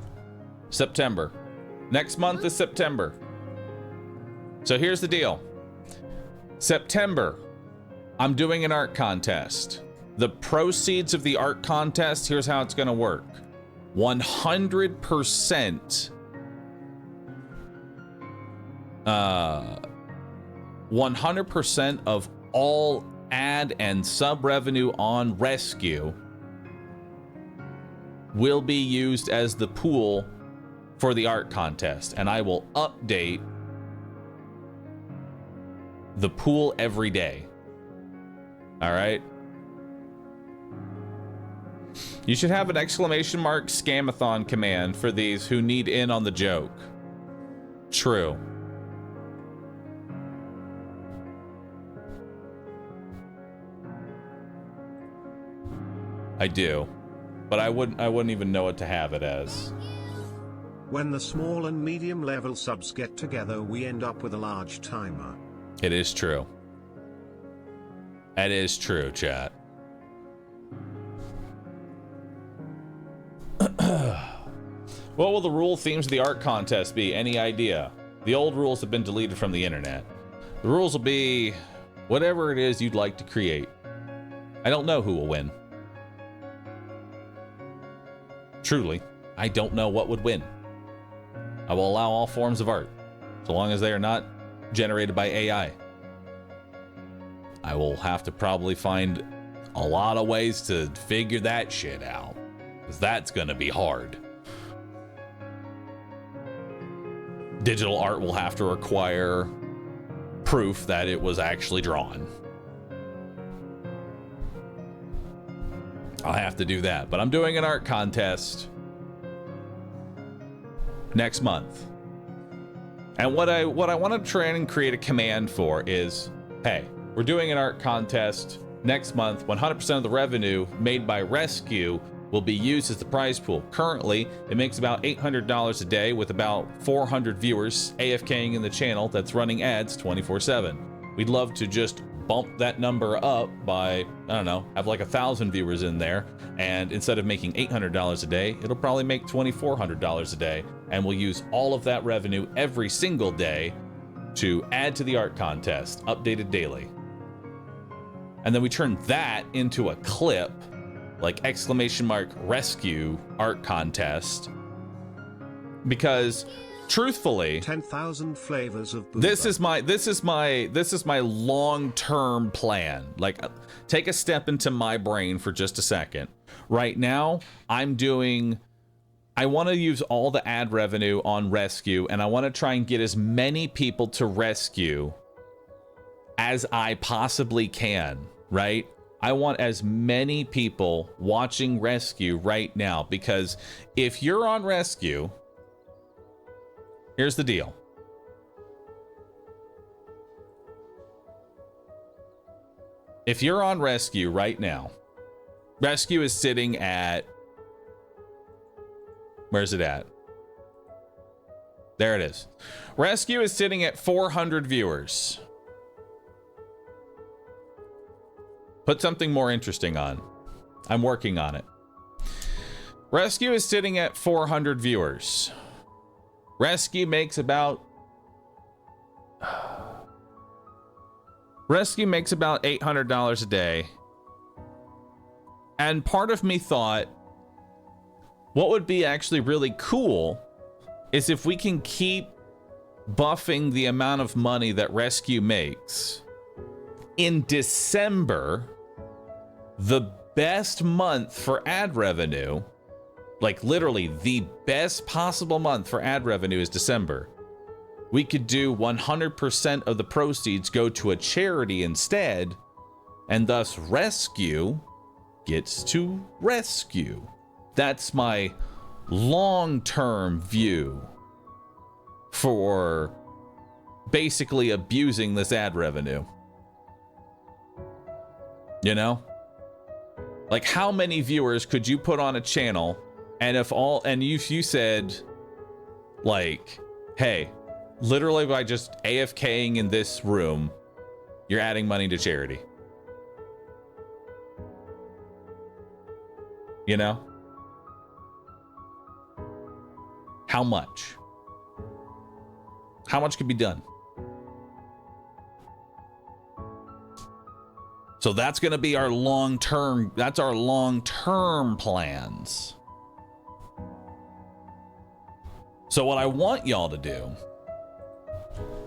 September. Next month is September. So here's the deal. September, I'm doing an art contest. The proceeds of the art contest, here's how it's going to work. 100% 100% of all ad and sub revenue on Rescue will be used as the pool for the art contest, and I will update the pool every day. All right. You should have an exclamation mark scamathon command for these who need in on the joke. True. I do, but I wouldn't even know what to have it as. When the small and medium level subs get together, we end up with a large timer. It is true. That is true, chat. What will the rule themes of the art contest be? Any idea? The old rules have been deleted from the internet. The rules will be whatever it is you'd like to create. I don't know who will win. Truly, I don't know what would win. I will allow all forms of art, so long as they are not generated by AI. I will have to probably find a lot of ways to figure that shit out, because that's gonna be hard. Digital art will have to require proof that it was actually drawn. I'll have to do that, but I'm doing an art contest next month. And what I want to try and create a command for is, hey, we're doing an art contest next month. 100% of the revenue made by Rescue will be used as the prize pool. Currently, it makes about $800 a day with about 400 viewers AFKing in the channel that's running ads 24/7. We'd love to just bump that number up by, I don't know, have like 1,000 viewers in there, and instead of making $800 a day, it'll probably make $2,400 a day, and we'll use all of that revenue every single day to add to the art contest, updated daily. And then we turn that into a clip, like !rescue art contest, because truthfully, 10,000 flavors of booba. this is my long-term plan. Like, take a step into my brain for just a second. Right now, I want to use all the ad revenue on rescue, and I want to try and get as many people to rescue as I possibly can, right? I want as many people watching rescue right now, because if you're on rescue, here's the deal. If you're on rescue right now, rescue is sitting at, where's it at? There it is. Rescue is sitting at 400 viewers. Put something more interesting on. I'm working on it. Rescue is sitting at 400 viewers. Rescue makes about $800 a day. And part of me thought, what would be actually really cool is if we can keep buffing the amount of money that rescue makes. In December, the best month for ad revenue, like literally the best possible month for ad revenue is December. We could do 100% of the proceeds go to a charity instead, and thus rescue gets to rescue. That's my long-term view for basically abusing this ad revenue. You know? Like, how many viewers could you put on a channel, and if you said, like, hey, literally by just AFKing in this room, you're adding money to charity? You know? How much? How much could be done? So that's going to be our long-term, that's our long-term plans. So what I want y'all to do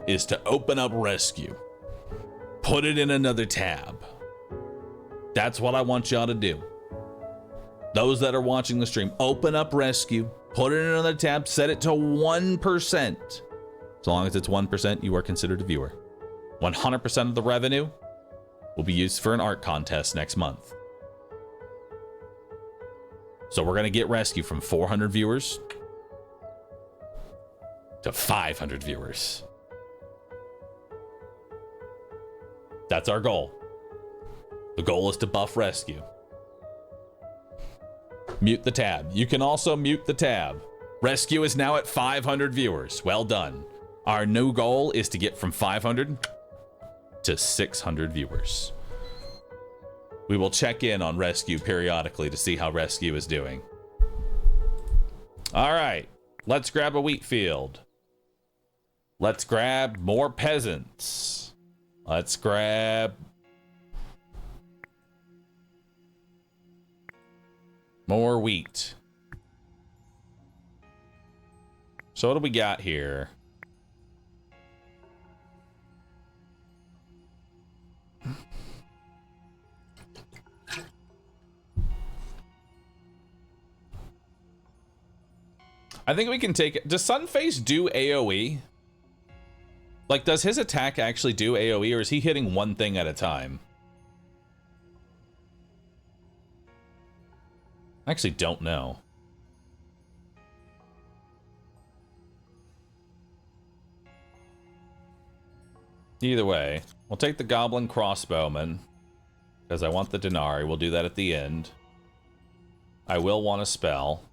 is to open up rescue. Put it in another tab. That's what I want y'all to do. Those that are watching the stream, open up rescue, put it in another tab, set it to 1%. As long as it's 1%, you are considered a viewer. 100% of the revenue will be used for an art contest next month. So we're going to get rescue from 400 viewers to 500 viewers. That's our goal. The goal is to buff rescue. Mute the tab. You can also mute the tab. Rescue is now at 500 viewers. Well done. Our new goal is to get from 500 to 600 viewers. We will check in on rescue periodically to see how rescue is doing. All right, let's grab a wheat field. Let's grab more peasants. Let's grab more wheat. So what do we got here? I think we can take it. Does Sunface do AoE? Like, does his attack actually do AoE, or is he hitting one thing at a time? I actually don't know. Either way, we'll take the Goblin Crossbowman, because I want the Denari. We'll do that at the end. I will want a spell.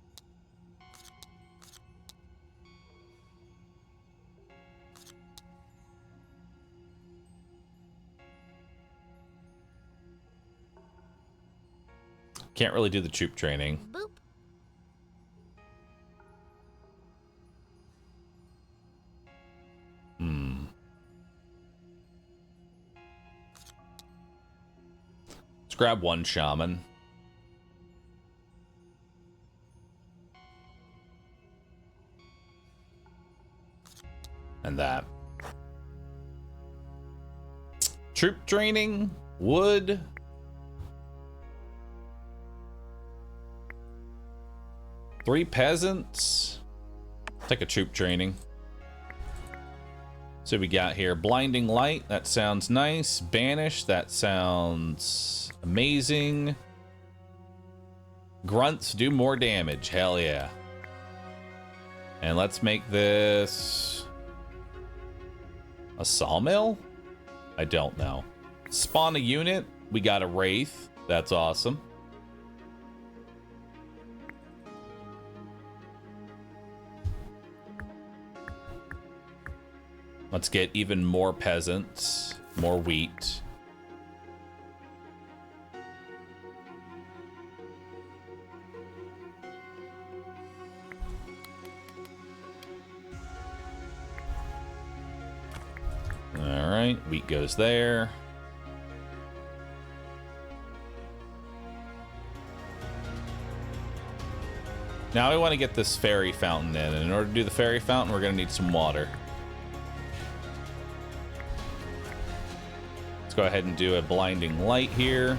Can't really do the troop training. Boop. Let's grab one shaman. And that. Troop training, wood. Three peasants. Take a troop training. So we got here blinding light. That sounds nice. Banish. That sounds amazing. Grunts do more damage. Hell yeah. And let's make this a sawmill. I don't know. Spawn a unit. We got a wraith. That's awesome. Let's get even more peasants, more wheat. All right, wheat goes there. Now we want to get this fairy fountain in. And in order to do the fairy fountain, we're going to need some water. Go ahead and do a blinding light here.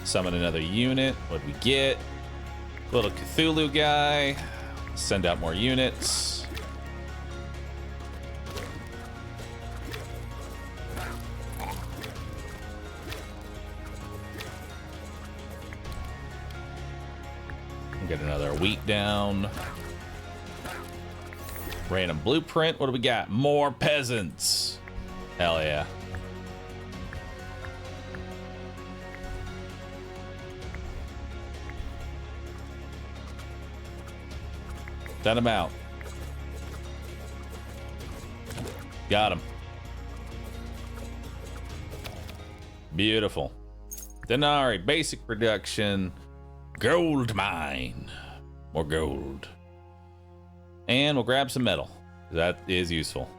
Summon another unit. What do we get? Little Cthulhu guy. Send out more units. Get another wheat down. Random blueprint. What do we got? More peasants. Hell yeah. Send them out. Got him. Beautiful. Denari, basic production. Gold mine. More gold. And we'll grab some metal. That is useful.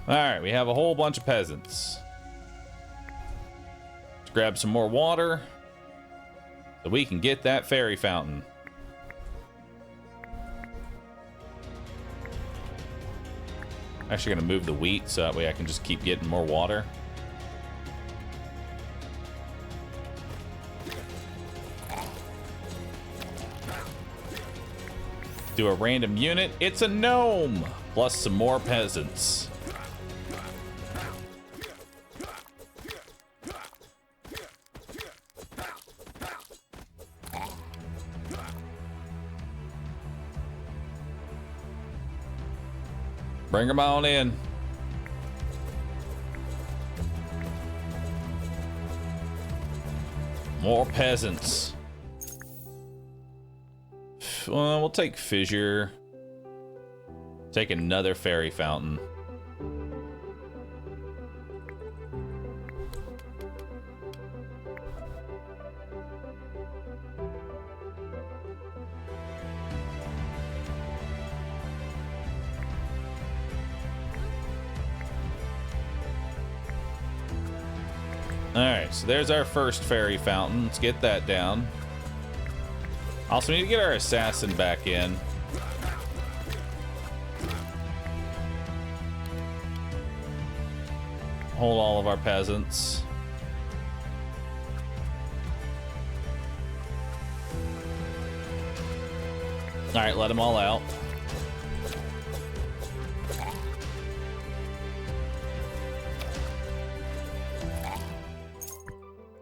Alright, we have a whole bunch of peasants. Let's grab some more water so we can get that fairy fountain. Actually gonna move the wheat so that way I can just keep getting more water. Do a random unit. It's a gnome! Plus some more peasants. Bring them on in. More peasants. Well, we'll take fissure. Take another fairy fountain. Alright, so there's our first fairy fountain. Let's get that down. Also, we need to get our assassin back in. Hold all of our peasants. Alright, let them all out.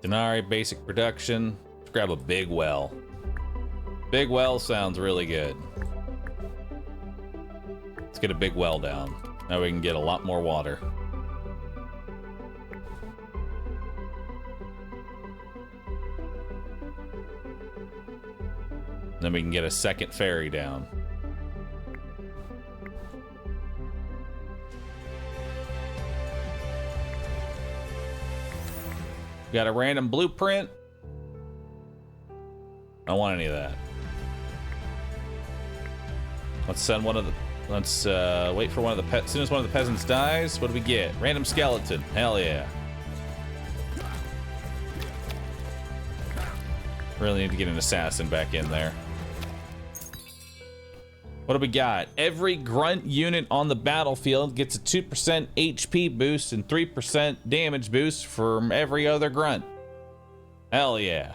Denari, basic production. Let's grab a big well. Big well sounds really good. Let's get a big well down. Now we can get a lot more water. Then we can get a second ferry down. Got a random blueprint. I don't want any of that. Let's send one of the... Let's wait for one of the... As soon as one of the peasants dies, what do we get? Random skeleton. Hell yeah. Really need to get an assassin back in there. What do we got? Every grunt unit on the battlefield gets a 2% HP boost and 3% damage boost from every other grunt. Hell yeah.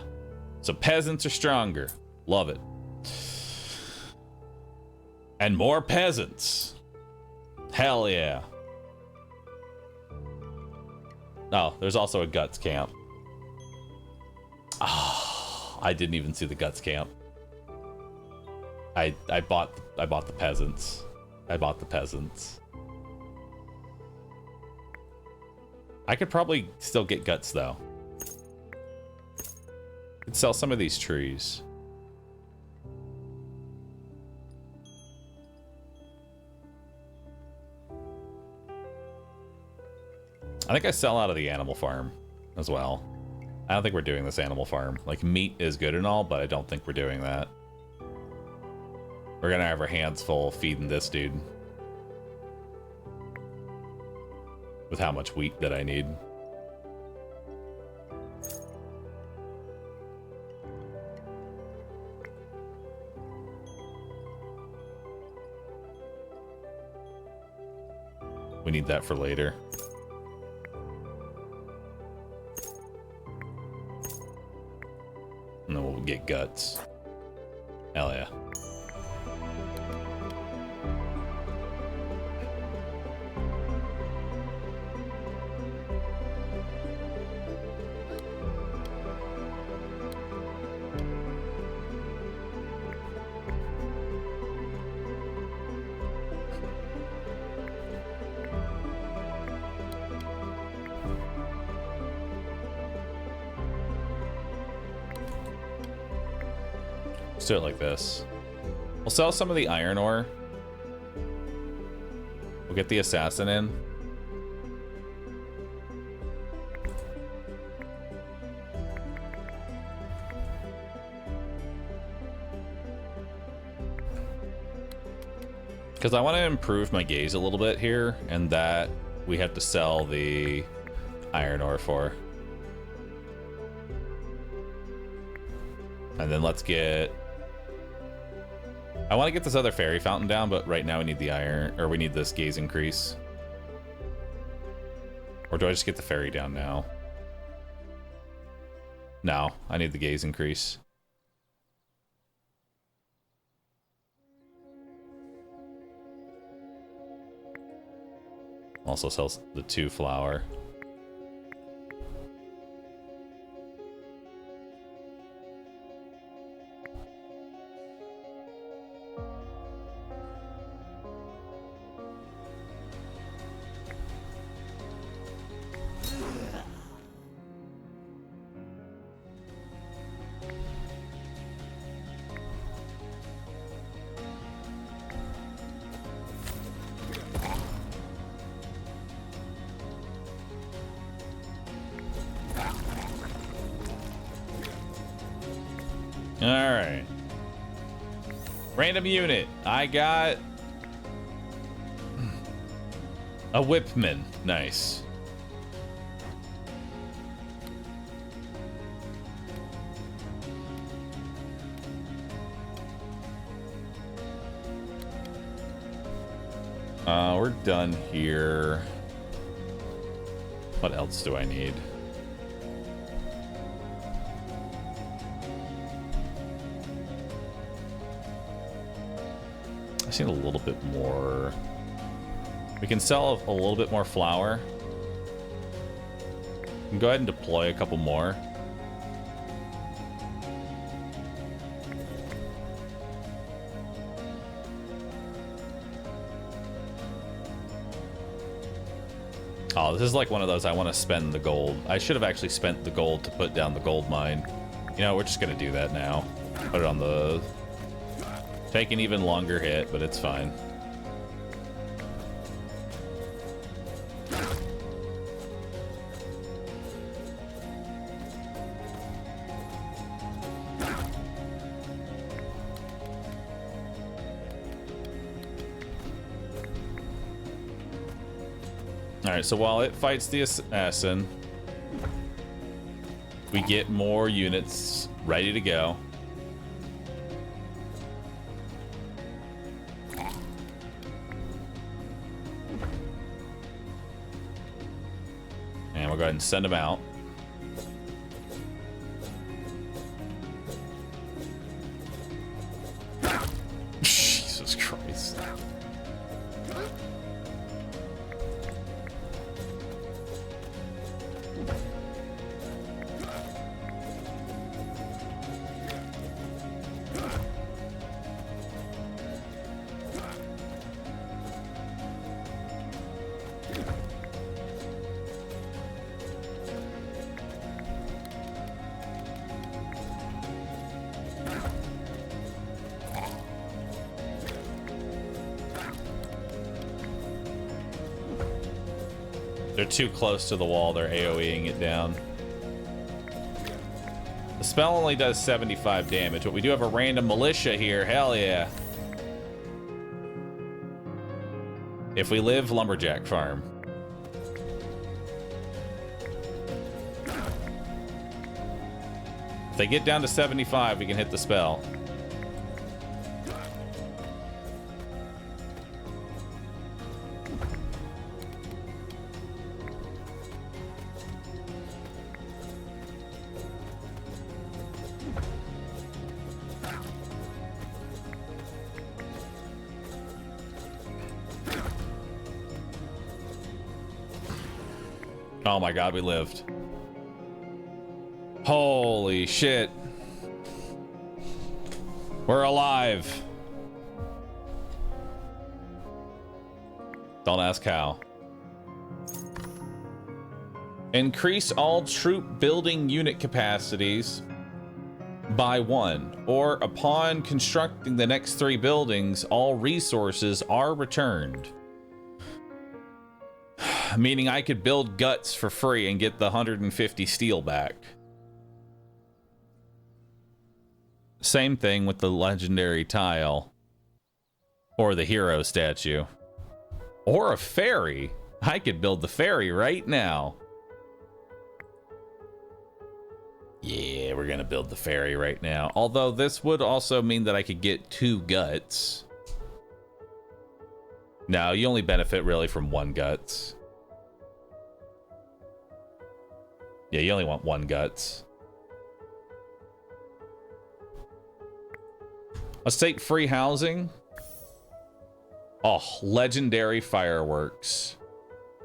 So peasants are stronger. Love it. And more peasants. Hell yeah. Oh, there's also a guts camp. Ah, I didn't even see the guts camp. I bought the peasants. I bought the peasants. I could probably still get guts though. Could sell some of these trees. I think I sell out of the animal farm as well. I don't think we're doing this animal farm. Like, meat is good and all, but I don't think we're doing that. We're gonna have our hands full feeding this dude. With how much wheat that I need. We need that for later. And then we'll get guts. Hell yeah. Do it like this. We'll sell some of the iron ore. We'll get the assassin in. Because I want to improve my gaze a little bit here, and that we have to sell the iron ore for. And then let's get... I want to get this other fairy fountain down, but right now we need the iron, or we need this gaze increase. Or do I just get the fairy down now? No, I need the gaze increase. Also sells the 2 flour. Alright. Random unit. I got a whipman. Nice. We're done here. What else do I need? I just need a little bit more. We can sell a little bit more flour. We can go ahead and deploy a couple more. Oh, this is like one of those I want to spend the gold. I should have actually spent the gold to put down the gold mine. You know, we're just going to do that now. Put it on the... Take an even longer hit, but it's fine. Alright, so while it fights the assassin, we get more units ready to go. And we'll go ahead and send them out. Jesus Christ. They're too close to the wall. They're AoEing it down. The spell only does 75 damage, but we do have a random militia here. Hell yeah. If we live, lumberjack farm. If they get down to 75, we can hit the spell. Oh my god, we lived. Holy shit. We're alive. Don't ask how. Increase all troop building unit capacities by 1, or upon constructing the next 3 buildings, all resources are returned. Meaning I could build guts for free and get the 150 steel back. Same thing with the legendary tile. Or the hero statue. Or a ferry. I could build the ferry right now. Yeah, we're gonna build the ferry right now. Although this would also mean that I could get 2 guts. No, you only benefit really from 1 guts. Yeah, you only want 1 guts. Let's take free housing. Oh, legendary fireworks.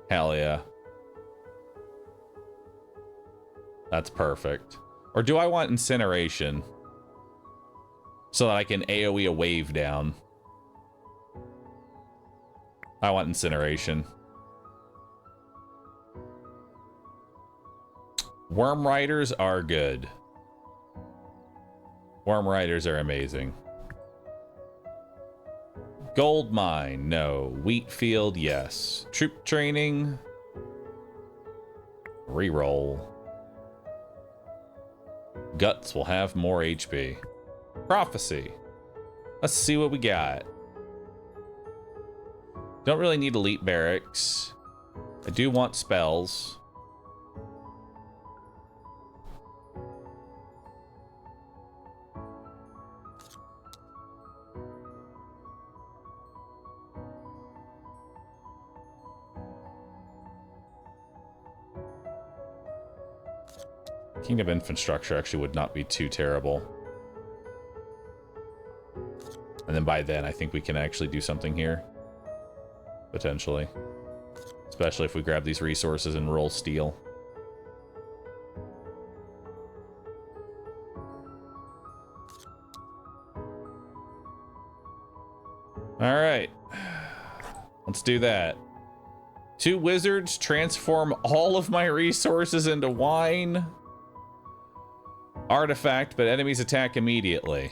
Hell yeah. That's perfect. Or do I want incineration? So that I can AoE a wave down. I want incineration. Worm Riders are good. Worm Riders are amazing. Gold mine, no. Wheat field, yes. Troop training. Reroll. Guts will have more HP. Prophecy. Let's see what we got. Don't really need elite barracks. I do want spells. King of Infrastructure actually would not be too terrible. And then by then, I think we can actually do something here. Potentially. Especially if we grab these resources and roll steel. Alright. Let's do that. 2 wizards transform all of my resources into wine. Artifact, but enemies attack immediately.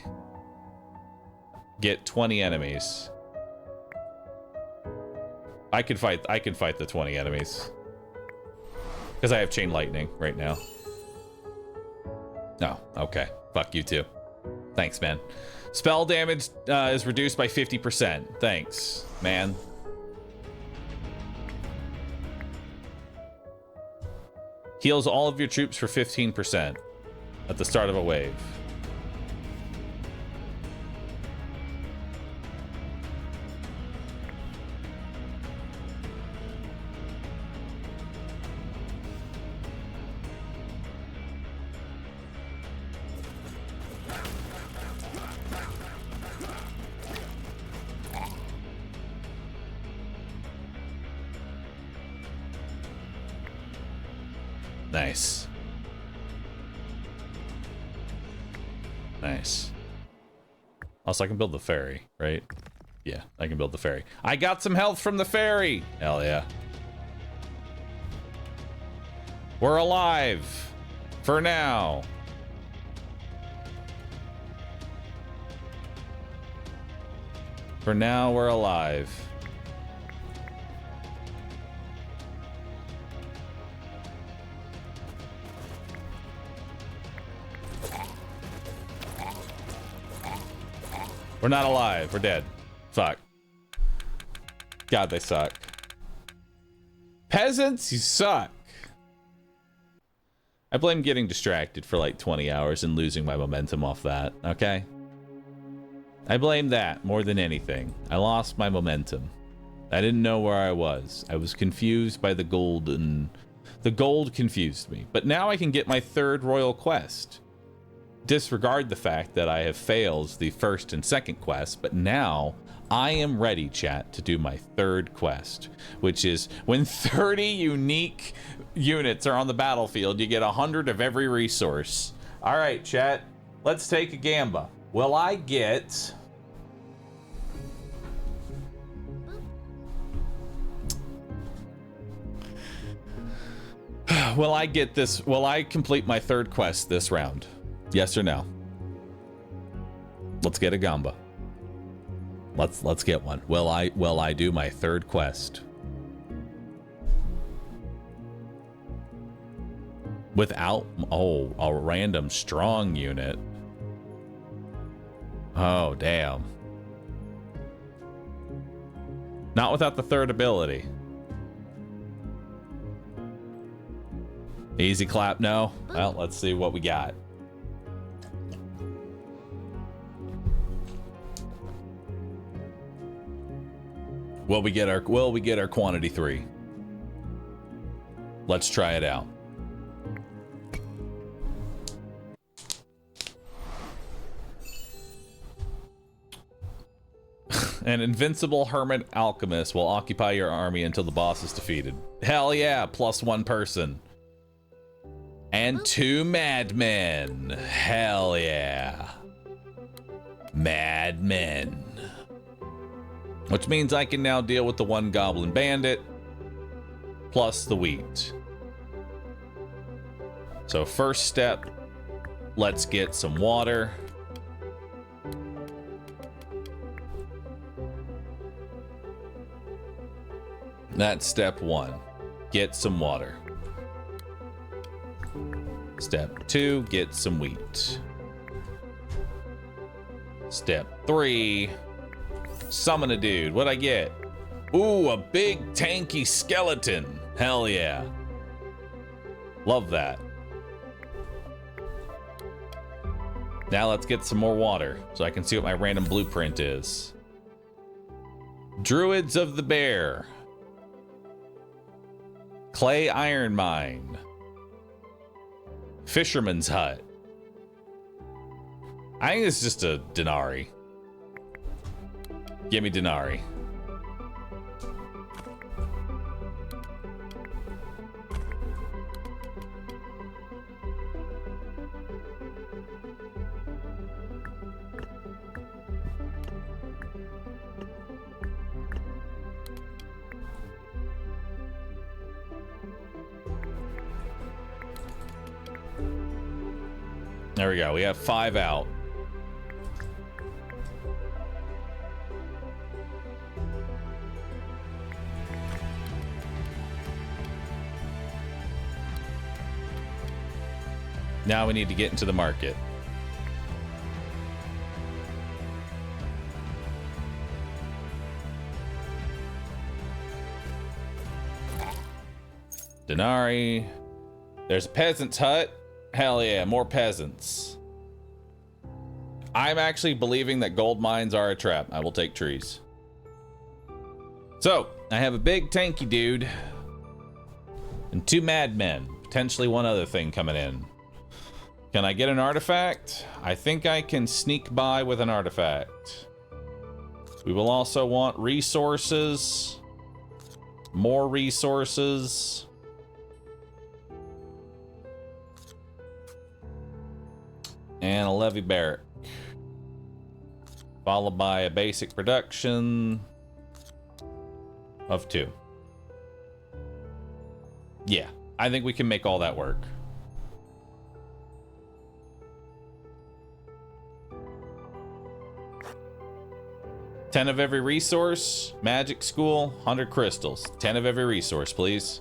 Get 20 enemies. I can fight the 20 enemies. Because I have chain lightning right now. No, okay. Fuck you too. Thanks, man. Spell damage is reduced by 50%. Thanks, man. Heals all of your troops for 15% at the start of a wave. Nice. Nice. Also, I can build the ferry, right? Yeah, I can build the ferry. I got some health from the ferry! Hell yeah. We're alive. For now. For now, we're alive. We're not alive. We're dead. Fuck. God, they suck. Peasants, you suck. I blame getting distracted for like 20 hours and losing my momentum off that, okay? I blame that more than anything. I lost my momentum. I didn't know where I was. I was confused by the gold, and the gold confused me. But now I can get my 3rd royal quest. Disregard the fact that I have failed the 1st and 2nd quest, but now I am ready, chat, to do my 3rd quest, which is when 30 unique units are on the battlefield, you get 100 of every resource. All right, chat, let's take a gamba. Will I get... Will I get this? Will I complete my 3rd quest this round? Yes or no? Let's get a gamba. Let's get one. Will I do my 3rd quest? Without a random strong unit. Oh, damn. Not without the 3rd ability. Easy clap, no? Well, let's see what we got. Will we get our quantity 3? Let's try it out. An invincible hermit alchemist will occupy your army until the boss is defeated. Hell yeah, +1 person. And 2 madmen. Hell yeah. Madmen. Which means I can now deal with the 1 goblin bandit plus the wheat. So first step, let's get some water. That's step 1. Get some water. Step 2, get some wheat. Step 3, summon a dude. What'd I get? Ooh, a big tanky skeleton. Hell yeah. Love that. Now let's get some more water so I can see what my random blueprint is. Druids of the Bear. Clay iron mine. Fisherman's hut. I think it's just a Denari. Give me Denari. There we go. We have 5 out. Now we need to get into the market. Denarii. There's a peasant's hut. Hell yeah, more peasants. I'm actually believing that gold mines are a trap. I will take trees. So, I have a big tanky dude and 2 madmen. Potentially one other thing coming in. Can I get an artifact? I think I can sneak by with an artifact. We will also want resources. More resources. And a levy barrack. Followed by a basic production of 2. Yeah, I think we can make all that work. $10 of every resource. Magic school, 100 crystals. 10 of every resource, please.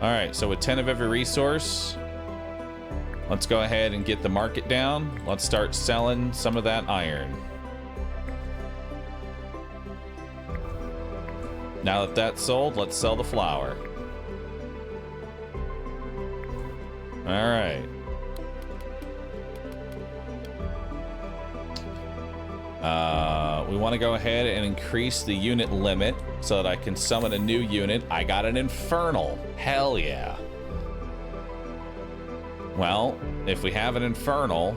All right, so with 10 of every resource, let's go ahead and get the market down. Let's start selling some of that iron. Now that that's sold, let's sell the flour. All right. We want to go ahead and increase the unit limit so that I can summon a new unit. I got an infernal. Hell yeah. Well, if we have an infernal,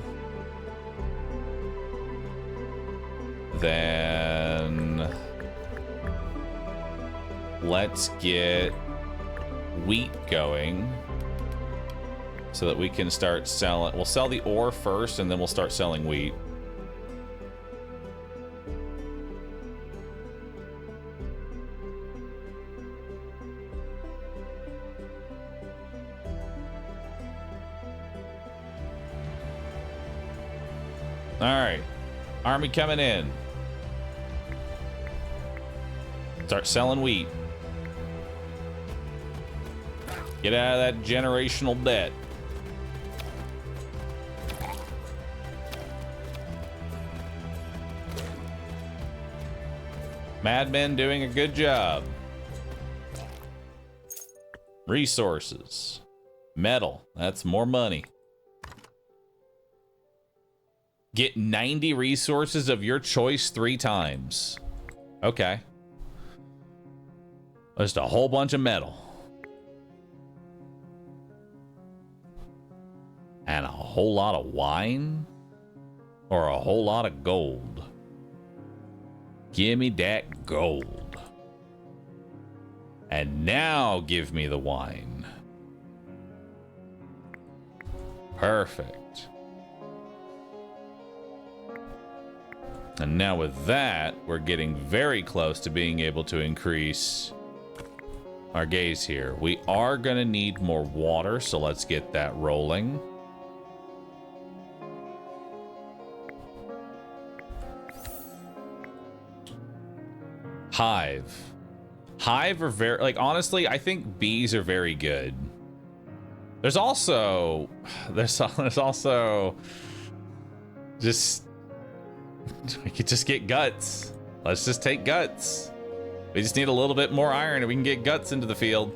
then let's get wheat going so that we can start selling. We'll sell the ore first and then we'll start selling wheat. All right, army coming in. Start selling wheat. Get out of that generational debt. Madmen doing a good job. Resources. Metal, that's more money. Get 90 resources of your choice 3 times. Okay. Just a whole bunch of metal. And a whole lot of wine? Or a whole lot of gold? Give me that gold. And now give me the wine. Perfect. And now with that, we're getting very close to being able to increase our gaze here. We are going to need more water, so let's get that rolling. Hive. Hive are very, like, honestly, I think bees are very good. There's also just, we could just get guts. Let's just take guts. We just need a little bit more iron and we can get guts into the field.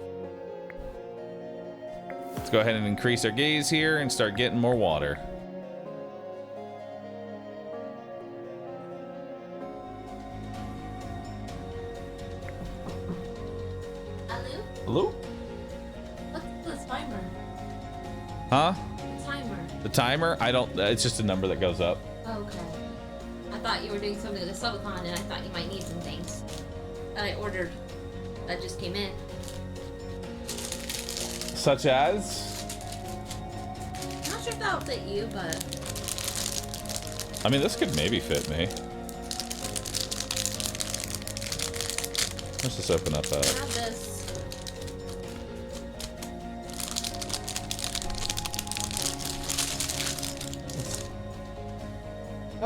Let's go ahead and increase our gaze here and start getting more water. Hello? What's the timer? Huh? The timer. The timer? I don't, it's just a number that goes up. Oh, okay. I thought you were doing something with the subathon and I thought you might need some things that I ordered that just came in. Such as? I'm not sure if that'll fit you, but... I mean, this could maybe fit me. Let's just open up I have this.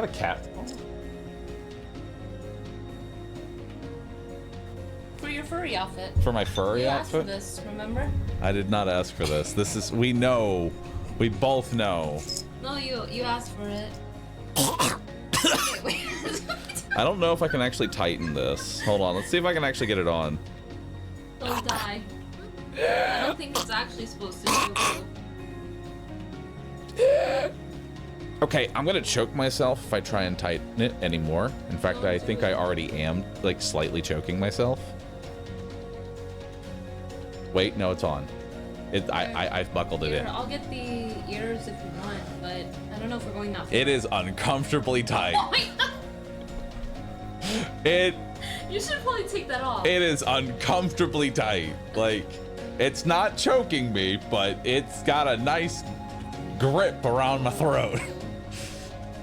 Got a cat. For your furry outfit. For my furry You asked outfit? for this, remember? I did not ask for this. This is, we know. We both know. No, you asked for it. Wait. I don't know if I can actually tighten this. Hold on, let's see if I can actually get it on. Don't die. I don't think it's actually supposed to do. Okay, I'm gonna choke myself if I try and tighten it anymore. In fact, I think I already am, like, slightly choking myself. Wait, no, it's on. I've buckled it Here, in. I'll get the ears if you want, but I don't know if we're going that far. It is uncomfortably tight. Oh my god! It You should probably take that off. is uncomfortably tight. Like, it's not choking me, but it's got a nice grip around my throat.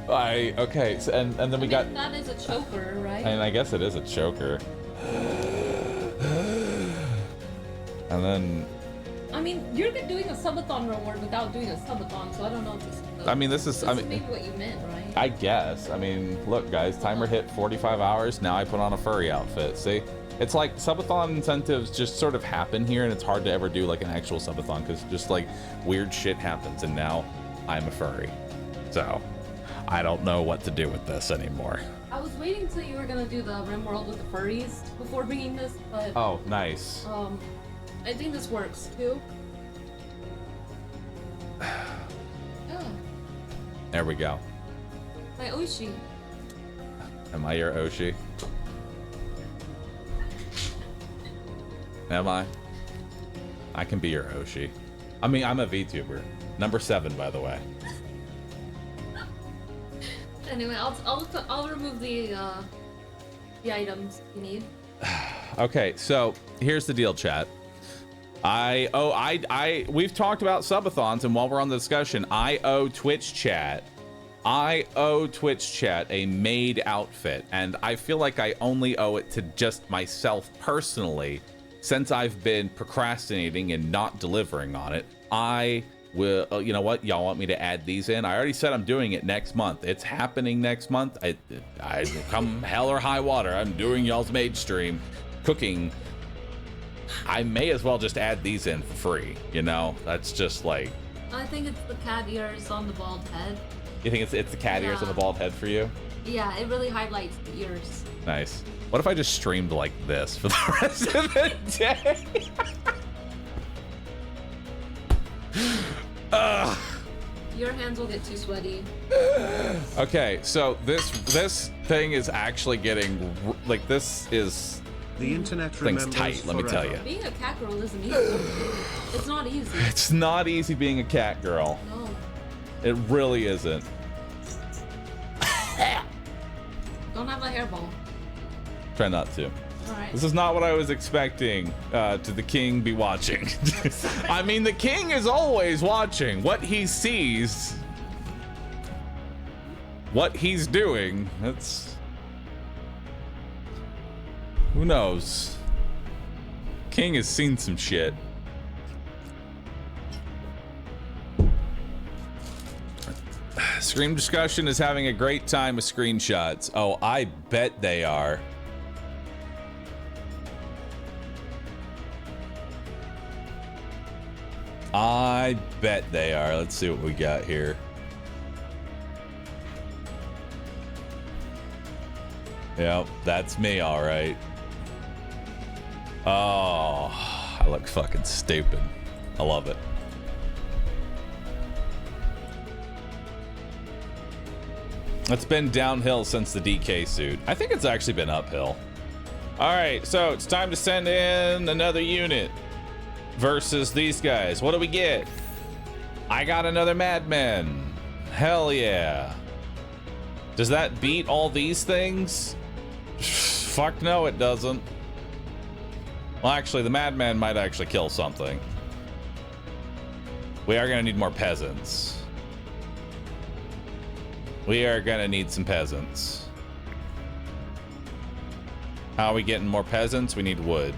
Okay, so, and then we got, That is a choker, right? and I guess it is a choker. And then, I mean, you're doing a subathon reward without doing a subathon, so I don't know if this. I mean, this is, This I is mean, maybe what you meant, right? I guess. I mean, look, guys, timer hit 45 hours. Now I put on a furry outfit. See? It's like subathon incentives just sort of happen here, and it's hard to ever do like an actual subathon because just like weird shit happens, and now I'm a furry. So I don't know what to do with this anymore. I was waiting till you were gonna do the Rimworld with the furries before bringing this, but Oh, nice. I think this works too. Oh, There we go. my Oshi. Am I your Oshi? Am I? I can be your Oshi. I mean, I'm a VTuber. Number 7, by the way. Anyway, I'll remove the items you need. Okay, so here's the deal, chat. We've talked about subathons, and while we're on the discussion, I owe Twitch chat a maid outfit, and I feel like I only owe it to just myself personally, since I've been procrastinating and not delivering on it. I will, you know what, y'all want me to add these in? I already said I'm doing it next month. It's happening next month. I come hell or high water, I'm doing y'all's maid stream, cooking. I may as well just add these in for free, you know? That's just like... I think it's the cat ears on the bald head. You think it's the cat ears on the bald head for you? Yeah, it really highlights the ears. Nice. What if I just streamed like this for the rest of the day? Your hands will get too sweaty. Okay, so this thing is actually getting... Like, this is... The internet Thing's remembers tight, let me tell forever. you. Being a cat girl isn't easy. It's not easy. It's not easy being a cat girl. No. It really isn't. Don't have a hairball. Try not to. Alright. This is not what I was expecting to the king be watching. I mean, the king is always watching. What he sees, what he's doing, that's... Who knows? King has seen some shit. Screen discussion is having a great time with screenshots. Oh, I bet they are. I bet they are. Let's see what we got here. Yep, that's me, all right. Oh, I look fucking stupid. I love it. It's been downhill since the DK suit. I think it's actually been uphill. All right, so it's time to send in another unit versus these guys. What do we get? I got another Madman. Hell yeah. Does that beat all these things? Fuck no, it doesn't. Well, actually, the Madman might actually kill something. We are gonna need more peasants. We are gonna need some peasants. How are we getting more peasants? We need wood.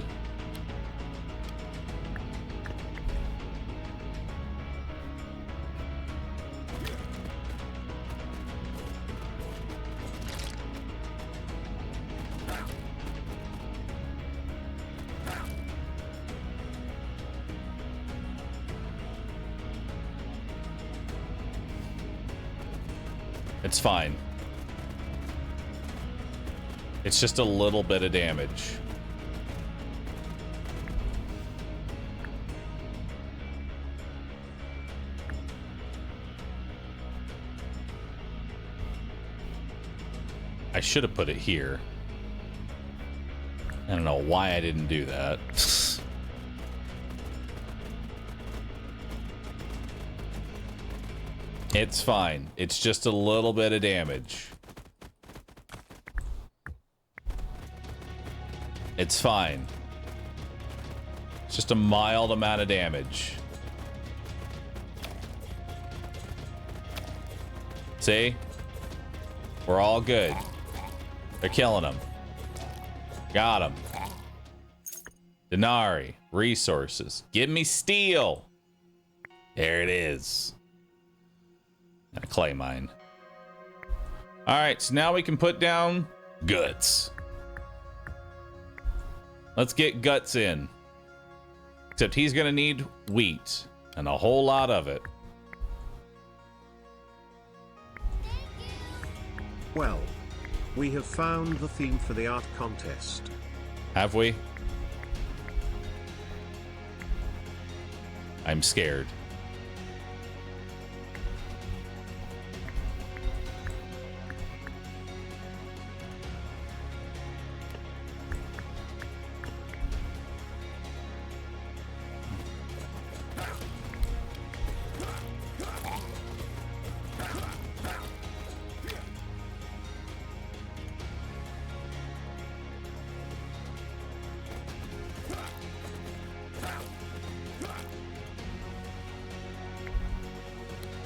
It's fine. It's just a little bit of damage. I should have put it here. I don't know why I didn't do that. It's fine. It's just a little bit of damage. It's fine. It's just a mild amount of damage. See? We're all good. They're killing him. Got him. Denari. Resources. Give me steel. There it is. And a clay mine. Alright, so now we can put down guts. Let's get guts in. Except he's gonna need wheat. And a whole lot of it. Well, we have found the theme for the art contest. Have we? I'm scared.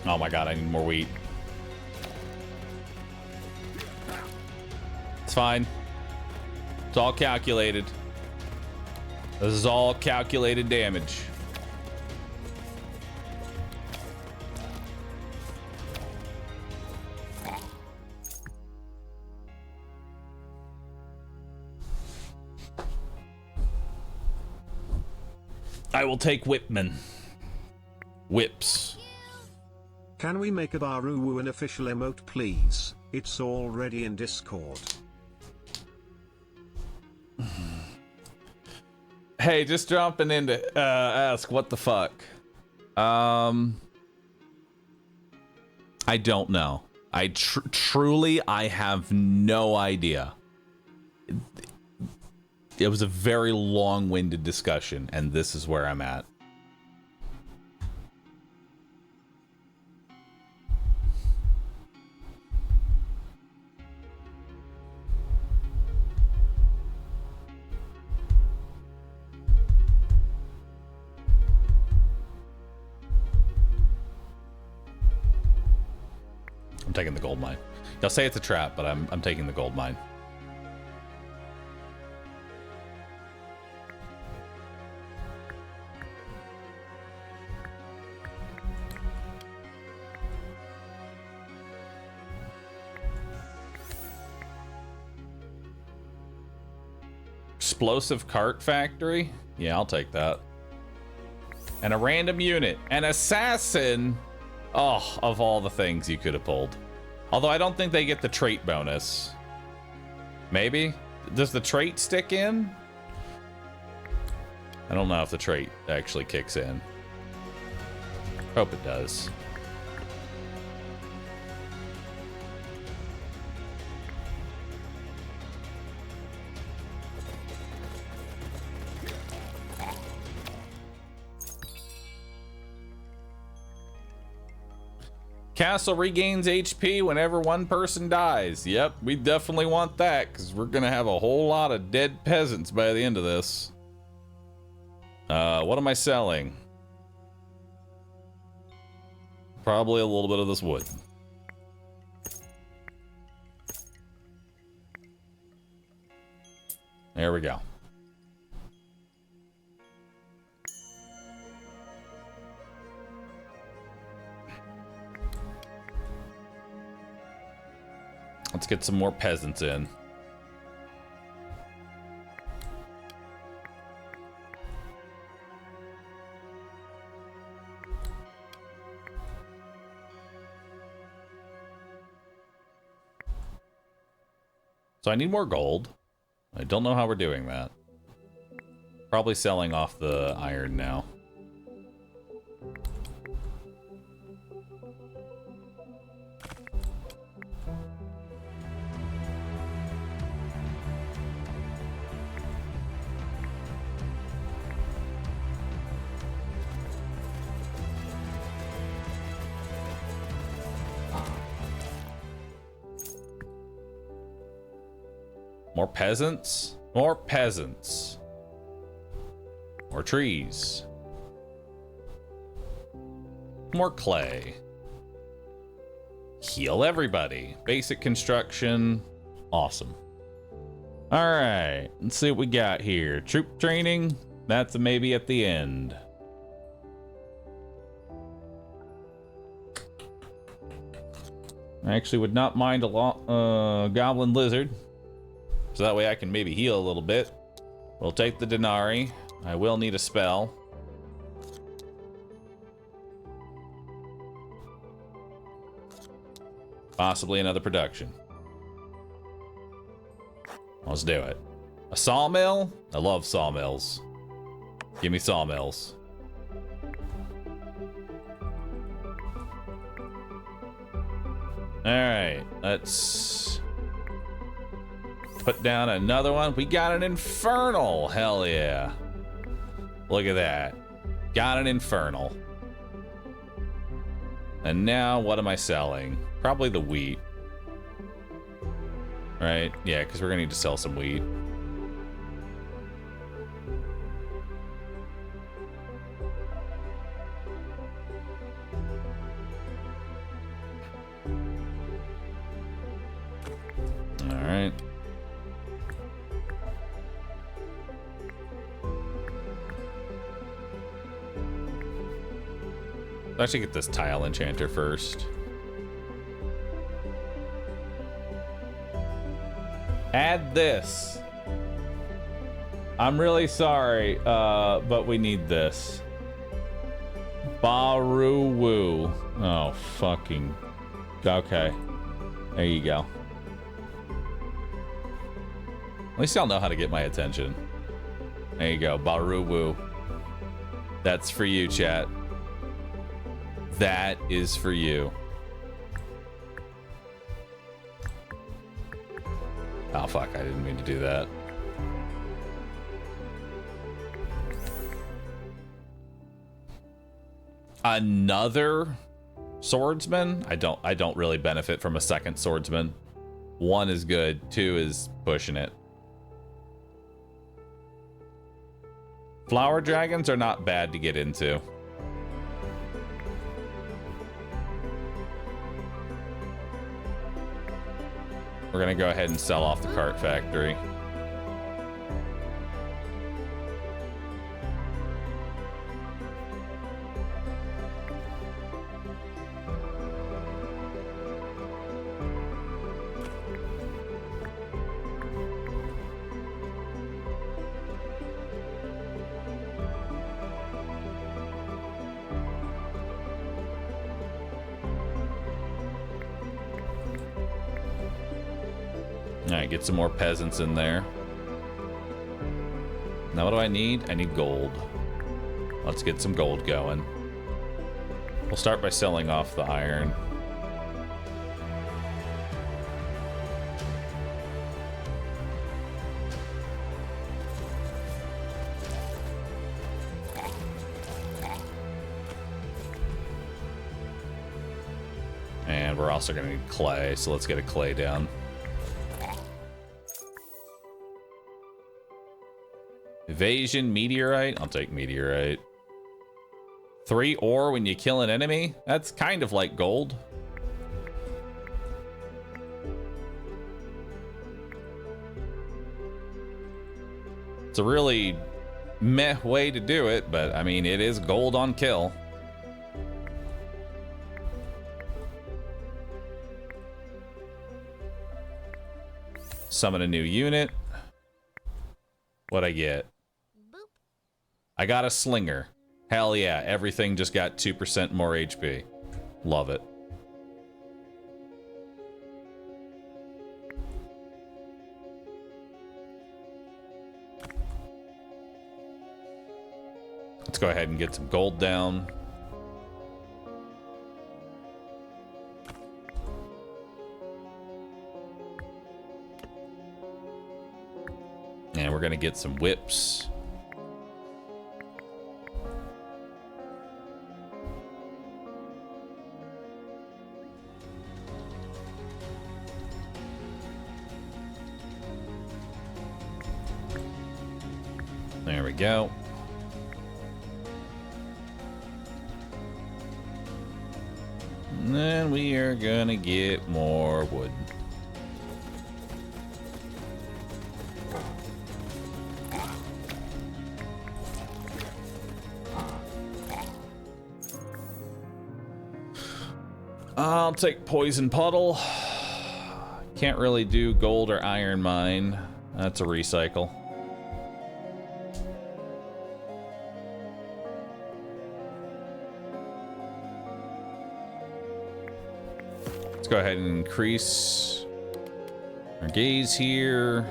Oh my god, I need more wheat. It's fine. It's all calculated. This is all calculated damage. I will take Whipman. Whips. Can we make a Bahroo an official emote, please? It's already in Discord. Hey, just jumping in to ask, what the fuck? I don't know. I truly, I have no idea. It was a very long-winded discussion, and this is where I'm at. I'm taking the gold mine. They'll say it's a trap, but I'm taking the gold mine. Explosive cart factory? Yeah, I'll take that. And a random unit. An assassin. Oh, of all the things you could have pulled. Although I don't think they get the trait bonus. Maybe? Does the trait stick in? I don't know if the trait actually kicks in. Hope it does. Castle regains HP whenever one person dies. Yep, we definitely want that, because we're gonna have a whole lot of dead peasants by the end of this. What am I selling? Probably a little bit of this wood. There we go. Let's get some more peasants in. So I need more gold. I don't know how we're doing that. Probably selling off the iron now. More peasants? More peasants. More trees. More clay. Heal everybody. Basic construction. Awesome. Alright, let's see what we got here. Troop training. That's a maybe at the end. I actually would not mind a goblin lizard. So that way I can maybe heal a little bit. We'll take the denarii. I will need a spell. Possibly another production. Let's do it. A sawmill? I love sawmills. Give me sawmills. Alright, let's put down another one. We got an infernal. Hell yeah. Look at that. Got an infernal. And now what am I selling? Probably the wheat. Right? Yeah, because we're going to need to sell some wheat. All right. Let's actually get this tile enchanter first. Add this. I'm really sorry, but we need this. Bahroo. Oh, fucking. Okay. There you go. At least y'all know how to get my attention. There you go. Bahroo. That's for you, chat. That is for you. Oh, fuck. I didn't mean to do that. Another swordsman? I don't really benefit from a second swordsman. 1 is good. 2 is pushing it. Flower dragons are not bad to get into. We're gonna go ahead and sell off the cart factory. Alright, get some more peasants in there. Now what do I need? I need gold. Let's get some gold going. We'll start by selling off the iron. And we're also going to need clay, so let's get a clay down. Evasion, meteorite. I'll take meteorite. 3 ore when you kill an enemy? That's kind of like gold. It's a really meh way to do it, but I mean, it is gold on kill. Summon a new unit. What'd I get? Boop. I got a slinger. Hell yeah, everything just got 2% more HP. Love it. Let's go ahead and get some gold down. And we're gonna get some whips. There we go. And then we are gonna get more wood. I'll take poison puddle. Can't really do gold or iron mine. That's a recycle. Let's go ahead and increase our gaze here.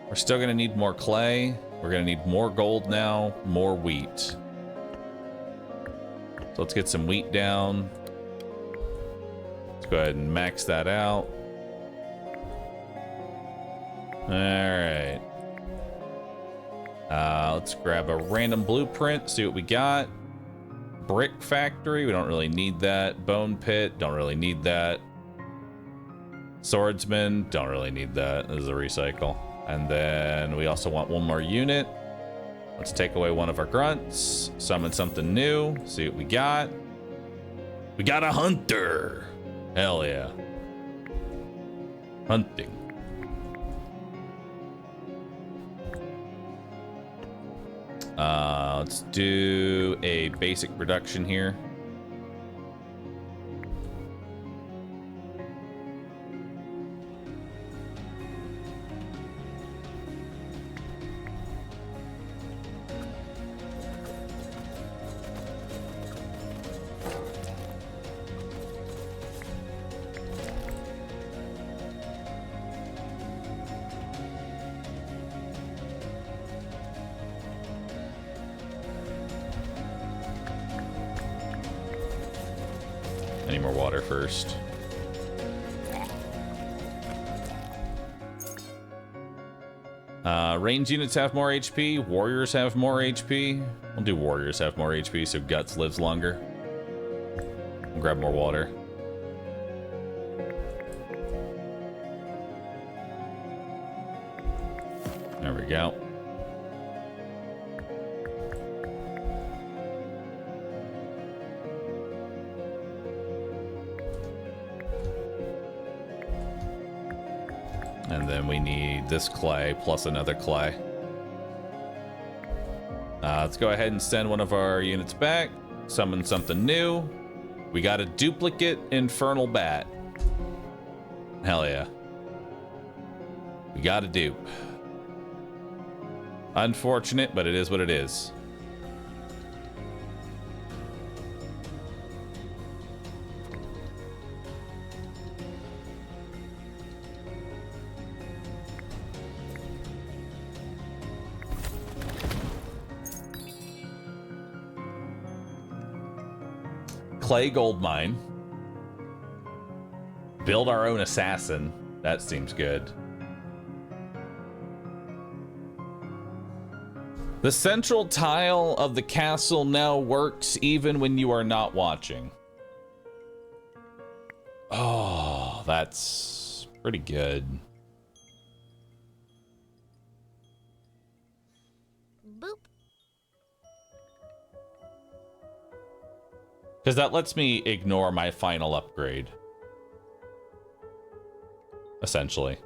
We're still gonna need more clay. We're gonna need more gold now, more wheat. So let's get some wheat down. Let's go ahead and max that out. All right. Let's grab a random blueprint, see what we got. Brick factory, we don't really need that. Bone pit, don't really need that. Swordsman, don't really need that. This is a recycle. And then we also want one more unit. Let's take away one of our grunts, summon something new, see what we got. We got a hunter. Hell yeah. Hunting. Let's do a basic production here. Any more water first. Range units have more HP. Warriors have more HP. We'll do warriors have more HP so Guts lives longer. We'll grab more water. There we go. And then we need this clay plus another clay. Let's go ahead and send one of our units back. Summon something new. We got a duplicate infernal bat. Hell yeah. We got a dupe. Unfortunate, but it is what it is. Clay gold mine. Build our own assassin. That seems good. The central tile of the castle now works even when you are not watching. Oh, that's pretty good. Boop. Because that lets me ignore my final upgrade. Essentially.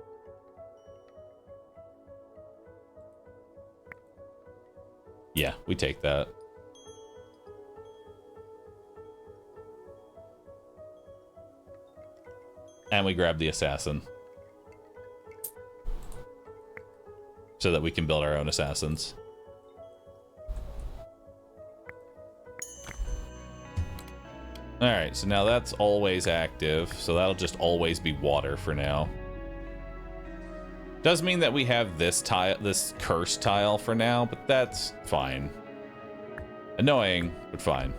Yeah, we take that. And we grab the assassin. So that we can build our own assassins. Alright, so now that's always active. So that'll just always be water for now. Does mean that we have this tile, this curse tile for now, but that's fine. Annoying, but fine.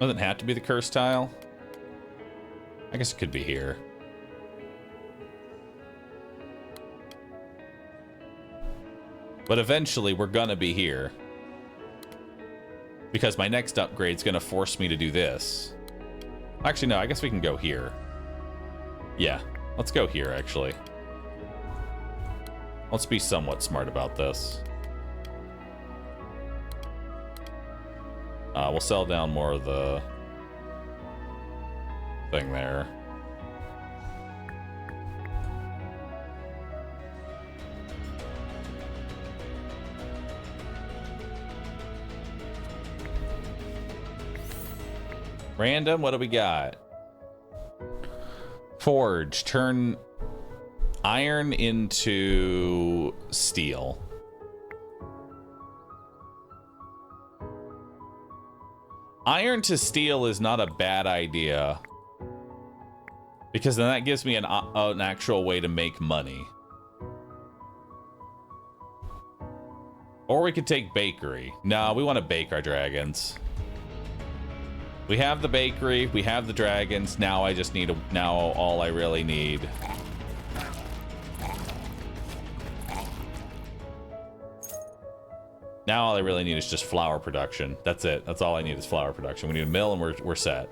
Doesn't have to be the curse tile. I guess it could be here. But eventually we're gonna be here. Because my next upgrade's gonna force me to do this. Actually, no, I guess we can go here. Yeah, let's go here, actually. Let's be somewhat smart about this. We'll sell down more of the thing there. Random, what do we got? Forge, turn iron into steel. Iron to steel is not a bad idea. Because then that gives me an actual way to make money. Or we could take bakery. No, we want to bake our dragons. We have the bakery, we have the dragons. Now I just need now all I really need. Now all I really need is just flour production. That's it. That's all I need is flour production. We need a mill and we're set.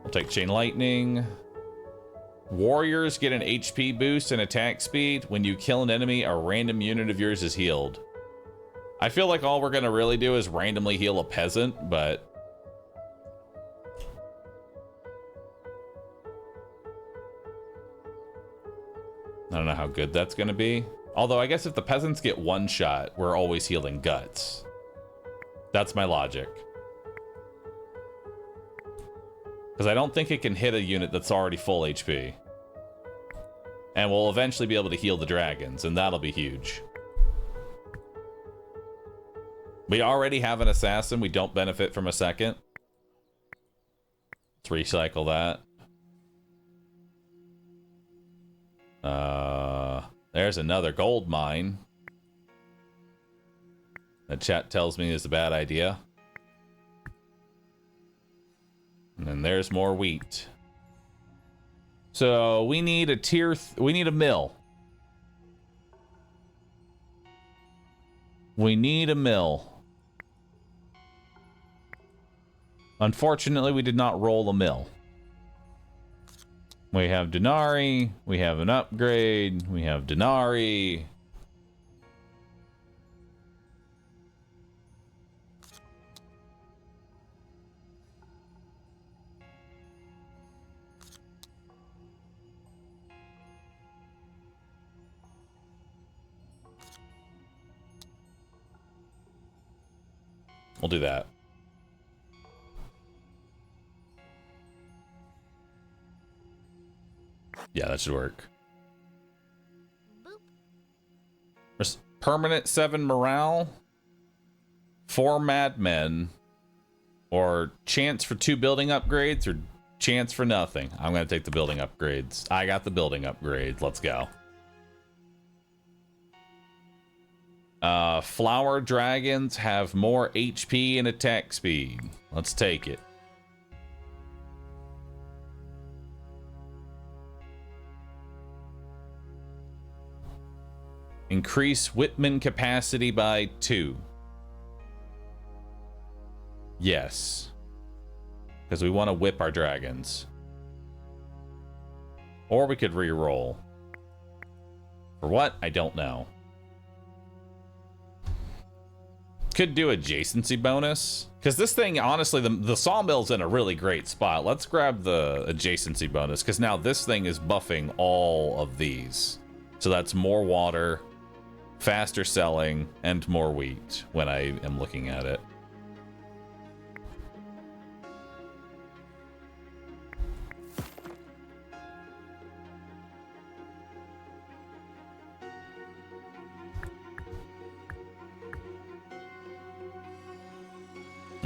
We'll take chain lightning. Warriors get an HP boost and attack speed. When you kill an enemy, a random unit of yours is healed. I feel like all we're gonna really do is randomly heal a peasant, but I don't know how good that's gonna be. Although I guess if the peasants get one shot, we're always healing guts. That's my logic. Because I don't think it can hit a unit that's already full HP. And we'll eventually be able to heal the dragons, and that'll be huge. We already have an assassin. We don't benefit from a second. Let's recycle that. There's another gold mine. The chat tells me is a bad idea. And then there's more wheat. So we need a we need a mill. We need a mill. Unfortunately, we did not roll a mill. We have denarii, we have an upgrade, we have denarii. We'll do that. Yeah, that should work. There's permanent 7 morale, 4 madmen, or chance for 2 building upgrades, or chance for nothing. I'm gonna take the building upgrades. I got the building upgrades. Let's go. Flower dragons have more HP and attack speed. Let's take it. Increase Whitman capacity by 2. Yes. Because we want to whip our dragons. Or we could re-roll. For what? I don't know. Could do adjacency bonus. Because this thing, honestly, the sawmill's in a really great spot. Let's grab the adjacency bonus. Because now this thing is buffing all of these. So that's more water, faster selling, and more wheat when I am looking at it.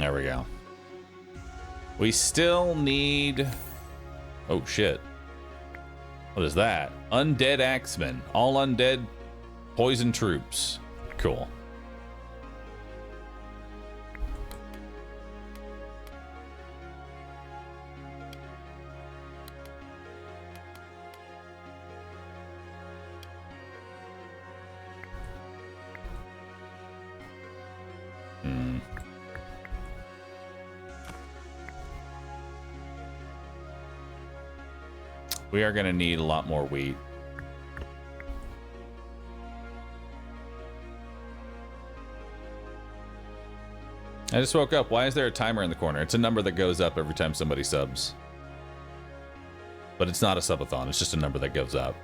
There we go. We still need... Oh, shit. What is that? Undead Axemen. All undead poison troops. Cool. We are going to need a lot more wheat. I just woke up. Why is there a timer in the corner? It's a number that goes up every time somebody subs. But it's not a subathon. It's just a number that goes up.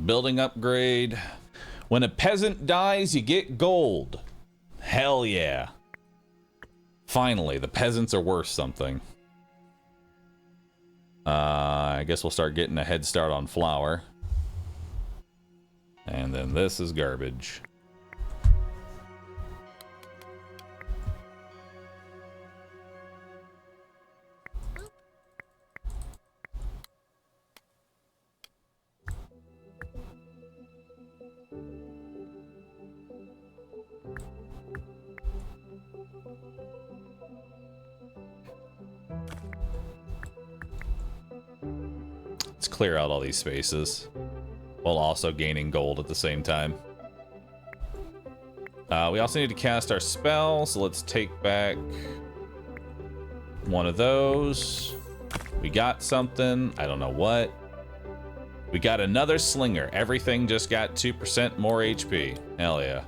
Building upgrade. When a peasant dies, you get gold. Hell yeah. Finally, the peasants are worth something. I guess we'll start getting a head start on flour. And then this is garbage. Clear out all these spaces while also gaining gold at the same time. We also need to cast our spell, so let's take back one of those. We got something. I don't know what. We got another slinger. Everything just got 2% more HP. Hell yeah.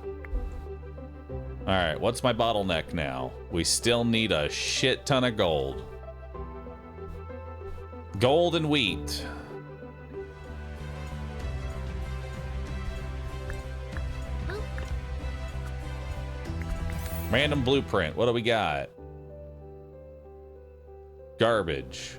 Alright, what's my bottleneck now? We still need a shit ton of gold. Gold and wheat. Random blueprint. What do we got? Garbage.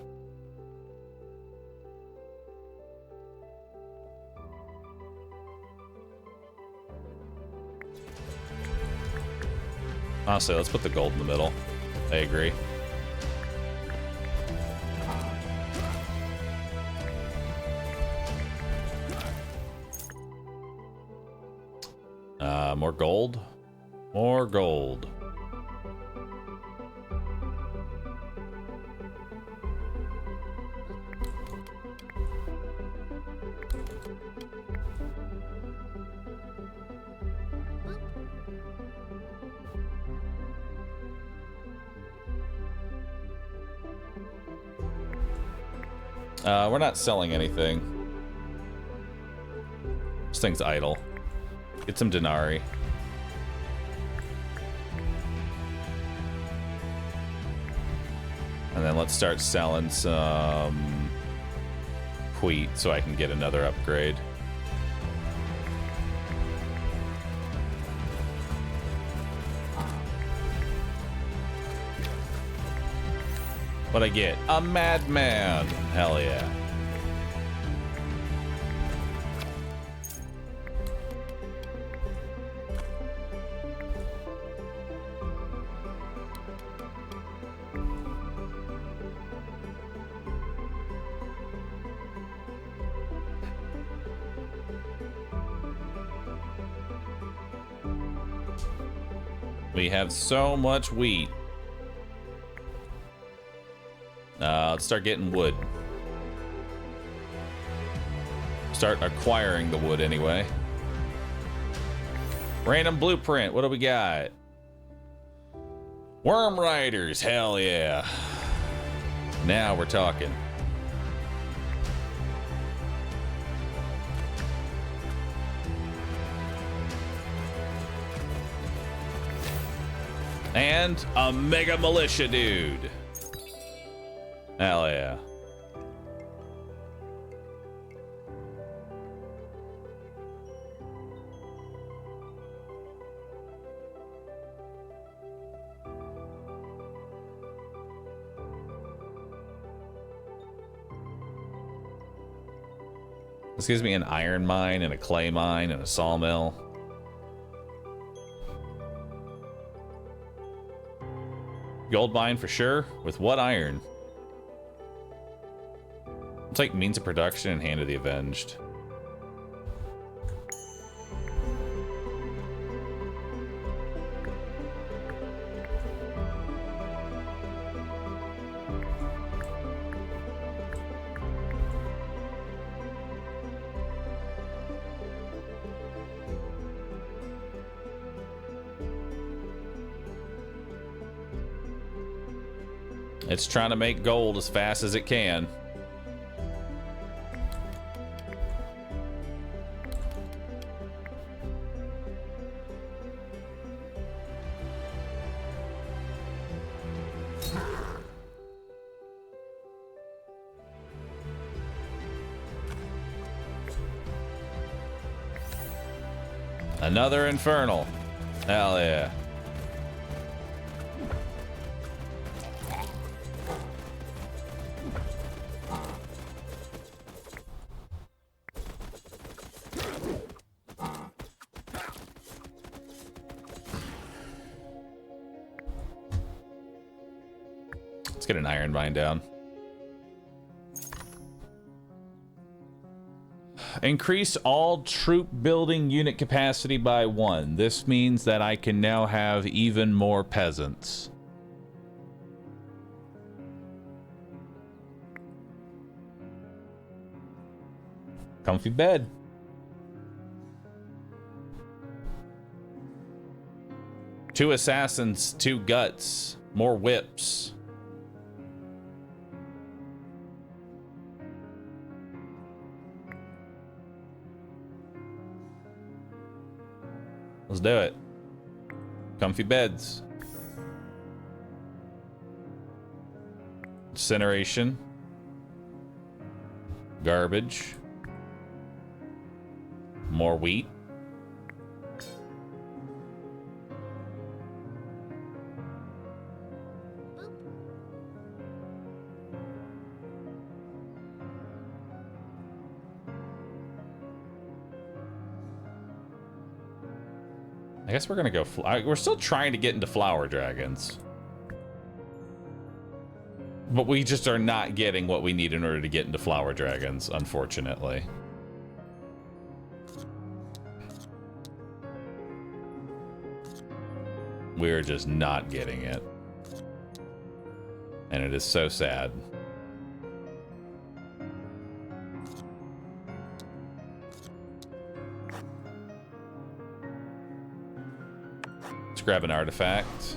Honestly, let's put the gold in the middle. I agree. More gold. More gold. We're not selling anything. This thing's idle. Get some denarii. And then let's start selling some wheat so I can get another upgrade. What'd I get? A madman! Hell yeah. We have so much wheat. Let's start getting wood. Start acquiring the wood anyway. Random blueprint. What do we got? Worm Riders. Hell yeah. Now we're talking. And a mega militia dude. Hell yeah. This gives me an iron mine and a clay mine and a sawmill. Gold mine for sure. With what iron? It's like means of production and Hand of the Avenged. It's trying to make gold as fast as it can. Another infernal. Hell yeah. Let's get an iron mine down. Increase all troop building unit capacity by 1. This means that I can now have even more peasants. Comfy bed. Two assassins, 2 guts, more whips. Let's do it. Comfy beds. Incineration. Garbage. More wheat. I guess we're gonna go. We're still trying to get into flower dragons, but we just are not getting what we need in order to get into flower dragons, unfortunately. We're just not getting it, and it is so sad. Grab an artifact.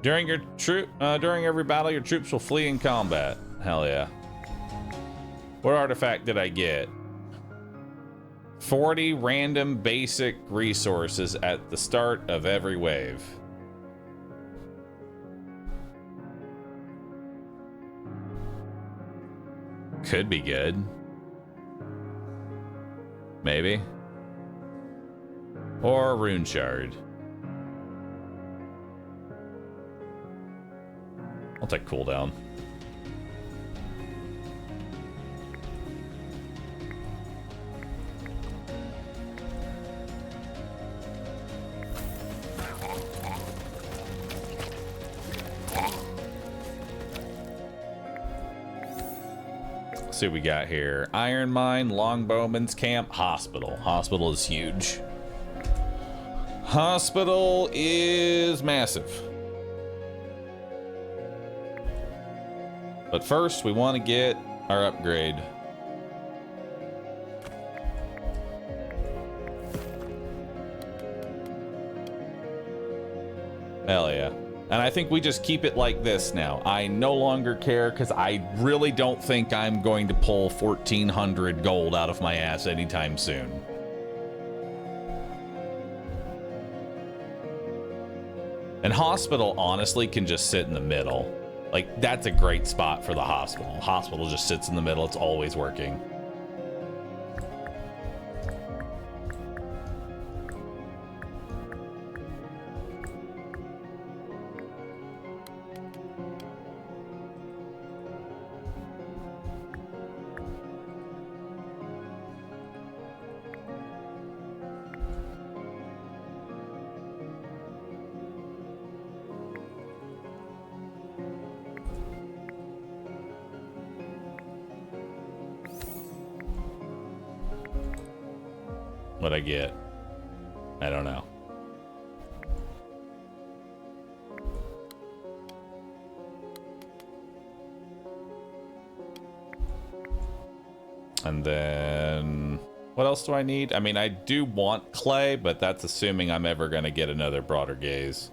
During every battle, your troops will flee in combat. Hell yeah. What artifact did I get? 40 random basic resources at the start of every wave. Could be good. Maybe. Or a rune shard. I'll take cooldown. Let's see what we got here. Iron mine, longbowman's camp, hospital. Hospital is huge. Hospital is massive. But first, we want to get our upgrade. Hell yeah. And I think we just keep it like this now. I no longer care because I really don't think I'm going to pull 1,400 gold out of my ass anytime soon. And hospital honestly can just sit in the middle. Like, that's a great spot for the hospital. Hospital just sits in the middle. It's always working. What I get? I don't know. And then what else do I need? I mean, I do want clay, but that's assuming I'm ever going to get another broader gaze.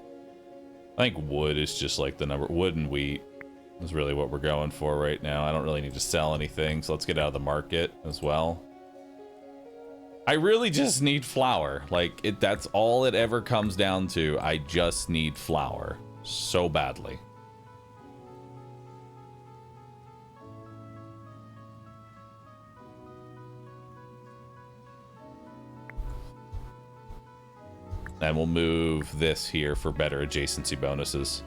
I think wood is just like the number. Wood and wheat is really what we're going for right now. I don't really need to sell anything, so let's get out of the market as well. I really just need flour. Like, that's all it ever comes down to. I just need flour so badly. And we'll move this here for better adjacency bonuses.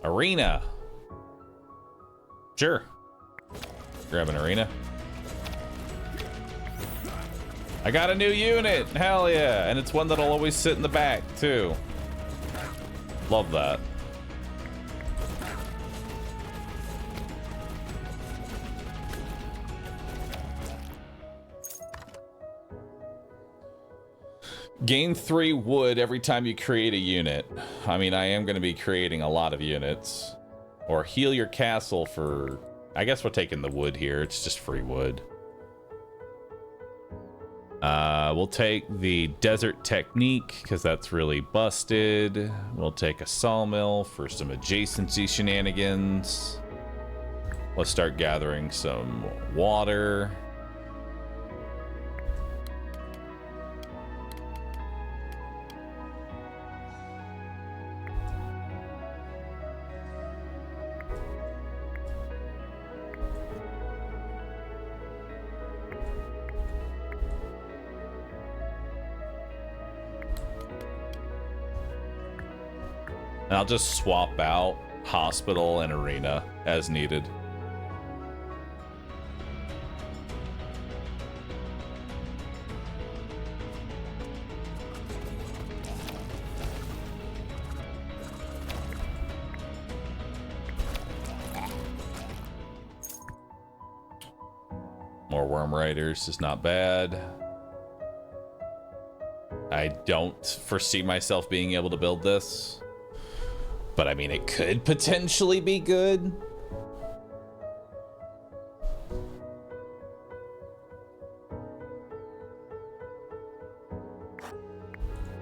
Arena. Sure. Grab an arena. I got a new unit. Hell yeah. And it's one that'll always sit in the back too. Love that. Gain 3 wood every time you create a unit. I mean, I am going to be creating a lot of units. Or heal your castle for... I guess we're taking the wood here. It's just free wood. We'll take the desert technique because that's really busted. We'll take a sawmill for some adjacency shenanigans. Let's start gathering some water. And I'll just swap out hospital and arena as needed. More worm riders is not bad. I don't foresee myself being able to build this. But I mean, it could potentially be good.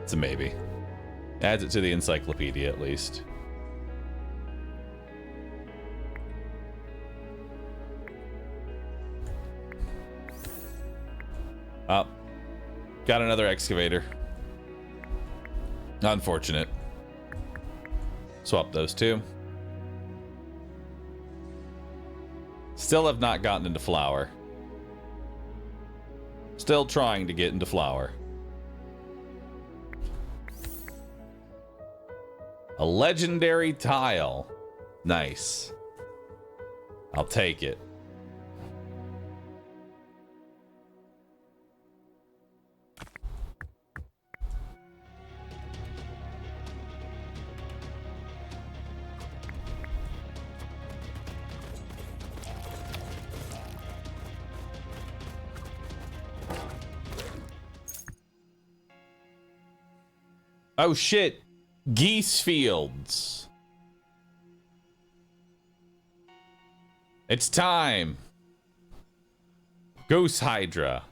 It's a maybe. Adds it to the encyclopedia at least. Oh, got another excavator. Unfortunate. Swap those two. Still have not gotten into flour. Still trying to get into flour. A legendary tile. Nice. I'll take it. Oh shit. Geese fields. It's time. Goose Hydra.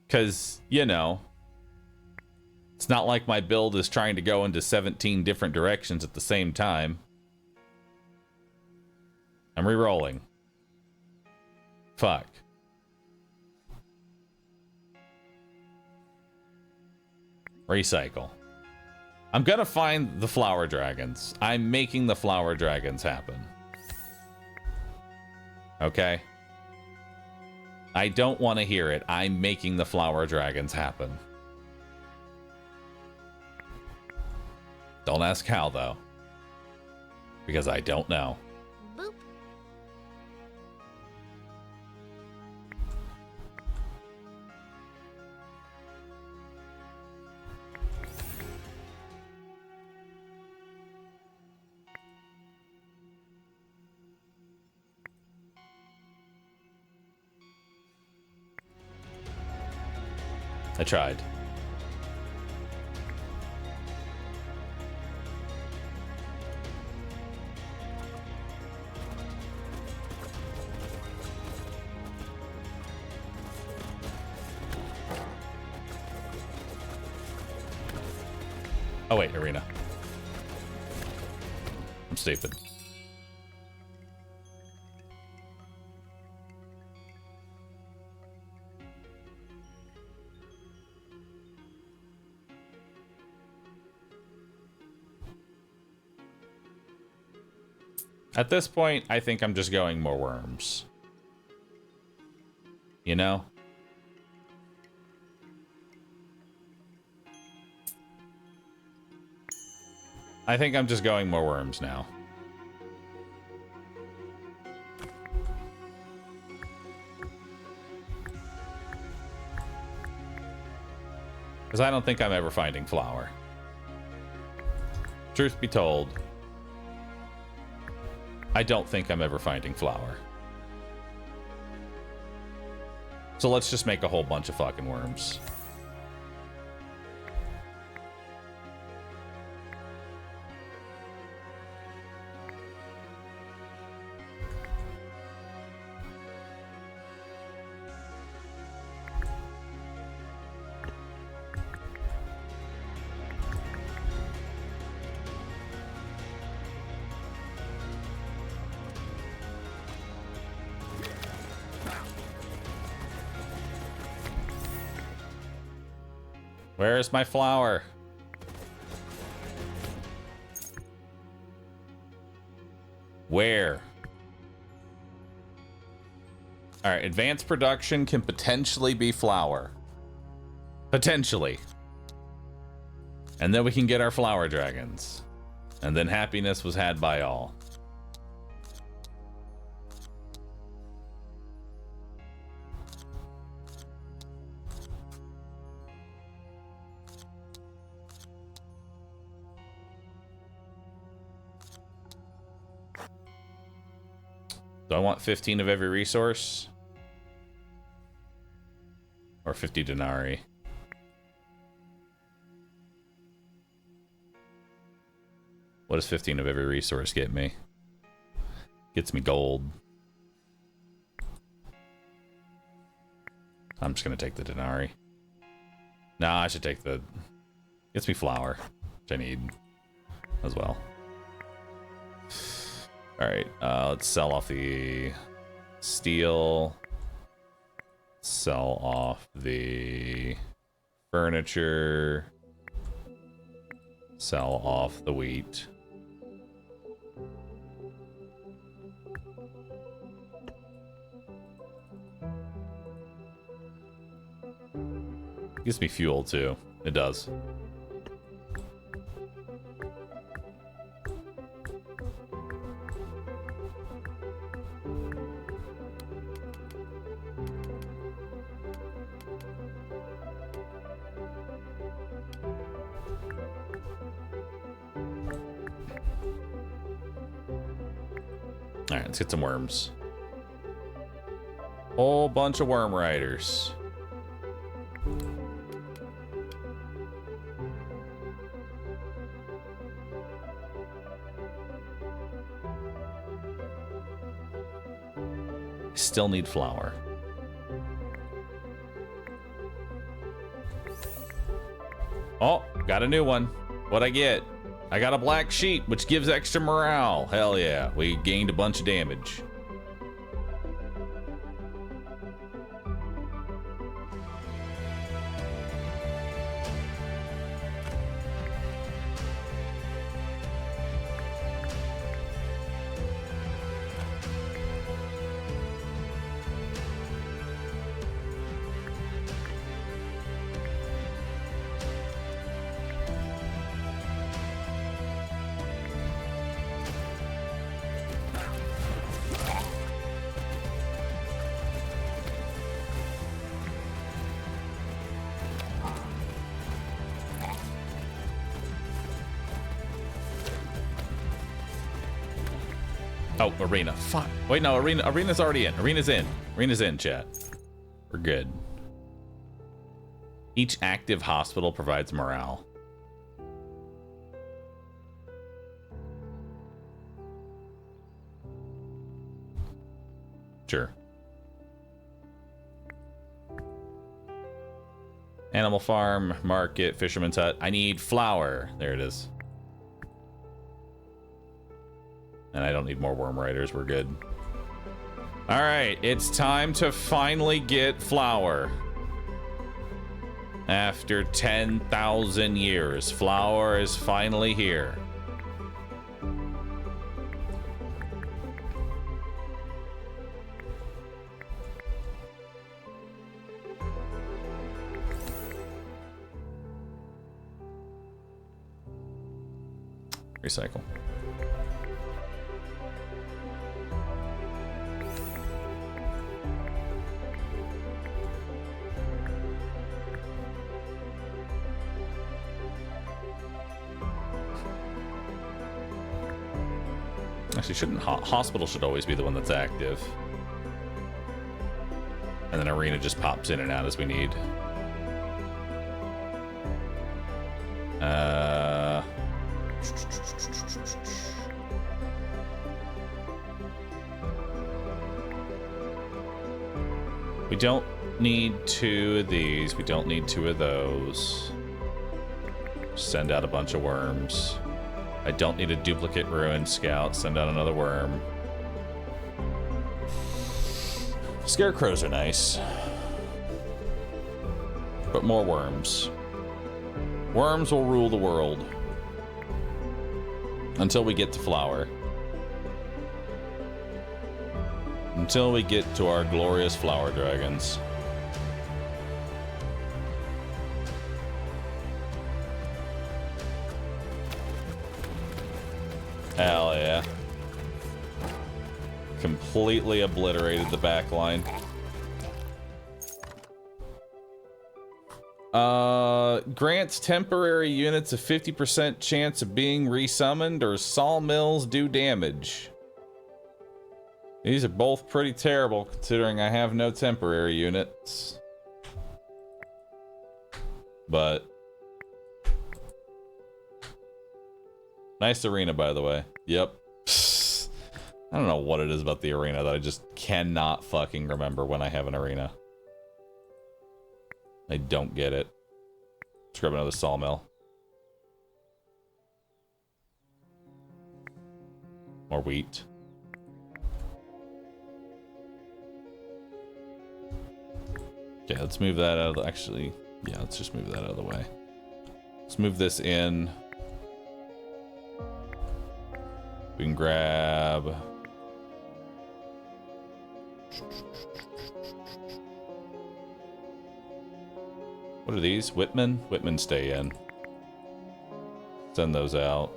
Because, you know, it's not like my build is trying to go into 17 different directions at the same time. I'm re-rolling. Fuck. Recycle. I'm gonna find the flower dragons. I'm making the flower dragons happen. Okay? I don't want to hear it. I'm making the flower dragons happen. Don't ask how, though. Because I don't know. Boop. I tried. Oh wait, arena. I'm stupid. At this point, I think I'm just going more worms. You know? I think I'm just going more worms now. Because I don't think I'm ever finding flour. Truth be told, I don't think I'm ever finding flour. So let's just make a whole bunch of fucking worms. Where's my flour? Where? All right, advanced production can potentially be flour. Potentially. And then we can get our flower dragons. And then happiness was had by all. Do I want 15 of every resource? Or 50 denarii? What does 15 of every resource get me? Gets me gold. I'm just gonna take the denarii. Nah, I should take the... Gets me flour, which I need as well. Alright, let's sell off the steel. Sell off the furniture. Sell off the wheat. Gives me fuel too. It does. All right, let's get some worms. Whole bunch of worm riders. still need flour. Oh, got a new one. What'd I get? I got a black sheep, which gives extra morale. Hell yeah, we gained a bunch of damage. Oh, arena. Fuck. Wait, no, arena's already in. Arena's in, chat. We're good. Each active hospital provides morale. Sure. Animal farm, market, fisherman's hut. I need flour. There it is. And I don't need more worm riders. We're good. All right, it's time to finally get flour. After 10,000 years, flour is finally here. Recycle. Actually, shouldn't hospital should always be the one that's active, and then arena just pops in and out as we need. We don't need 2 of these. We don't need 2 of those. Send out a bunch of worms. I don't need a duplicate ruin scout. Send out another worm. Scarecrows are nice, but more worms. Worms will rule the world until we get to flour. Until we get to our glorious flower dragons. Hell yeah. Completely obliterated the back line. Grants temporary units a 50% chance of being resummoned, or sawmills do damage. These are both pretty terrible, considering I have no temporary units. But nice arena, by the way. Yep. I don't know what it is about the arena that I just cannot fucking remember when I have an arena. I don't get it. Let's grab another sawmill. More wheat. Okay, let's move that out of the... Actually, yeah, let's just move that out of the way. Let's move this in. We can grab... What are these? Whitman? Whitman stay in. Send those out.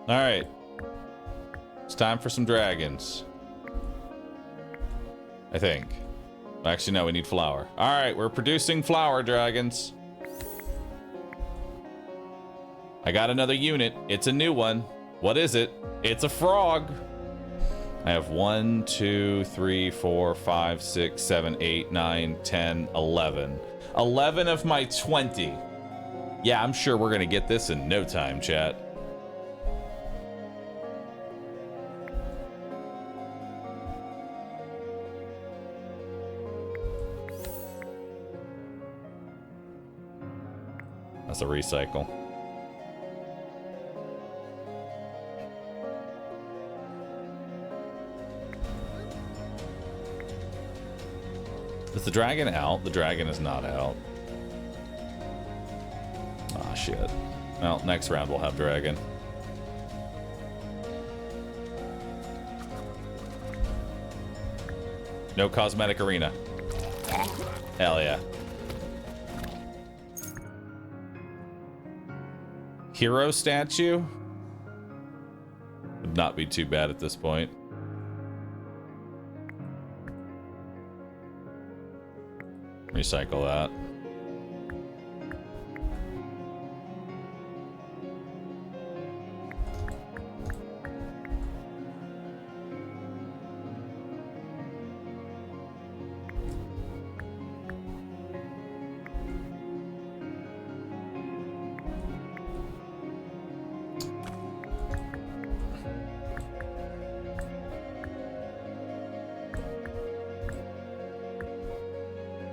All right. It's time for some dragons. I think. Actually, no, we need flour. All right, we're producing flour dragons. I got another unit. It's a new one. What is it? It's a frog. I have 1, 2, 3, 4, 5, 6, 7, 8, 9, 10, 11. 11 of my 20. Yeah, I'm sure we're gonna get this in no time, chat. That's a recycle. Is the dragon out? The dragon is not out. Ah, shit. Well, next round we'll have dragon. No cosmetic arena. Hell yeah. Hero statue? Would not be too bad at this point. Recycle that.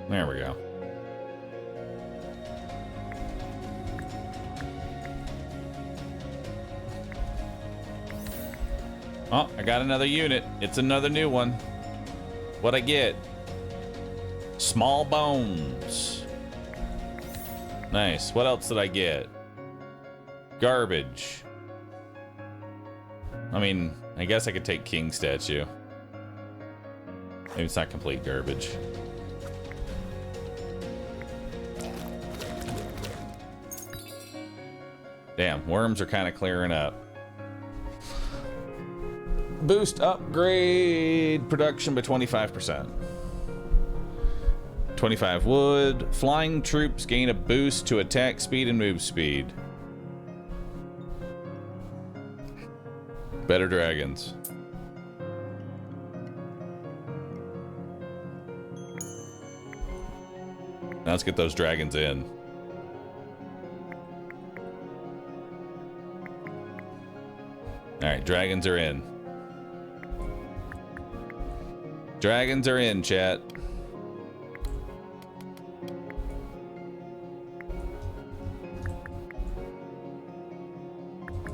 There we go. Oh, I got another unit. It's another new one. What'd I get? Small bones. Nice. What else did I get? Garbage. I mean, I guess I could take King statue. Maybe it's not complete garbage. Damn, worms are kind of clearing up. Boost upgrade production by 25%. 25 wood. Flying troops gain a boost to attack speed and move speed. Better dragons. Now let's get those dragons in. Alright, dragons are in. Dragons are in, chat.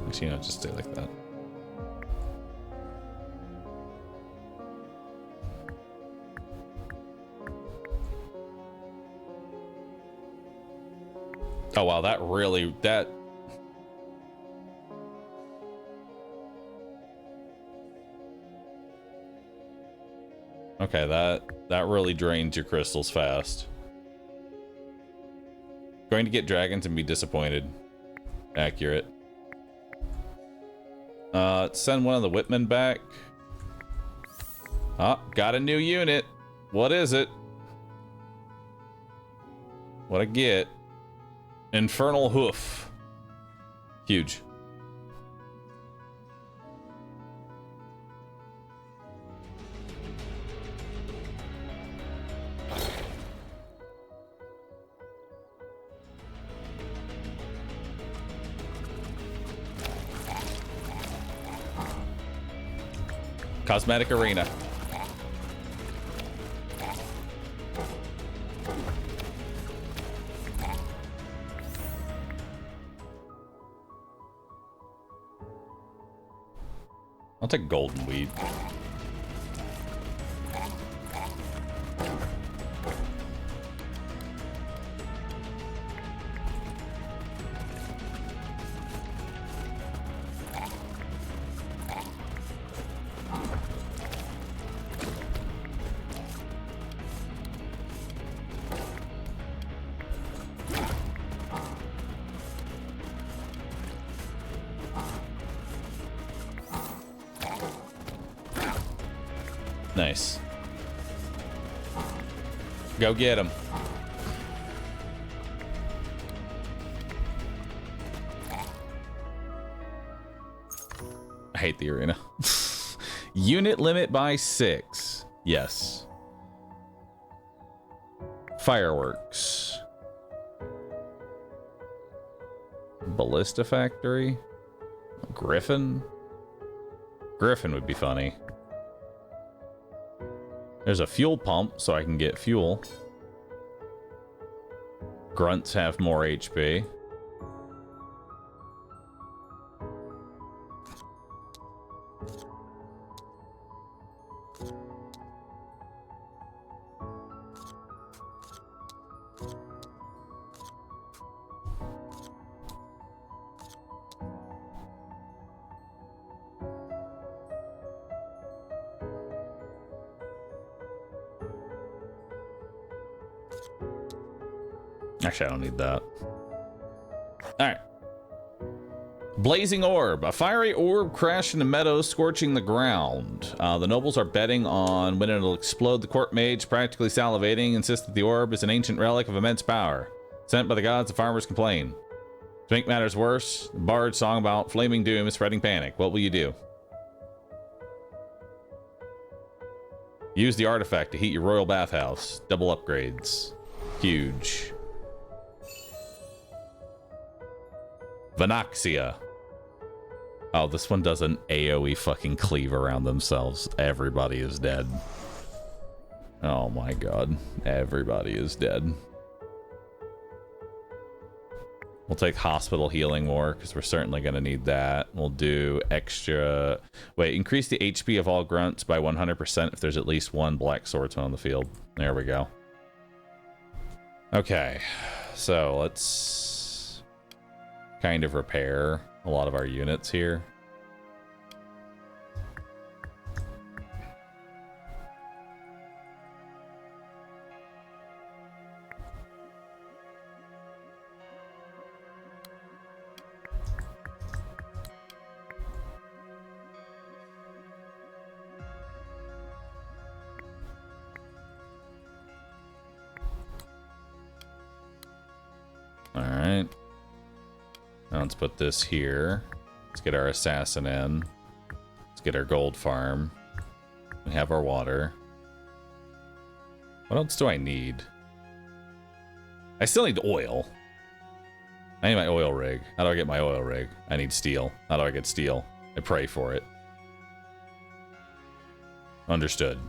Actually, no, just stay like that. Oh wow, that really, that... Okay, that really drains your crystals fast. Going to get dragons and be disappointed. Accurate. Send one of the Whitmen back. Ah, got a new unit. What is it? What I get? Infernal Hoof. Huge. Cosmetic arena. I'll take golden weed. Nice. Go get him. I hate the arena. Unit limit by 6. Yes. Fireworks. Ballista factory. Griffin. Griffin would be funny. There's a fuel pump, so I can get fuel. Grunts have more HP. Actually, I don't need that. Alright. Blazing orb. A fiery orb crashed in the meadows, scorching the ground. The nobles are betting on when it'll explode. The court mage, practically salivating, insists that the orb is an ancient relic of immense power. Sent by the gods, the farmers complain. To make matters worse, the bard's song about flaming doom is spreading panic. What will you do? Use the artifact to heat your royal bathhouse. Double upgrades. Huge. Vanaxia. Oh, this one does an AoE fucking cleave around themselves. Everybody is dead. Oh my god. Everybody is dead. We'll take hospital healing more, because we're certainly going to need that. We'll do extra... Wait, increase the HP of all grunts by 100% if there's at least one black swordsman on the field. There we go. Okay, so let's kind of repair a lot of our units here. All right. Now let's put this here. Let's get our assassin in. Let's get our gold farm. We have our water. What else do I need? I still need oil. I need my oil rig. How do I get my oil rig? I need steel. How do I get steel? I pray for it. Understood.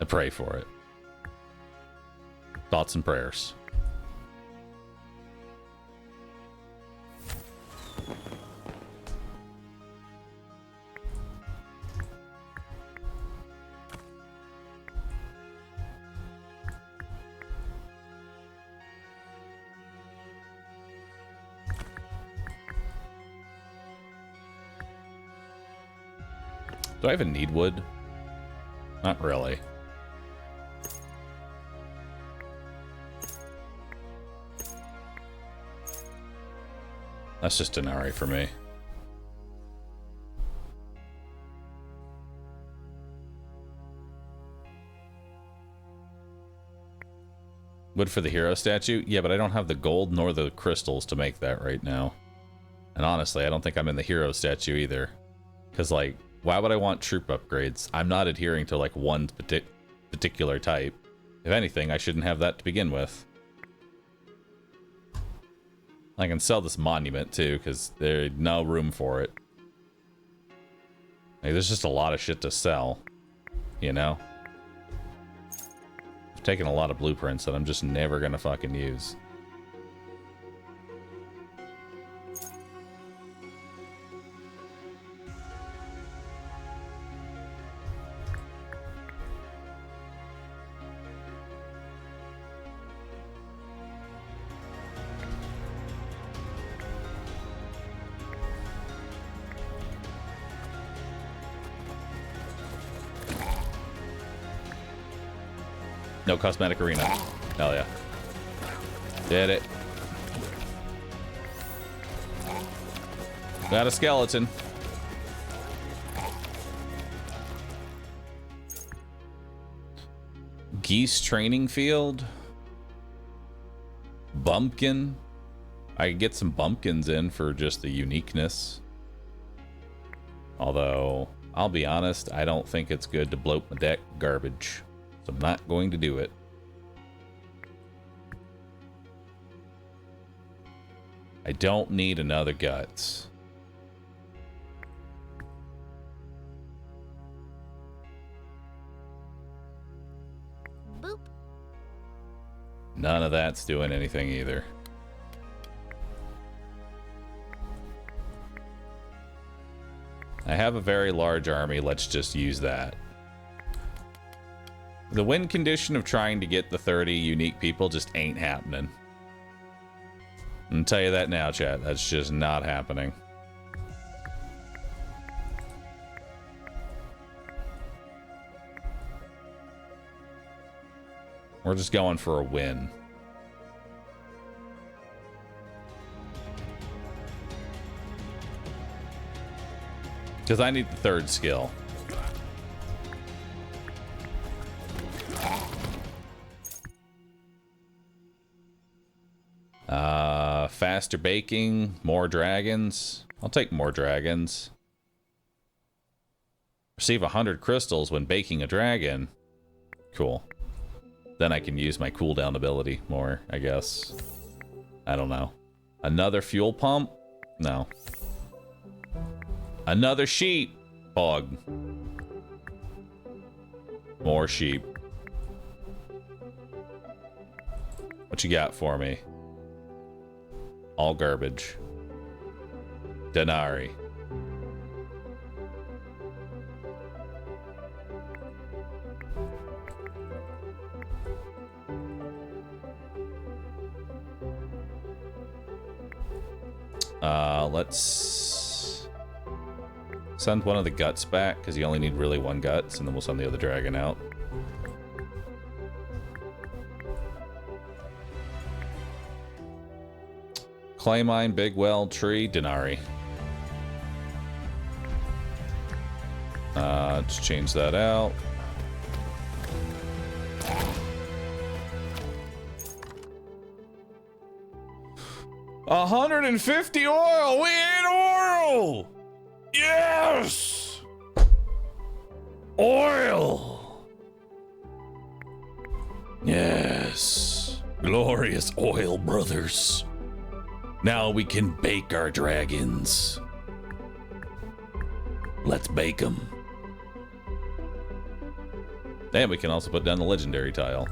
I pray for it. Thoughts and prayers. Do I even need wood? Not really. That's just an alright for me. Wood for the hero statue? Yeah, but I don't have the gold nor the crystals to make that right now. And honestly, I don't think I'm in the hero statue either. Because, like, why would I want troop upgrades? I'm not adhering to, like, one particular type. If anything, I shouldn't have that to begin with. I can sell this monument, too, because there's no room for it. Like, there's just a lot of shit to sell, you know? I've taken a lot of blueprints that I'm just never gonna fucking use. No cosmetic arena. Hell yeah. Did it. Got a skeleton. Geese training field. Bumpkin. I could get some bumpkins in for just the uniqueness. Although, I'll be honest, I don't think it's good to bloat my deck garbage. So I'm not going to do it. I don't need another guts. Boop. None of that's doing anything either. I have a very large army. Let's just use that. The win condition of trying to get the 30 unique people just ain't happening. I'm gonna tell you that now, chat. That's just not happening. We're just going for a win. Because I need the third skill. Faster baking, more dragons. I'll take more dragons. Receive 100 crystals when baking a dragon. Cool. Then I can use my cooldown ability more, I guess. I don't know. Another fuel pump? No. Another sheep. Hog. More sheep. What you got for me? All garbage. Denari. Let's send one of the guts back, because you only need really one guts, and then we'll send the other dragon out. Clay mine, big well, tree, Denari. Let's change that out. $150 oil! We ate oil! Yes! Oil! Yes. Glorious oil, brothers. Now we can bake our dragons. Let's bake them. And we can also put down the legendary tile.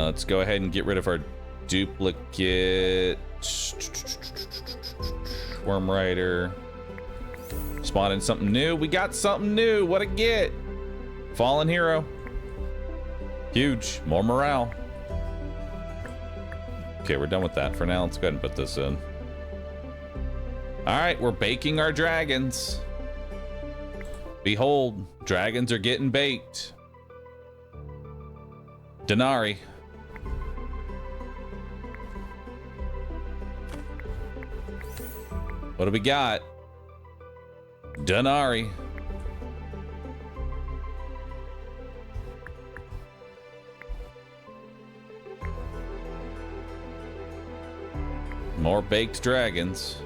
Let's go ahead and get rid of our duplicate. Worm Rider. Spawning something new. We got something new. What a get. Fallen hero. Huge. More morale. Okay, we're done with that for now. Let's go ahead and put this in. Alright, we're baking our dragons. Behold, dragons are getting baked. Denari. What do we got? Denari. More baked dragons.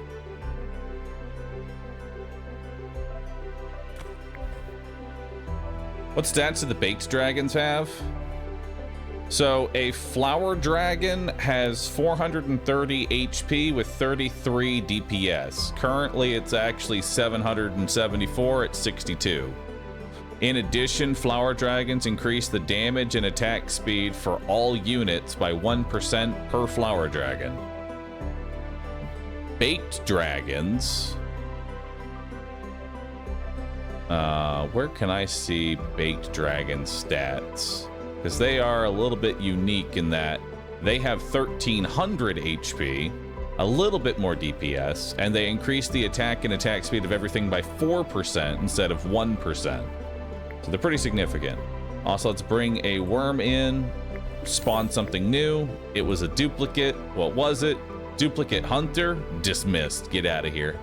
What stats do the baked dragons have? So a flower dragon has 430 HP with 33 DPS. Currently it's actually 774 at 62. In addition, flower dragons increase the damage and attack speed for all units by 1% per flower dragon. Baked dragons. Where can I see baked dragon stats? Because they are a little bit unique in that they have 1300 HP, a little bit more DPS, and they increase the attack and attack speed of everything by 4% instead of 1%. So they're pretty significant. Also, let's bring a worm in. Spawned something new. It was a duplicate. What was it? Duplicate hunter. Dismissed. Get out of here.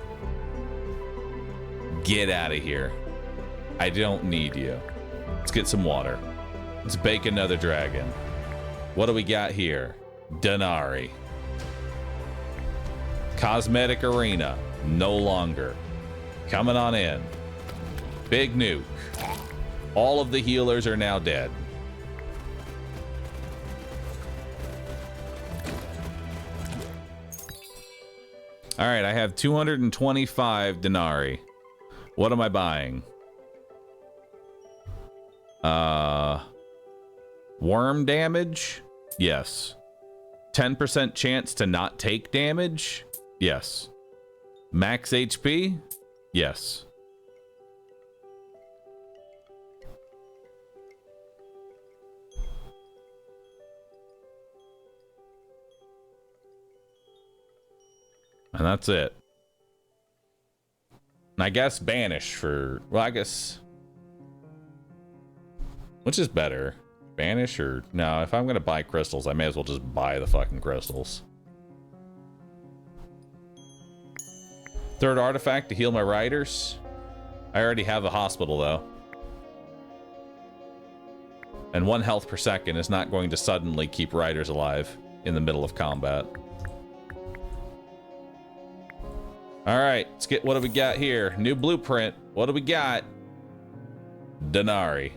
Get out of here. I don't need you. Let's get some water. Let's bake another dragon. What do we got here? Denari. Cosmetic arena. No longer. Coming on in. Big nuke. All of the healers are now dead. All right, I have 225 denarii. What am I buying? Worm damage? Yes. 10% chance to not take damage? Yes. Max HP? Yes. And that's it. And I guess banish for, well, I guess, which is better? Banish or, no, if I'm gonna buy crystals, I may as well just buy the fucking crystals. Third artifact to heal my riders. I already have a hospital though. And 1 health per second is not going to suddenly keep riders alive in the middle of combat. All right, let's get, what do we got here? New blueprint. What do we got? Denarii.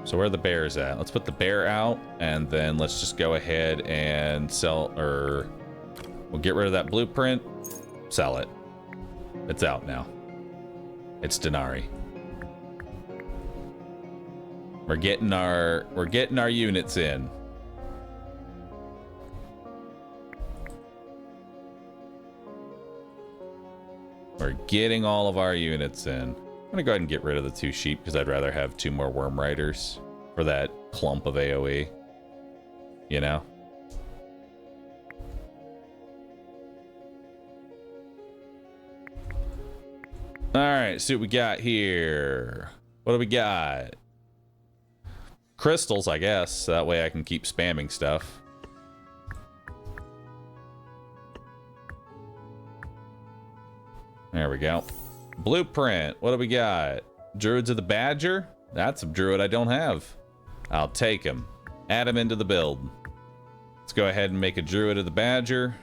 So where are the bears at? Let's put the bear out, and then let's just go ahead and sell, or we'll get rid of that blueprint, sell it. It's out now. It's Denari. We're getting our units in. We're getting all of our units in. I'm gonna go ahead and get rid of the 2 sheep because I'd rather have 2 more worm riders for that clump of AoE. You know? Alright, see what we got here. What do we got? Crystals, I guess. That way I can keep spamming stuff. There we go. Blueprint. What do we got? Druids of the Badger? That's a druid I don't have. I'll take him. Add him into the build. Let's go ahead and make a Druid of the Badger.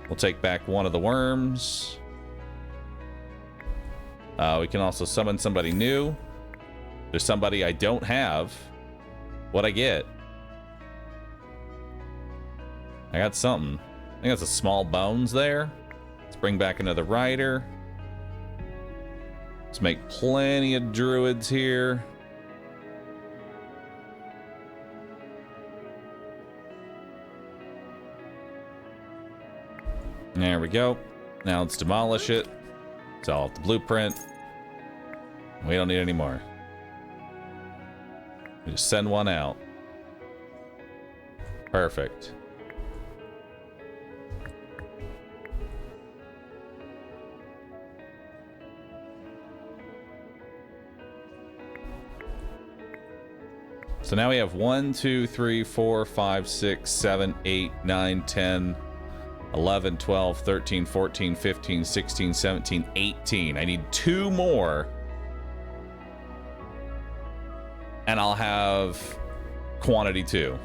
We'll take back 1 of the worms. We can also summon somebody new. There's somebody I don't have. What'd I get? I got something. I think that's a small bones there. Let's bring back another rider. Let's make plenty of druids here. There we go. Now let's demolish it. Sell off the blueprint. We don't need any more. We just send 1 out. Perfect. So now we have 1, 2, 3, 4, 5, 6, 7, 8, 9, 10, 11, 12, 13, 14, 15, 16, 17, 18. I need 2 more. And I'll have quantity 2.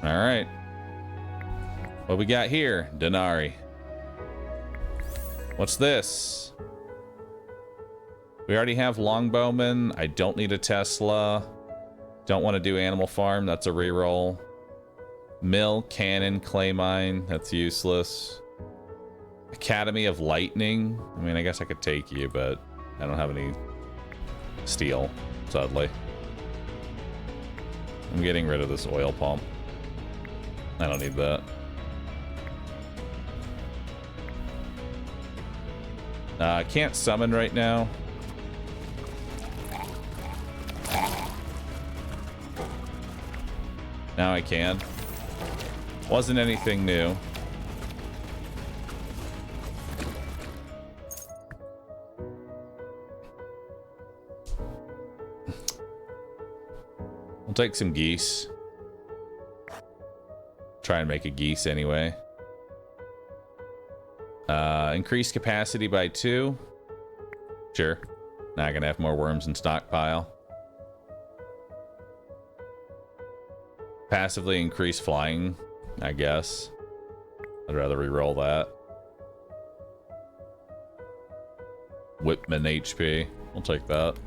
All right. What we got here? Denari. What's this? We already have Longbowman. I don't need a Tesla. Don't want to do Animal Farm. That's a reroll. Mill, Cannon, Clay Mine. That's useless. Academy of Lightning. I mean, I guess I could take you, but I don't have any steel, sadly. I'm getting rid of this oil pump. I don't need that. I can't summon right now. Now I can. Wasn't anything new. We'll take some geese. Try and make a geese anyway. Increase capacity by 2. Sure. Now I can have more worms in stockpile. Passively increase flying, I guess. I'd rather re-roll that. Whipman HP. We'll take that.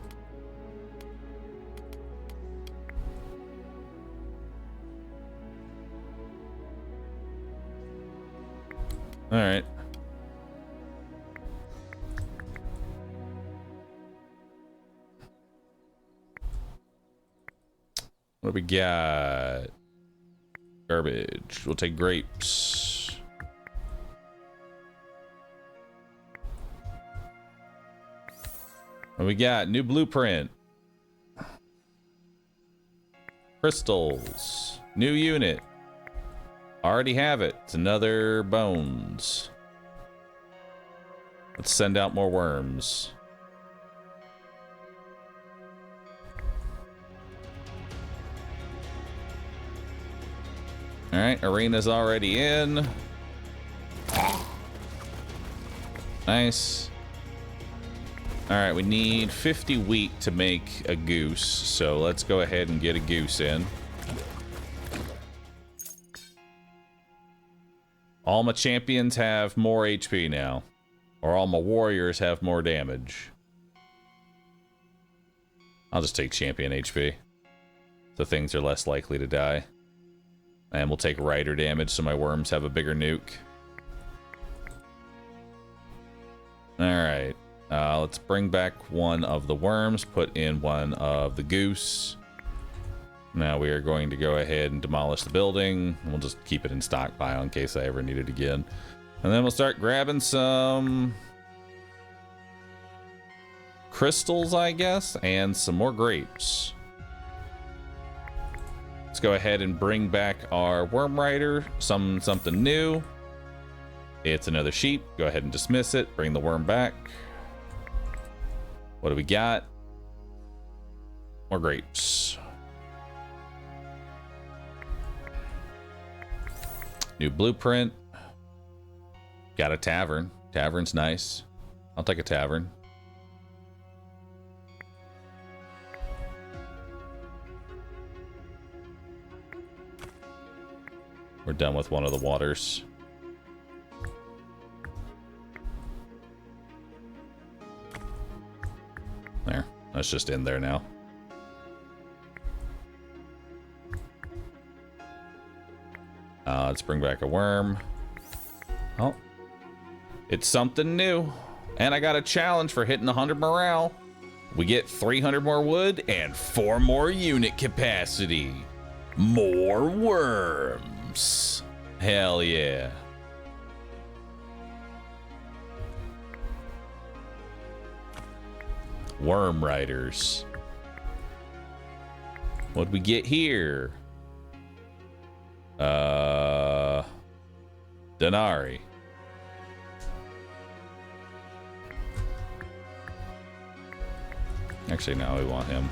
All right. What do we got? Garbage. We'll take grapes. What we got? New blueprint. Crystals. New unit. Already have it. It's another bones. Let's send out more worms. All right, arena's already in. Nice. All right, we need 50 wheat to make a goose, so let's go ahead and get a goose in. All my champions have more HP now, or all my warriors have more damage. I'll just take champion HP, so things are less likely to die. And we'll take rider damage so my worms have a bigger nuke. All right. Let's bring back one of the worms, put in one of the goose. Now we are going to go ahead and demolish the building. We'll just keep it in stockpile in case I ever need it again. And then we'll start grabbing some crystals, I guess, and some more grapes. Let's go ahead and bring back our worm rider, something new. It's another sheep. Go ahead and dismiss it. Bring the worm back. What do we got? More grapes. New blueprint. Got a tavern. Tavern's nice. I'll take a tavern. We're done with one of the waters. There. That's just in there now. Let's bring back a worm. Oh. It's something new. And I got a challenge for hitting 100 morale. We get 300 more wood and 4 more unit capacity. More worms. Hell yeah. Worm riders. What'd we get here? Denari. Actually, no, we want him.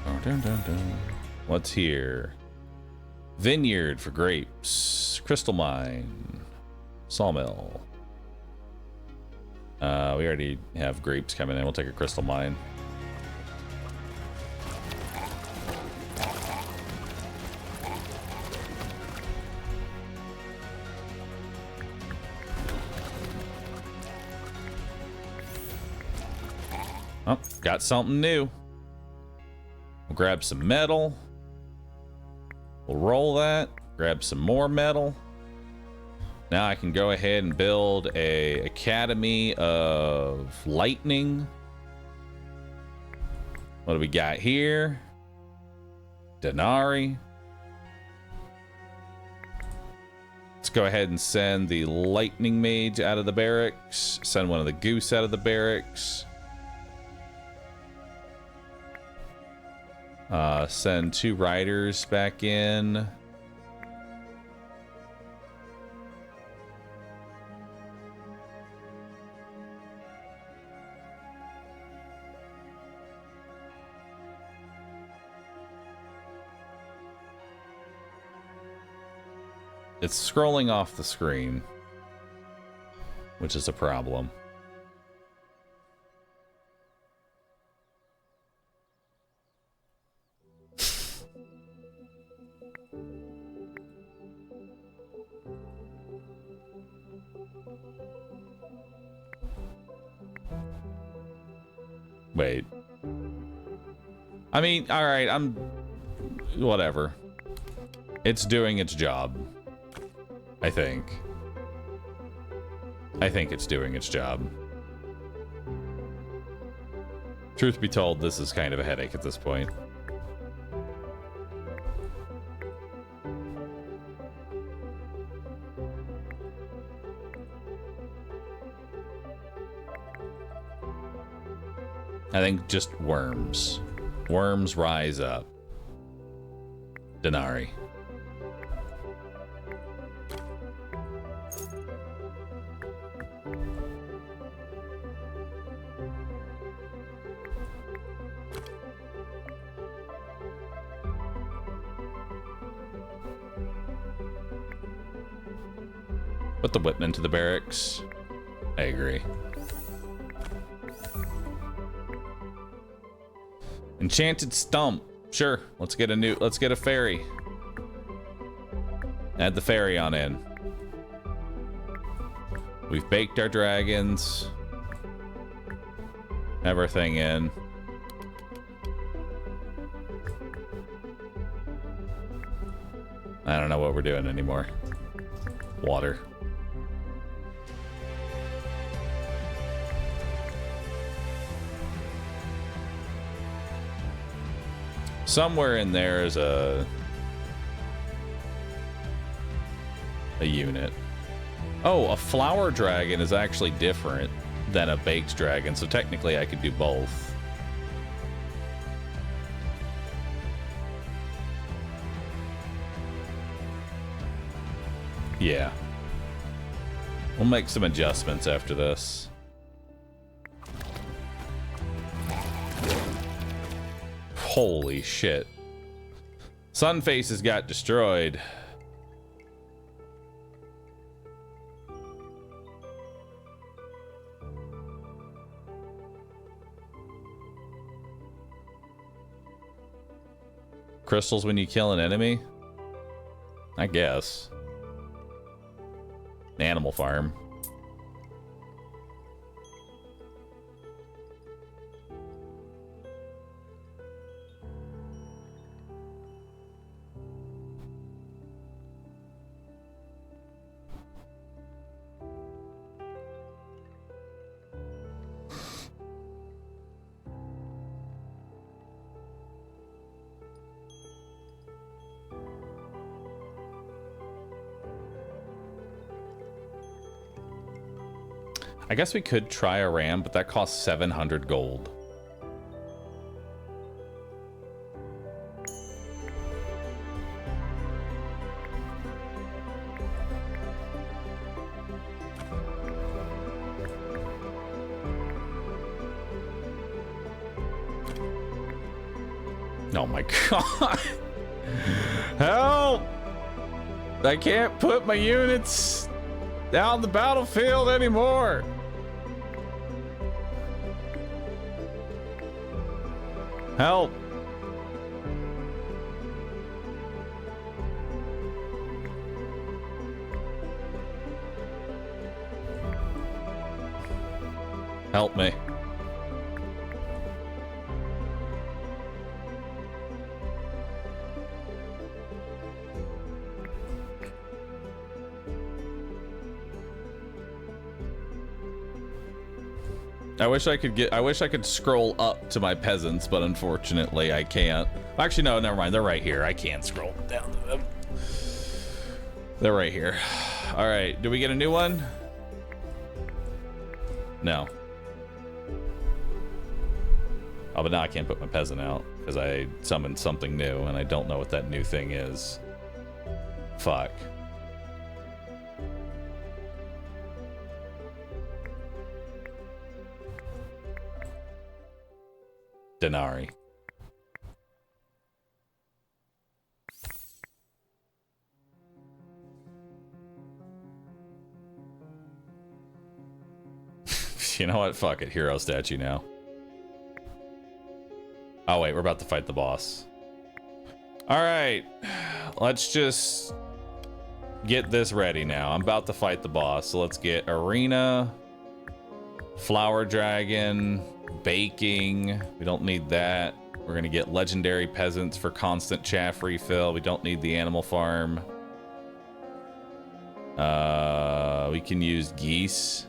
Oh, dun, dun, dun. What's here? Vineyard for grapes. Crystal mine. Sawmill. We already have grapes coming in. We'll take a crystal mine. Oh, got something new. We'll grab some metal. We'll roll that. Grab some more metal. Now I can go ahead and build a Academy of Lightning. What do we got here? Denari. Let's go ahead and send the Lightning Mage out of the barracks. Send one of the Goose out of the barracks. Send 2 riders back in. It's scrolling off the screen, which is a problem. Wait. I mean, all right, whatever. It's doing its job. I think it's doing its job. Truth be told, this is kind of a headache at this point. I think just worms. Worms rise up. Denari. Put the Whitman to the barracks. I agree. Enchanted stump. Sure. Let's get a ferry. Add the ferry on in. We've baked our dragons. Everything in. I don't know what we're doing anymore. Water. Somewhere in there is a unit. Oh, a flower dragon is actually different than a baked dragon, so technically I could do both. Yeah. We'll make some adjustments after this. Holy shit. Sun faces got destroyed. Crystals when you kill an enemy? I guess. An animal farm. I guess we could try a ram, but that costs 700 gold. Oh my god. Help! I can't put my units down the battlefield anymore. Help! Help me. I wish I could scroll up to my peasants, but unfortunately I can't. Actually, no, never mind. They're right here. I can't scroll down to them. They're right here. All right. Do we get a new one? No. Oh, but now I can't put my peasant out because I summoned something new and I don't know what that new thing is. Fuck. Denarii. You know what? Fuck it. Hero statue now. Oh, wait. We're about to fight the boss. All right. Let's just get this ready now. I'm about to fight the boss. So let's get arena, flower dragon, baking. We don't need that. We're going to get legendary peasants for constant chaff refill. We don't need the animal farm. We can use geese.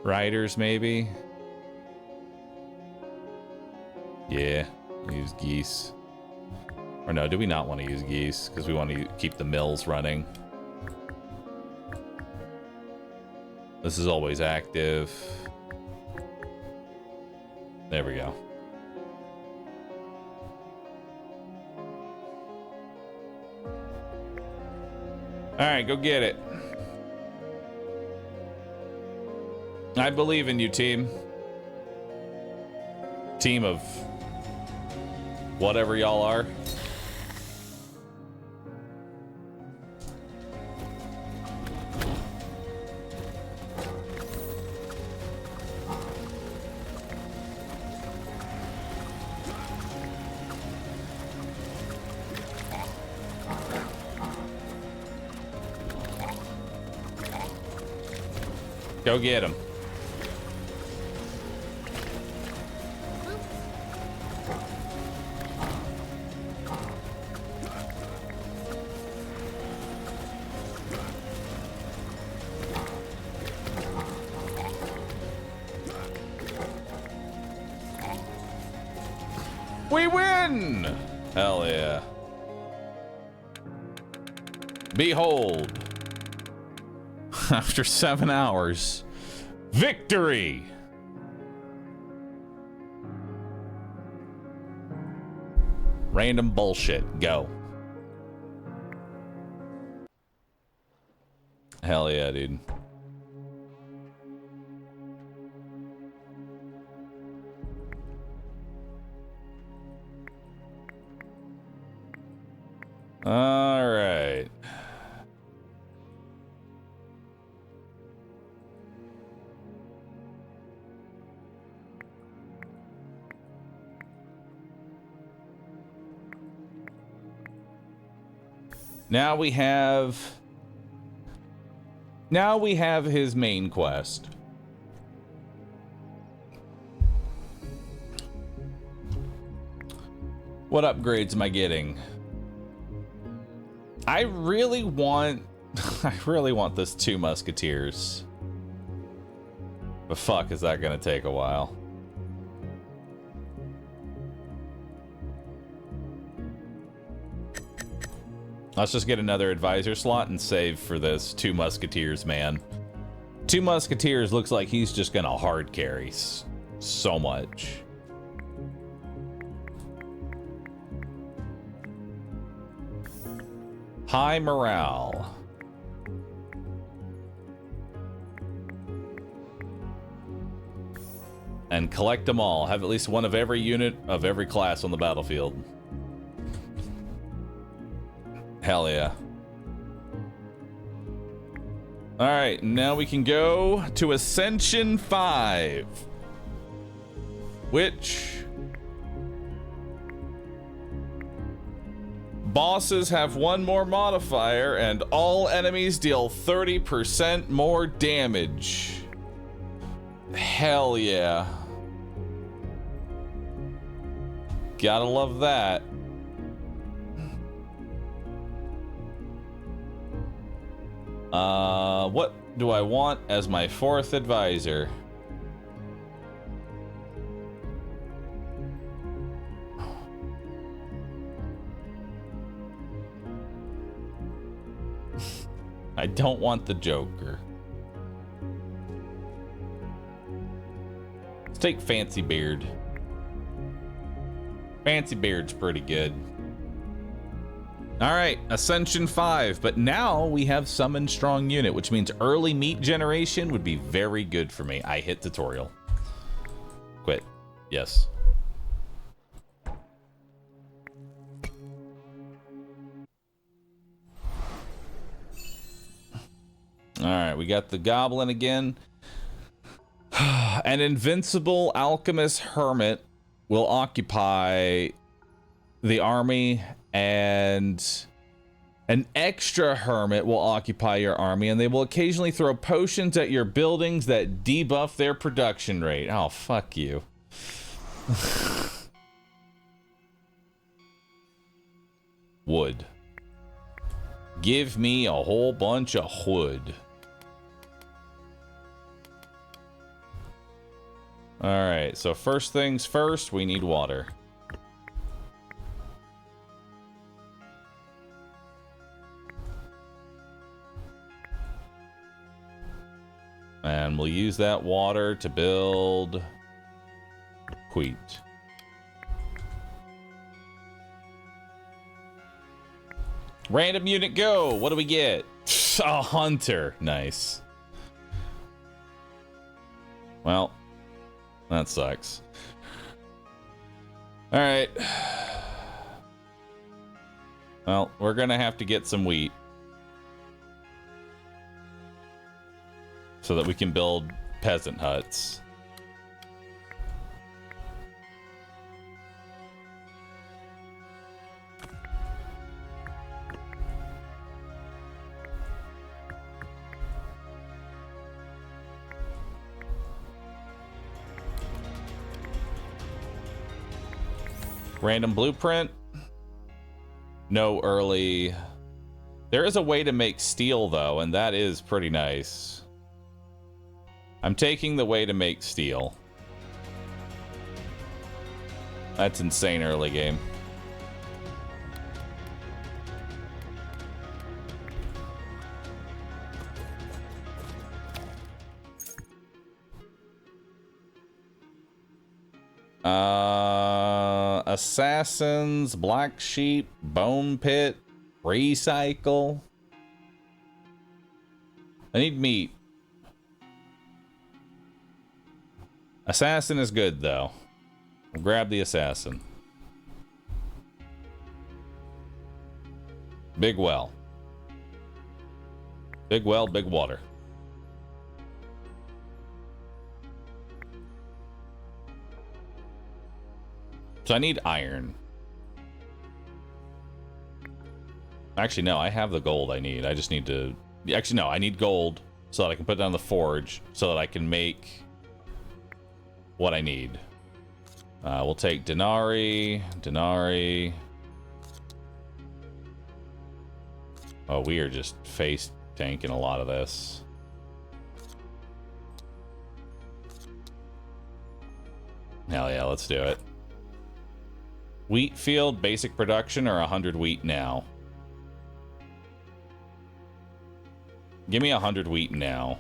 Riders, maybe. Yeah, use geese. Or no, do we not want to use geese? Because we want to keep the mills running. This is always active. There we go. All right, go get it. I believe in you, team. Team of whatever y'all are. Go get him. We win! win! Hell yeah. Behold. After 7 hours, victory! Random bullshit. Go. Hell yeah, dude. All right. Now we have his main quest. What upgrades am I getting? I really want this 2 musketeers. But fuck, is that gonna take a while? Let's just get another advisor slot and save for this 2 musketeers, man. 2 musketeers looks like he's just gonna hard carry so much. High morale. And collect them all. Have at least one of every unit of every class on the battlefield. Hell yeah. Alright, now we can go to Ascension 5. Which... bosses have 1 more modifier, and all enemies deal 30% more damage. Hell yeah. Gotta love that. What do I want as my 4th advisor? I don't want the Joker. Let's take Fancy Beard. Fancy Beard's pretty good. Alright, Ascension 5, but now we have Summon Strong Unit, which means early meat generation would be very good for me. I hit tutorial. Quit. Yes. Alright, we got the Goblin again. An invincible alchemist hermit will occupy the army, and an extra hermit will occupy your army, and they will occasionally throw potions at your buildings that debuff their production rate. Oh, fuck you. Wood. Give me a whole bunch of wood. Alright, so first things first, we need water. And we'll use that water to build wheat. Random unit go! What do we get? A hunter. Nice. Well, that sucks. Alright. Well, we're gonna have to get some wheat so that we can build peasant huts. Random blueprint. No early. There is a way to make steel though, and that is pretty nice. I'm taking the way to make steel. That's insane early game. Assassins, Black Sheep, Bone Pit, Recycle. I need meat. Assassin is good, though. We'll grab the assassin. Big well. Big well, big water. So I need iron. Actually, no, I have the gold I need. I just need to... Actually, no, I need gold so that I can put it on the forge so that I can make what I need. We'll take denarii. Oh, we are just face tanking a lot of this. Hell yeah, let's do it. Wheat field, basic production, or 100 wheat now? Give me 100 wheat now.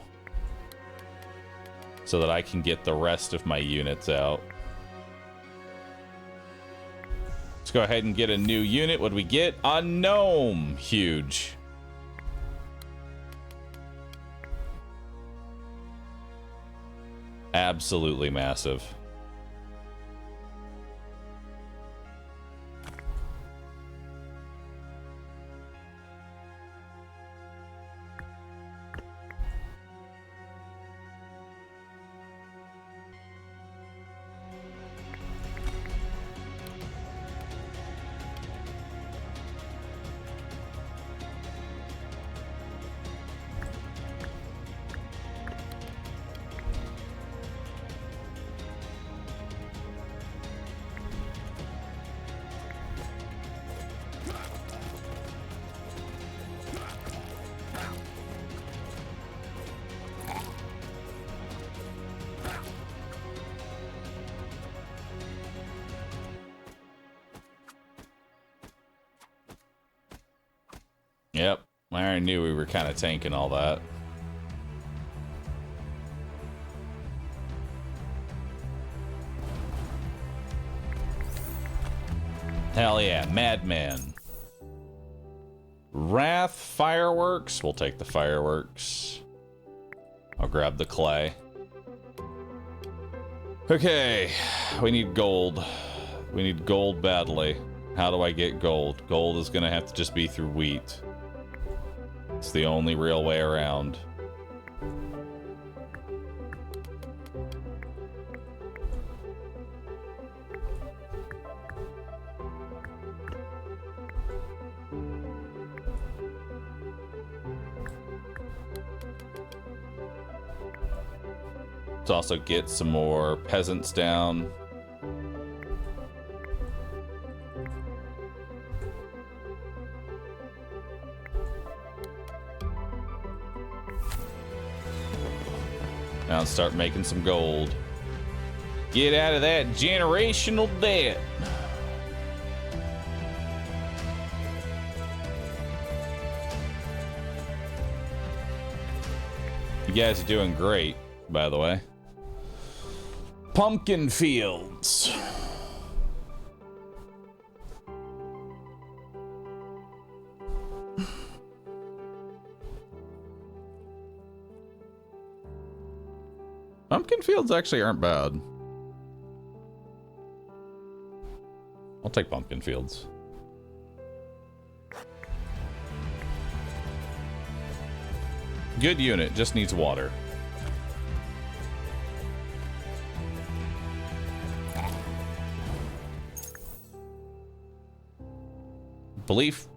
So that I can get the rest of my units out. Let's go ahead and get a new unit. What do we get? A gnome! Huge. Absolutely massive. Yep, I already knew we were kind of tanking all that. Hell yeah, Madman. Wrath fireworks. We'll take the fireworks. I'll grab the clay. Okay, we need gold. We need gold badly. How do I get gold? Gold is gonna have to just be through wheat. It's the only real way around. Let's also get some more peasants down. Now let's start making some gold. Get out of that generational debt. You guys are doing great, by the way. Pumpkin fields. Pumpkin fields actually aren't bad. I'll take pumpkin fields. Good unit, just needs water.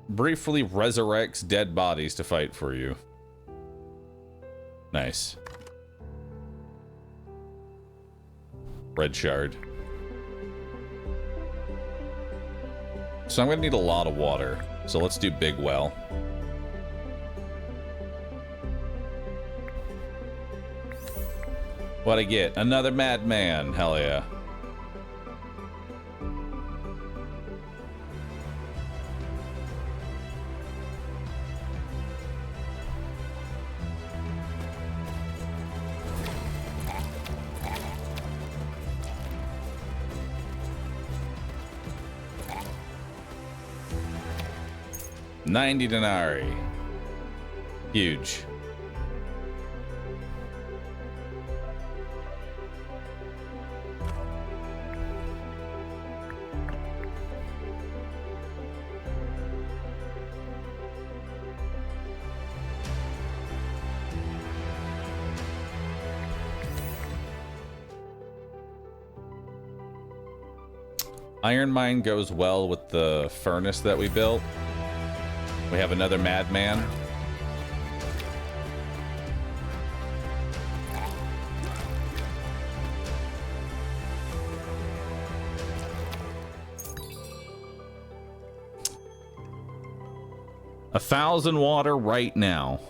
Briefly resurrects dead bodies to fight for you. Nice. Red shard. So I'm gonna need a lot of water. So let's do big well. What'd I get? Another madman. Hell yeah. 90 denarii. Huge. Iron mine goes well with the furnace that we built. We have another madman. $1,000 water right now.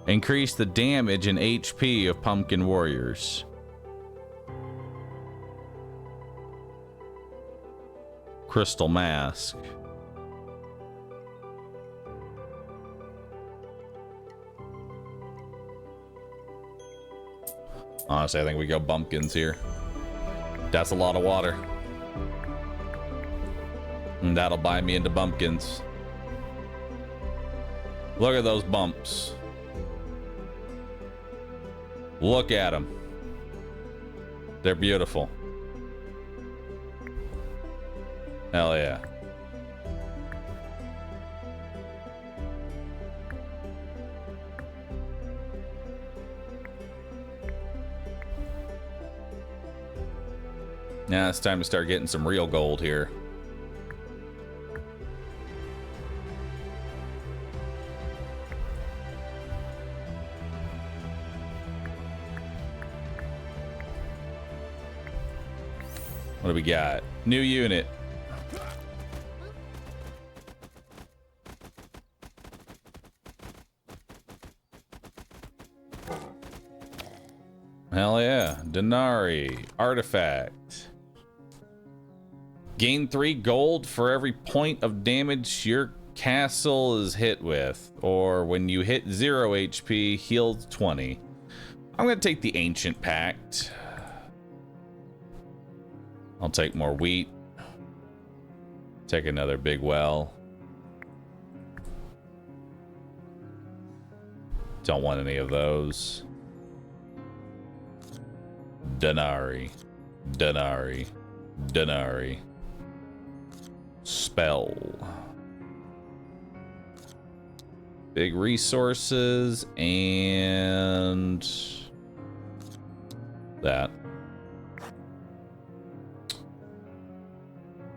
Increase the damage and HP of pumpkin warriors. Crystal mask. Honestly, I think we go bumpkins here. That's a lot of water. And that'll buy me into bumpkins. Look at those bumps. Look at them. They're beautiful. Hell yeah. Now it's time to start getting some real gold here. What do we got? New unit. Hell yeah. Denarii. Artifact. Gain 3 gold for every point of damage your castle is hit with. Or when you hit 0 HP, healed 20. I'm going to take the Ancient Pact. I'll take more wheat. Take another big well. Don't want any of those. Denarii. Denarii. Denarii. Spell. Big resources and that.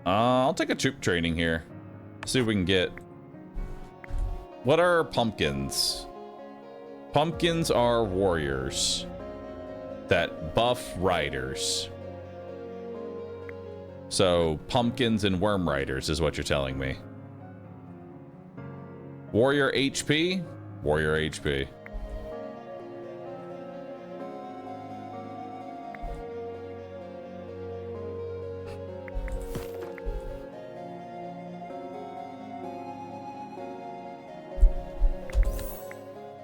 I'll take a troop training here. See if we can get. What are pumpkins? Pumpkins are warriors that buff riders. So pumpkins and worm riders is what you're telling me. Warrior HP? Warrior HP.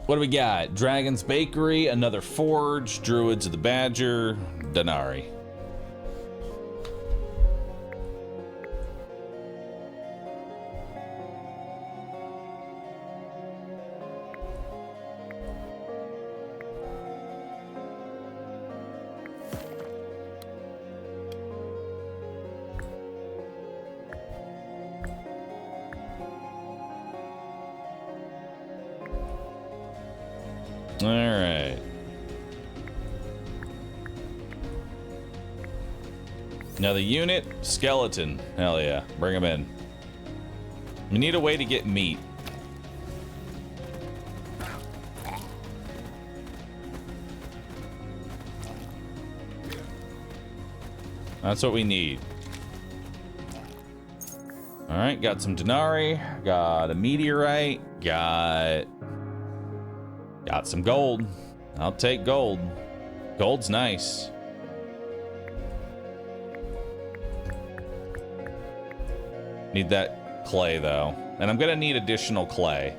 What do we got? Dragon's Bakery, another forge, Druids of the Badger, Denarii. All right. Now the unit, skeleton. Hell yeah, bring him in. We need a way to get meat. That's what we need. All right, got some denarii, got a meteorite, got some gold. I'll take gold. Gold's nice. Need that clay though. And I'm gonna need additional clay.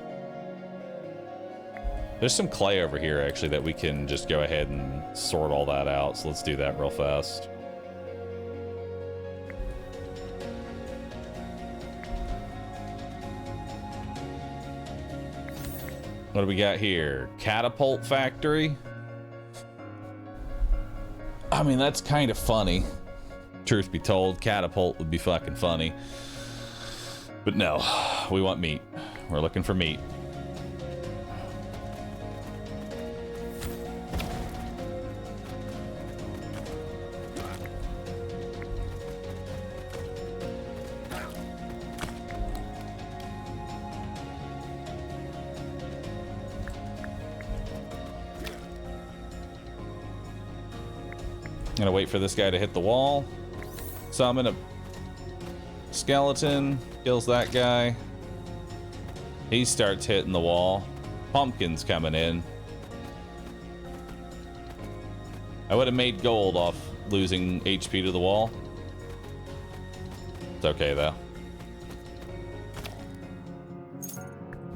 There's some clay over here actually that we can just go ahead and sort all that out. So let's do that real fast. What do we got here? Catapult factory? I mean, that's kind of funny. Truth be told, catapult would be fucking funny. But no, we want meat. We're looking for meat. I'm gonna wait for this guy to hit the wall. Summon a skeleton, kills that guy. He starts hitting the wall. Pumpkin's coming in. I would have made gold off losing HP to the wall. It's okay though.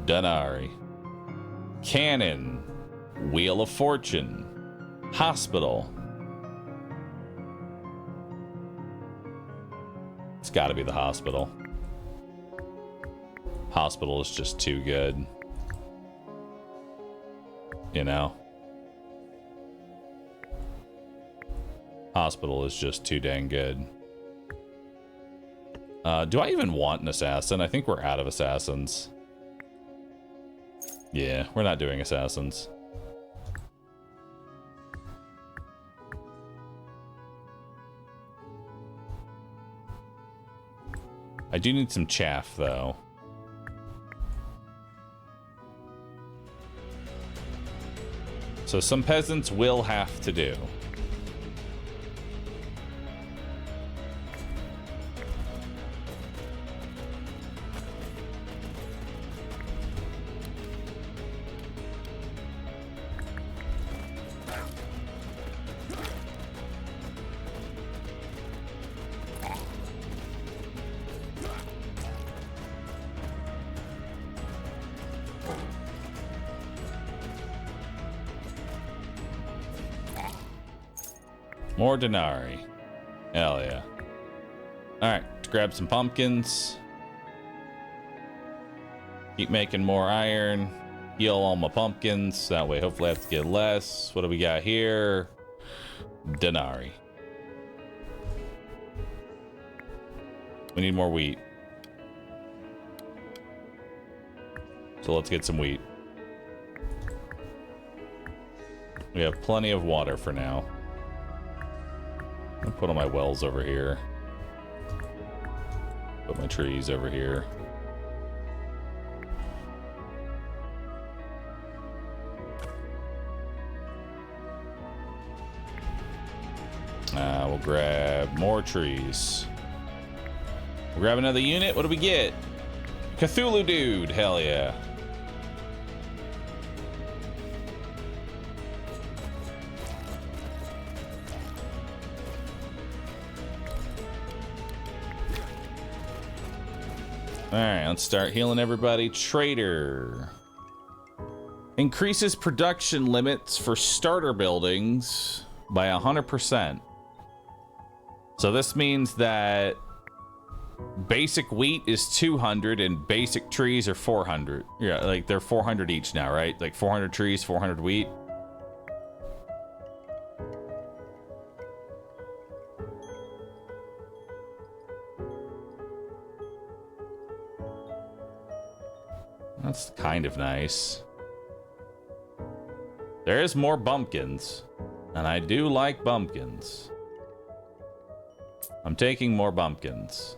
Denari. Cannon. Wheel of Fortune. Hospital. It's got to be the hospital. Hospital is just too good. You know? Hospital is just too dang good. Do I even want an assassin? I think we're out of assassins. Yeah, we're not doing assassins. I do need some chaff, though. So some peasants will have to do. More denarii. Hell yeah. Alright, let's grab some pumpkins. Keep making more iron. Heal all my pumpkins. That way, hopefully I have to get less. What do we got here? Denarii. We need more wheat. So let's get some wheat. We have plenty of water for now. I'll put all my wells over here. Put my trees over here. We'll grab more trees. We'll grab another unit. What do we get? Cthulhu dude. Hell yeah. Alright, let's start healing everybody. Trader. Increases production limits for starter buildings by 100%. So this means that basic wheat is 200 and basic trees are 400. Yeah, like they're 400 each now, right? Like 400 trees, 400 wheat. That's kind of nice. There is more bumpkins, and I do like bumpkins. I'm taking more bumpkins.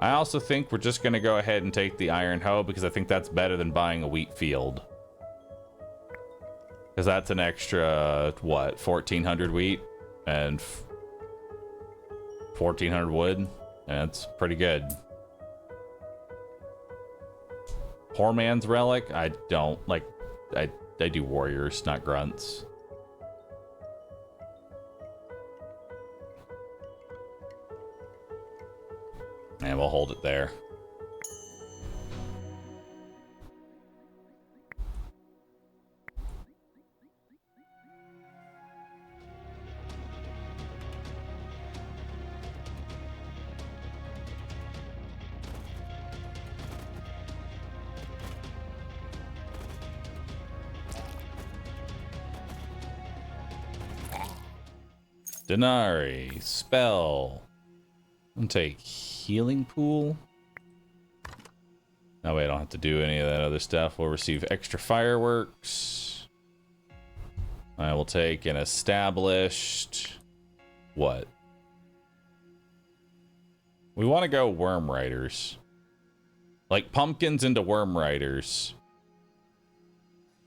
I also think we're just going to go ahead and take the iron hoe because I think that's better than buying a wheat field. Because that's an extra, what, 1,400 wheat and 1,400 wood. And that's pretty good. Poor man's relic? I don't like. I do warriors, not grunts. And we'll hold it there. Denari. Spell. I'm gonna take healing pool. That way I don't have to do any of that other stuff. We'll receive extra fireworks. I will take an established... What? We want to go worm riders. Like pumpkins into worm riders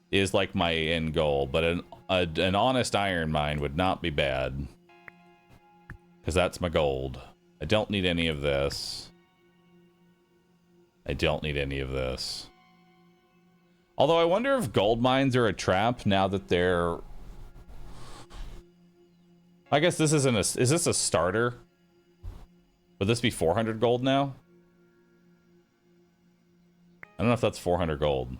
is like my end goal, but an honest iron mine would not be bad. Because that's my gold. I don't need any of this. I don't need any of this. Although I wonder if gold mines are a trap now that they're... I guess this isn't a... Is this a starter? Would this be 400 gold now? I don't know if that's 400 gold.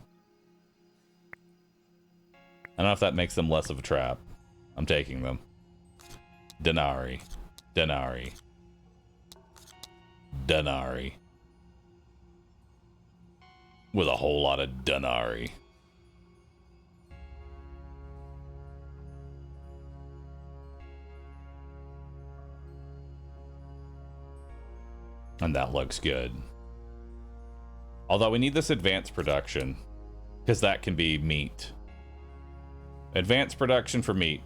I don't know if that makes them less of a trap. I'm taking them. Denari. Denari. Denari. With a whole lot of denari. And that looks good. Although we need this advanced production, because that can be meat. Advanced production for meat.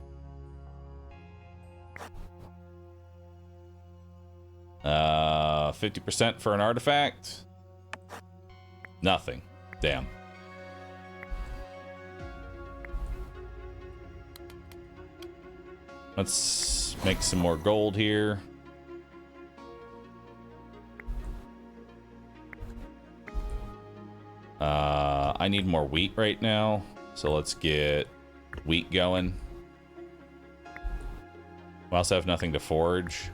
50% for an artifact. Nothing. Damn. Let's make some more gold here. I need more wheat right now, so let's get wheat going. We also have nothing to forge,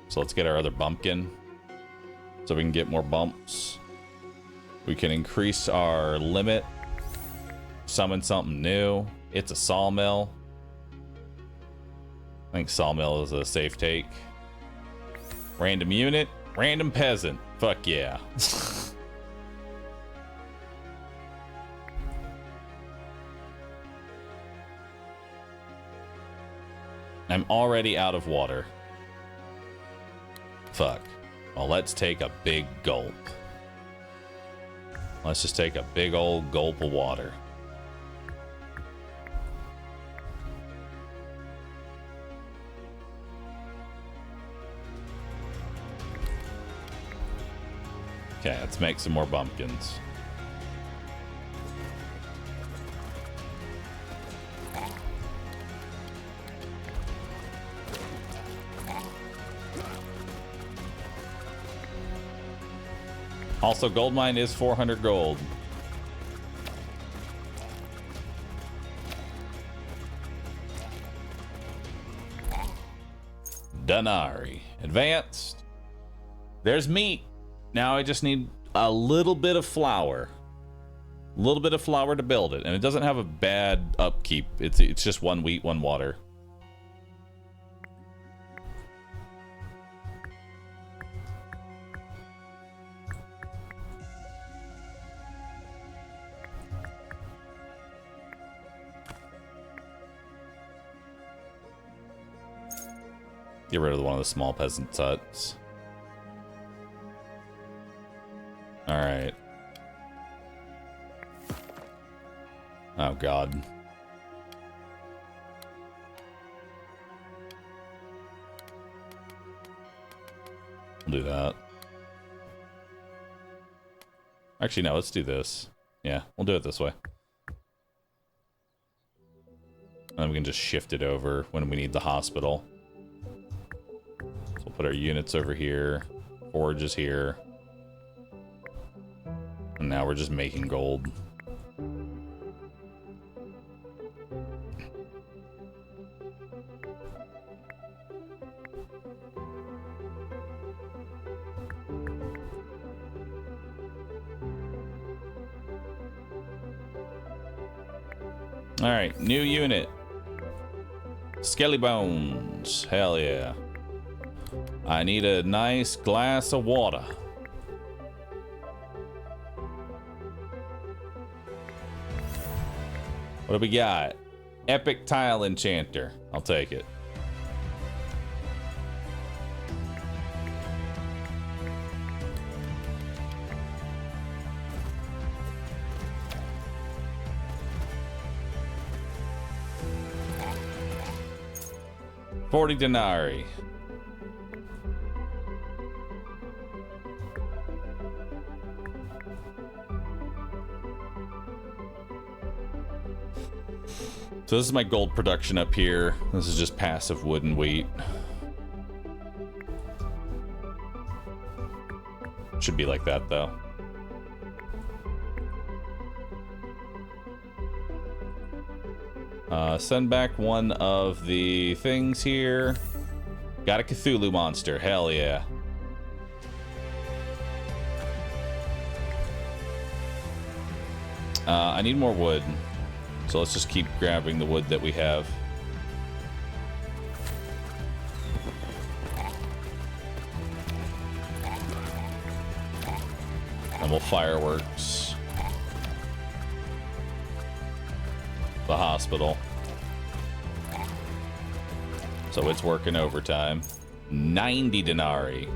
so let's get our other bumpkin so we can get more bumps. We can increase our limit, summon something new. It's a sawmill. I think sawmill is a safe take. Random unit, random peasant. Fuck yeah. I'm already out of water. Fuck. Well, let's take a big gulp. Let's just take a big old gulp of water. Okay, let's make some more bumpkins. Also, gold mine is 400 gold. Denari. Advanced. There's meat. Now I just need a little bit of flour. A little bit of flour to build it. And it doesn't have a bad upkeep. It's just 1 wheat, 1 water. Get rid of one of the small peasant huts. Alright. Oh god. We'll do that. Actually, no, let's do this. Yeah, we'll do it this way. And we can just shift it over when we need the hospital. So we'll put our units over here. Forge is here. And now we're just making gold. Alright, new unit. Skelly bones. Hell yeah. I need a nice glass of water. What do we got? Epic tile enchanter. I'll take it. $40 denarii. So this is my gold production up here. This is just passive wood and wheat. Should be like that though. Send back one of the things here. Got a Cthulhu monster. Hell yeah. I need more wood. So let's just keep grabbing the wood that we have. And we'll fireworks the hospital. So it's working overtime. 90 denarii.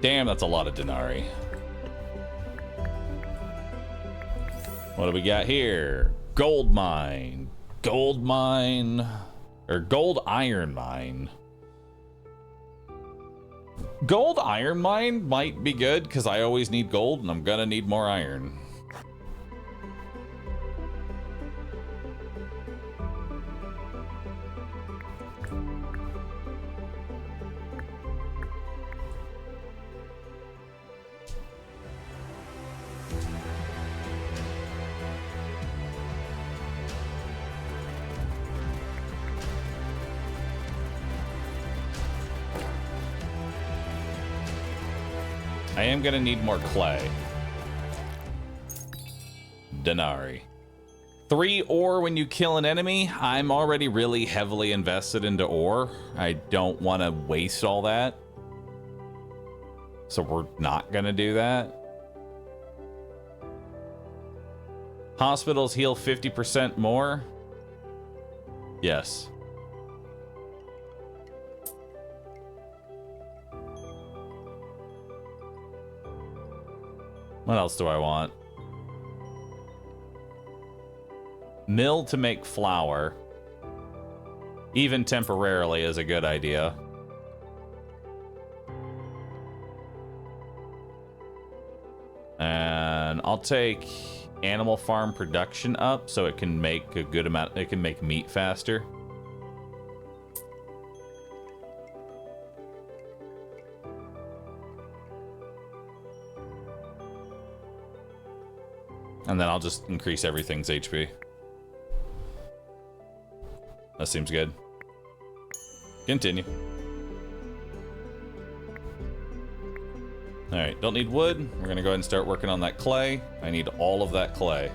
Damn, that's a lot of denarii. What do we got here? Gold mine. Gold mine. Or gold iron mine. Gold iron mine might be good because I always need gold and I'm gonna need more iron. I am gonna need more clay. Denarii. 3 ore when you kill an enemy. I'm already really heavily invested into ore. I don't want to waste all that. So we're not gonna do that. Hospitals heal 50% more. Yes. What else do I want? Mill to make flour. Even temporarily is a good idea. And I'll take animal farm production up so it can make a good amount. It can make meat faster. And then I'll just increase everything's HP. That seems good. Continue. Alright, don't need wood. We're gonna go ahead and start working on that clay. I need all of that clay.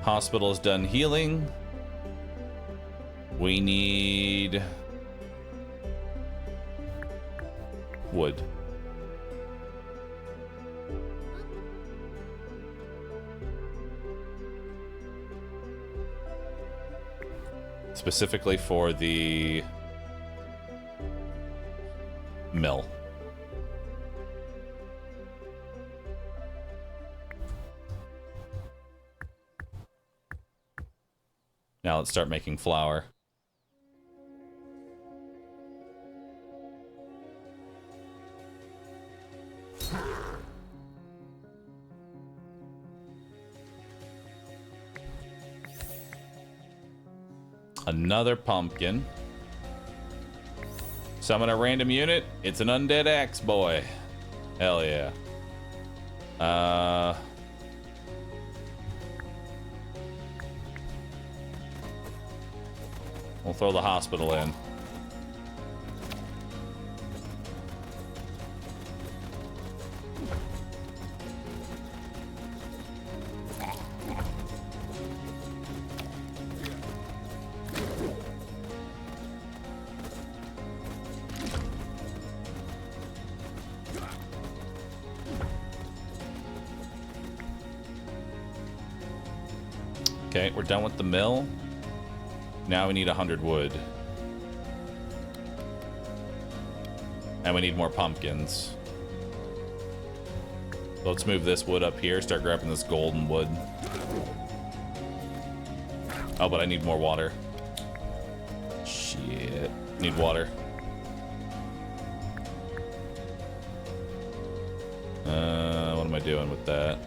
Hospital is done healing. We need wood. Specifically for the mill. Now let's start making flour. Another pumpkin. Summon a random unit. It's an undead axe boy. Hell yeah. We'll throw the hospital in. Okay, we're done with the mill. Now we need 100 wood. And we need more pumpkins. So let's move this wood up here, start grabbing this golden wood. Oh, but I need more water. Shit. Need water. What am I doing with that?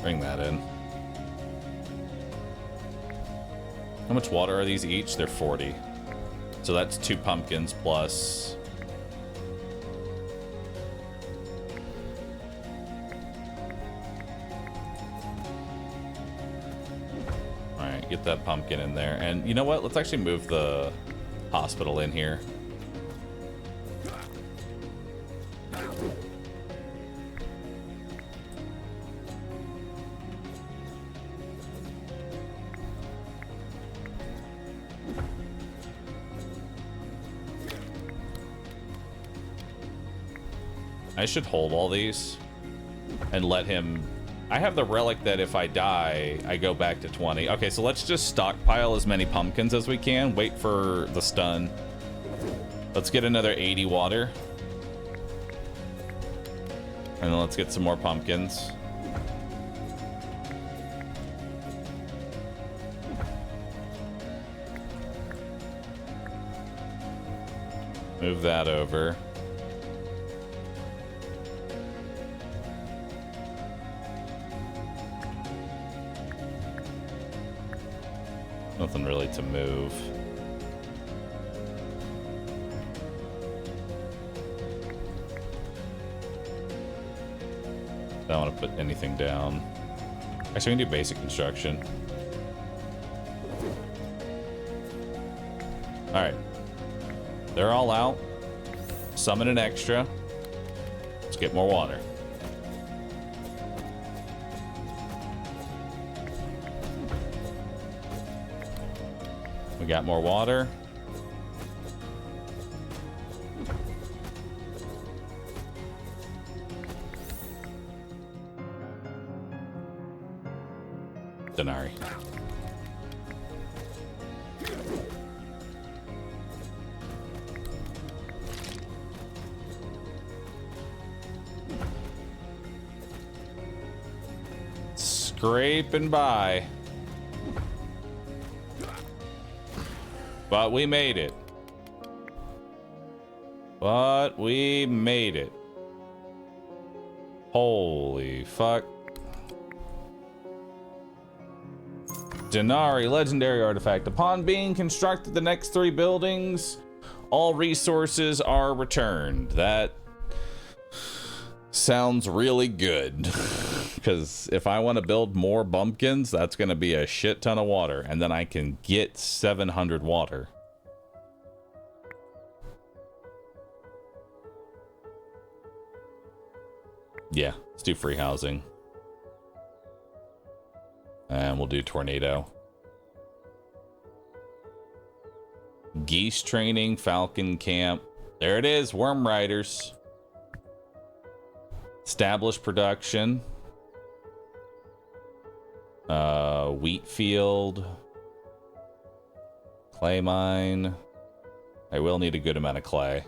Bring that in. How much water are these each? They're 40. So that's 2 pumpkins plus... Alright, get that pumpkin in there. And you know what? Let's actually move the hospital in here. I should hold all these and let him... I have the relic that if I die, I go back to 20. Okay, so let's just stockpile as many pumpkins as we can. Wait for the stun. Let's get another 80 water. And then let's get some more pumpkins. Move that over. Nothing really to move. Don't want to put anything down. Actually, we can do basic construction. Alright. They're all out. Summon an extra. Let's get more water. We got more water. Denari. Scraping by. But we made it. But we made it. Holy fuck. Denari, legendary artifact. Upon being constructed, the next 3 buildings, all resources are returned. That sounds really good. Because if I want to build more bumpkins, that's going to be a shit ton of water. And then I can get 700 water. Yeah, let's do free housing. And we'll do tornado. Geese training, falcon camp. There it is, worm riders. Establish production. Wheat field. Clay mine. I will need a good amount of clay.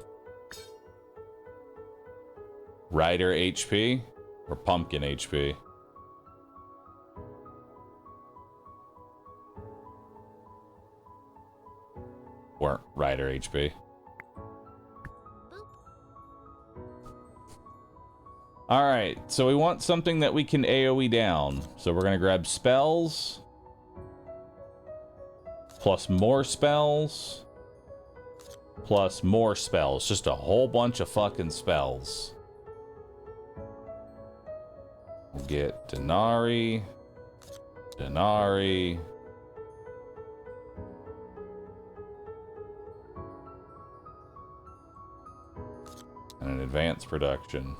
Rider HP or pumpkin HP? Or Rider HP. Alright, so we want something that we can AoE down. So we're gonna grab spells. Plus more spells. Plus more spells. Just a whole bunch of fucking spells. We'll get Denari. Denari. And an advanced production.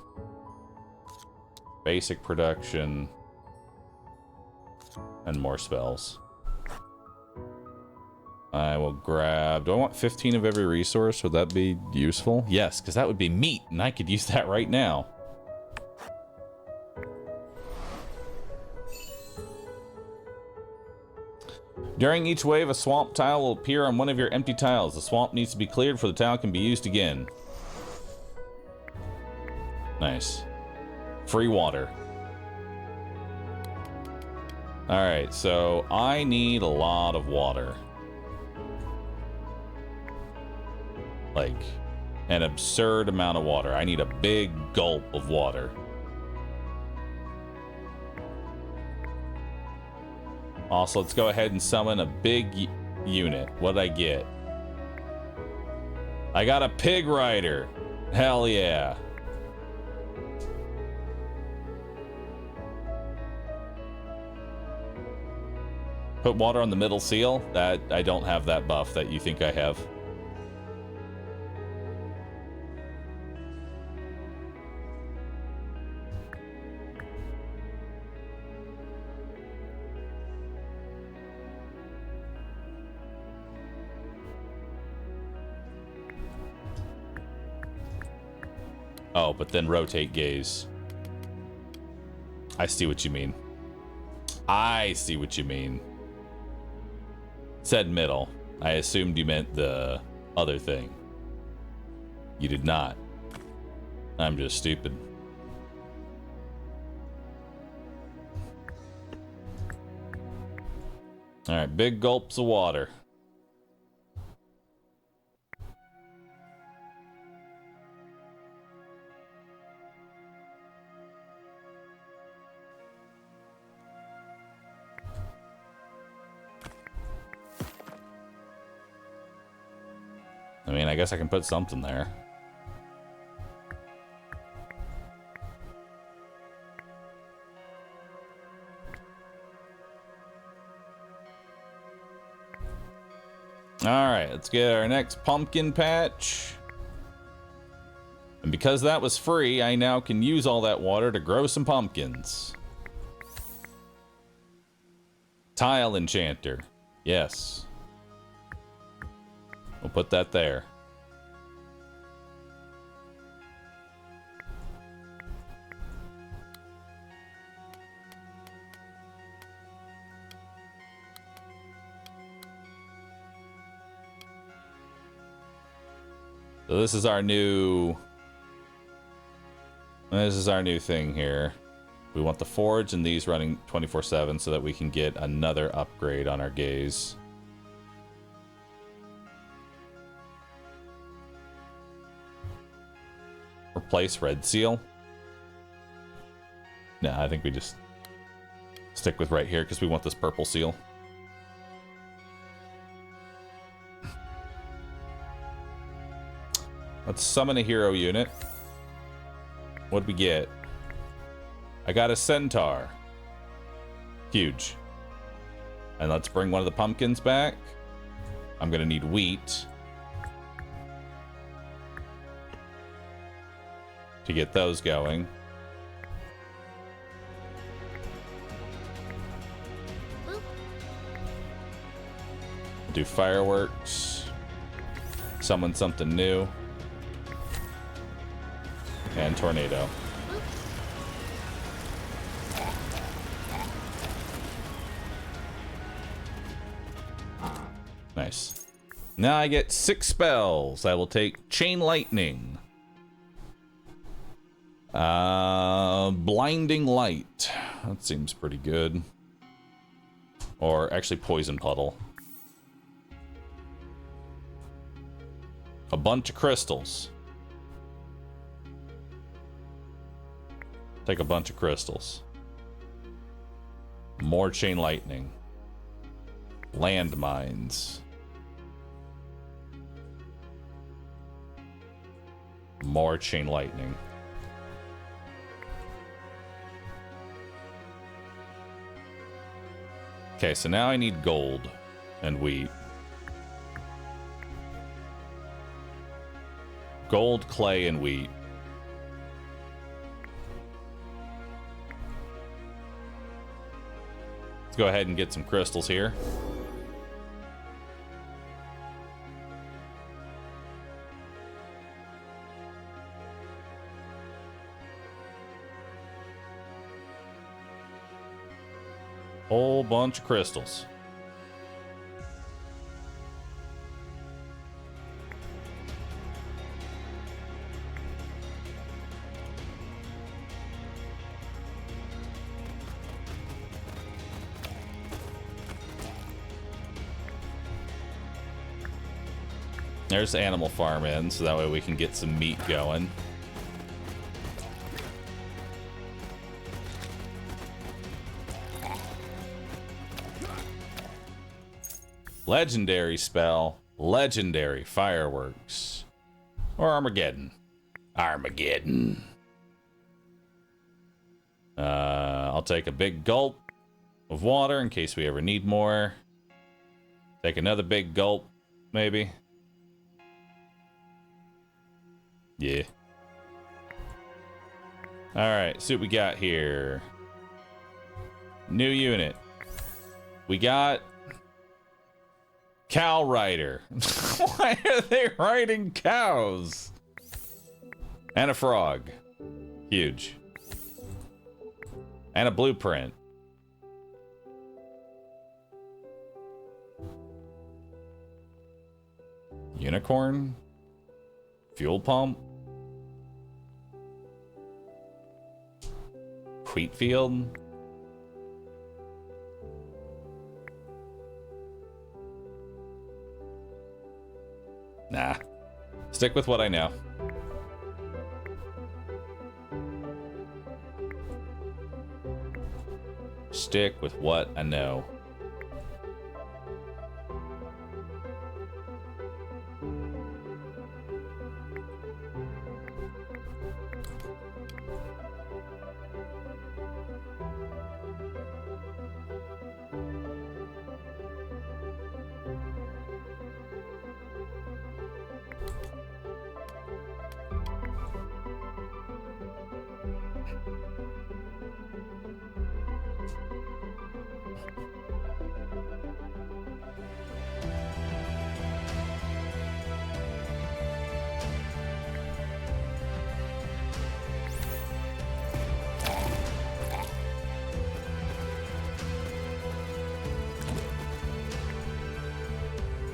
Basic production. And more spells. I will grab... Do I want 15 of every resource? Would that be useful? Yes, because that would be meat, and I could use that right now. During each wave, a swamp tile will appear on one of your empty tiles. The swamp needs to be cleared before the tile can be used again. Nice. Free water. Alright, so I need a lot of water. Like, an absurd amount of water. I need a big gulp of water. Also, let's go ahead and summon a big unit. What'd I get? I got a pig rider. Hell yeah. Put water on the middle seal? That I don't have that buff that you think I have. Oh, but then rotate gaze. I see what you mean. I see what you mean. Said middle. I assumed you meant the other thing. You did not. I'm just stupid. Alright, big gulps of water. I mean, I guess I can put something there. Alright, let's get our next pumpkin patch. And because that was free, I now can use all that water to grow some pumpkins. Tile enchanter. Yes. We'll put that there. So this is our new thing here. We want the forge and these running 24/7 so that we can get another upgrade on our gaze. Replace red seal. No, I think we just stick with right here because we want this purple seal. Let's summon a hero unit. What'd we get? I got a centaur. Huge. And let's bring one of the pumpkins back. I'm gonna need wheat to get those going. Do fireworks. Summon something new. And tornado. Nice. Now I get 6 spells. I will take Chain Lightning. Blinding Light. That seems pretty good. Or actually Poison Puddle. A bunch of crystals. Take a bunch of crystals. More Chain Lightning. Landmines. More Chain Lightning. Okay, so now I need gold and wheat. Gold, clay, and wheat. Let's go ahead and get some crystals here. Whole bunch of crystals. There's the animal farm in, so that way we can get some meat going. Legendary spell, legendary fireworks, or Armageddon. Armageddon. I'll take a big gulp of water in case we ever need more. Take another big gulp, maybe. Yeah. Alright, see what we got here. New unit. We got Cow Rider. Why are they riding cows? And a frog. Huge. And a blueprint. Unicorn? Fuel pump? Wheat field? Nah. Stick with what I know. Stick with what I know.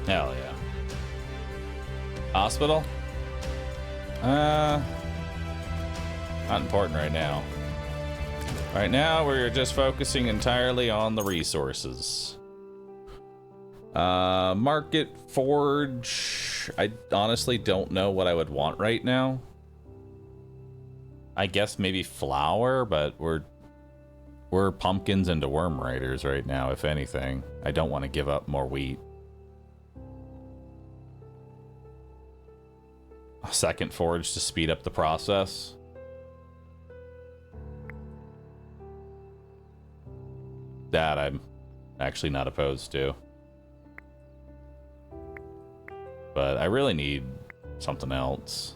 Hell yeah. Hospital? Not important right now. Right now, we're just focusing entirely on the resources. Market, forge. I honestly don't know what I would want right now. I guess maybe flour, but we're pumpkins into worm riders right now, if anything. I don't want to give up more wheat. A second forge to speed up the process. That I'm actually not opposed to. But I really need something else.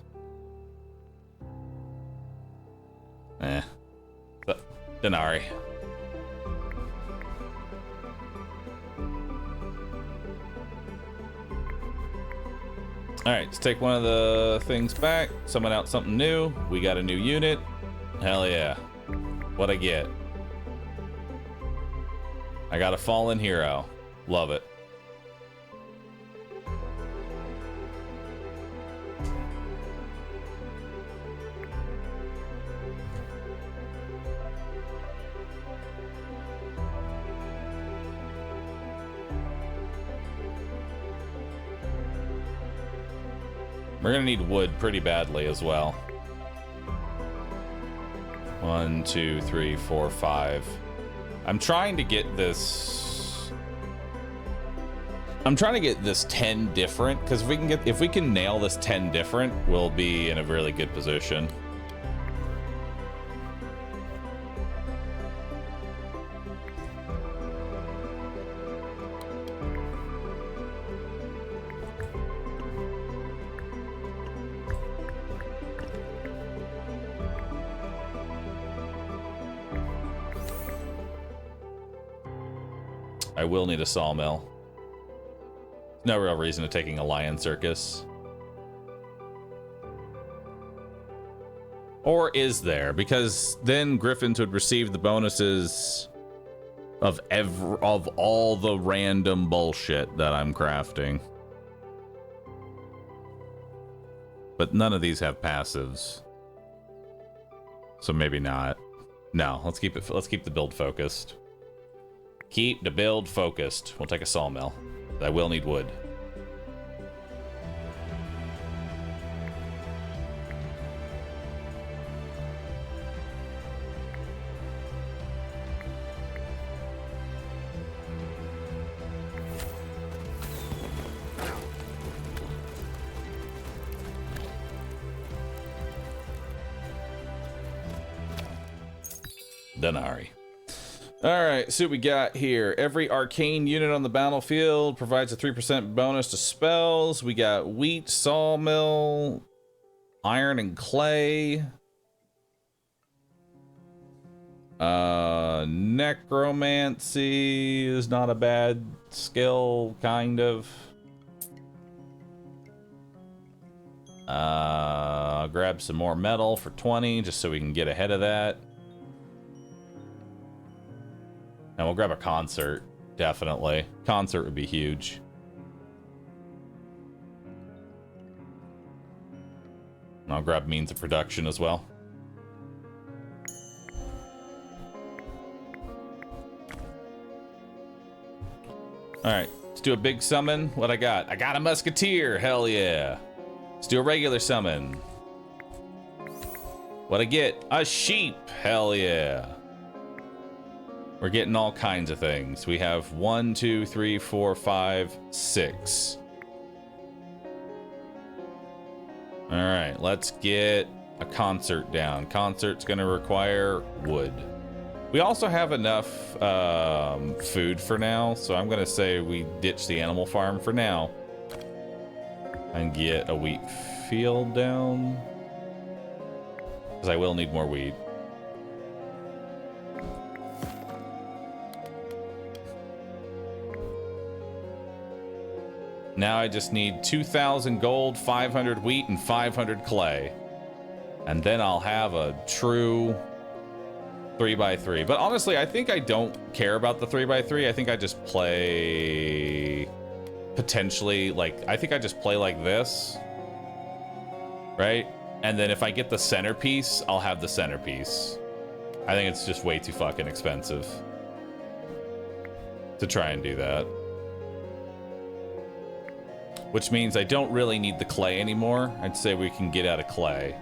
Denari. Alright, let's take one of the things back. Summon out something new. We got a new unit. Hell yeah. What'd I get? I got a fallen hero. Love it. We're gonna need wood pretty badly as well. 1, 2, 3, 4, 5. I'm trying to get this. I'm trying to get this 10 different, because if we can nail this 10 different, we'll be in a really good position. I will need a sawmill. No real reason to taking a lion circus. Or is there? Because then griffins would receive the bonuses of all the random bullshit that I'm crafting. But none of these have passives. So maybe not. No, let's keep the build focused. Keep the build focused. We'll take a sawmill. I will need wood. Denari. Alright, so we got here. Every arcane unit on the battlefield provides a 3% bonus to spells. We got wheat, sawmill, iron and clay. Necromancy is not a bad skill, kind of. I'll grab some more metal for 20, just so we can get ahead of that. And we'll grab a concert, definitely. Concert would be huge. And I'll grab means of production as well. Alright, let's do a big summon. What I got? I got a musketeer, hell yeah. Let's do a regular summon. What I get? A sheep, hell yeah. We're getting all kinds of things. We have 1, 2, 3, 4, 5, 6. All right, let's get a concert down. Concert's gonna require wood. We also have enough food for now, so I'm gonna say we ditch the animal farm for now and get a wheat field down, because I will need more wheat. Now I just need 2,000 gold, 500 wheat, and 500 clay. And then I'll have a true 3x3. But honestly, I think I don't care about the 3x3. I think I just play potentially like, I think I just play like this. Right? And then if I get the centerpiece, I'll have the centerpiece. I think it's just way too fucking expensive to try and do that. Which means I don't really need the clay anymore. I'd say we can get out of clay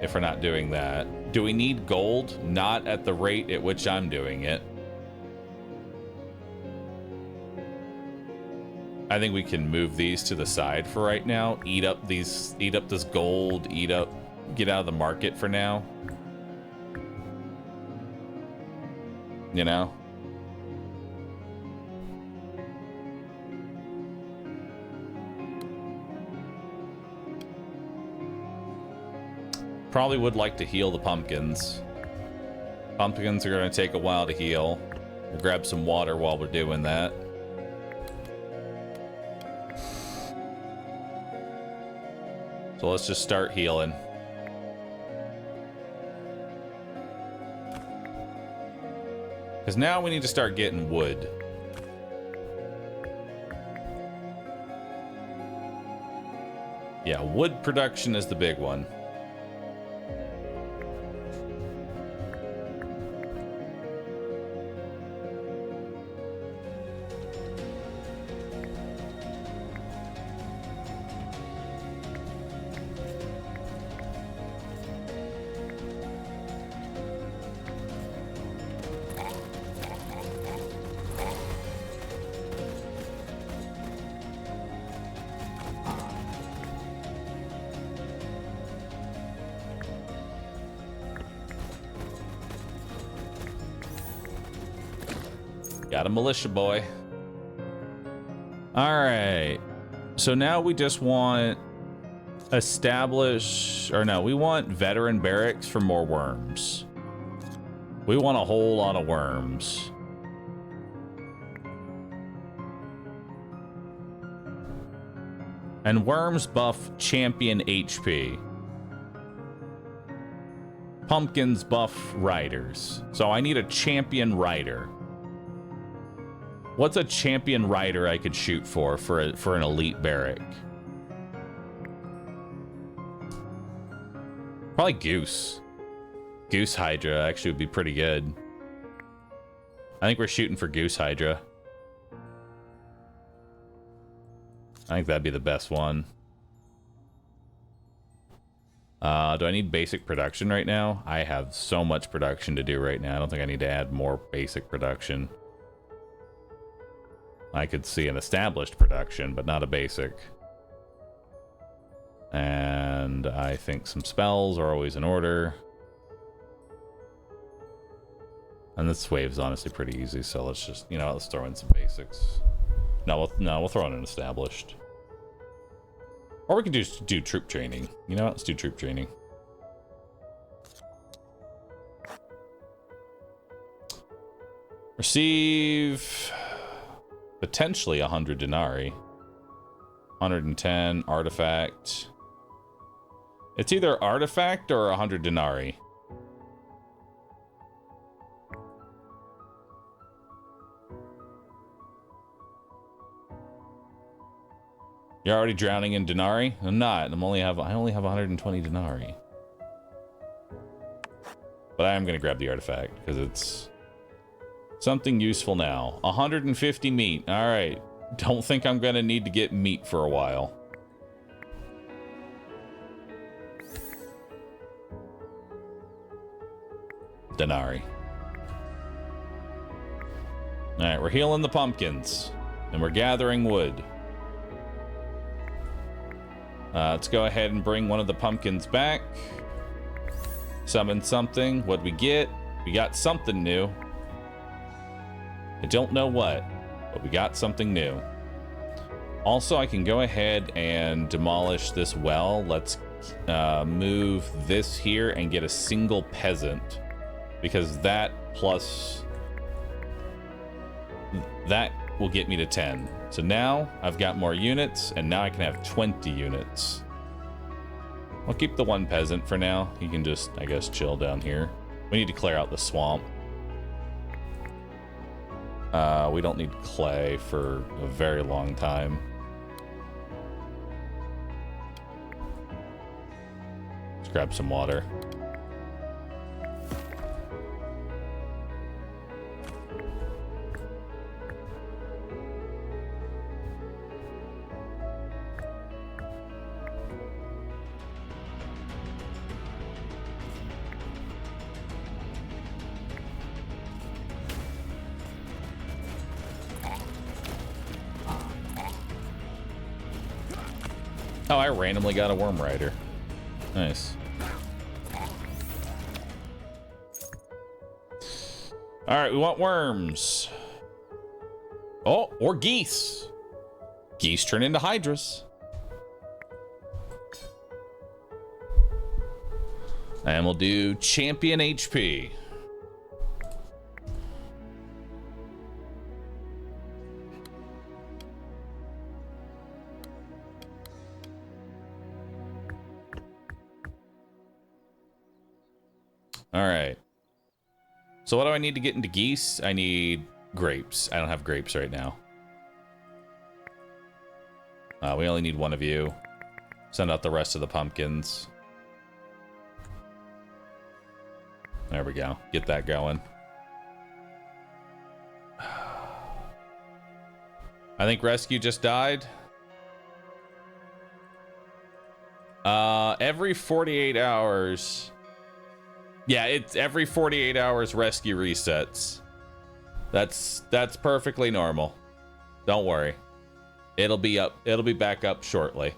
if we're not doing that. Do we need gold? Not at the rate at which I'm doing it. I think we can move these to the side for right now. Eat up this gold, get out of the market for now. You know? Probably would like to heal the pumpkins. Pumpkins are going to take a while to heal. We'll grab some water while we're doing that. So let's just start healing. Because now we need to start getting wood. Yeah, wood production is the big one. Got a militia boy. All right. So now we just want we want veteran barracks for more worms. We want a whole lot of worms. And worms buff champion HP. Pumpkins buff riders. So I need a champion rider. What's a champion rider I could shoot for an elite barrack? Probably Goose. Goose Hydra actually would be pretty good. I think we're shooting for Goose Hydra. I think that'd be the best one. Do I need basic production right now? I have so much production to do right now. I don't think I need to add more basic production. I could see an established production, but not a basic. And I think some spells are always in order. And this wave's honestly pretty easy, so let's just, you know, let's throw in some basics. No, we'll throw in an established. Or we could just do troop training. You know what? Let's do troop training. Receive potentially 100 denarii. 110 artifact. It's either artifact or 100 denarii. You're already drowning in denarii? I'm not. I only have 120 denarii. But I am going to grab the artifact because it's something useful now. 150 meat. All right. Don't think I'm going to need to get meat for a while. Denarii. All right, we're healing the pumpkins and we're gathering wood. Let's go ahead and bring one of the pumpkins back. Summon something. What'd we get? We got something new. I don't know what, but we got something new. Also, I can go ahead and demolish this well. Let's move this here and get a single peasant, because that plus that will get me to 10. So now I've got more units, and now I can have 20 units. I'll keep the one peasant for now. He can just, I guess, chill down here. We need to clear out the swamp. We don't need clay for a very long time. Let's grab some water. Oh, I randomly got a worm rider. Nice. All right, we want worms. Oh, or geese. Geese turn into hydras. And we'll do champion HP. All right. So what do I need to get into geese? I need grapes. I don't have grapes right now. We only need one of you. Send out the rest of the pumpkins. There we go. Get that going. I think rescue just died. Every 48 hours... Yeah, it's every 48 hours rescue resets. That's perfectly normal. Don't worry. It'll be back up shortly.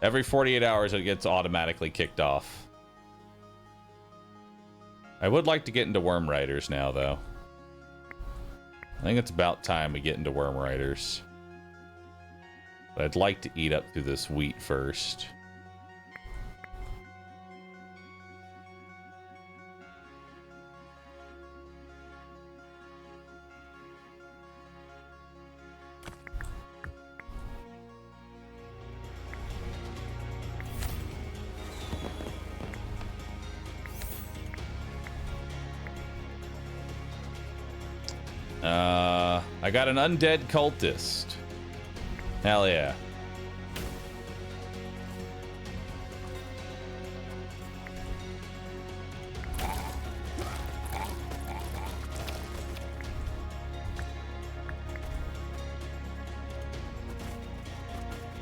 Every 48 hours it gets automatically kicked off. I would like to get into worm riders now though. I think it's about time we get into worm riders. But I'd like to eat up through this wheat first. I got an undead cultist. Hell yeah.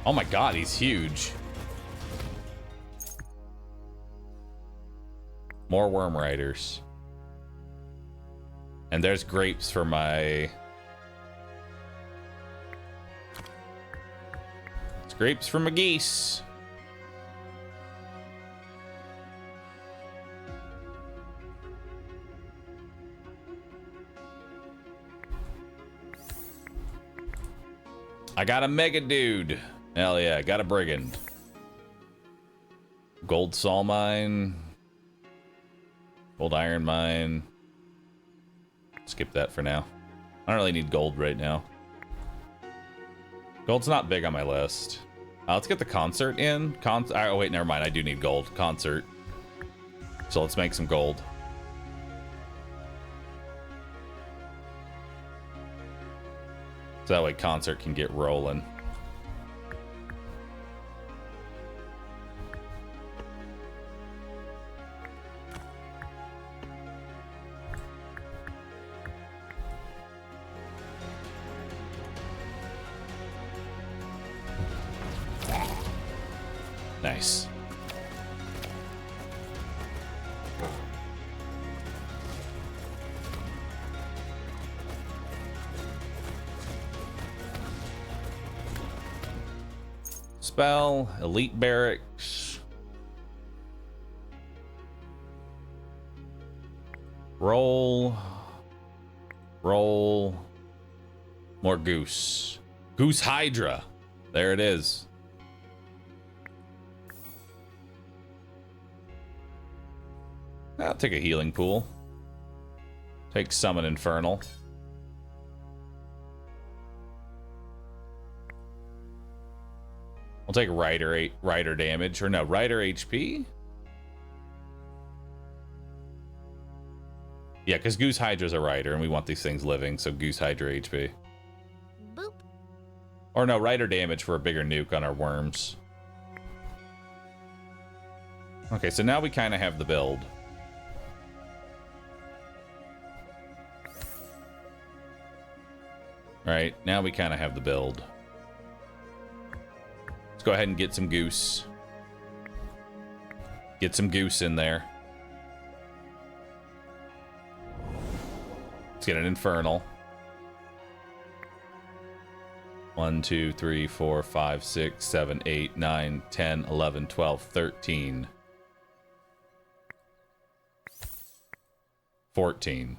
Oh my god, he's huge. More worm riders. And there's grapes for my... It's grapes for my geese. I got a mega dude. Hell yeah, got a brigand. Gold saw mine. Gold iron mine. Skip that for now. I don't really need gold right now. Gold's not big on my list. Let's get the concert in. Oh wait, never mind. I do need gold. Concert. So let's make some gold. So that way concert can get rolling. Nice. Spell, elite barracks. Roll. Roll. More goose. Goose Hydra. There it is. I'll take a healing pool. Take Summon Infernal. We'll take Rider damage. Or no, Rider HP? Yeah, because Goose Hydra's a Rider, and we want these things living, so Goose Hydra HP. Boop. Or no, Rider damage for a bigger nuke on our worms. Okay, so now we kind of have the build. Right, now we kind of have the build. Let's go ahead and get some goose. Get some goose in there. Let's get an infernal. 1, 2, 3, 4, 5, 6, 7, 8, 9, 10, 11, 12, 13. 14.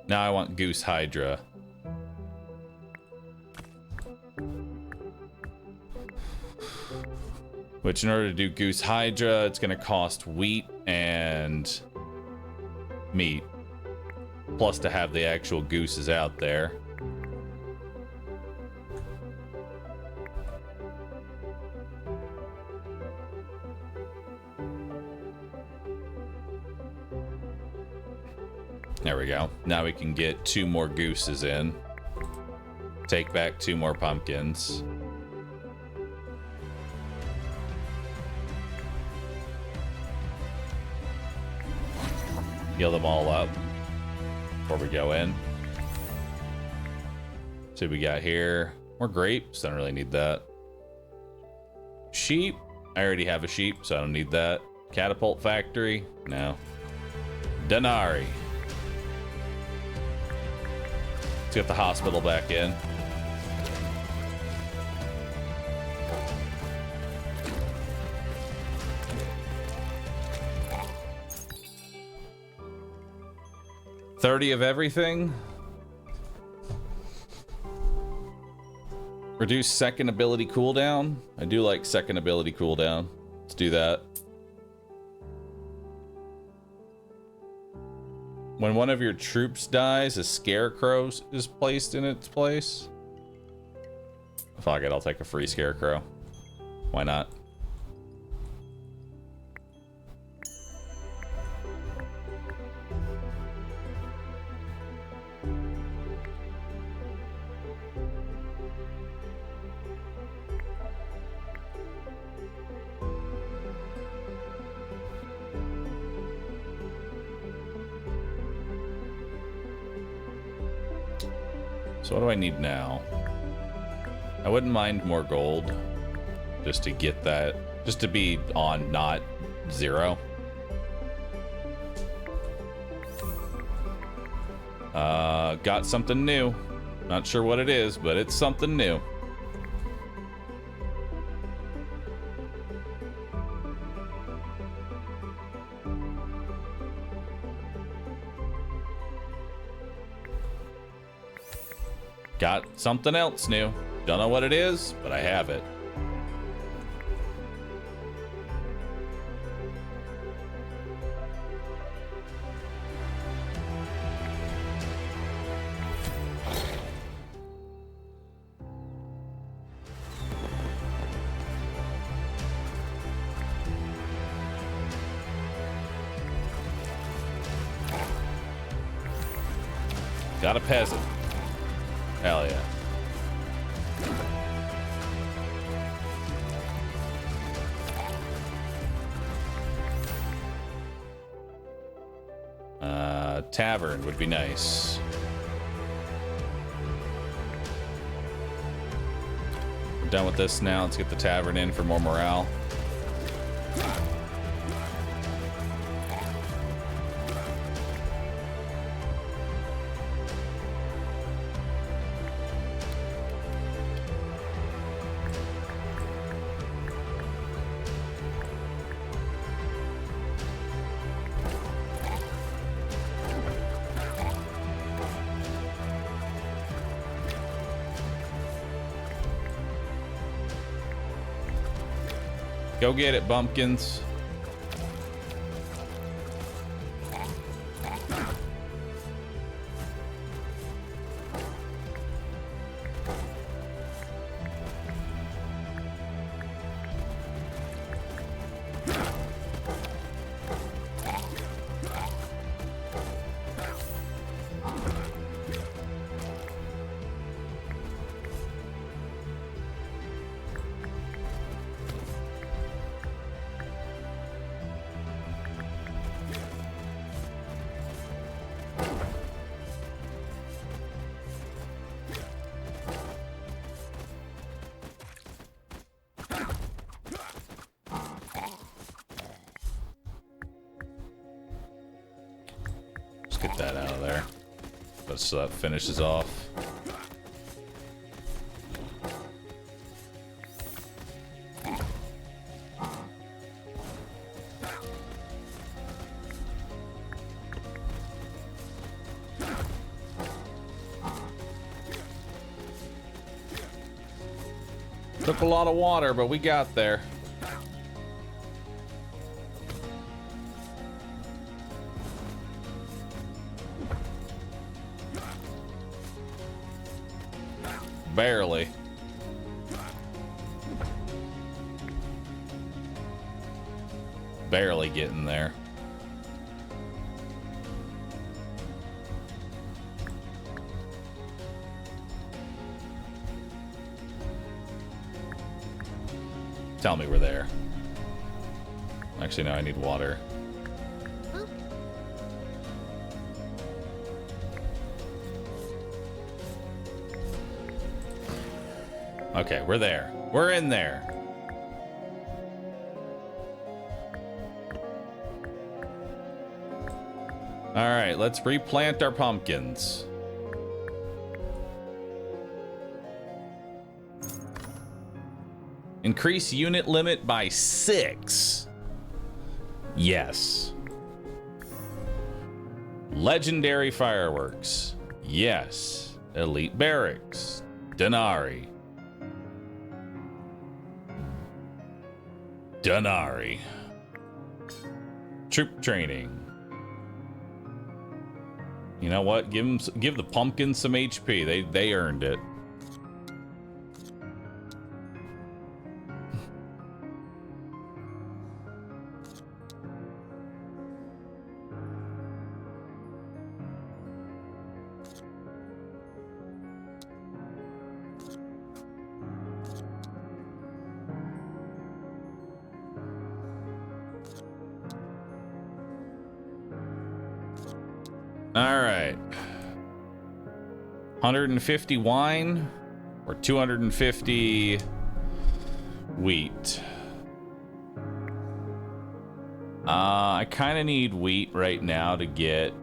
Now I want Goose Hydra. Which in order to do Goose Hydra, it's going to cost wheat and meat. Plus to have the actual gooses out there. There we go. Now we can get 2 more gooses in. Take back 2 more pumpkins. Heal them all up before we go in. See what we got here. More grapes. Don't really need that. Sheep. I already have a sheep, so I don't need that. Catapult factory. No. Denari. Let's get the hospital back in. $30 of everything. Reduce second ability cooldown. I do like second ability cooldown. Let's do that. When one of your troops dies, a scarecrow is placed in its place. Fuck it, I'll take a free scarecrow. Why not? So what do I need now? I wouldn't mind more gold. Just to get that. Just to be on not 0. Got something new. Not sure what it is, but it's something new. Got something else new. Don't know what it is, but I have it. Got a peasant. Hell yeah. Tavern would be nice. We're done with this now. Let's get the tavern in for more morale. Go get it, bumpkins. Get that out of there. So that finishes off. Took a lot of water, but we got there. Barely. Barely getting there. Tell me we're there. Actually, no, I need water. Okay, we're there. We're in there. All right, let's replant our pumpkins. Increase unit limit by 6. Yes. Legendary fireworks. Yes. Elite barracks. Denari. Denari. Troop training. You know what? Give the pumpkins some HP. They earned it. 150 wine or 250 wheat. I kind of need wheat right now to get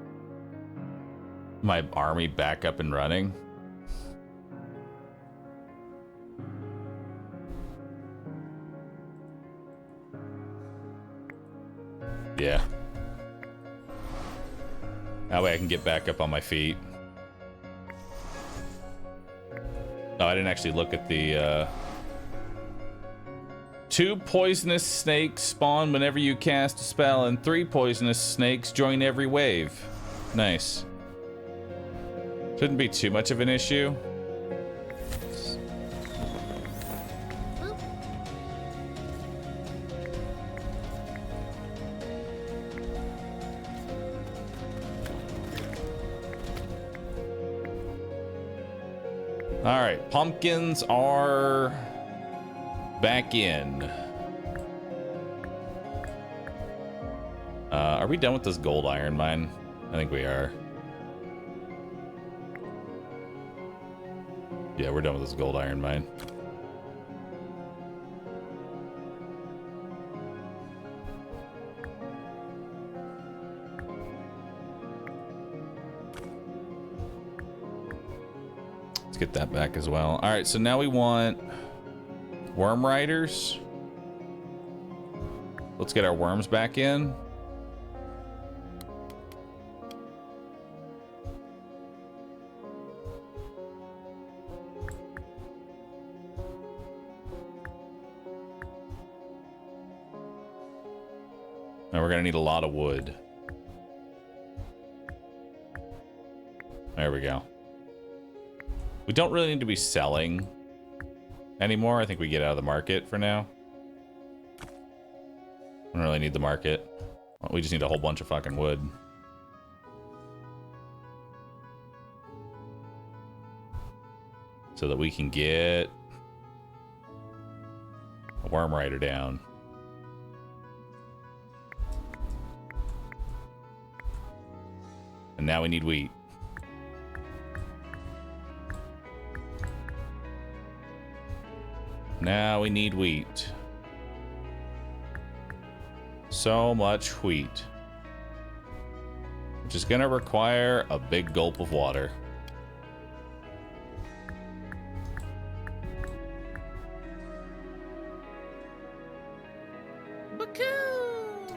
my army back up and running. Yeah. That way I can get back up on my feet. Oh, I didn't actually look at the, 2 poisonous snakes spawn whenever you cast a spell, and 3 poisonous snakes join every wave. Nice. Shouldn't be too much of an issue. All right, pumpkins are back in. Are we done with this gold iron mine? I think we are. Yeah, we're done with this gold iron mine. Let's get that back as well. All right, so now we want worm riders. Let's get our worms back in. Now we're gonna need a lot of wood. There we go. We don't really need to be selling anymore. I think we get out of the market for now. I don't really need the market. We just need a whole bunch of fucking wood. So that we can get a worm rider down. And now we need wheat. Now we need wheat. So much wheat. Which is gonna require a big gulp of water.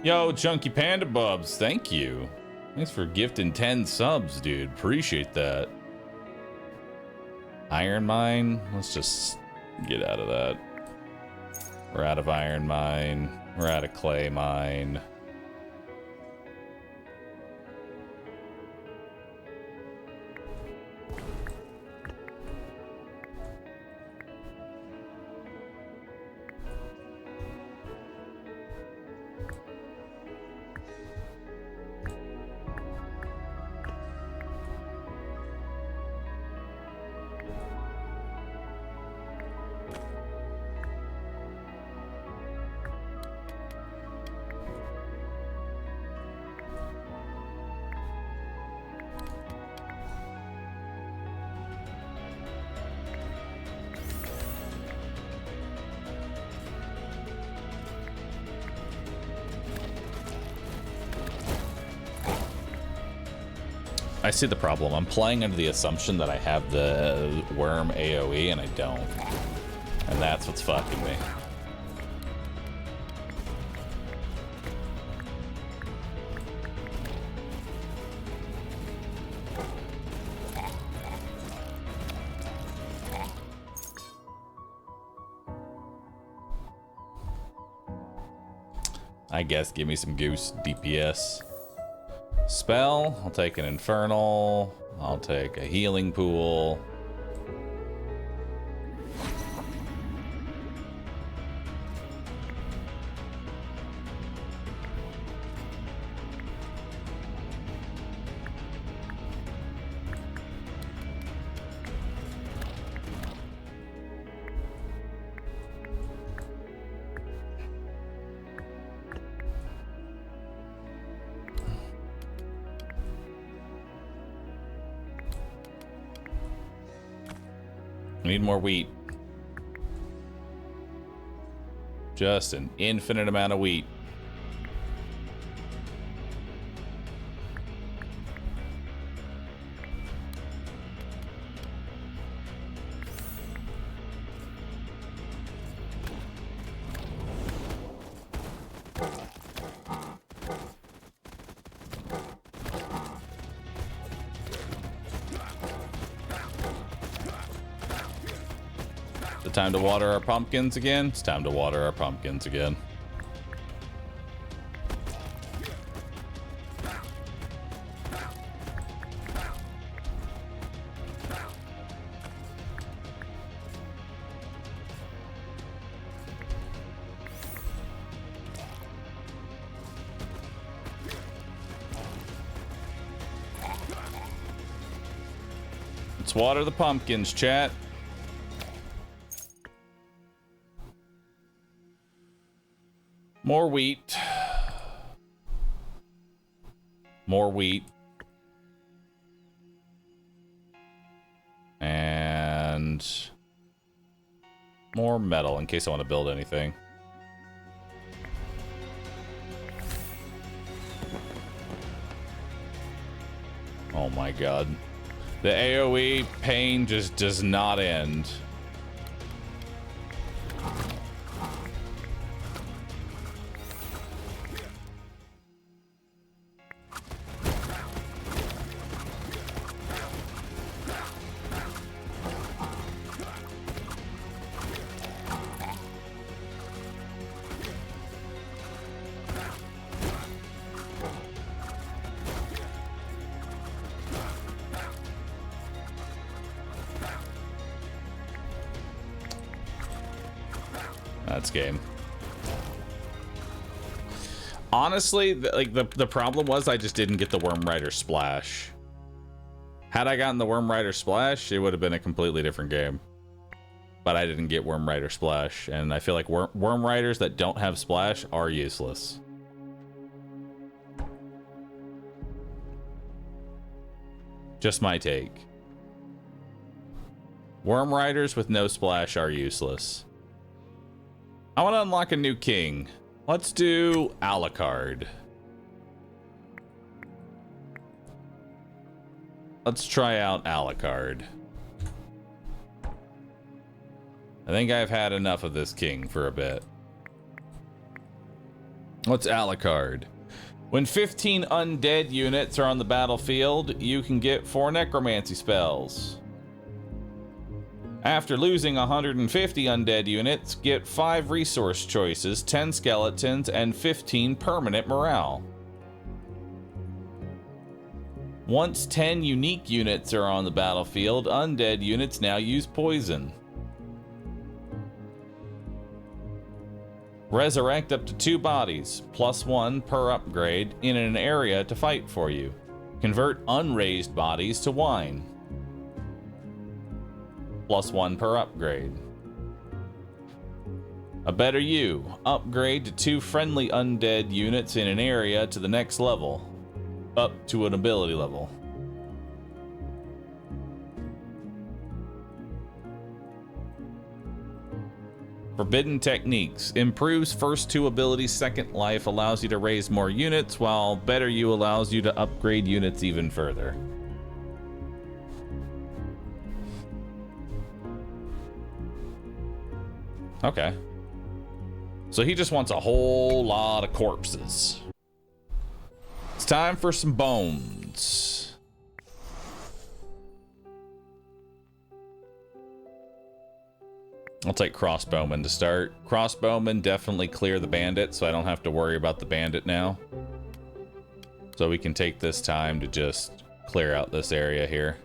Yo, Chunky Panda Bubs, thank you. Thanks for gifting 10 subs, dude. Appreciate that. Iron mine. Let's just get out of that. We're out of iron mine. We're out of clay mine. I see the problem. I'm playing under the assumption that I have the worm AoE and I don't. And that's what's fucking me. I guess give me some goose DPS. Spell, I'll take an infernal, I'll take a healing pool. need more wheat. Just an infinite amount of wheat. Time to water our pumpkins again? It's time to water our pumpkins again. Let's water the pumpkins, chat. More wheat. More wheat. And more metal in case I want to build anything. Oh my god. The AoE pain just does not end. That's game. Honestly, the problem was I just didn't get the Worm Rider Splash. Had I gotten the Worm Rider Splash, it would have been a completely different game. But I didn't get Worm Rider Splash, and I feel like Worm Riders that don't have Splash are useless. Just my take. Worm Riders with no Splash are useless. I want to unlock a new king. Let's do Alucard. Let's try out Alucard. I think I've had enough of this king for a bit. What's Alucard? When 15 undead units are on the battlefield, you can get 4 necromancy spells. After losing 150 undead units, get 5 resource choices, 10 skeletons, and 15 permanent morale. Once 10 unique units are on the battlefield, undead units now use poison. Resurrect up to 2 bodies, +1 per upgrade, in an area to fight for you. Convert unraised bodies to wine. +1 per upgrade. A better you. Upgrade to 2 friendly undead units in an area to the next level. Up to an ability level. Forbidden techniques. Improves first 2 abilities, second life allows you to raise more units, while better you allows you to upgrade units even further. Okay. So he just wants a whole lot of corpses. It's time for some bones. I'll take crossbowmen to start. Crossbowmen definitely clear the bandit, so I don't have to worry about the bandit now. So we can take this time to just clear out this area here.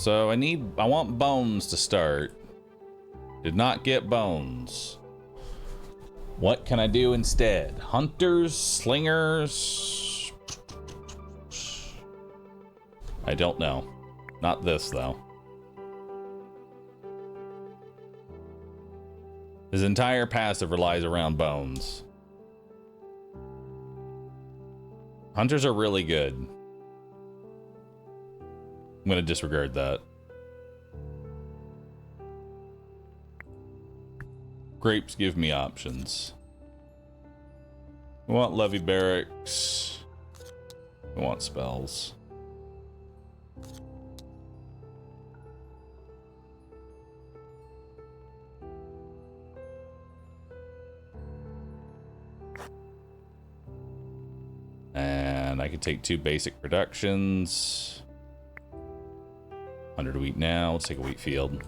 So I want bones to start. Did not get bones. What can I do instead? Hunters, slingers. I don't know. Not this though. His entire passive relies around bones. Hunters are really good. I'm gonna disregard that. Grapes give me options. We want levy barracks. We want spells. And I can take 2 basic productions. 100 wheat now. Let's take a wheat field.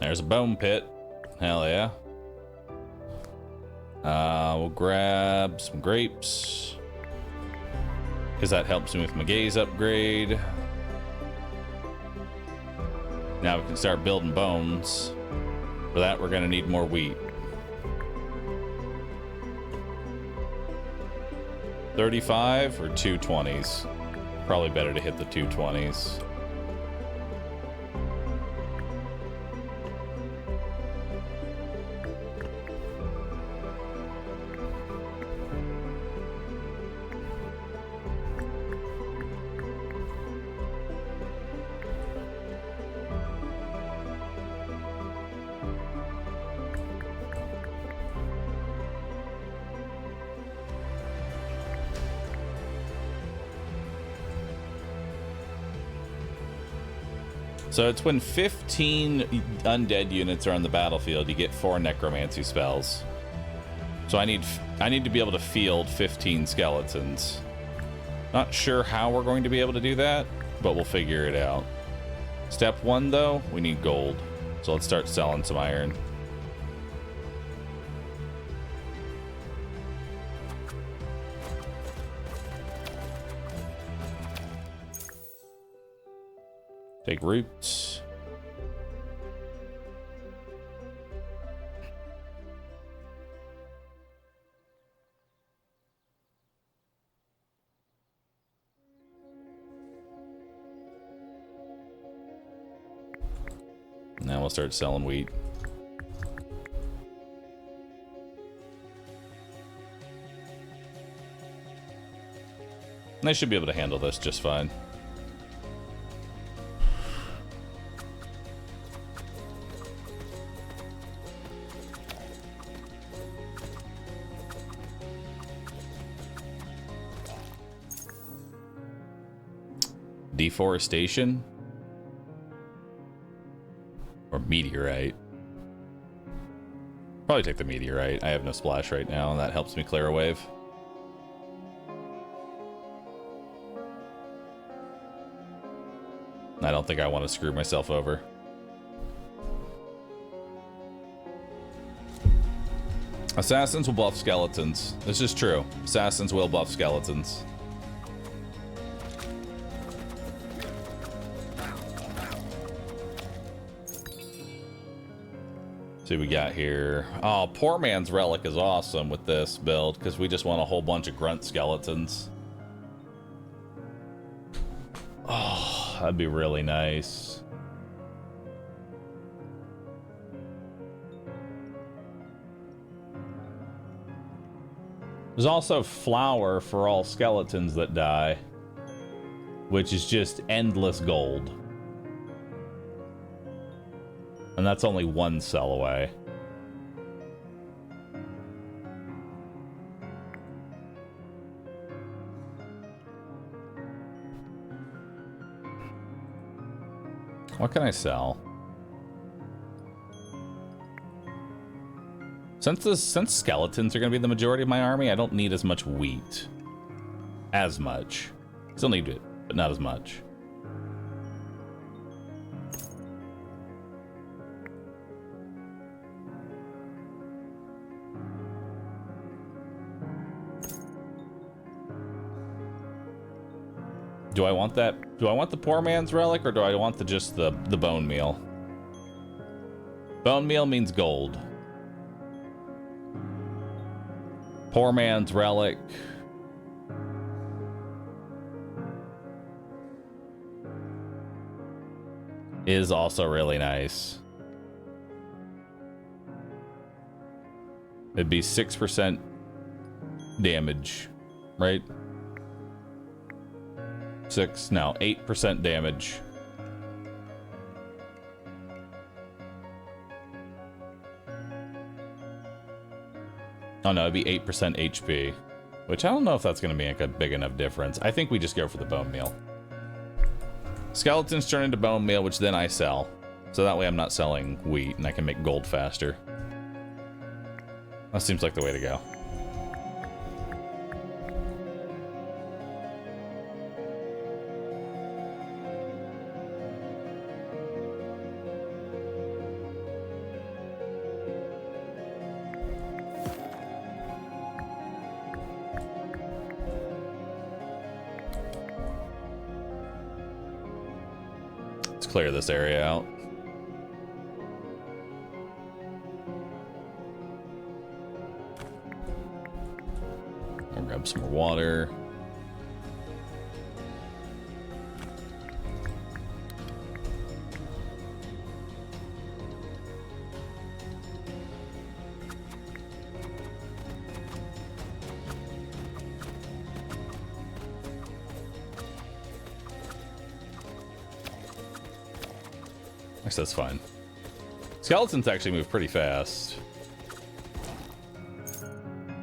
There's a bone pit. Hell yeah. We'll grab some grapes, because that helps me with my gaze upgrade. Now we can start building bones. For that, we're gonna need more wheat. 35 or 220s? Probably better to hit the 220s. So it's when 15 undead units are on the battlefield, you get 4 necromancy spells. So I need to be able to field 15 skeletons. Not sure how we're going to be able to do that, but we'll figure it out. Step 1 though, we need gold. So let's start selling some iron. Take roots. Now we'll start selling wheat. And they should be able to handle this just fine. Deforestation or meteorite? Probably take the meteorite. I have no splash right now, and that helps me clear a wave. I don't think I want to screw myself over. Assassins will buff skeletons. This is true. Assassins will buff skeletons. See what we got here. Oh, Poor Man's Relic is awesome with this build, because we just want a whole bunch of grunt skeletons. Oh, that'd be really nice. There's also flour for all skeletons that die, which is just endless gold. And that's only one cell away. What can I sell? Since skeletons are going to be the majority of my army, I don't need as much wheat. As much. Still need it, but not as much. Do I want that? Do I want the poor man's relic, or do I want just the bone meal? Bone meal means gold. Poor man's relic. Is also really nice. It'd be 6% damage, right? 8% damage. Oh no, it'd be 8% HP, which I don't know if that's going to make a big enough difference. I think we just go for the bone meal. Skeletons turn into bone meal, which then I sell. So that way I'm not selling wheat and I can make gold faster. That seems like the way to go. Clear this area out. I'll grab some more water. That's fine. Skeletons actually move pretty fast.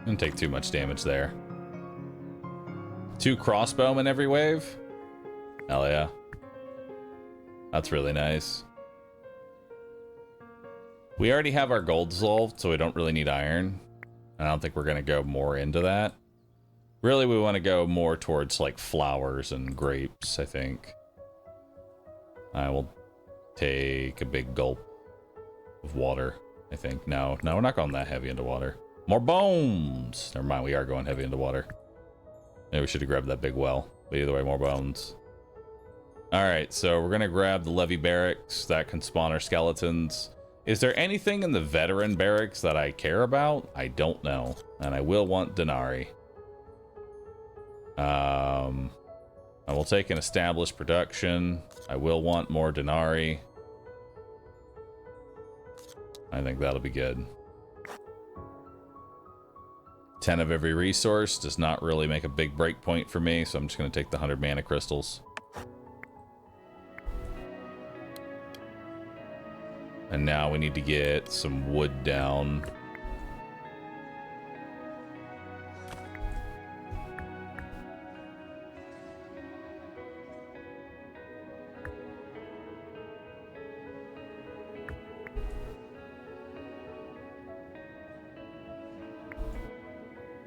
Didn't take too much damage there. 2 crossbowmen every wave? Hell yeah. That's really nice. We already have our gold solved, so we don't really need iron. I don't think we're going to go more into that. Really, we want to go more towards like flowers and grapes, I think. I will take a big gulp of water, I think. No, we're not going that heavy into water. More bones! Never mind, we are going heavy into water. Maybe we should have grabbed that big well. But either way, more bones. Alright, so we're going to grab the levy barracks. That can spawn our skeletons. Is there anything in the veteran barracks that I care about? I don't know. And I will want denarii. I will take an established production. I will want more denarii. I think that'll be good. 10 of every resource does not really make a big break point for me, so I'm just going to take the 100 mana crystals. And now we need to get some wood down.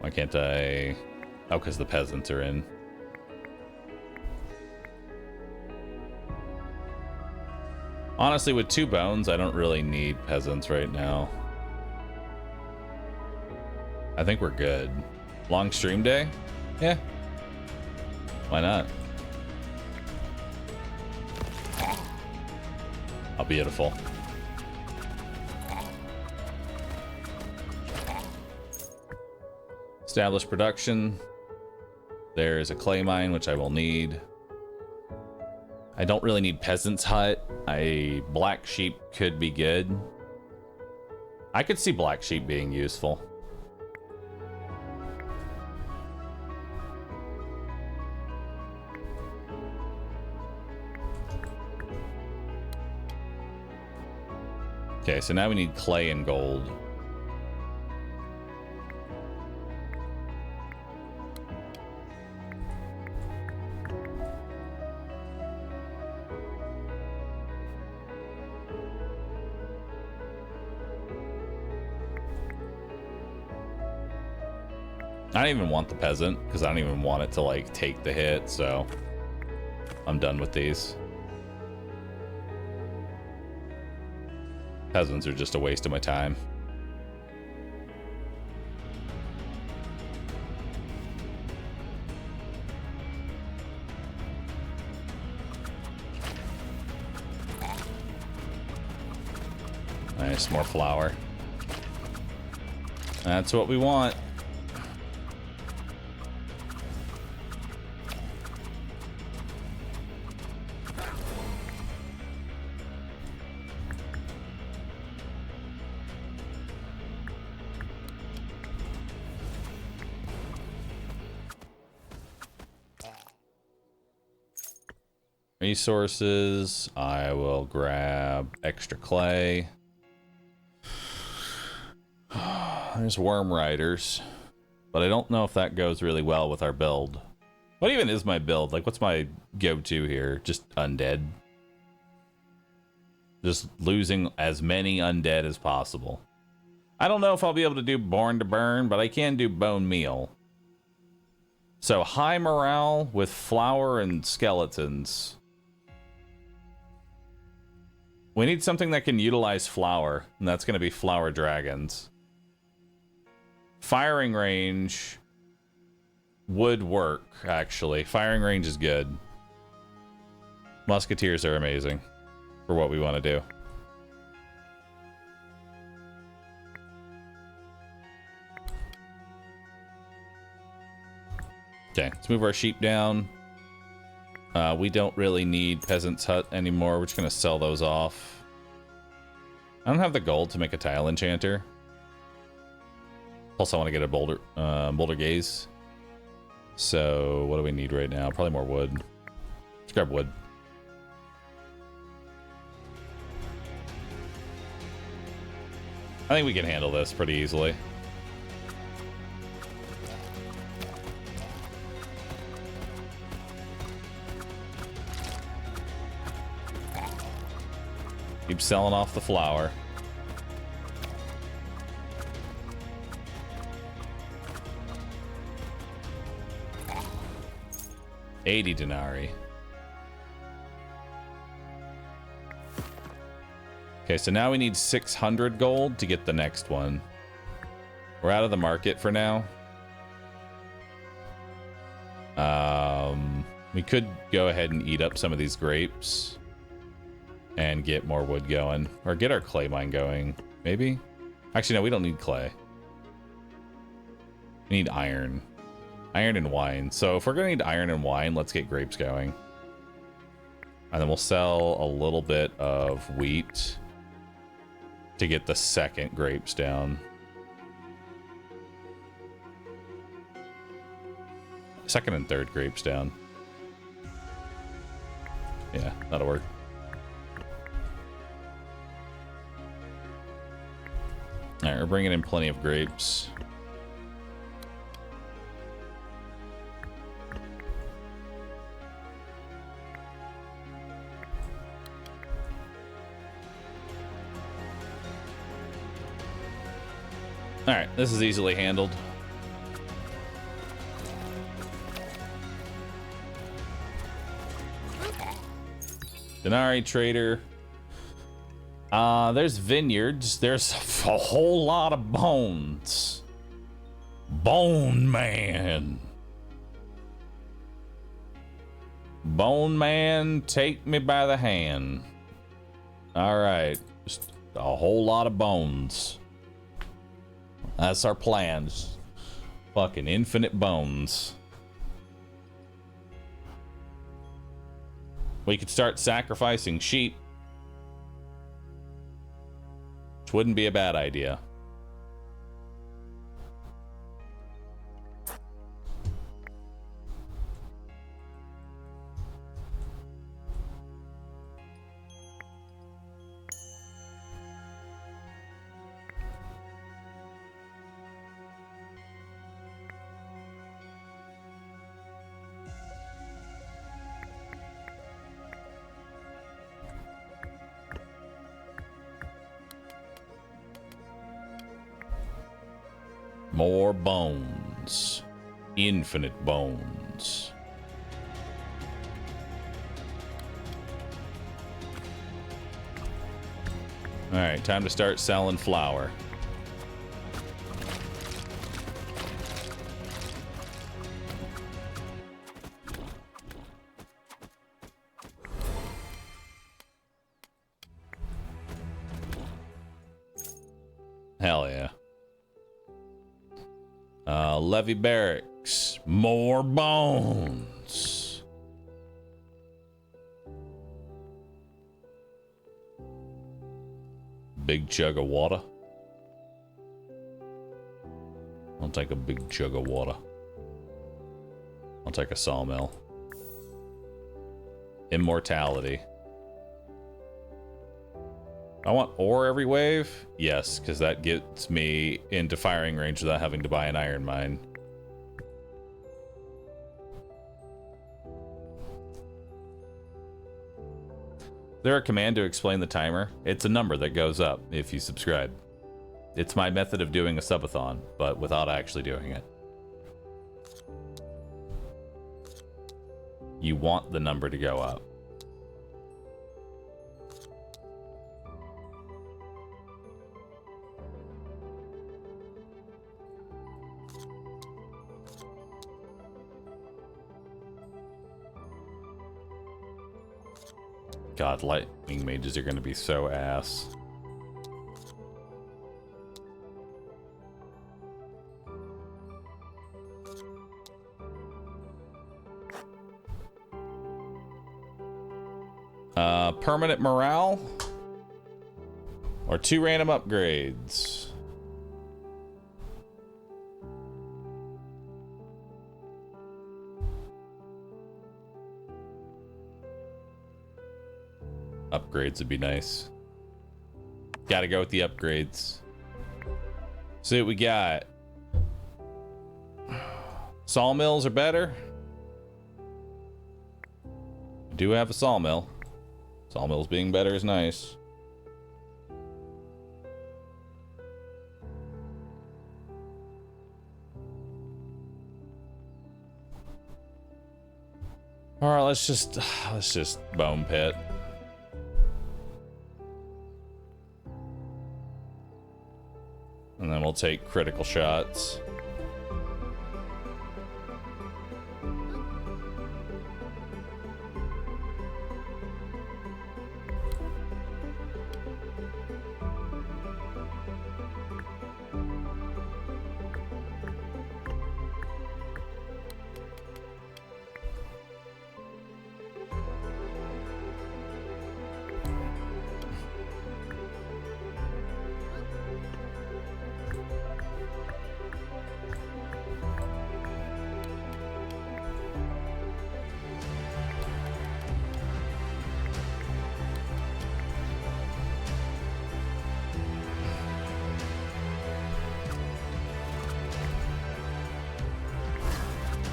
Why can't I? Oh, because the peasants are in. Honestly, with 2 bones, I don't really need peasants right now. I think we're good. Long stream day? Yeah. Why not? Oh, beautiful. Establish production. There is a clay mine, which I will need. I don't really need peasant's hut. A black sheep could be good. I could see black sheep being useful. Okay, so now we need clay and gold. I don't even want the peasant because I don't even want it to like take the hit, so I'm done with these. Peasants are just a waste of my time. Nice, more flour. That's what we want. Resources. I will grab extra clay. There's worm riders, but I don't know if that goes really well with our build. What even is my build? Like, what's my go-to here? Just undead. Just losing as many undead as possible. I don't know if I'll be able to do born to burn, but I can do bone meal. So high morale with flour and skeletons. We need something that can utilize flour, and that's going to be flower dragons. Firing range would work, actually. Firing range is good. Musketeers are amazing for what we want to do. Okay, let's move our sheep down. We don't really need Peasant's Hut anymore. We're just going to sell those off. I don't have the gold to make a tile enchanter. Plus, I want to get a boulder gaze. So, what do we need right now? Probably more wood. Let's grab wood. I think we can handle this pretty easily. Keep selling off the flour. $80 denarii. Okay, so now we need 600 gold to get the next one. We're out of the market for now. We could go ahead and eat up some of these grapes and get more wood going, or get our clay mine going, maybe? Actually, no, we don't need clay. We need iron. Iron and wine. So if we're gonna need iron and wine, let's get grapes going. And then we'll sell a little bit of wheat to get the second grapes down. Second and third grapes down. Yeah, that'll work. All right, we're bringing in plenty of grapes. All right, this is easily handled. Denarii trader. There's vineyards. There's a whole lot of bones. Bone man. Bone man, take me by the hand. All right, just a whole lot of bones. That's our plans. Fucking infinite bones. We could start sacrificing sheep. Which wouldn't be a bad idea. More bones. Infinite bones. Alright, time to start selling flour. Hell yeah. Levy barracks. More bones. Big jug of water. I'll take a big jug of water. I'll take a sawmill. Immortality. I want ore every wave? Yes, because that gets me into firing range without having to buy an iron mine. Is there a command to explain the timer? It's a number that goes up if you subscribe. It's my method of doing a subathon, but without actually doing it. You want the number to go up. God, lightning mages are going to be so ass. Permanent morale? Or 2 random upgrades? Upgrades would be nice. Gotta go with the upgrades. See what we got. Sawmills are better. I do have a sawmill. Sawmills being better is nice. All right, let's just bone pit. And then we'll take critical shots.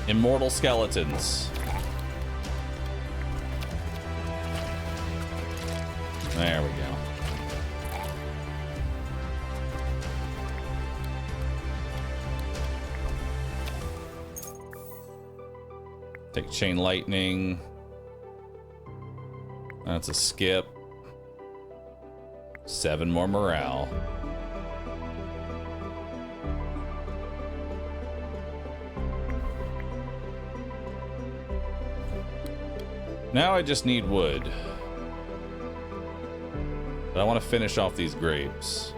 Immortal skeletons. There we go. Take chain lightning. That's a skip. 7 more morale. Now I just need wood. But I want to finish off these grapes.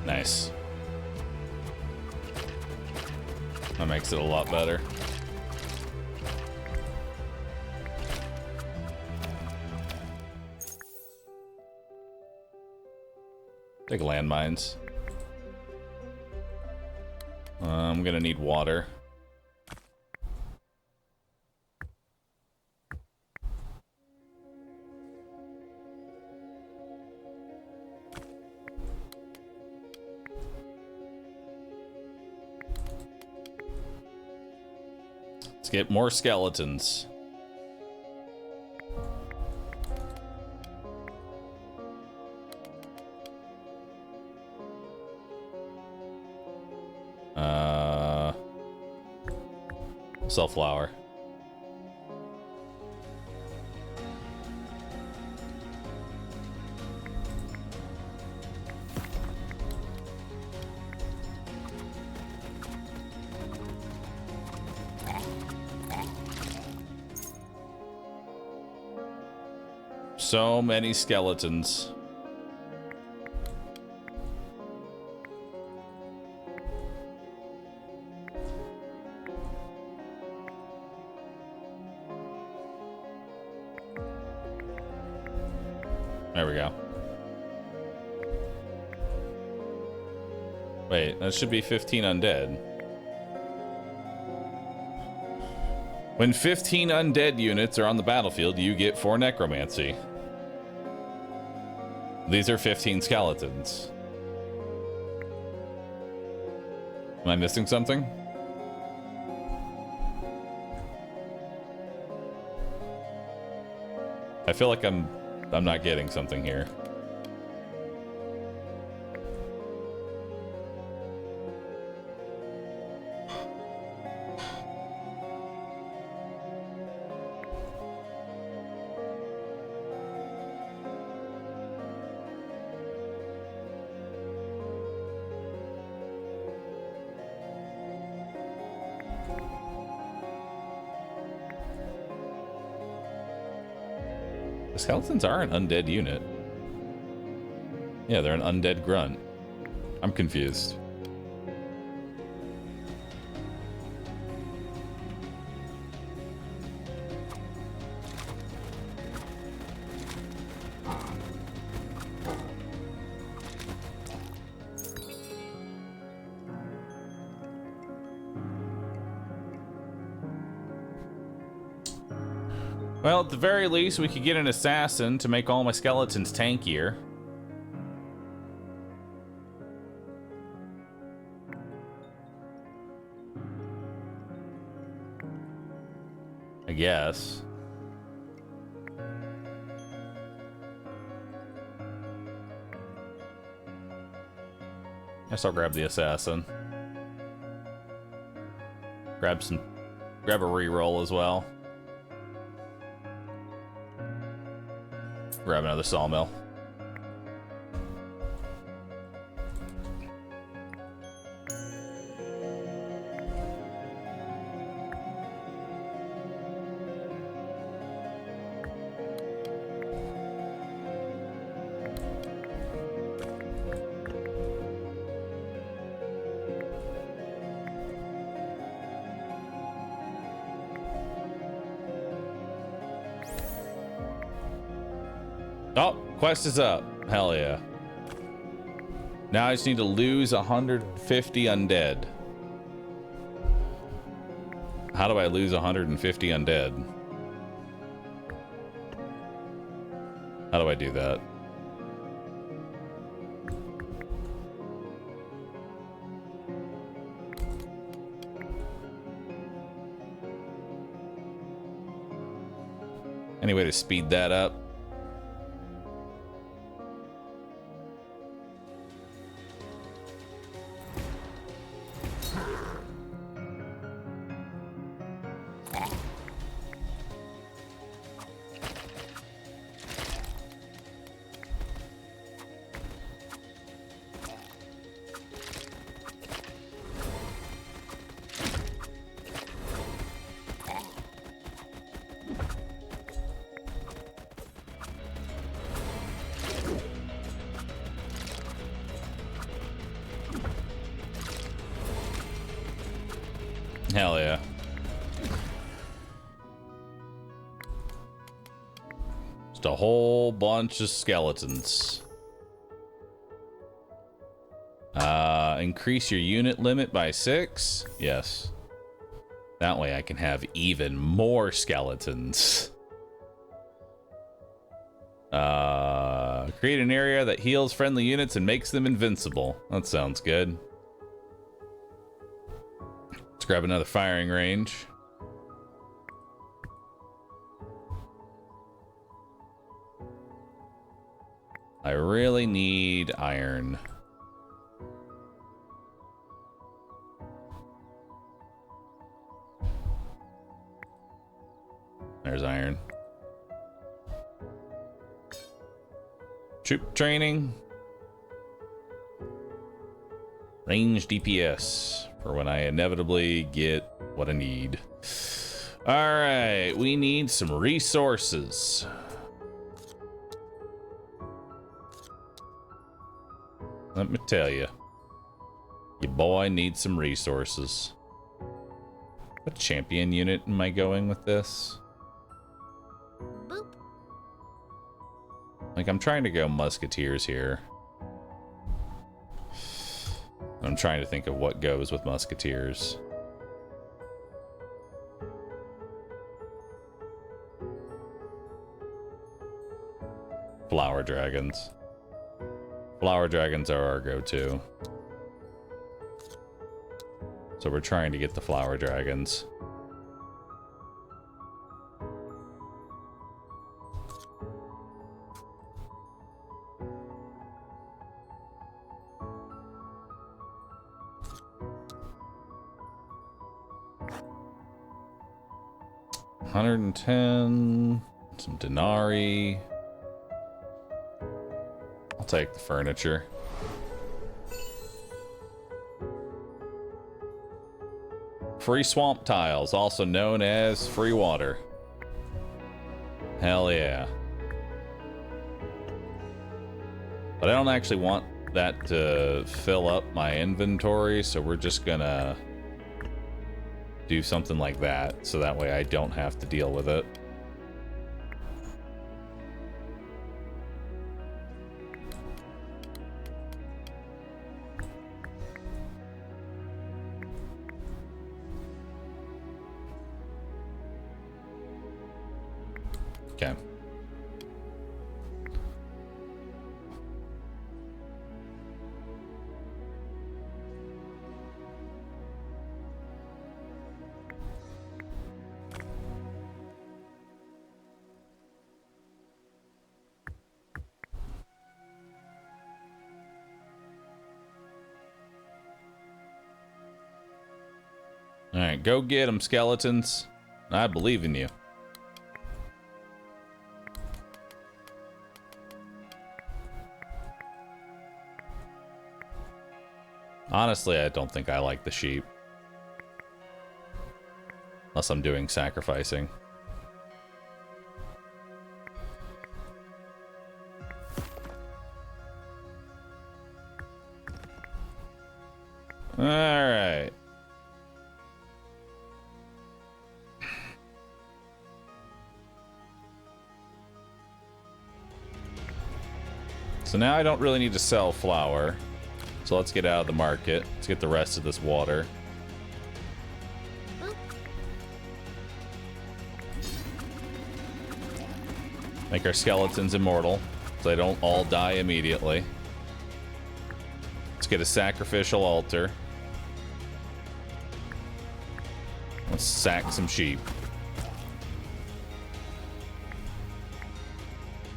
Nice. That makes it a lot better. Big landmines. I'm gonna need water. Let's get more skeletons. Sell flour. So many skeletons. There we go. Wait, that should be 15 undead. When 15 undead units are on the battlefield, you get 4 necromancy. These are 15 skeletons. Am I missing something? I feel like I'm not getting something here. Skeletons are an undead unit. Yeah, they're an undead grunt. I'm confused. Well, at the very least, we could get an assassin to make all my skeletons tankier. I guess. Guess I'll grab the assassin. Grab a reroll as well. Grab another sawmill. Oh, quest is up. Hell yeah. Now I just need to lose 150 undead. How do I lose 150 undead? How do I do that? Any way to speed that up? Hell yeah. Just a whole bunch of skeletons. Increase your unit limit by 6. Yes. That way I can have even more skeletons. Create an area that heals friendly units and makes them invincible. That sounds good. Let's grab another firing range. I really need iron. There's iron. Troop training. Range DPS for when I inevitably get what I need. All right, we need some resources. Let me tell you, your boy needs some resources. What champion unit am I going with this? Boop. Like, I'm trying to go musketeers here. I'm trying to think of what goes with musketeers. Flower dragons. Flower dragons are our go-to. So we're trying to get the flower dragons. $110, some denarii. I'll take the furniture. Free swamp tiles, also known as free water. Hell yeah. But I don't actually want that to fill up my inventory, so we're just gonna do something like that, so that way I don't have to deal with it. Okay. All right, go get them, skeletons. I believe in you. Honestly, I don't think I like the sheep. Unless I'm doing sacrificing. All right. So now I don't really need to sell flour. So let's get out of the market. Let's get the rest of this water. Make our skeletons immortal, so they don't all die immediately. Let's get a sacrificial altar. Let's sack some sheep.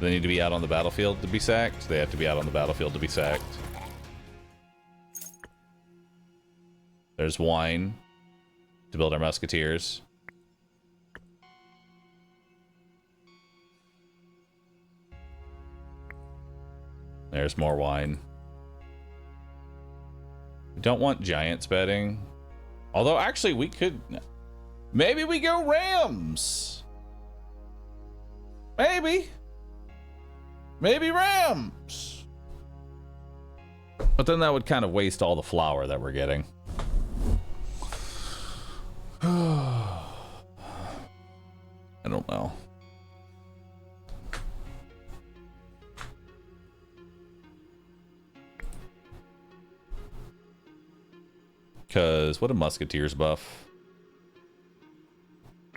Do they need to be out on the battlefield to be sacked? They have to be out on the battlefield to be sacked. There's wine to build our musketeers. There's more wine. We don't want giants bedding. Although, actually, we could... Maybe we go rams! Maybe! Maybe rams! But then that would kind of waste all the flour that we're getting. I don't know. Because what do musketeers buff?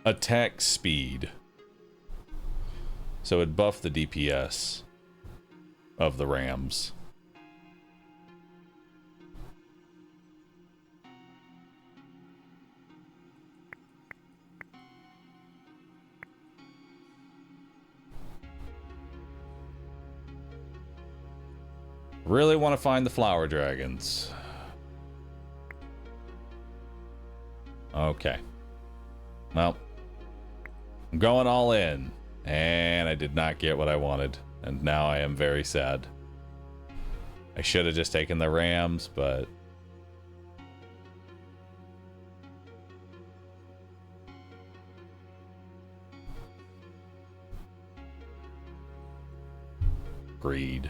Attack speed. So it'd buff the DPS of the rams. Really want to find the flower dragons. Okay. Well, I'm going all in, and I did not get what I wanted, and now I am very sad. I should have just taken the rams, but greed.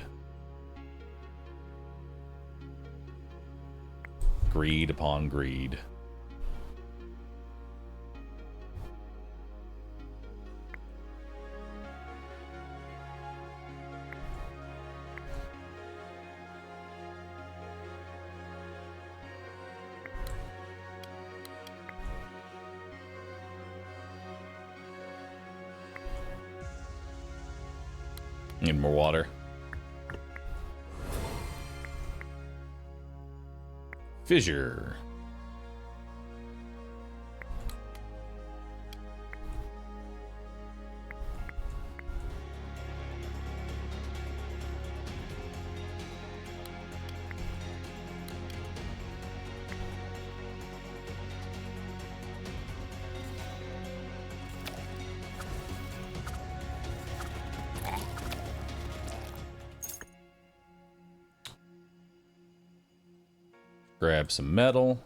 Greed upon greed. Need more water. Fissure. Grab some metal.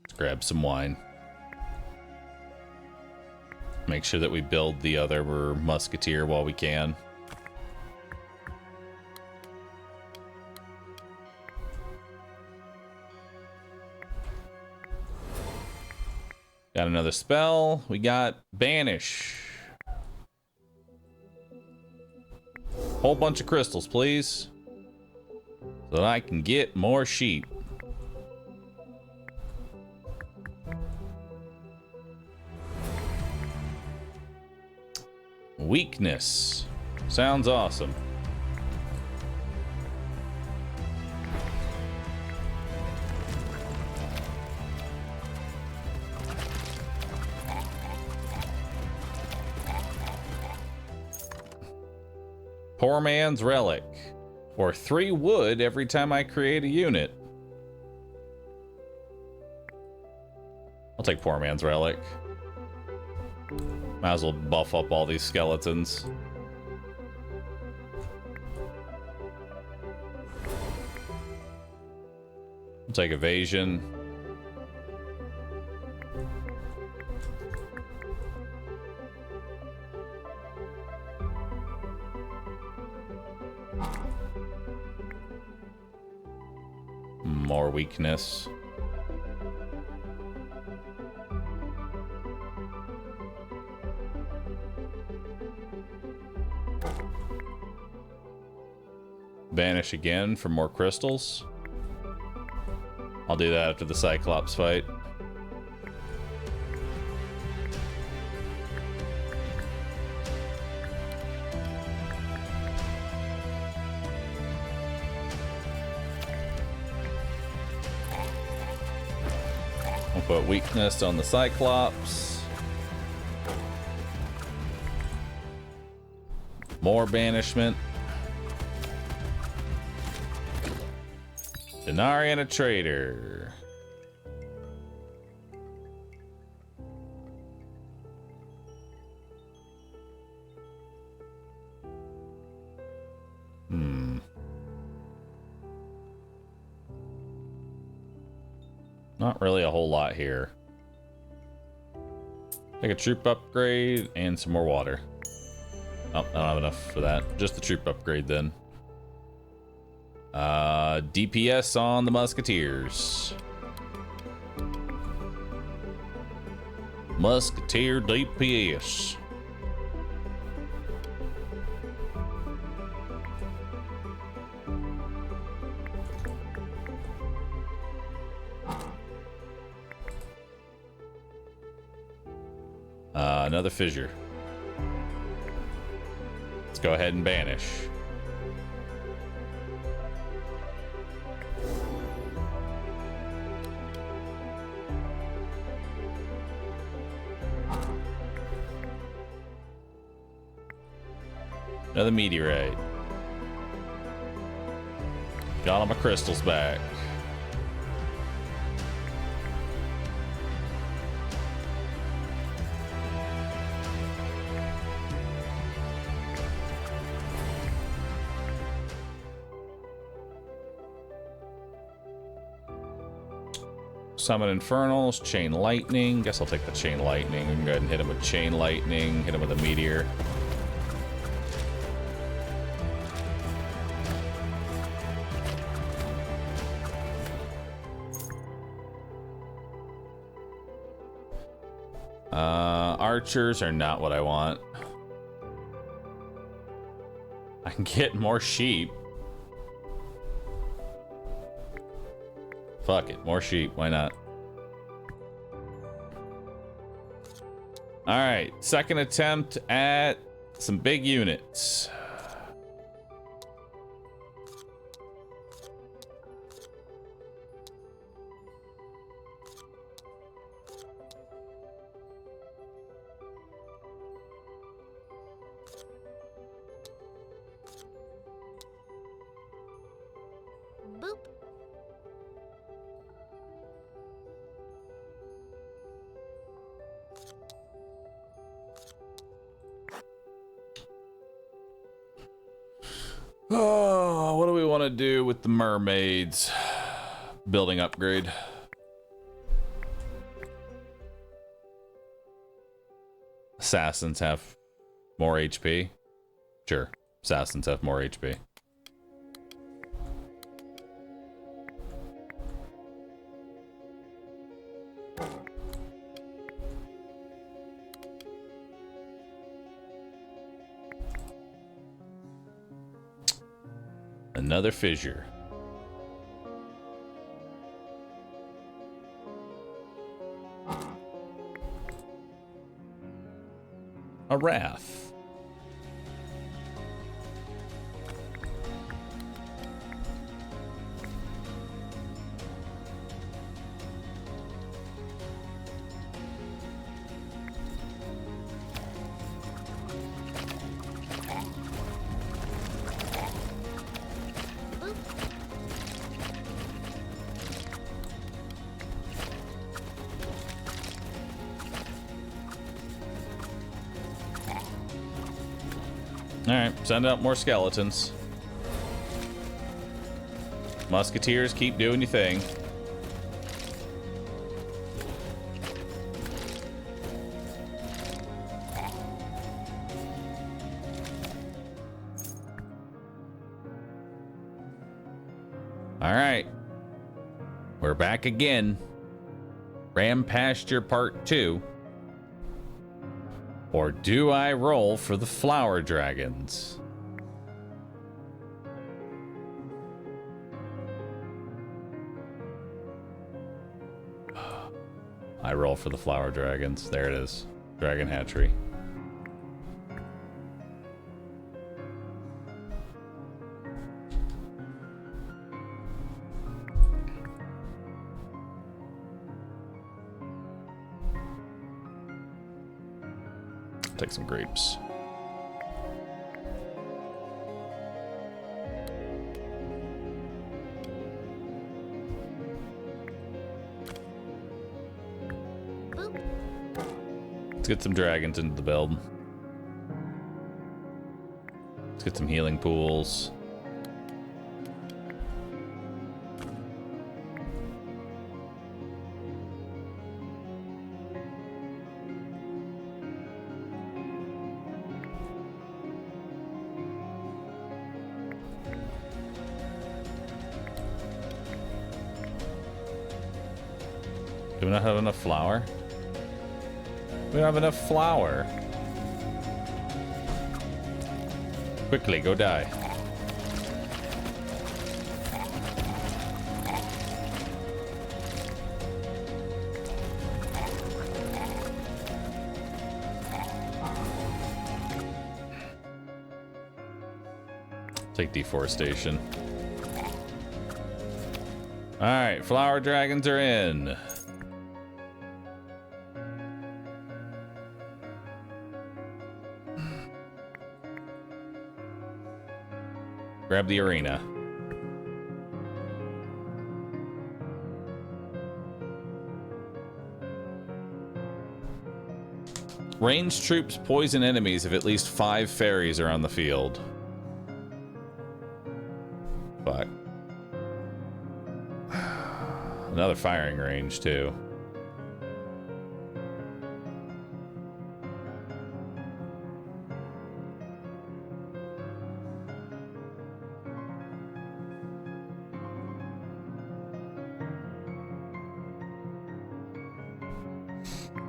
Let's grab some wine. Make sure that we build the other musketeer while we can. Got another spell. We got Banish. Whole bunch of crystals, please. So that I can get more sheep. Weakness. Sounds awesome. Poor man's relic, or 3 wood every time I create a unit. I'll take poor man's relic. Might as well buff up all these skeletons. I'll take evasion. More weakness. Banish again for more crystals. I'll do that after the Cyclops fight. We'll put weakness on the Cyclops. More banishment. Denari and a trader. Not really a whole lot here. Take a troop upgrade and some more water. Oh, I don't have enough for that. Just the troop upgrade then. DPS on the musketeers. Musketeer DPS. . Another fissure. Let's go ahead and banish. Another meteorite. Got all my crystals back. Summon Infernals, Chain Lightning. Guess I'll take the Chain Lightning. We can go ahead and hit him with Chain Lightning, hit him with a Meteor. Archers are not what I want. I can get more sheep. Fuck it, more sheep, why not? Alright, second attempt at some big units. Boop. Oh, what do we want to do with the mermaids? Building upgrade. Assassins have more HP. Sure, assassins have more HP. Another fissure. A wrath. Alright, send out more skeletons. Musketeers, keep doing your thing. Alright. We're back again. Ram Pasture Part 2. Or do I roll for the flower dragons? I roll for the flower dragons. There it is. Dragon hatchery. Take some grapes. Boop. Let's get some dragons into the build. Let's get some healing pools. Do we not have enough flour? We don't have enough flour. Quickly, go die. Take deforestation. Alright, flower dragons are in. Grab the arena. Ranged troops poison enemies if at least 5 fairies are on the field. Fuck. Another firing range, too.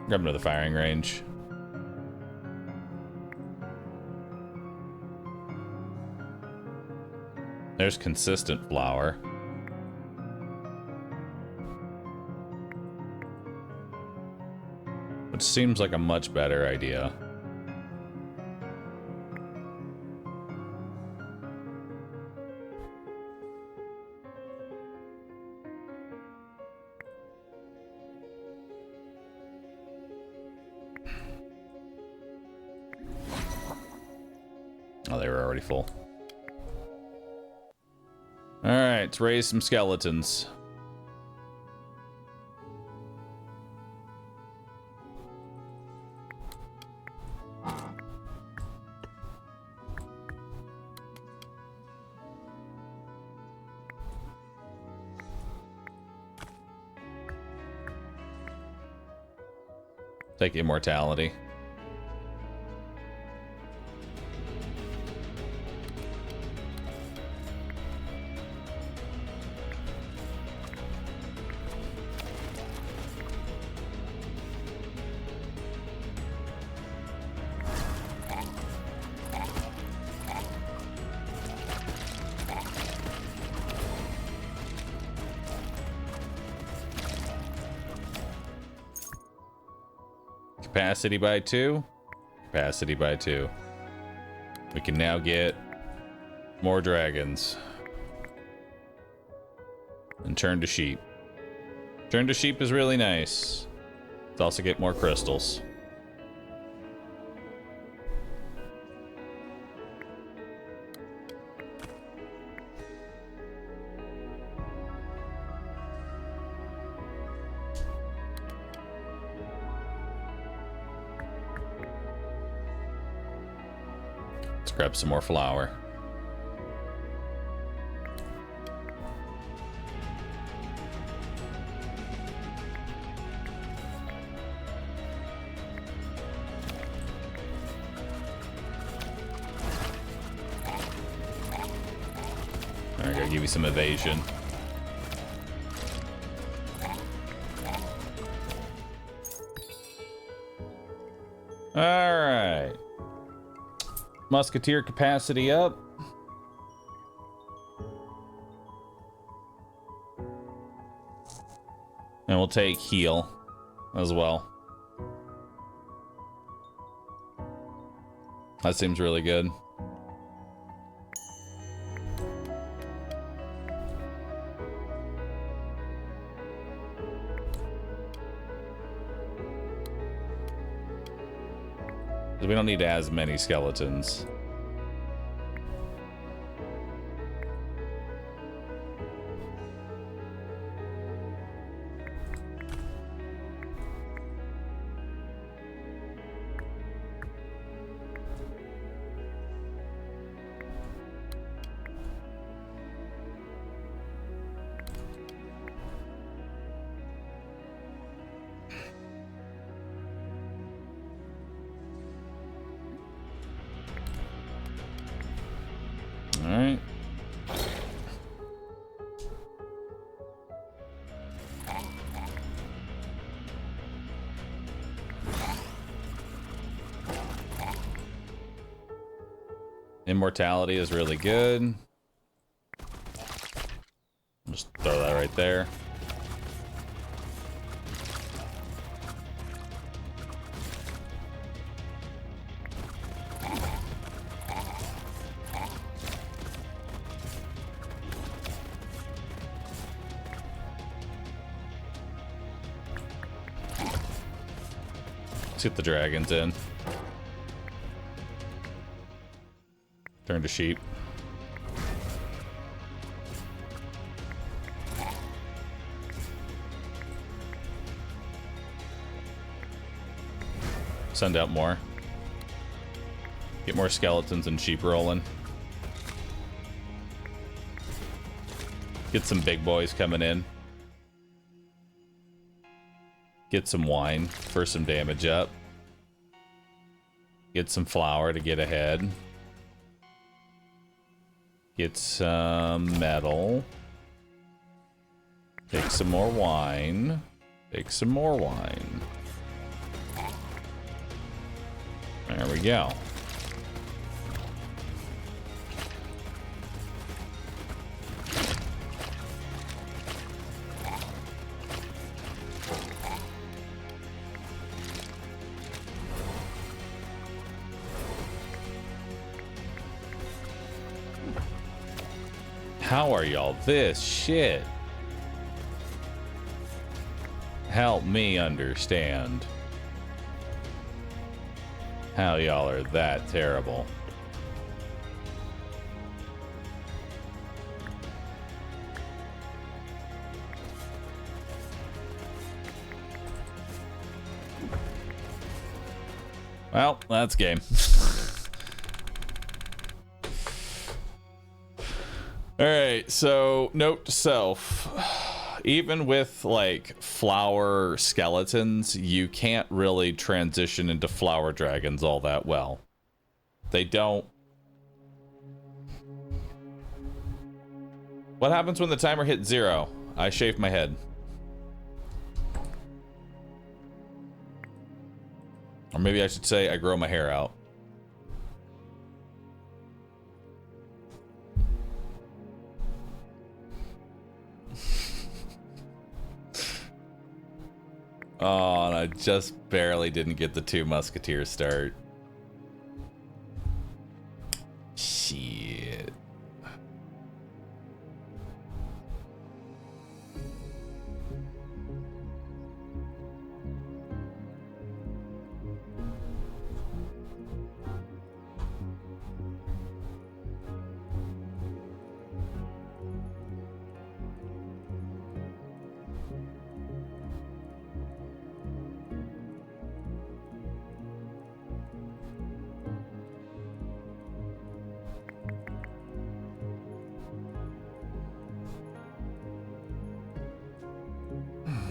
Grab another firing range. There's consistent flower. Which seems like a much better idea. Oh, they were already full. Alright, let's raise some skeletons. Take immortality. Capacity by 2. Capacity by 2. We can now get more dragons. And turn to sheep. Turn to sheep is really nice. Let's also get more crystals. Grab some more flour. I gotta give you some evasion. All right. Musketeer capacity up. And we'll take heal as well. That seems really good. We don't need as many skeletons. Alright. Immortality is really good. Just throw that right there. get the dragons in. Turn to sheep. Send out more. Get more skeletons and sheep rolling. Get some big boys coming in. Get some wine for some damage up. Get some flour to get ahead. Get some metal. Take some more wine. Take some more wine. There we go. How are y'all this shit? Help me understand how y'all are that terrible. Well, that's game. All right, so note to self. Even with like flower skeletons, you can't really transition into flower dragons all that well. They don't. What happens when the timer hits 0? I shave my head. Or maybe I should say I grow my hair out. Oh, and I just barely didn't get the 2 musketeers start. Shit.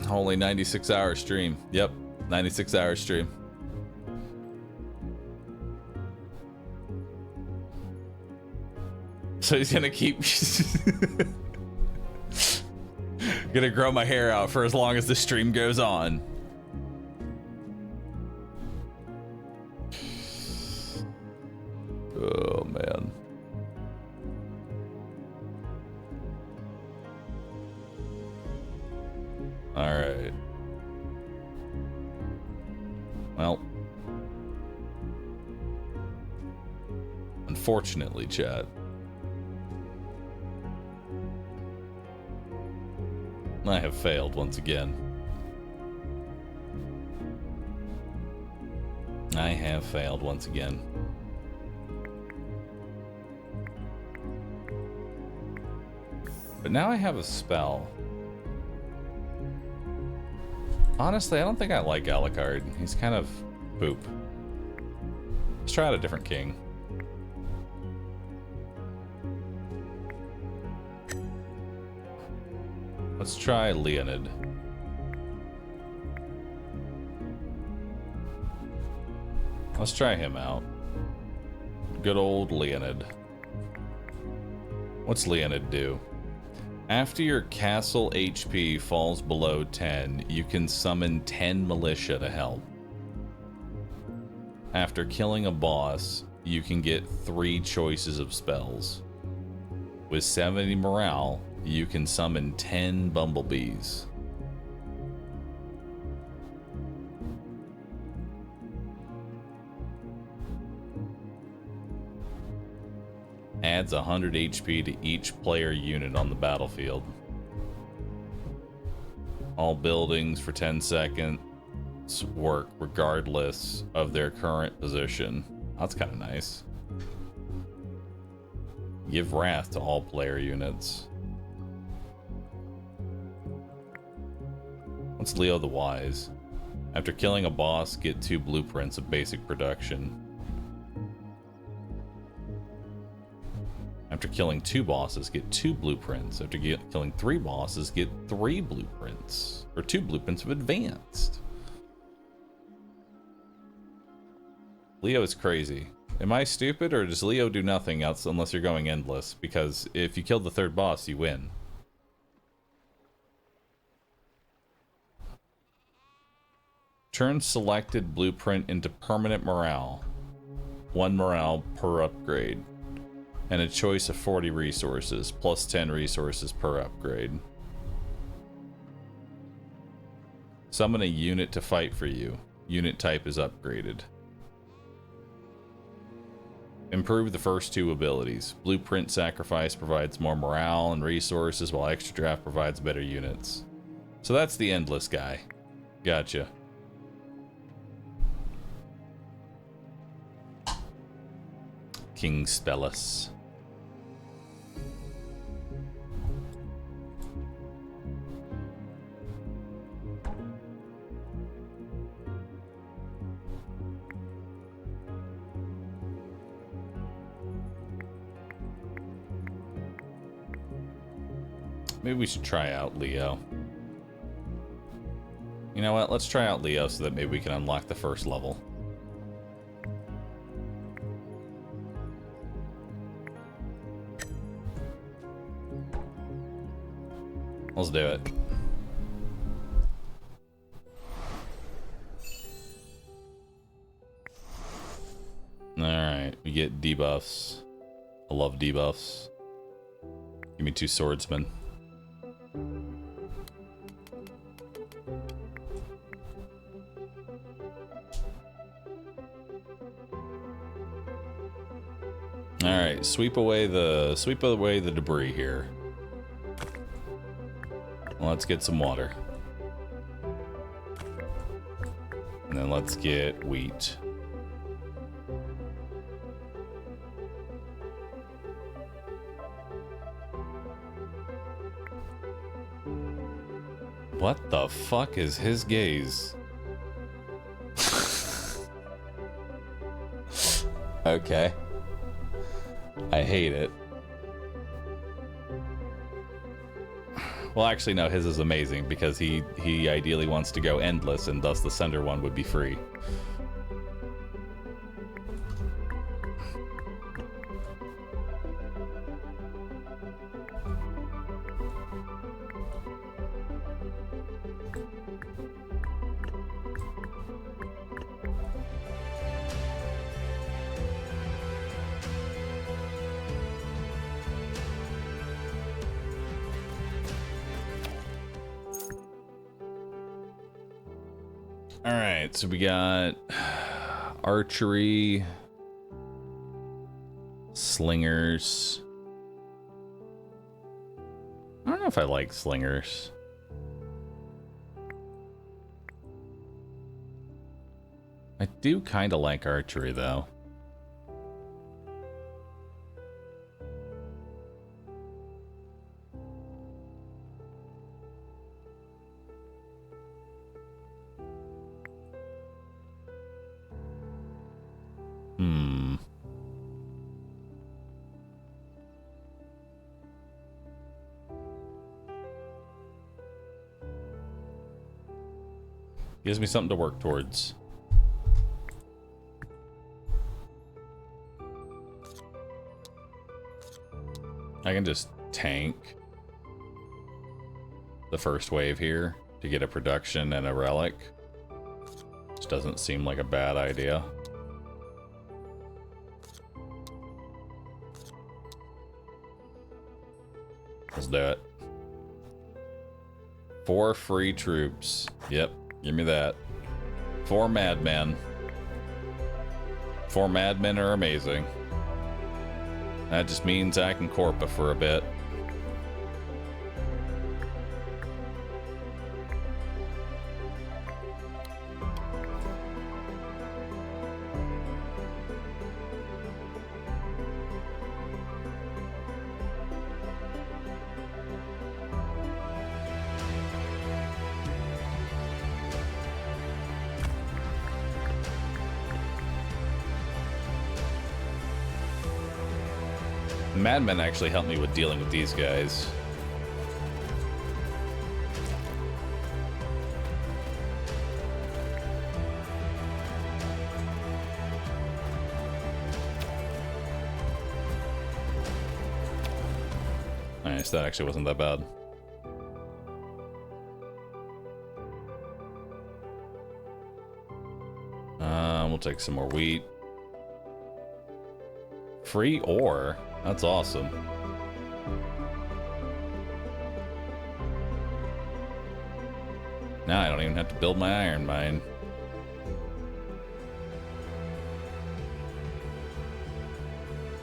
Only 96-hour stream. Yep, 96-hour stream. So he's gonna keep gonna grow my hair out for as long as the stream goes on. Oh man. All right. Well, unfortunately, chat, I have failed once again. I have failed once again. But now I have a spell. Honestly, I don't think I like Alucard. He's kind of poop. Let's try out a different king. Let's try Leonid. Let's try him out. Good old Leonid. What's Leonid do? After your castle HP falls below 10, you can summon 10 militia to help. After killing a boss, you can get 3 choices of spells. With 70 morale, you can summon 10 bumblebees. Adds 100 HP to each player unit on the battlefield. All buildings for 10 seconds. units work regardless of their current position. That's kind of nice. Give wrath to all player units. What's Leo the Wise? After killing a boss, get 2 blueprints of basic production. After killing 2 bosses, get 2 blueprints. After killing 3 bosses, get 3 blueprints. Or 2 blueprints of advanced. Leo is crazy. Am I stupid, or does Leo do nothing else unless you're going endless? Because if you kill the 3rd boss, you win. Turn selected blueprint into permanent morale. 1 morale per upgrade. And a choice of 40 resources, plus 10 resources per upgrade. Summon a unit to fight for you. Unit type is upgraded. Improve the first 2 abilities. Blueprint Sacrifice provides more morale and resources, while Extra Draft provides better units. So that's the endless guy. Gotcha. King Spellus. Maybe we should try out Leo. You know what? Let's try out Leo so that maybe we can unlock the first level. Let's do it. Alright, we get debuffs. I love debuffs. Give me 2 swordsmen. Alright, sweep away the debris here. Let's get some water. And then let's get wheat. What the fuck is his gaze? Okay. I hate it. Well, actually, no, his is amazing because he ideally wants to go endless, and thus the center one would be free. Alright, so we got archery, slingers. I don't know if I like slingers. I do kind of like archery, though. Gives me something to work towards. I can just tank the first wave here to get a production and a relic. Which doesn't seem like a bad idea. Let's do it. 4 free troops. Yep. Give me that. 4 madmen. 4 madmen are amazing. That just means I can Corpa for a bit. Madmen actually helped me with dealing with these guys. Nice, that actually wasn't that bad. We'll take some more wheat. Free ore? That's awesome. Now I don't even have to build my iron mine.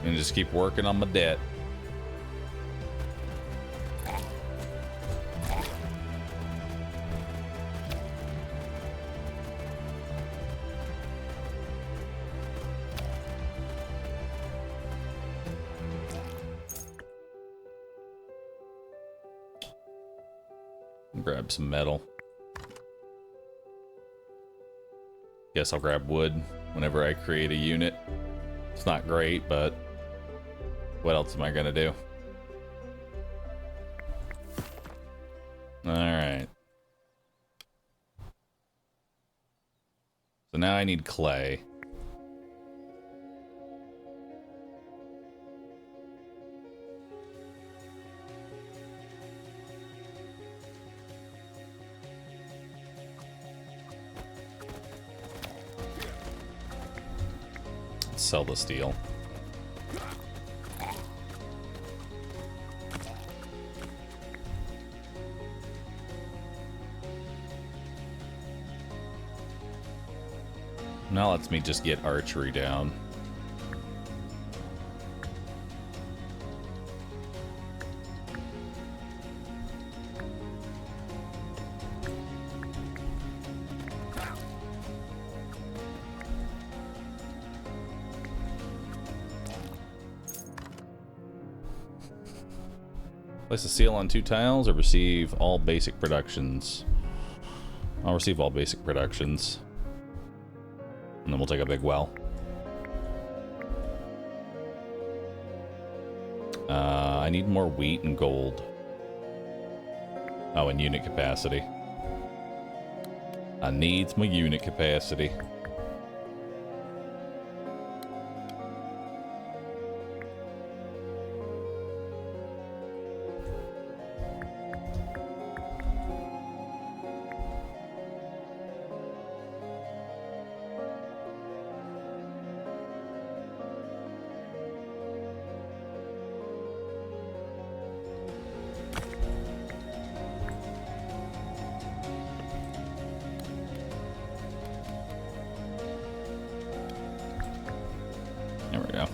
And just keep working on my debt. Grab some metal. Guess I'll grab wood whenever I create a unit. It's not great, but what else am I gonna do? Alright. So now I need clay. Sell the steel. Now lets me just get archery down. Place a seal on 2 tiles or receive all basic productions. I'll receive all basic productions. And then we'll take a big well. I need more wheat and gold. Oh, and unit capacity. I need my unit capacity. There we go.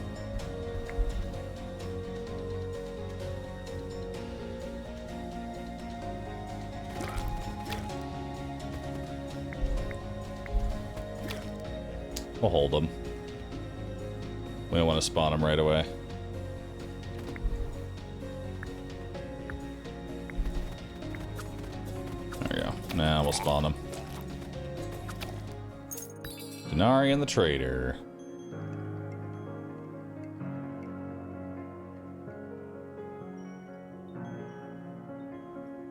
We'll hold them. We don't want to spawn them right away. There we go. Now we'll spawn them. Denari and the trader.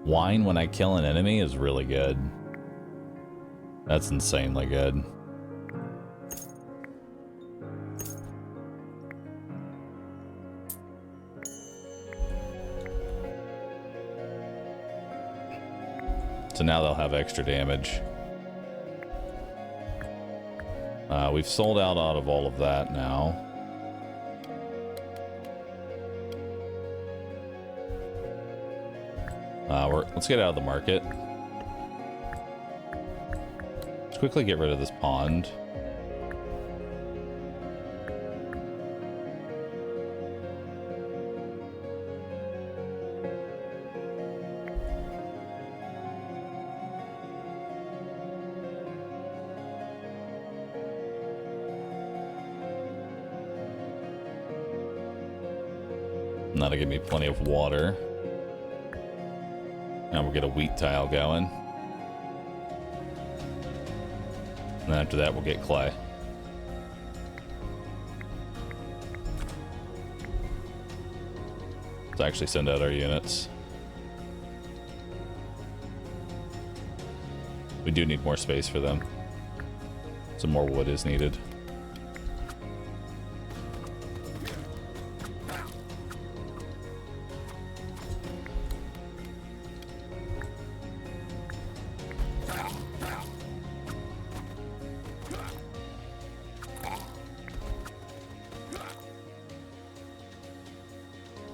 Wine when I kill an enemy is really good. That's insanely good. So now they'll have extra damage. We've sold out of all of that now. Let's get out of the market. Let's quickly get rid of this pond. And that'll give me plenty of water. Now we'll get a wheat tile going. And then after that, we'll get clay. Let's actually send out our units. We do need more space for them. Some more wood is needed.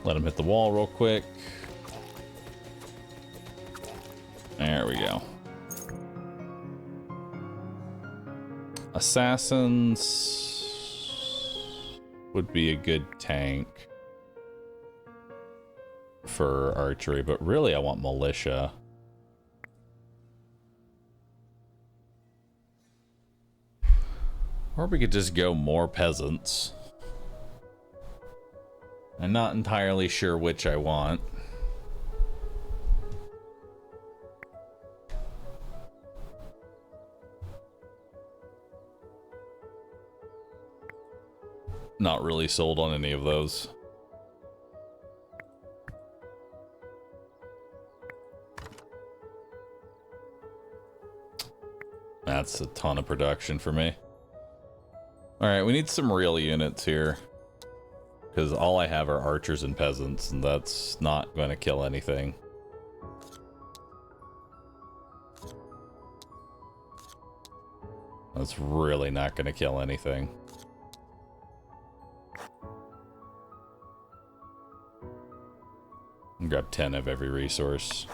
Let him hit the wall real quick. There we go. Assassins would be a good tank for archery, but really I want militia. Or we could just go more peasants. I'm not entirely sure which I want. Not really sold on any of those. That's a ton of production for me. Alright, we need some real units here. Because all I have are archers and peasants, and that's not going to kill anything. That's really not going to kill anything. Grab 10 of every resource.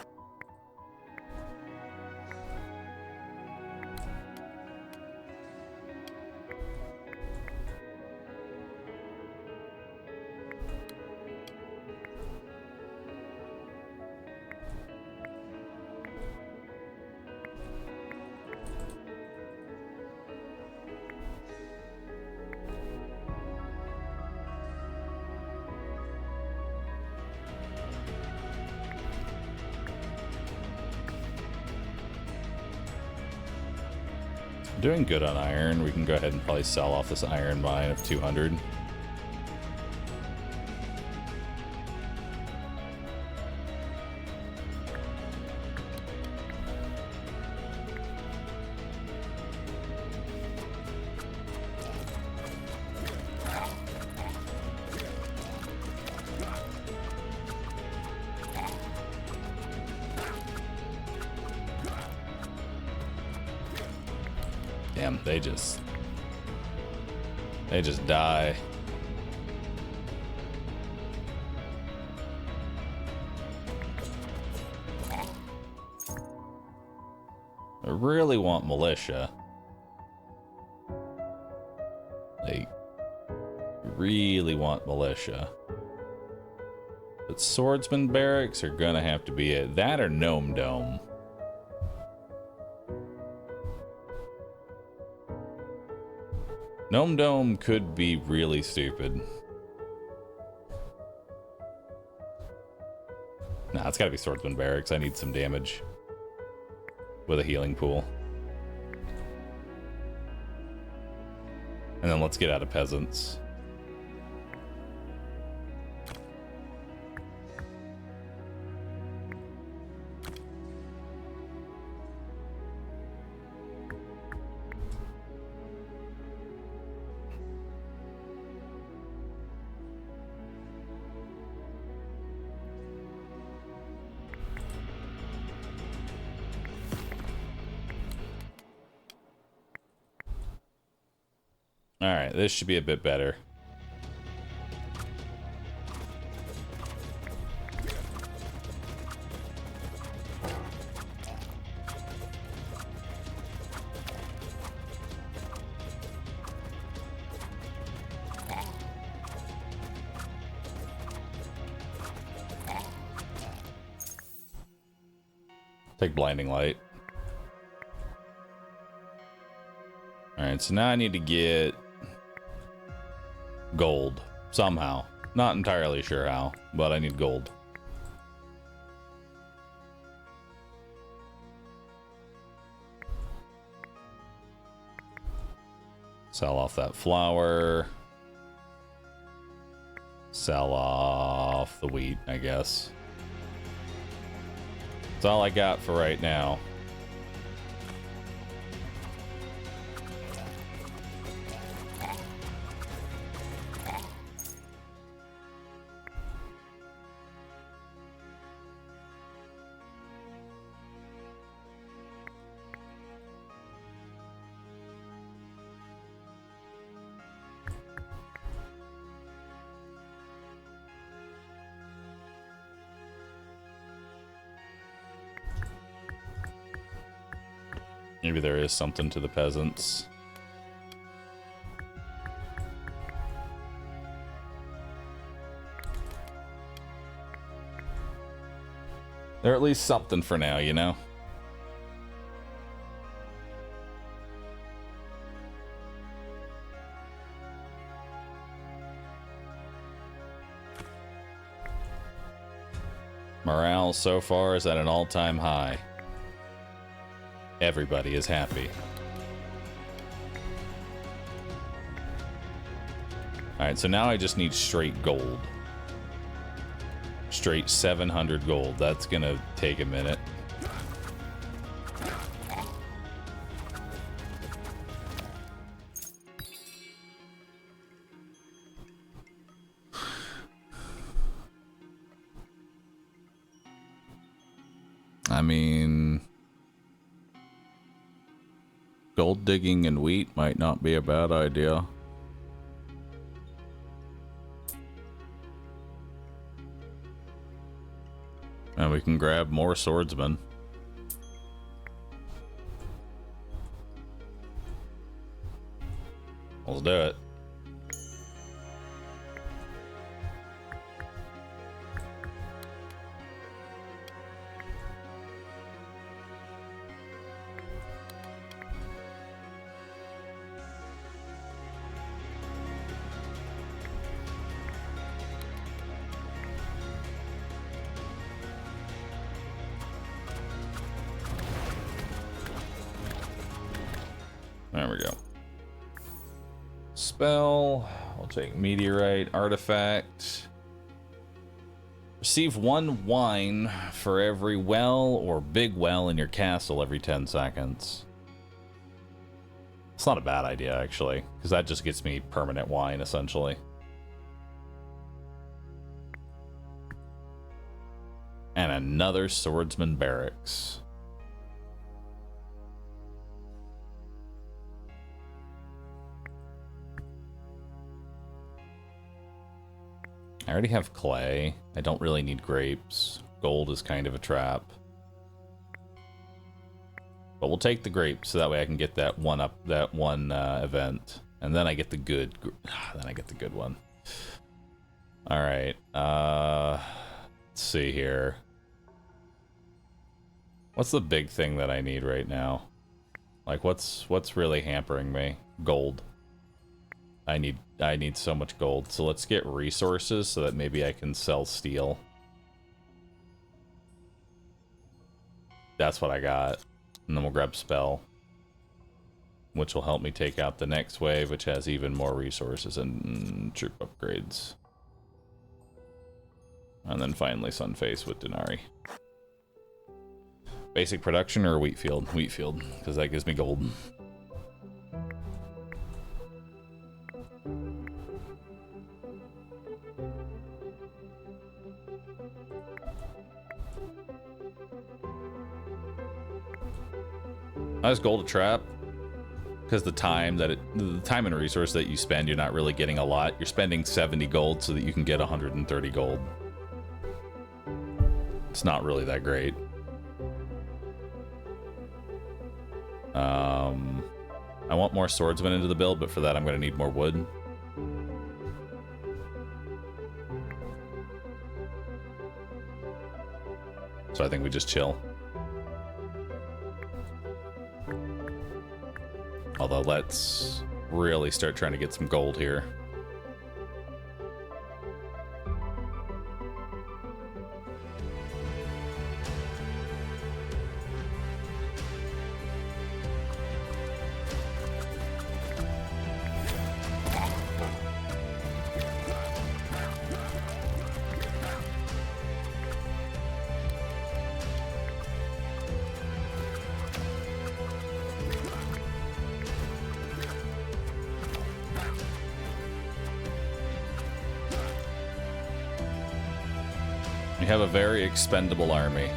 Doing good on iron. We can go ahead and probably sell off this iron mine of 200. Damn, they just die. I really want militia. Like, really want militia. But swordsman barracks are gonna have to be it. That or gnome dome. Gnome Dome could be really stupid. Nah, it's gotta be Swordsman Barracks. I need some damage with a healing pool. And then let's get out of peasants. Alright, this should be a bit better. Take blinding light. Alright, so now I need to get gold somehow. Not entirely sure how, but I need gold. Sell off that flour. sell off the wheat, I guess. That's all I got for right now. Maybe there is something to the peasants. They're at least something for now, you know? Morale so far is at an all-time high. Everybody is happy. Alright, so now I just need straight gold. Straight 700 gold. That's gonna take a minute. I mean, gold digging and wheat might not be a bad idea. And we can grab more swordsmen. Let's do it. There we go. Spell. We'll take meteorite, artifact. Receive 1 wine for every well or big well in your castle every 10 seconds. It's not a bad idea, actually, because that just gets me permanent wine, essentially. And another swordsman barracks. I already have clay. I don't really need grapes. Gold is kind of a trap. But we'll take the grapes so that way I can get that one event. And then I get the good one. All right. Let's see here. What's the big thing that I need right now? Like what's really hampering me? Gold. I need so much gold. So let's get resources so that maybe I can sell steel. That's what I got. And then we'll grab spell, which will help me take out the next wave, which has even more resources and troop upgrades. And then finally Sunface with Denari. Basic production or wheat field? Wheat field, because that gives me gold. How is gold a trap? Because the time and resource that you spend, you're not really getting a lot. You're spending 70 gold so that you can get 130 gold. It's not really that great. I want more swordsmen into the build, but for that I'm going to need more wood. So I think we just chill. Although let's really start trying to get some gold here. We have a very expendable army.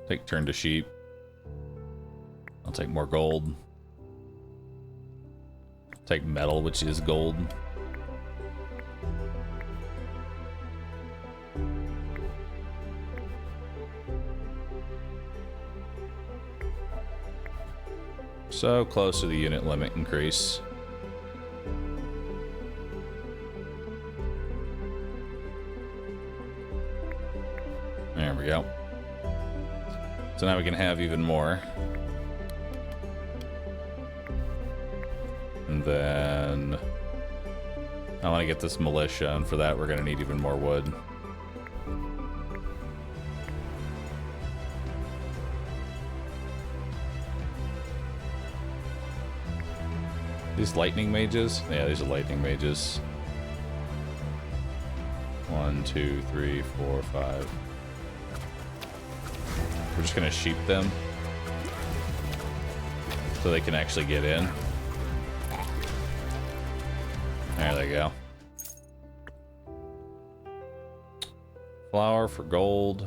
Take turn to sheep. I'll take more gold. Take metal, which is gold. So close to the unit limit increase. There we go. So now we can have even more. And then I want to get this militia, and for that we're going to need even more wood. These lightning mages? Yeah, these are lightning mages. 1, 2, 3, 4, 5. We're just gonna sheep them so they can actually get in. There they go. Flour for gold.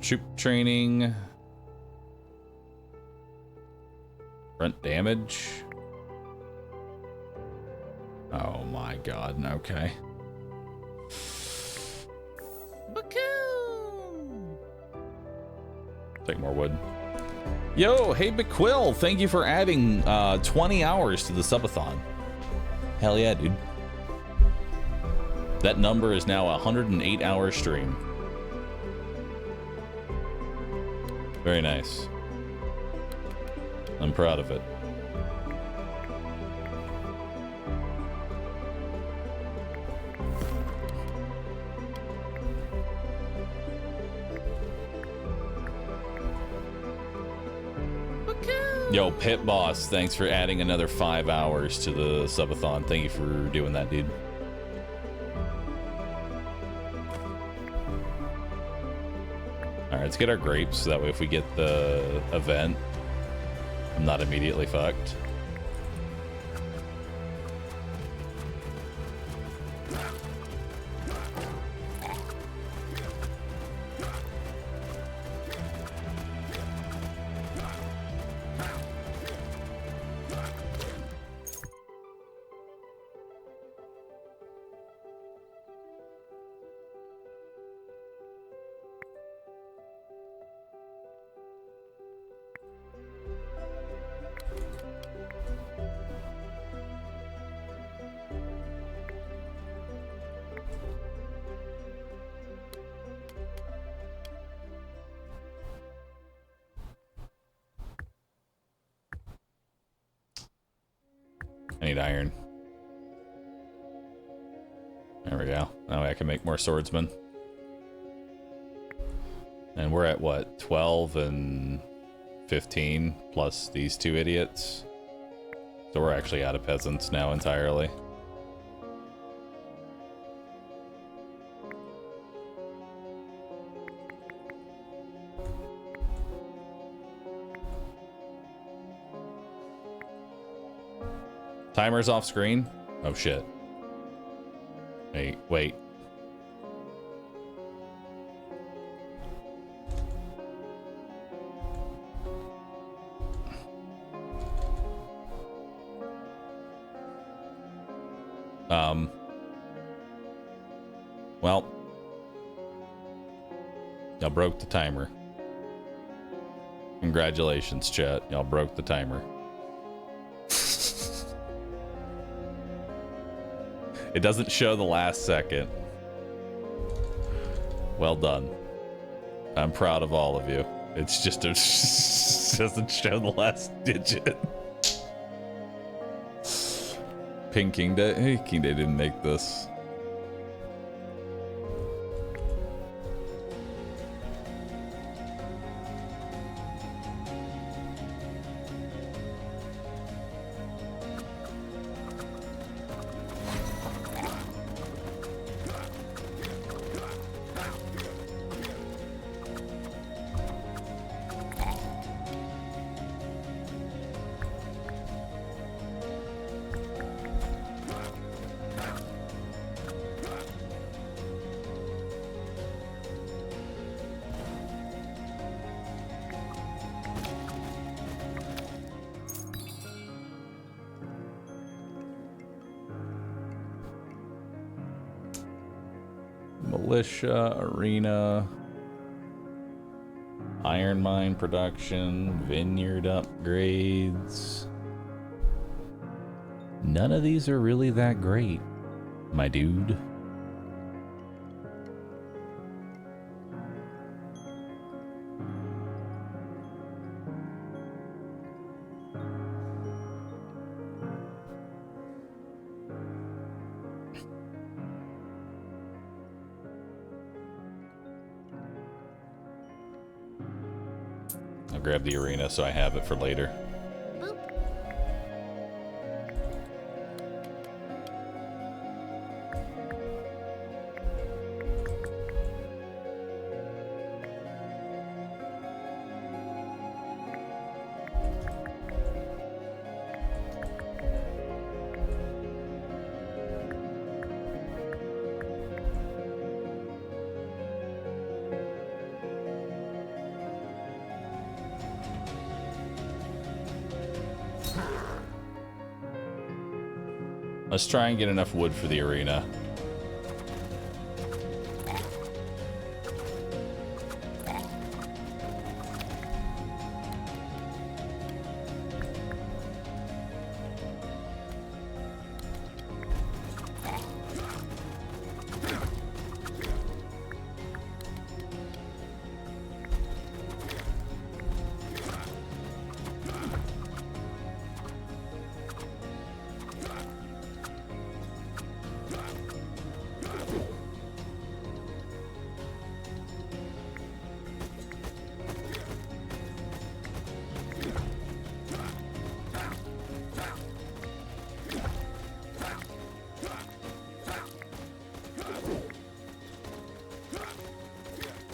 Troop training. Front damage. Oh my god, okay. Take more wood. Yo, hey Bequill, thank you for adding 20 hours to the subathon. Hell yeah, dude. That number is now a 108-hour stream. Very nice. I'm proud of it. Yo, Pit Boss, thanks for adding another 5 hours to the subathon. Thank you for doing that, dude. Alright, let's get our grapes, so that way if we get the event, I'm not immediately fucked. I need iron. There we go. That way I can make more swordsmen. And we're at what? 12 and 15 plus these two idiots. So we're actually out of peasants now entirely. Timer's off screen? Oh shit. Wait. Well, y'all broke the timer. Congratulations, chat. Y'all broke the timer. It doesn't show the last second. Well done. I'm proud of all of you. It's just it doesn't show the last digit. Pink King Day. Hey, King Day didn't make this. Militia, arena, iron mine production, vineyard upgrades. None of these are really that great, my dude. I'll grab the arena so I have it for later. Boop. Let's try and get enough wood for the arena.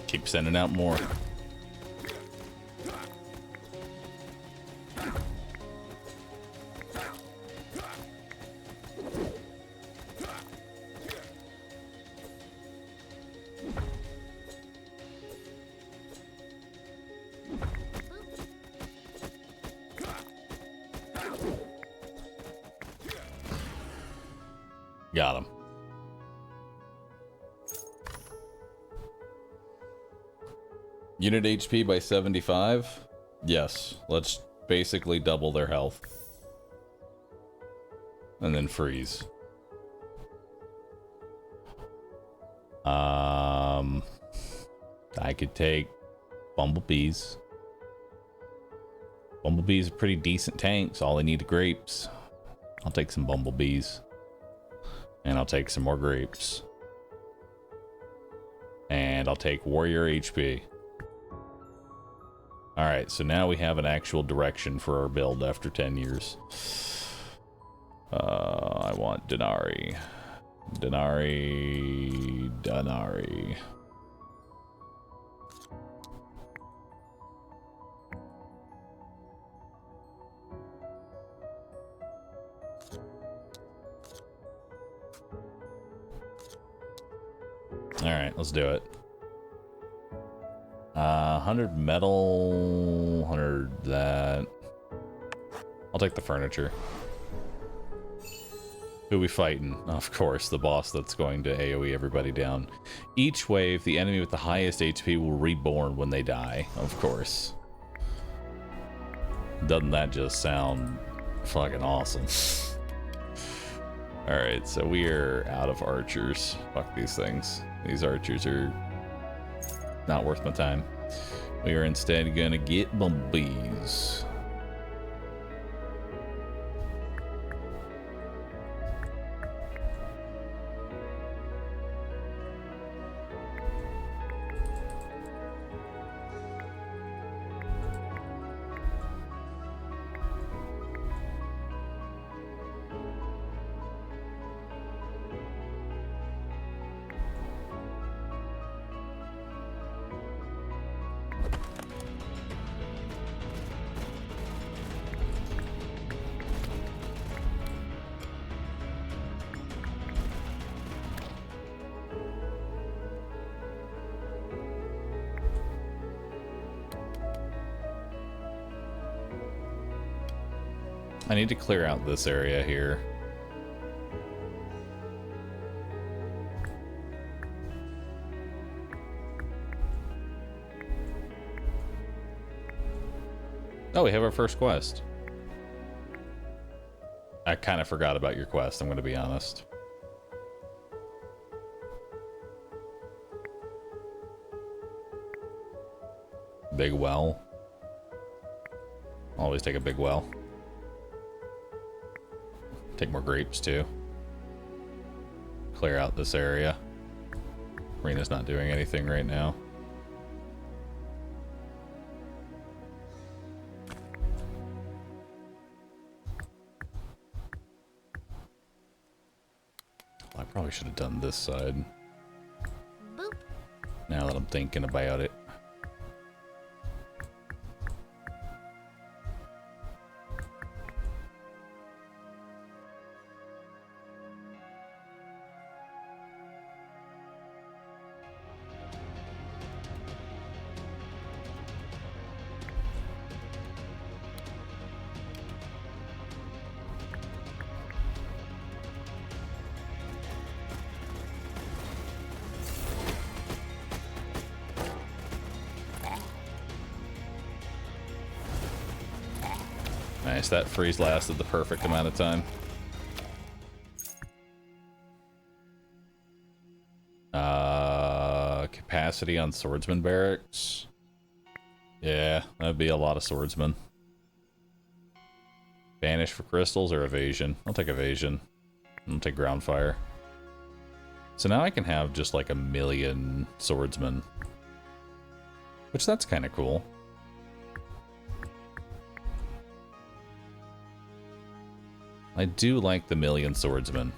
Keep sending out more. Got him. Unit HP by 75? Yes, let's basically double their health. And then freeze. I could take bumblebees. Bumblebees are pretty decent tanks. All they need are grapes. I'll take some bumblebees. And I'll take some more grapes. And I'll take warrior HP. Alright, so now we have an actual direction for our build after 10 years. I want Denari. Denari. Alright, let's do it. 100 metal, 100 that. I'll take the furniture. Who we fighting? Of course, the boss that's going to AoE everybody down. Each wave, the enemy with the highest HP will reborn when they die. Of course. Doesn't that just sound fucking awesome? Alright, so we are out of archers. Fuck these things. These archers are not worth my time. We are instead gonna get bumblebees. I need to clear out this area here. Oh, we have our first quest. I kind of forgot about your quest, I'm going to be honest. Big well. Always take a big well. Take more grapes too. Clear out this area. Rena's not doing anything right now. Well, I probably should have done this side. Boop. Now that I'm thinking about it. Nice, that freeze lasted the perfect amount of time. Capacity on swordsman barracks. Yeah, that'd be a lot of swordsmen. Banish for crystals or evasion? I'll take evasion. I'll take ground fire. So now I can have just like 1,000,000 swordsmen. Which that's kind of cool. I do like the 1,000,000 swordsmen.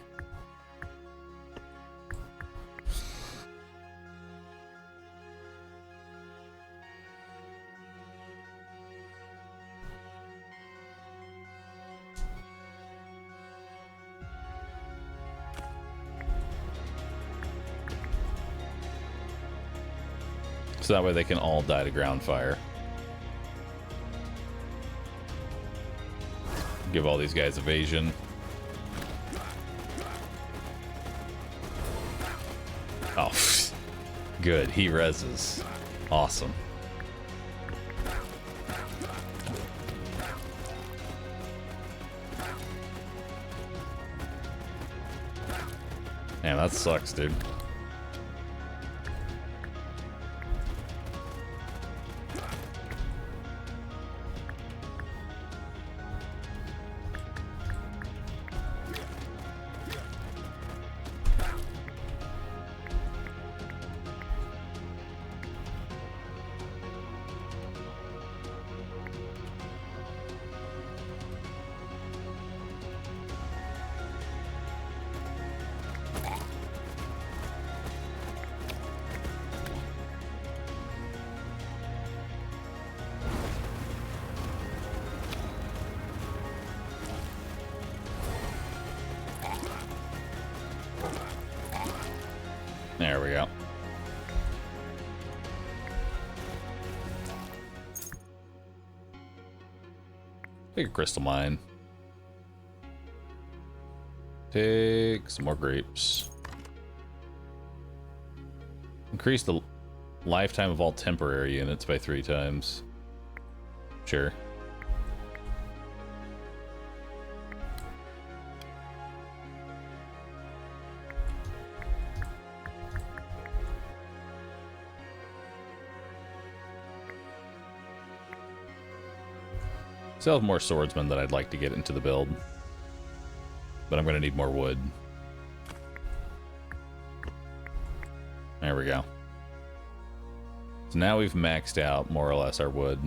So that way they can all die to ground fire. Give all these guys evasion. Oh, good. He reses. Awesome. Man, that sucks, dude. There we go. Take a crystal mine. Take some more grapes. Increase the lifetime of all temporary units by 3 times. Sure. Still have more swordsmen that I'd like to get into the build, but I'm going to need more wood. There we go. So now we've maxed out more or less our wood.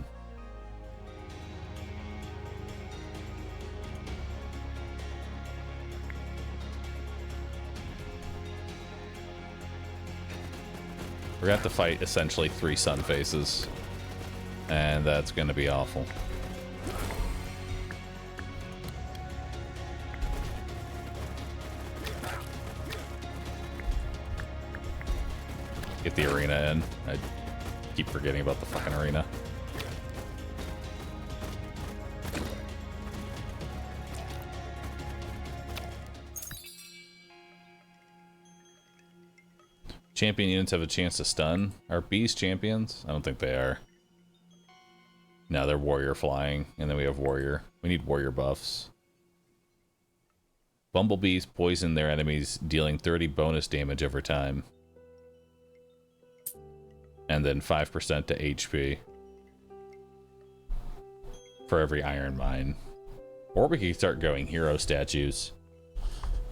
We're going to have to fight essentially 3 sun faces, and that's going to be awful. Get the arena in. I keep forgetting about the fucking arena. Champion units have a chance to stun. Are bees champions? I don't think they are. No, they're warrior flying, and then we have warrior. We need warrior buffs. Bumblebees poison their enemies, dealing 30 bonus damage every time. And then 5% to HP. For every iron mine. Or we could start going hero statues.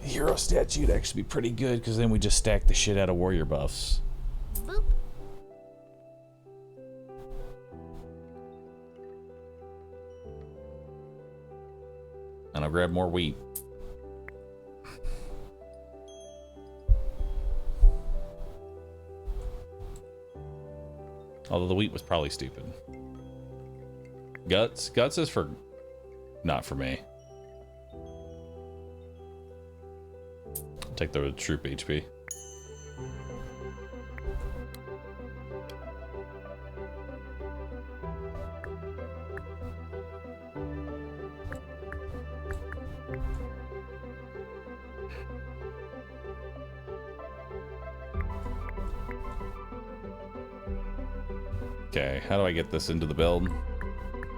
Hero statue would actually be pretty good, because then we just stack the shit out of warrior buffs. Boop. And I'll grab more wheat. Although the wheat was probably stupid. Guts? Guts is for... not for me. I'll take the troop HP. Okay, how do I get this into the build?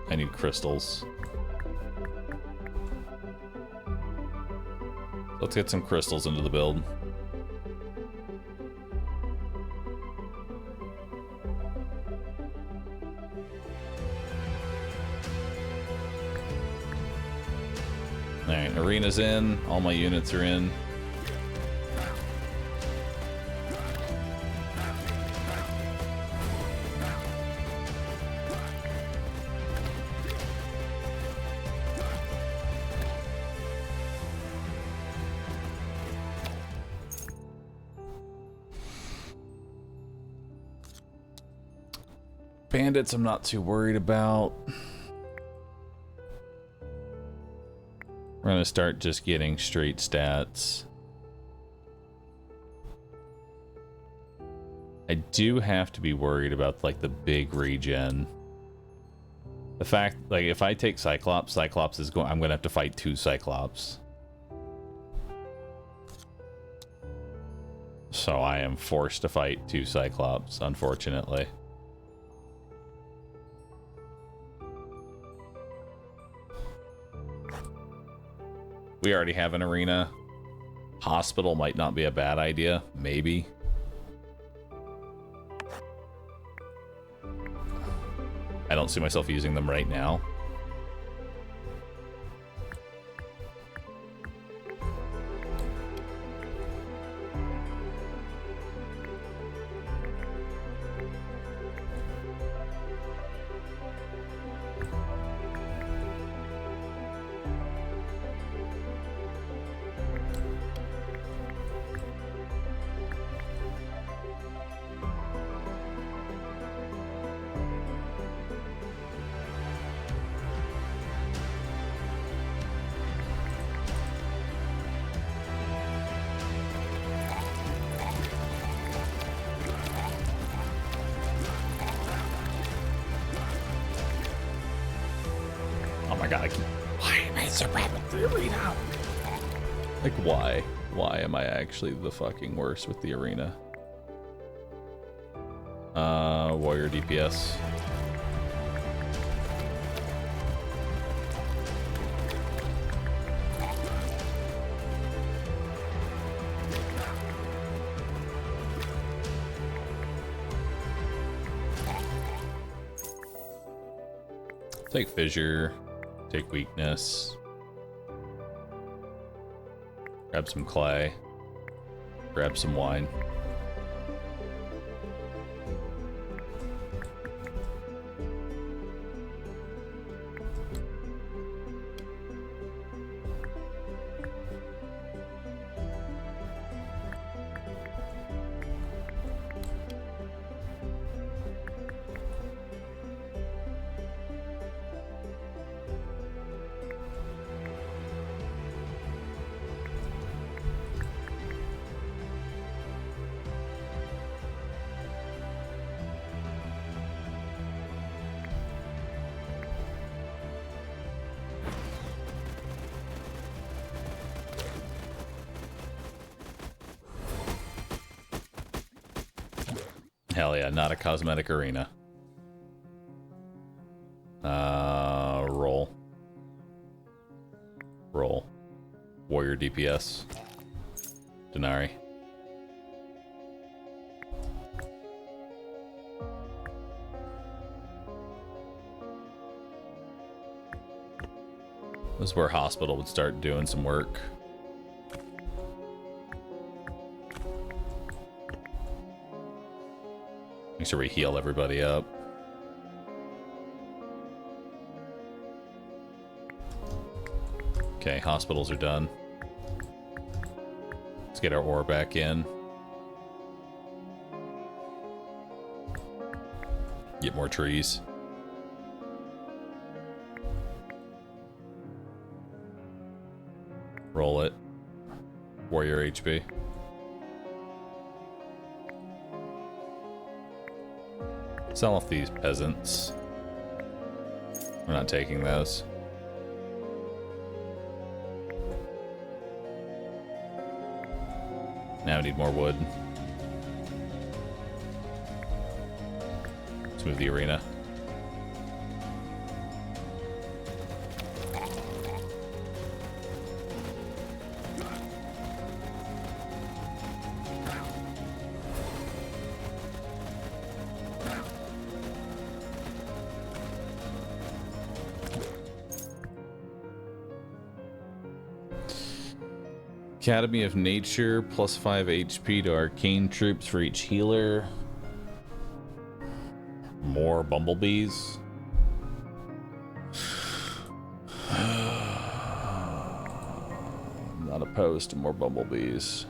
I need crystals. Let's get some crystals into the build. Alright, arena's in. All my units are in. Bandits I'm not too worried about. We're gonna start just getting straight stats. I do have to be worried about like the big regen. The fact, like, if I take Cyclops, Cyclops is going. I'm gonna have to fight 2 Cyclops. So I am forced to fight 2 Cyclops, unfortunately. We already have an arena. Hospital might not be a bad idea. Maybe. I don't see myself using them right now. Like, why? Why am I actually the fucking worst with the arena? Warrior DPS. Take fissure. Take weakness. Grab some clay. Grab some wine. Hell yeah, not a cosmetic arena. Roll. Warrior DPS. Denari. This is where hospital would start doing some work. Make sure we heal everybody up. Okay, hospitals are done. Let's get our ore back in. Get more trees. Roll it. Warrior HP. Sell off these peasants. We're not taking those. Now I need more wood. Let's move the arena. Academy of Nature, plus 5 HP to arcane troops for each healer. More bumblebees. I'm not opposed to more bumblebees.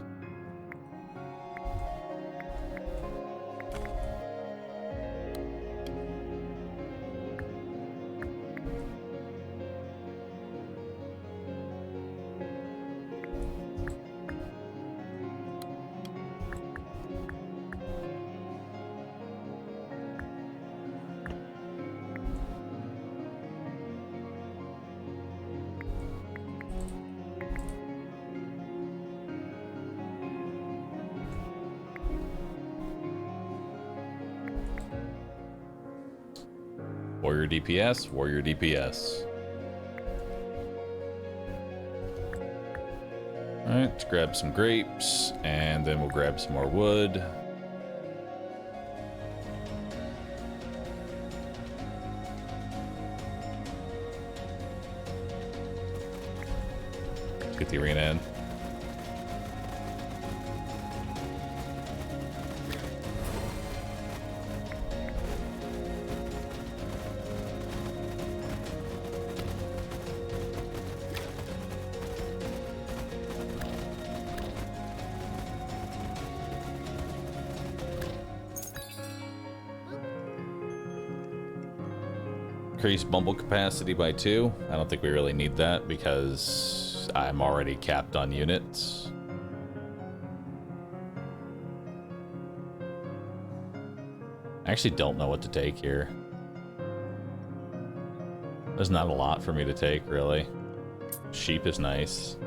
Warrior DPS, Warrior DPS. Alright, let's grab some grapes, and then we'll grab some more wood. Let's get the arena in. Increase bumble capacity by 2. I don't think we really need that because I'm already capped on units. I actually don't know what to take here. There's not a lot for me to take, really. Sheep is nice.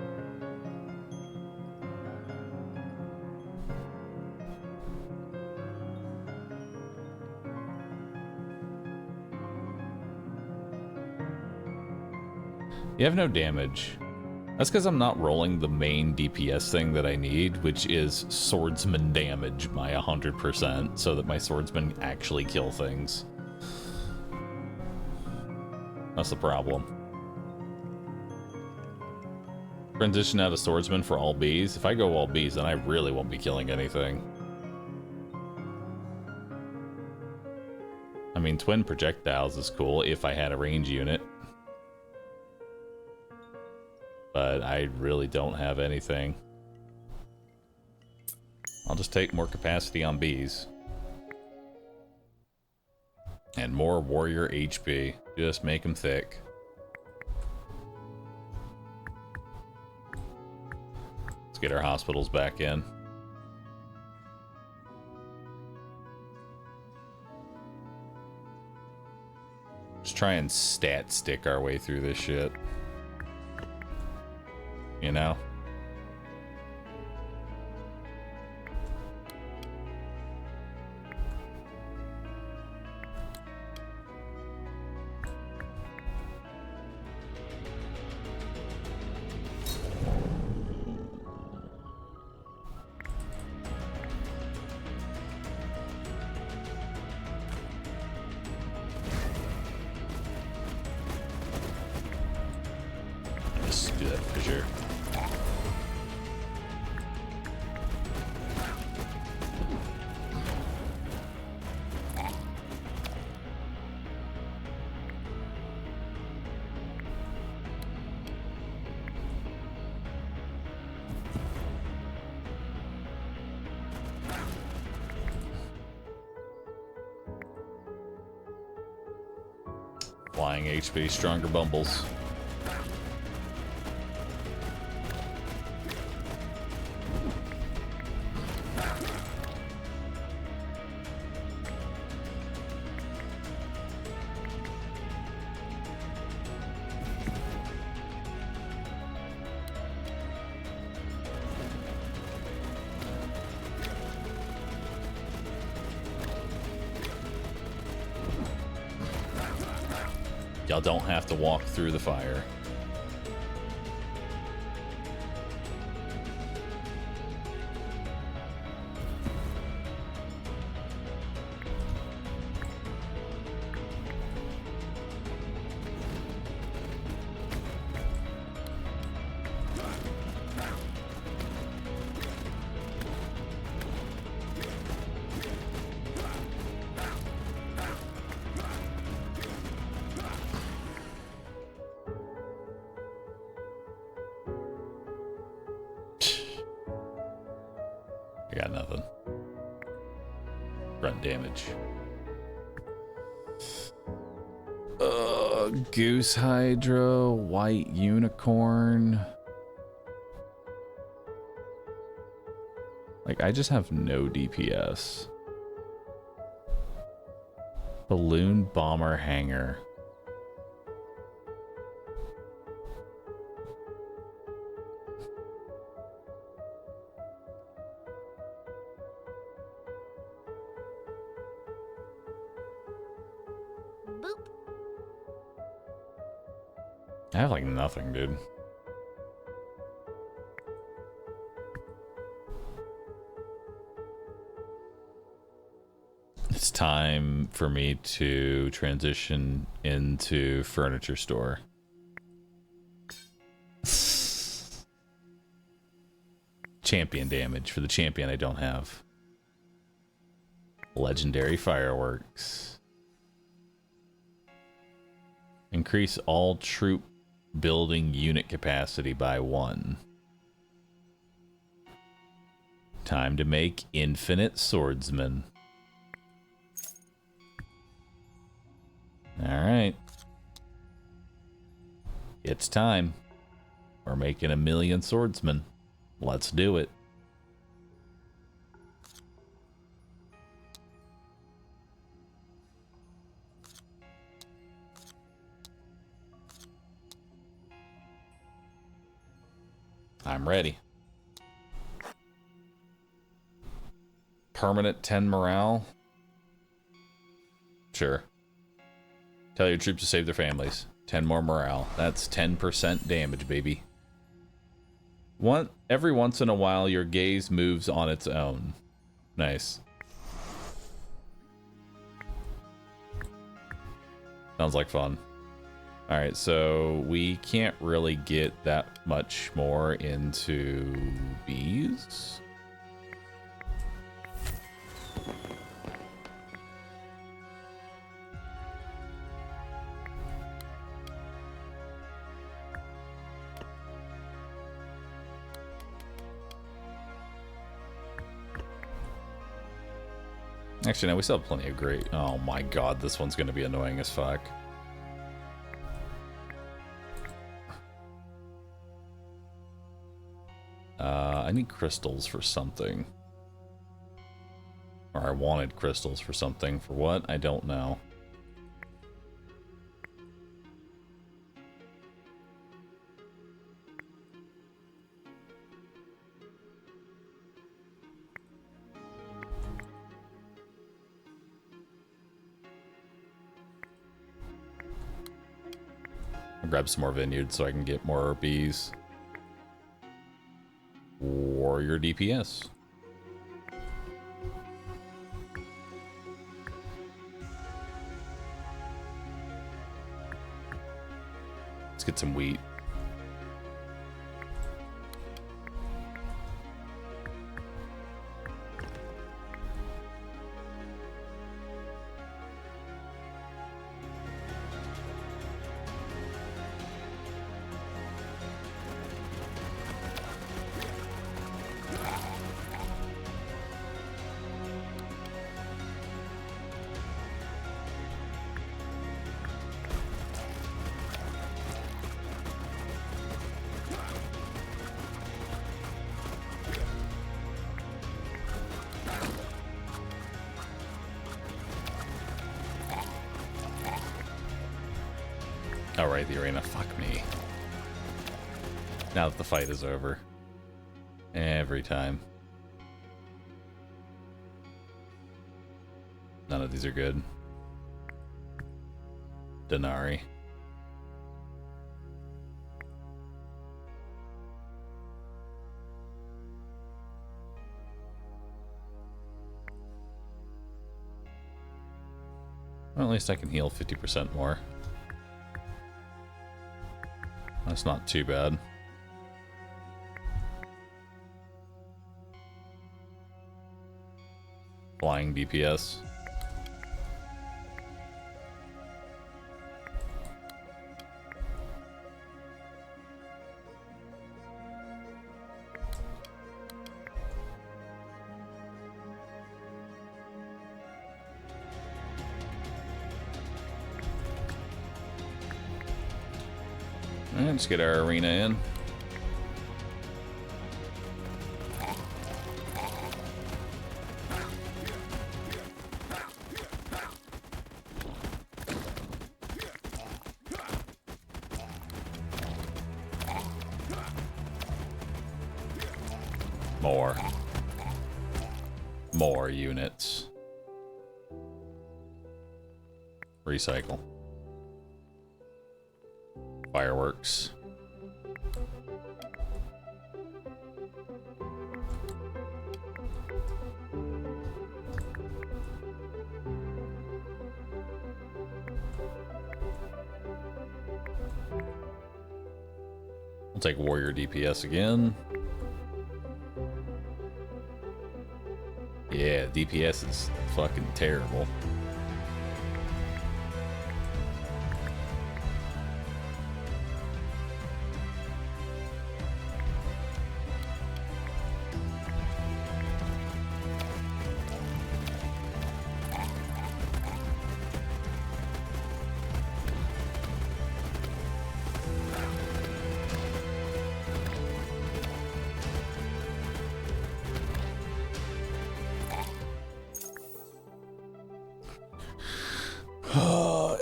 You have no damage. That's because I'm not rolling the main DPS thing that I need, which is swordsman damage by 100%, so that my swordsmen actually kill things. That's the problem. Transition out of swordsman for all bees. If I go all bees, then I really won't be killing anything. I mean, twin projectiles is cool if I had a range unit. But I really don't have anything. I'll just take more capacity on bees. And more warrior HP. Just make them thick. Let's get our hospitals back in. Just try and stat stick our way through this shit. You know? do that for sure. Flying HP, stronger bumbles. Y'all don't have to walk through the fire. I got nothing. Grunt damage. Goose Hydra, White Unicorn. Like, I just have no DPS. Balloon Bomber Hanger. Boop. I have like nothing, dude. It's time for me to transition into furniture store. Champion damage for the champion I don't have. Legendary fireworks. Increase all troop building unit capacity by 1. Time to make infinite swordsman. Alright. It's time. We're making 1,000,000 swordsmen. Let's do it. I'm ready. Permanent 10 morale. Sure. Tell your troops to save their families. 10 more morale. That's 10% damage, baby. Every once in a while, your gaze moves on its own. Nice. Sounds like fun. Alright, so we can't really get that much more into bees. Actually, no, we still have plenty of great. Oh my god, this one's going to be annoying as fuck. I need crystals for something. Or I wanted crystals for something. For what? I don't know. I'll grab some more vineyards so I can get more bees. Warrior DPS. Let's get some wheat. Oh, right, the arena. Fuck me. Now that the fight is over. Every time. None of these are good. Denari. Well, at least I can heal 50% more. That's not too bad. Flying DPS. Let's get our arena in. More units. Recycle. Fireworks. We'll take warrior DPS again. Yeah, DPS is fucking terrible.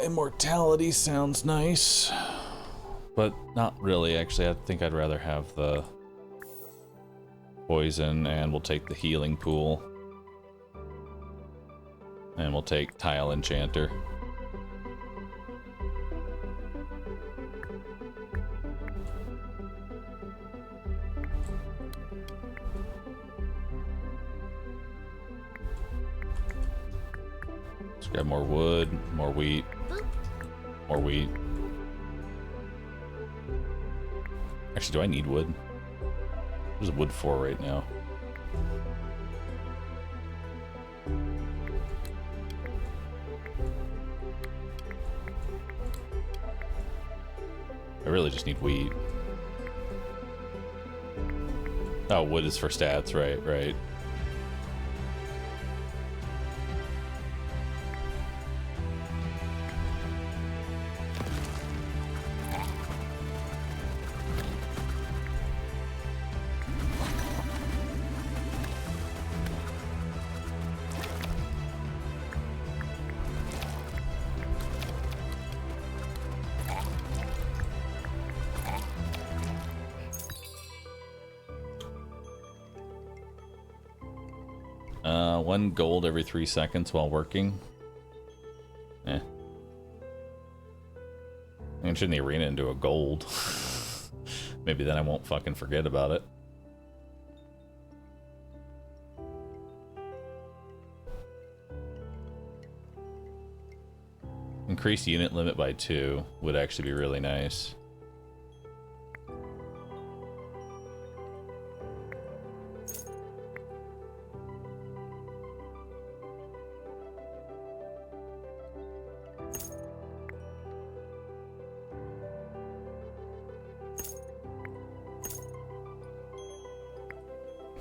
Immortality sounds nice, but not really. Actually, I think I'd rather have the poison, and we'll take the healing pool, and we'll take tile enchanter. Let's grab more wood, more wheat. More wheat. Actually, do I need wood? There's wood 4 right now. I really just need wheat. Oh, wood is for stats, right, right. One gold every 3 seconds while working. Eh. I can turn the arena into a gold. Maybe then I won't fucking forget about it. Increase unit limit by 2 would actually be really nice.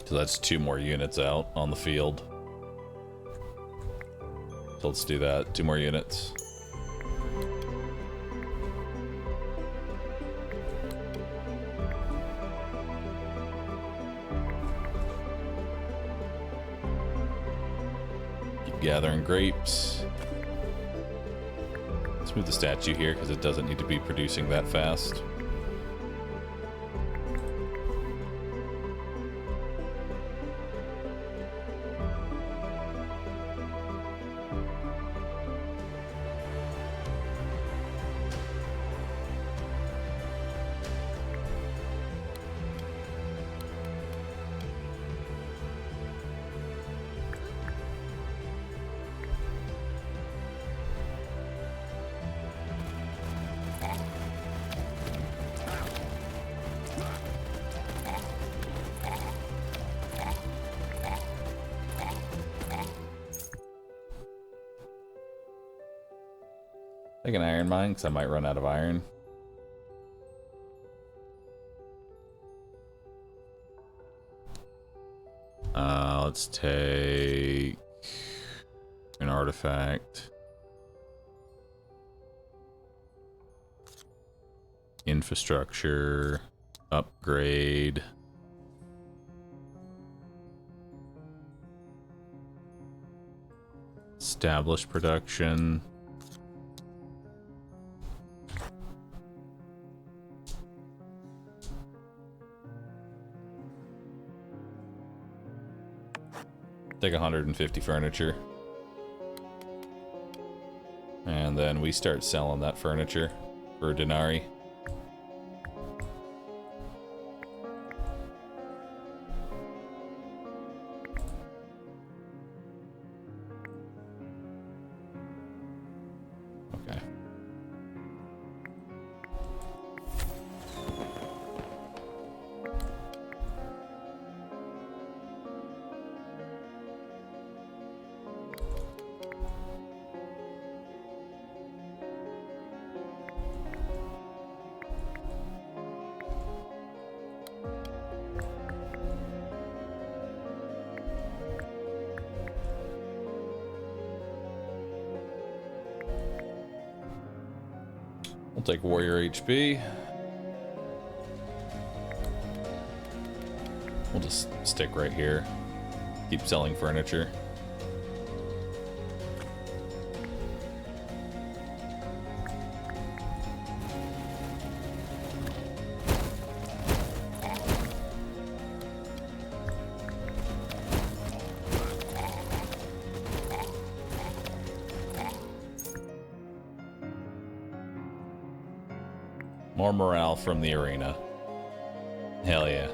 So that's 2 more units out on the field. So let's do that. 2 more units. Keep gathering grapes. Let's move the statue here because it doesn't need to be producing that fast. Take an iron mine because I might run out of iron. Let's take an artifact. Infrastructure. Upgrade. Establish production. Take 150 furniture. And then we start selling that furniture for denarii. Okay. We'll take warrior HP. We'll just stick right here. Keep selling furniture. More morale from the arena. Hell yeah.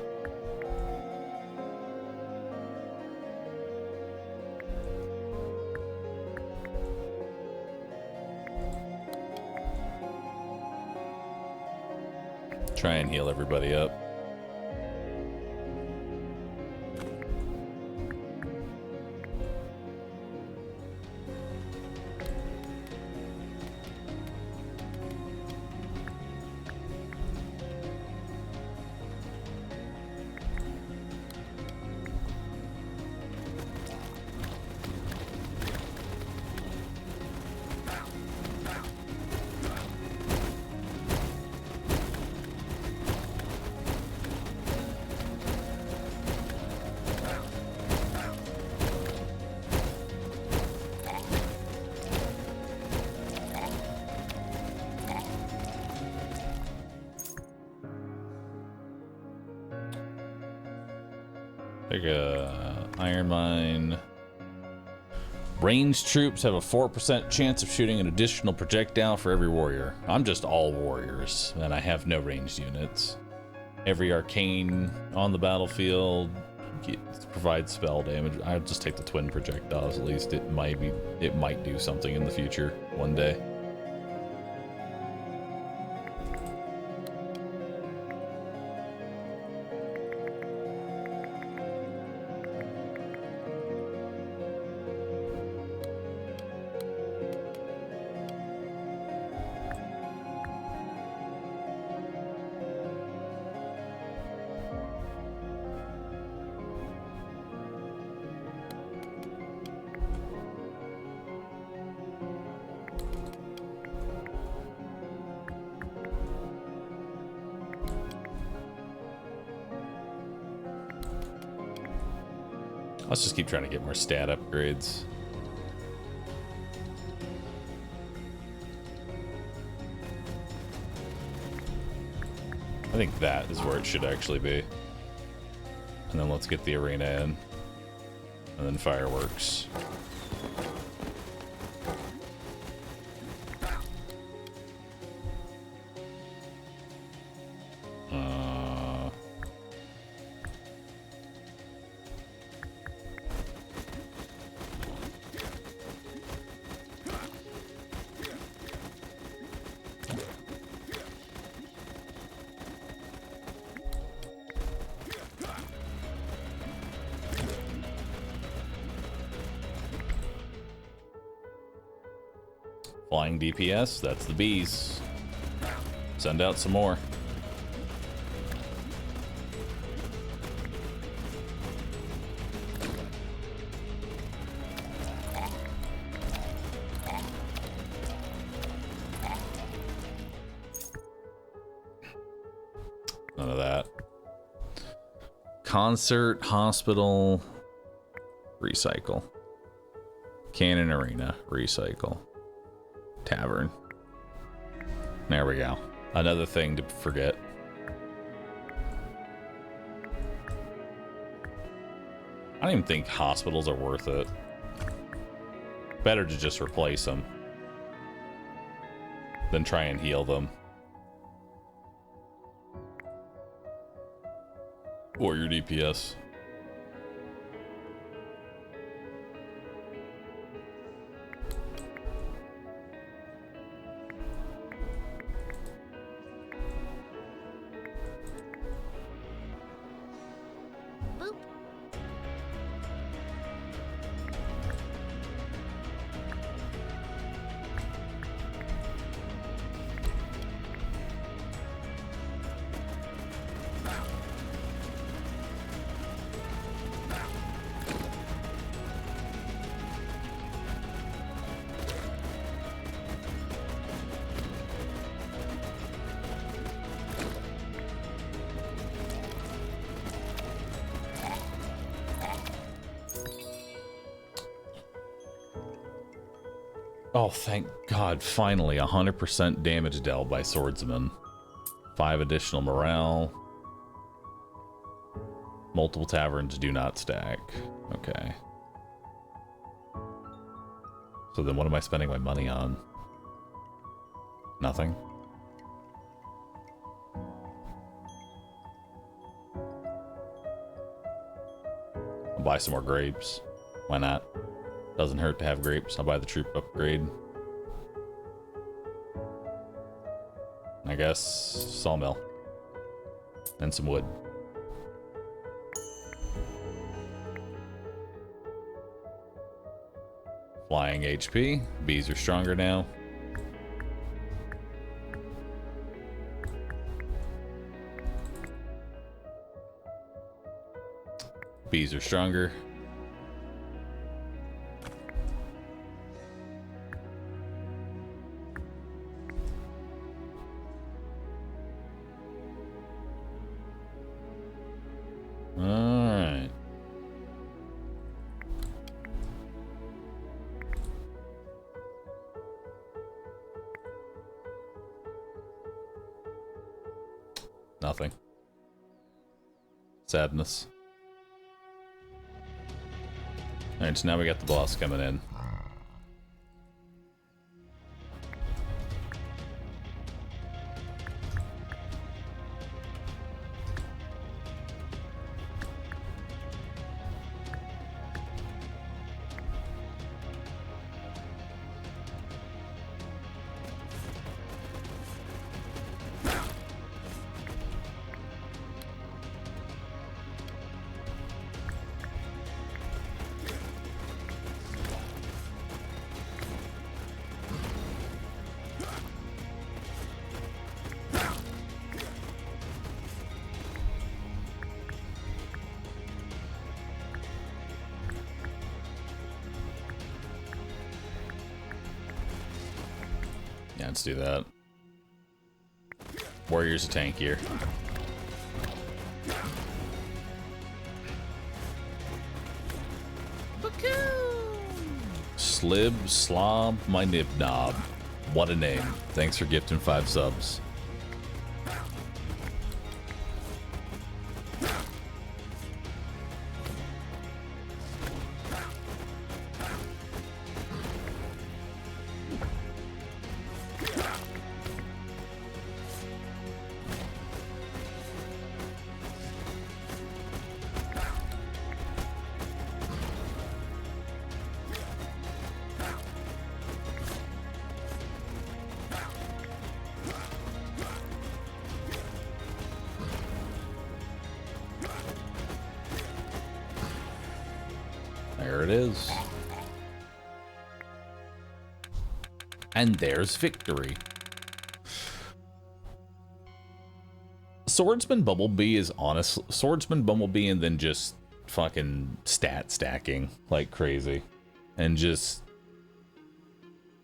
Try and heal everybody up. Take a iron mine. Ranged troops have a 4% chance of shooting an additional projectile for every warrior. I'm just all warriors, and I have no ranged units. Every arcane on the battlefield provides spell damage. I'll just take the twin projectiles. At least it might do something in the future one day. Let's just keep trying to get more stat upgrades. I think that is where it should actually be. And then let's get the arena in. And then fireworks. Flying DPS, that's the bees. Send out some more. None of that. Concert, hospital, recycle. Cannon arena, recycle. Tavern. There we go. Another thing to forget. I don't even think hospitals are worth it. Better to just replace them than try and heal them. Or your DPS. Oh, thank God, finally, 100% damage dealt by swordsman. 5 additional morale. Multiple taverns do not stack. Okay. So then what am I spending my money on? Nothing? I'll buy some more grapes. Why not? Doesn't hurt to have grapes. I'll buy the troop upgrade. I guess sawmill. And some wood. Flying HP. Bees are stronger now. Bees are stronger. Alright. Nothing. Sadness. Alright, so now we got the boss coming in. Yeah, let's do that. Warriors are tankier. Slib, slob, my nib knob. What a name. Thanks for gifting 5 subs. it is. And there's victory. Swordsman Bumblebee is honest. Swordsman Bumblebee and then just fucking stat stacking like crazy. And just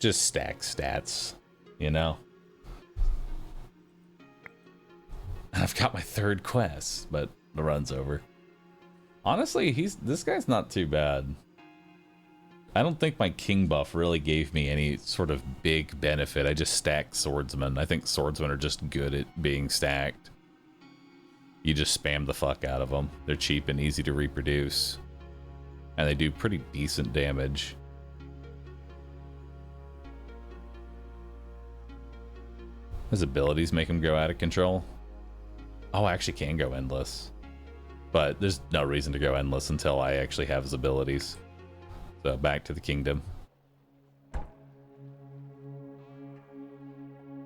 stack stats, you know? I've got my third quest, but the run's over. Honestly, this guy's not too bad. I don't think my king buff really gave me any sort of big benefit. I just stacked swordsmen. I think swordsmen are just good at being stacked. You just spam the fuck out of them. They're cheap and easy to reproduce. And they do pretty decent damage. His abilities make him go out of control. Oh, I actually can go endless. But there's no reason to go endless until I actually have his abilities. So back to the kingdom.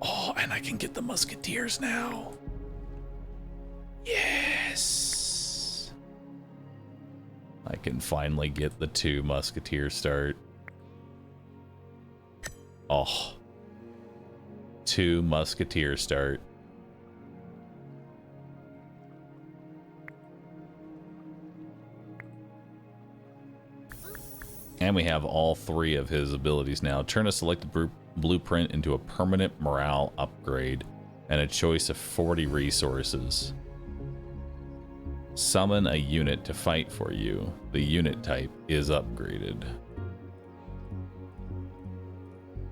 Oh, and I can get the musketeers now. Yes. I can finally get the 2 musketeer start. Oh. 2 musketeer start. And we have all 3 of his abilities now. Turn a selected blueprint into a permanent morale upgrade and a choice of 40 resources. Summon a unit to fight for you. The unit type is upgraded.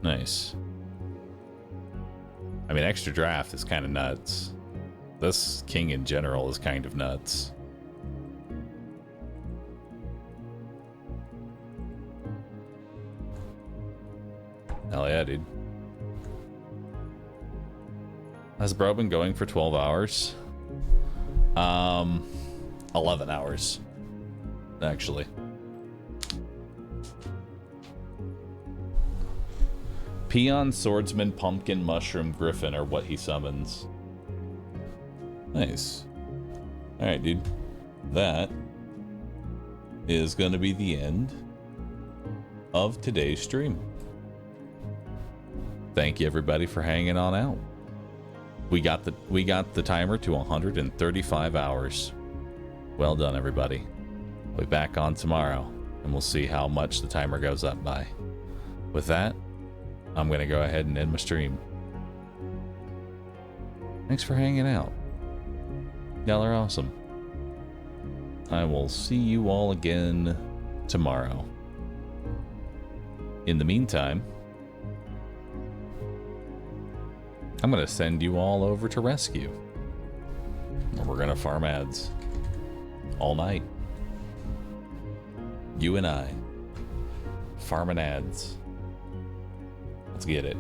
Nice. I mean, extra draft is kind of nuts. This king in general is kind of nuts. Hell yeah, dude. Has bro been going for 12 hours? 11 hours, actually. Peon, Swordsman, Pumpkin, Mushroom, Griffin are what he summons. Nice. Alright, dude. That is going to be the end of today's stream. Thank you, everybody, for hanging on out. We got the timer to 135 hours. Well done, everybody. We'll be back on tomorrow, and we'll see how much the timer goes up by. With that, I'm going to go ahead and end my stream. Thanks for hanging out. Y'all are awesome. I will see you all again tomorrow. In the meantime, I'm going to send you all over to rescue. And we're going to farm ads all night. You and I. Farming ads. Let's get it.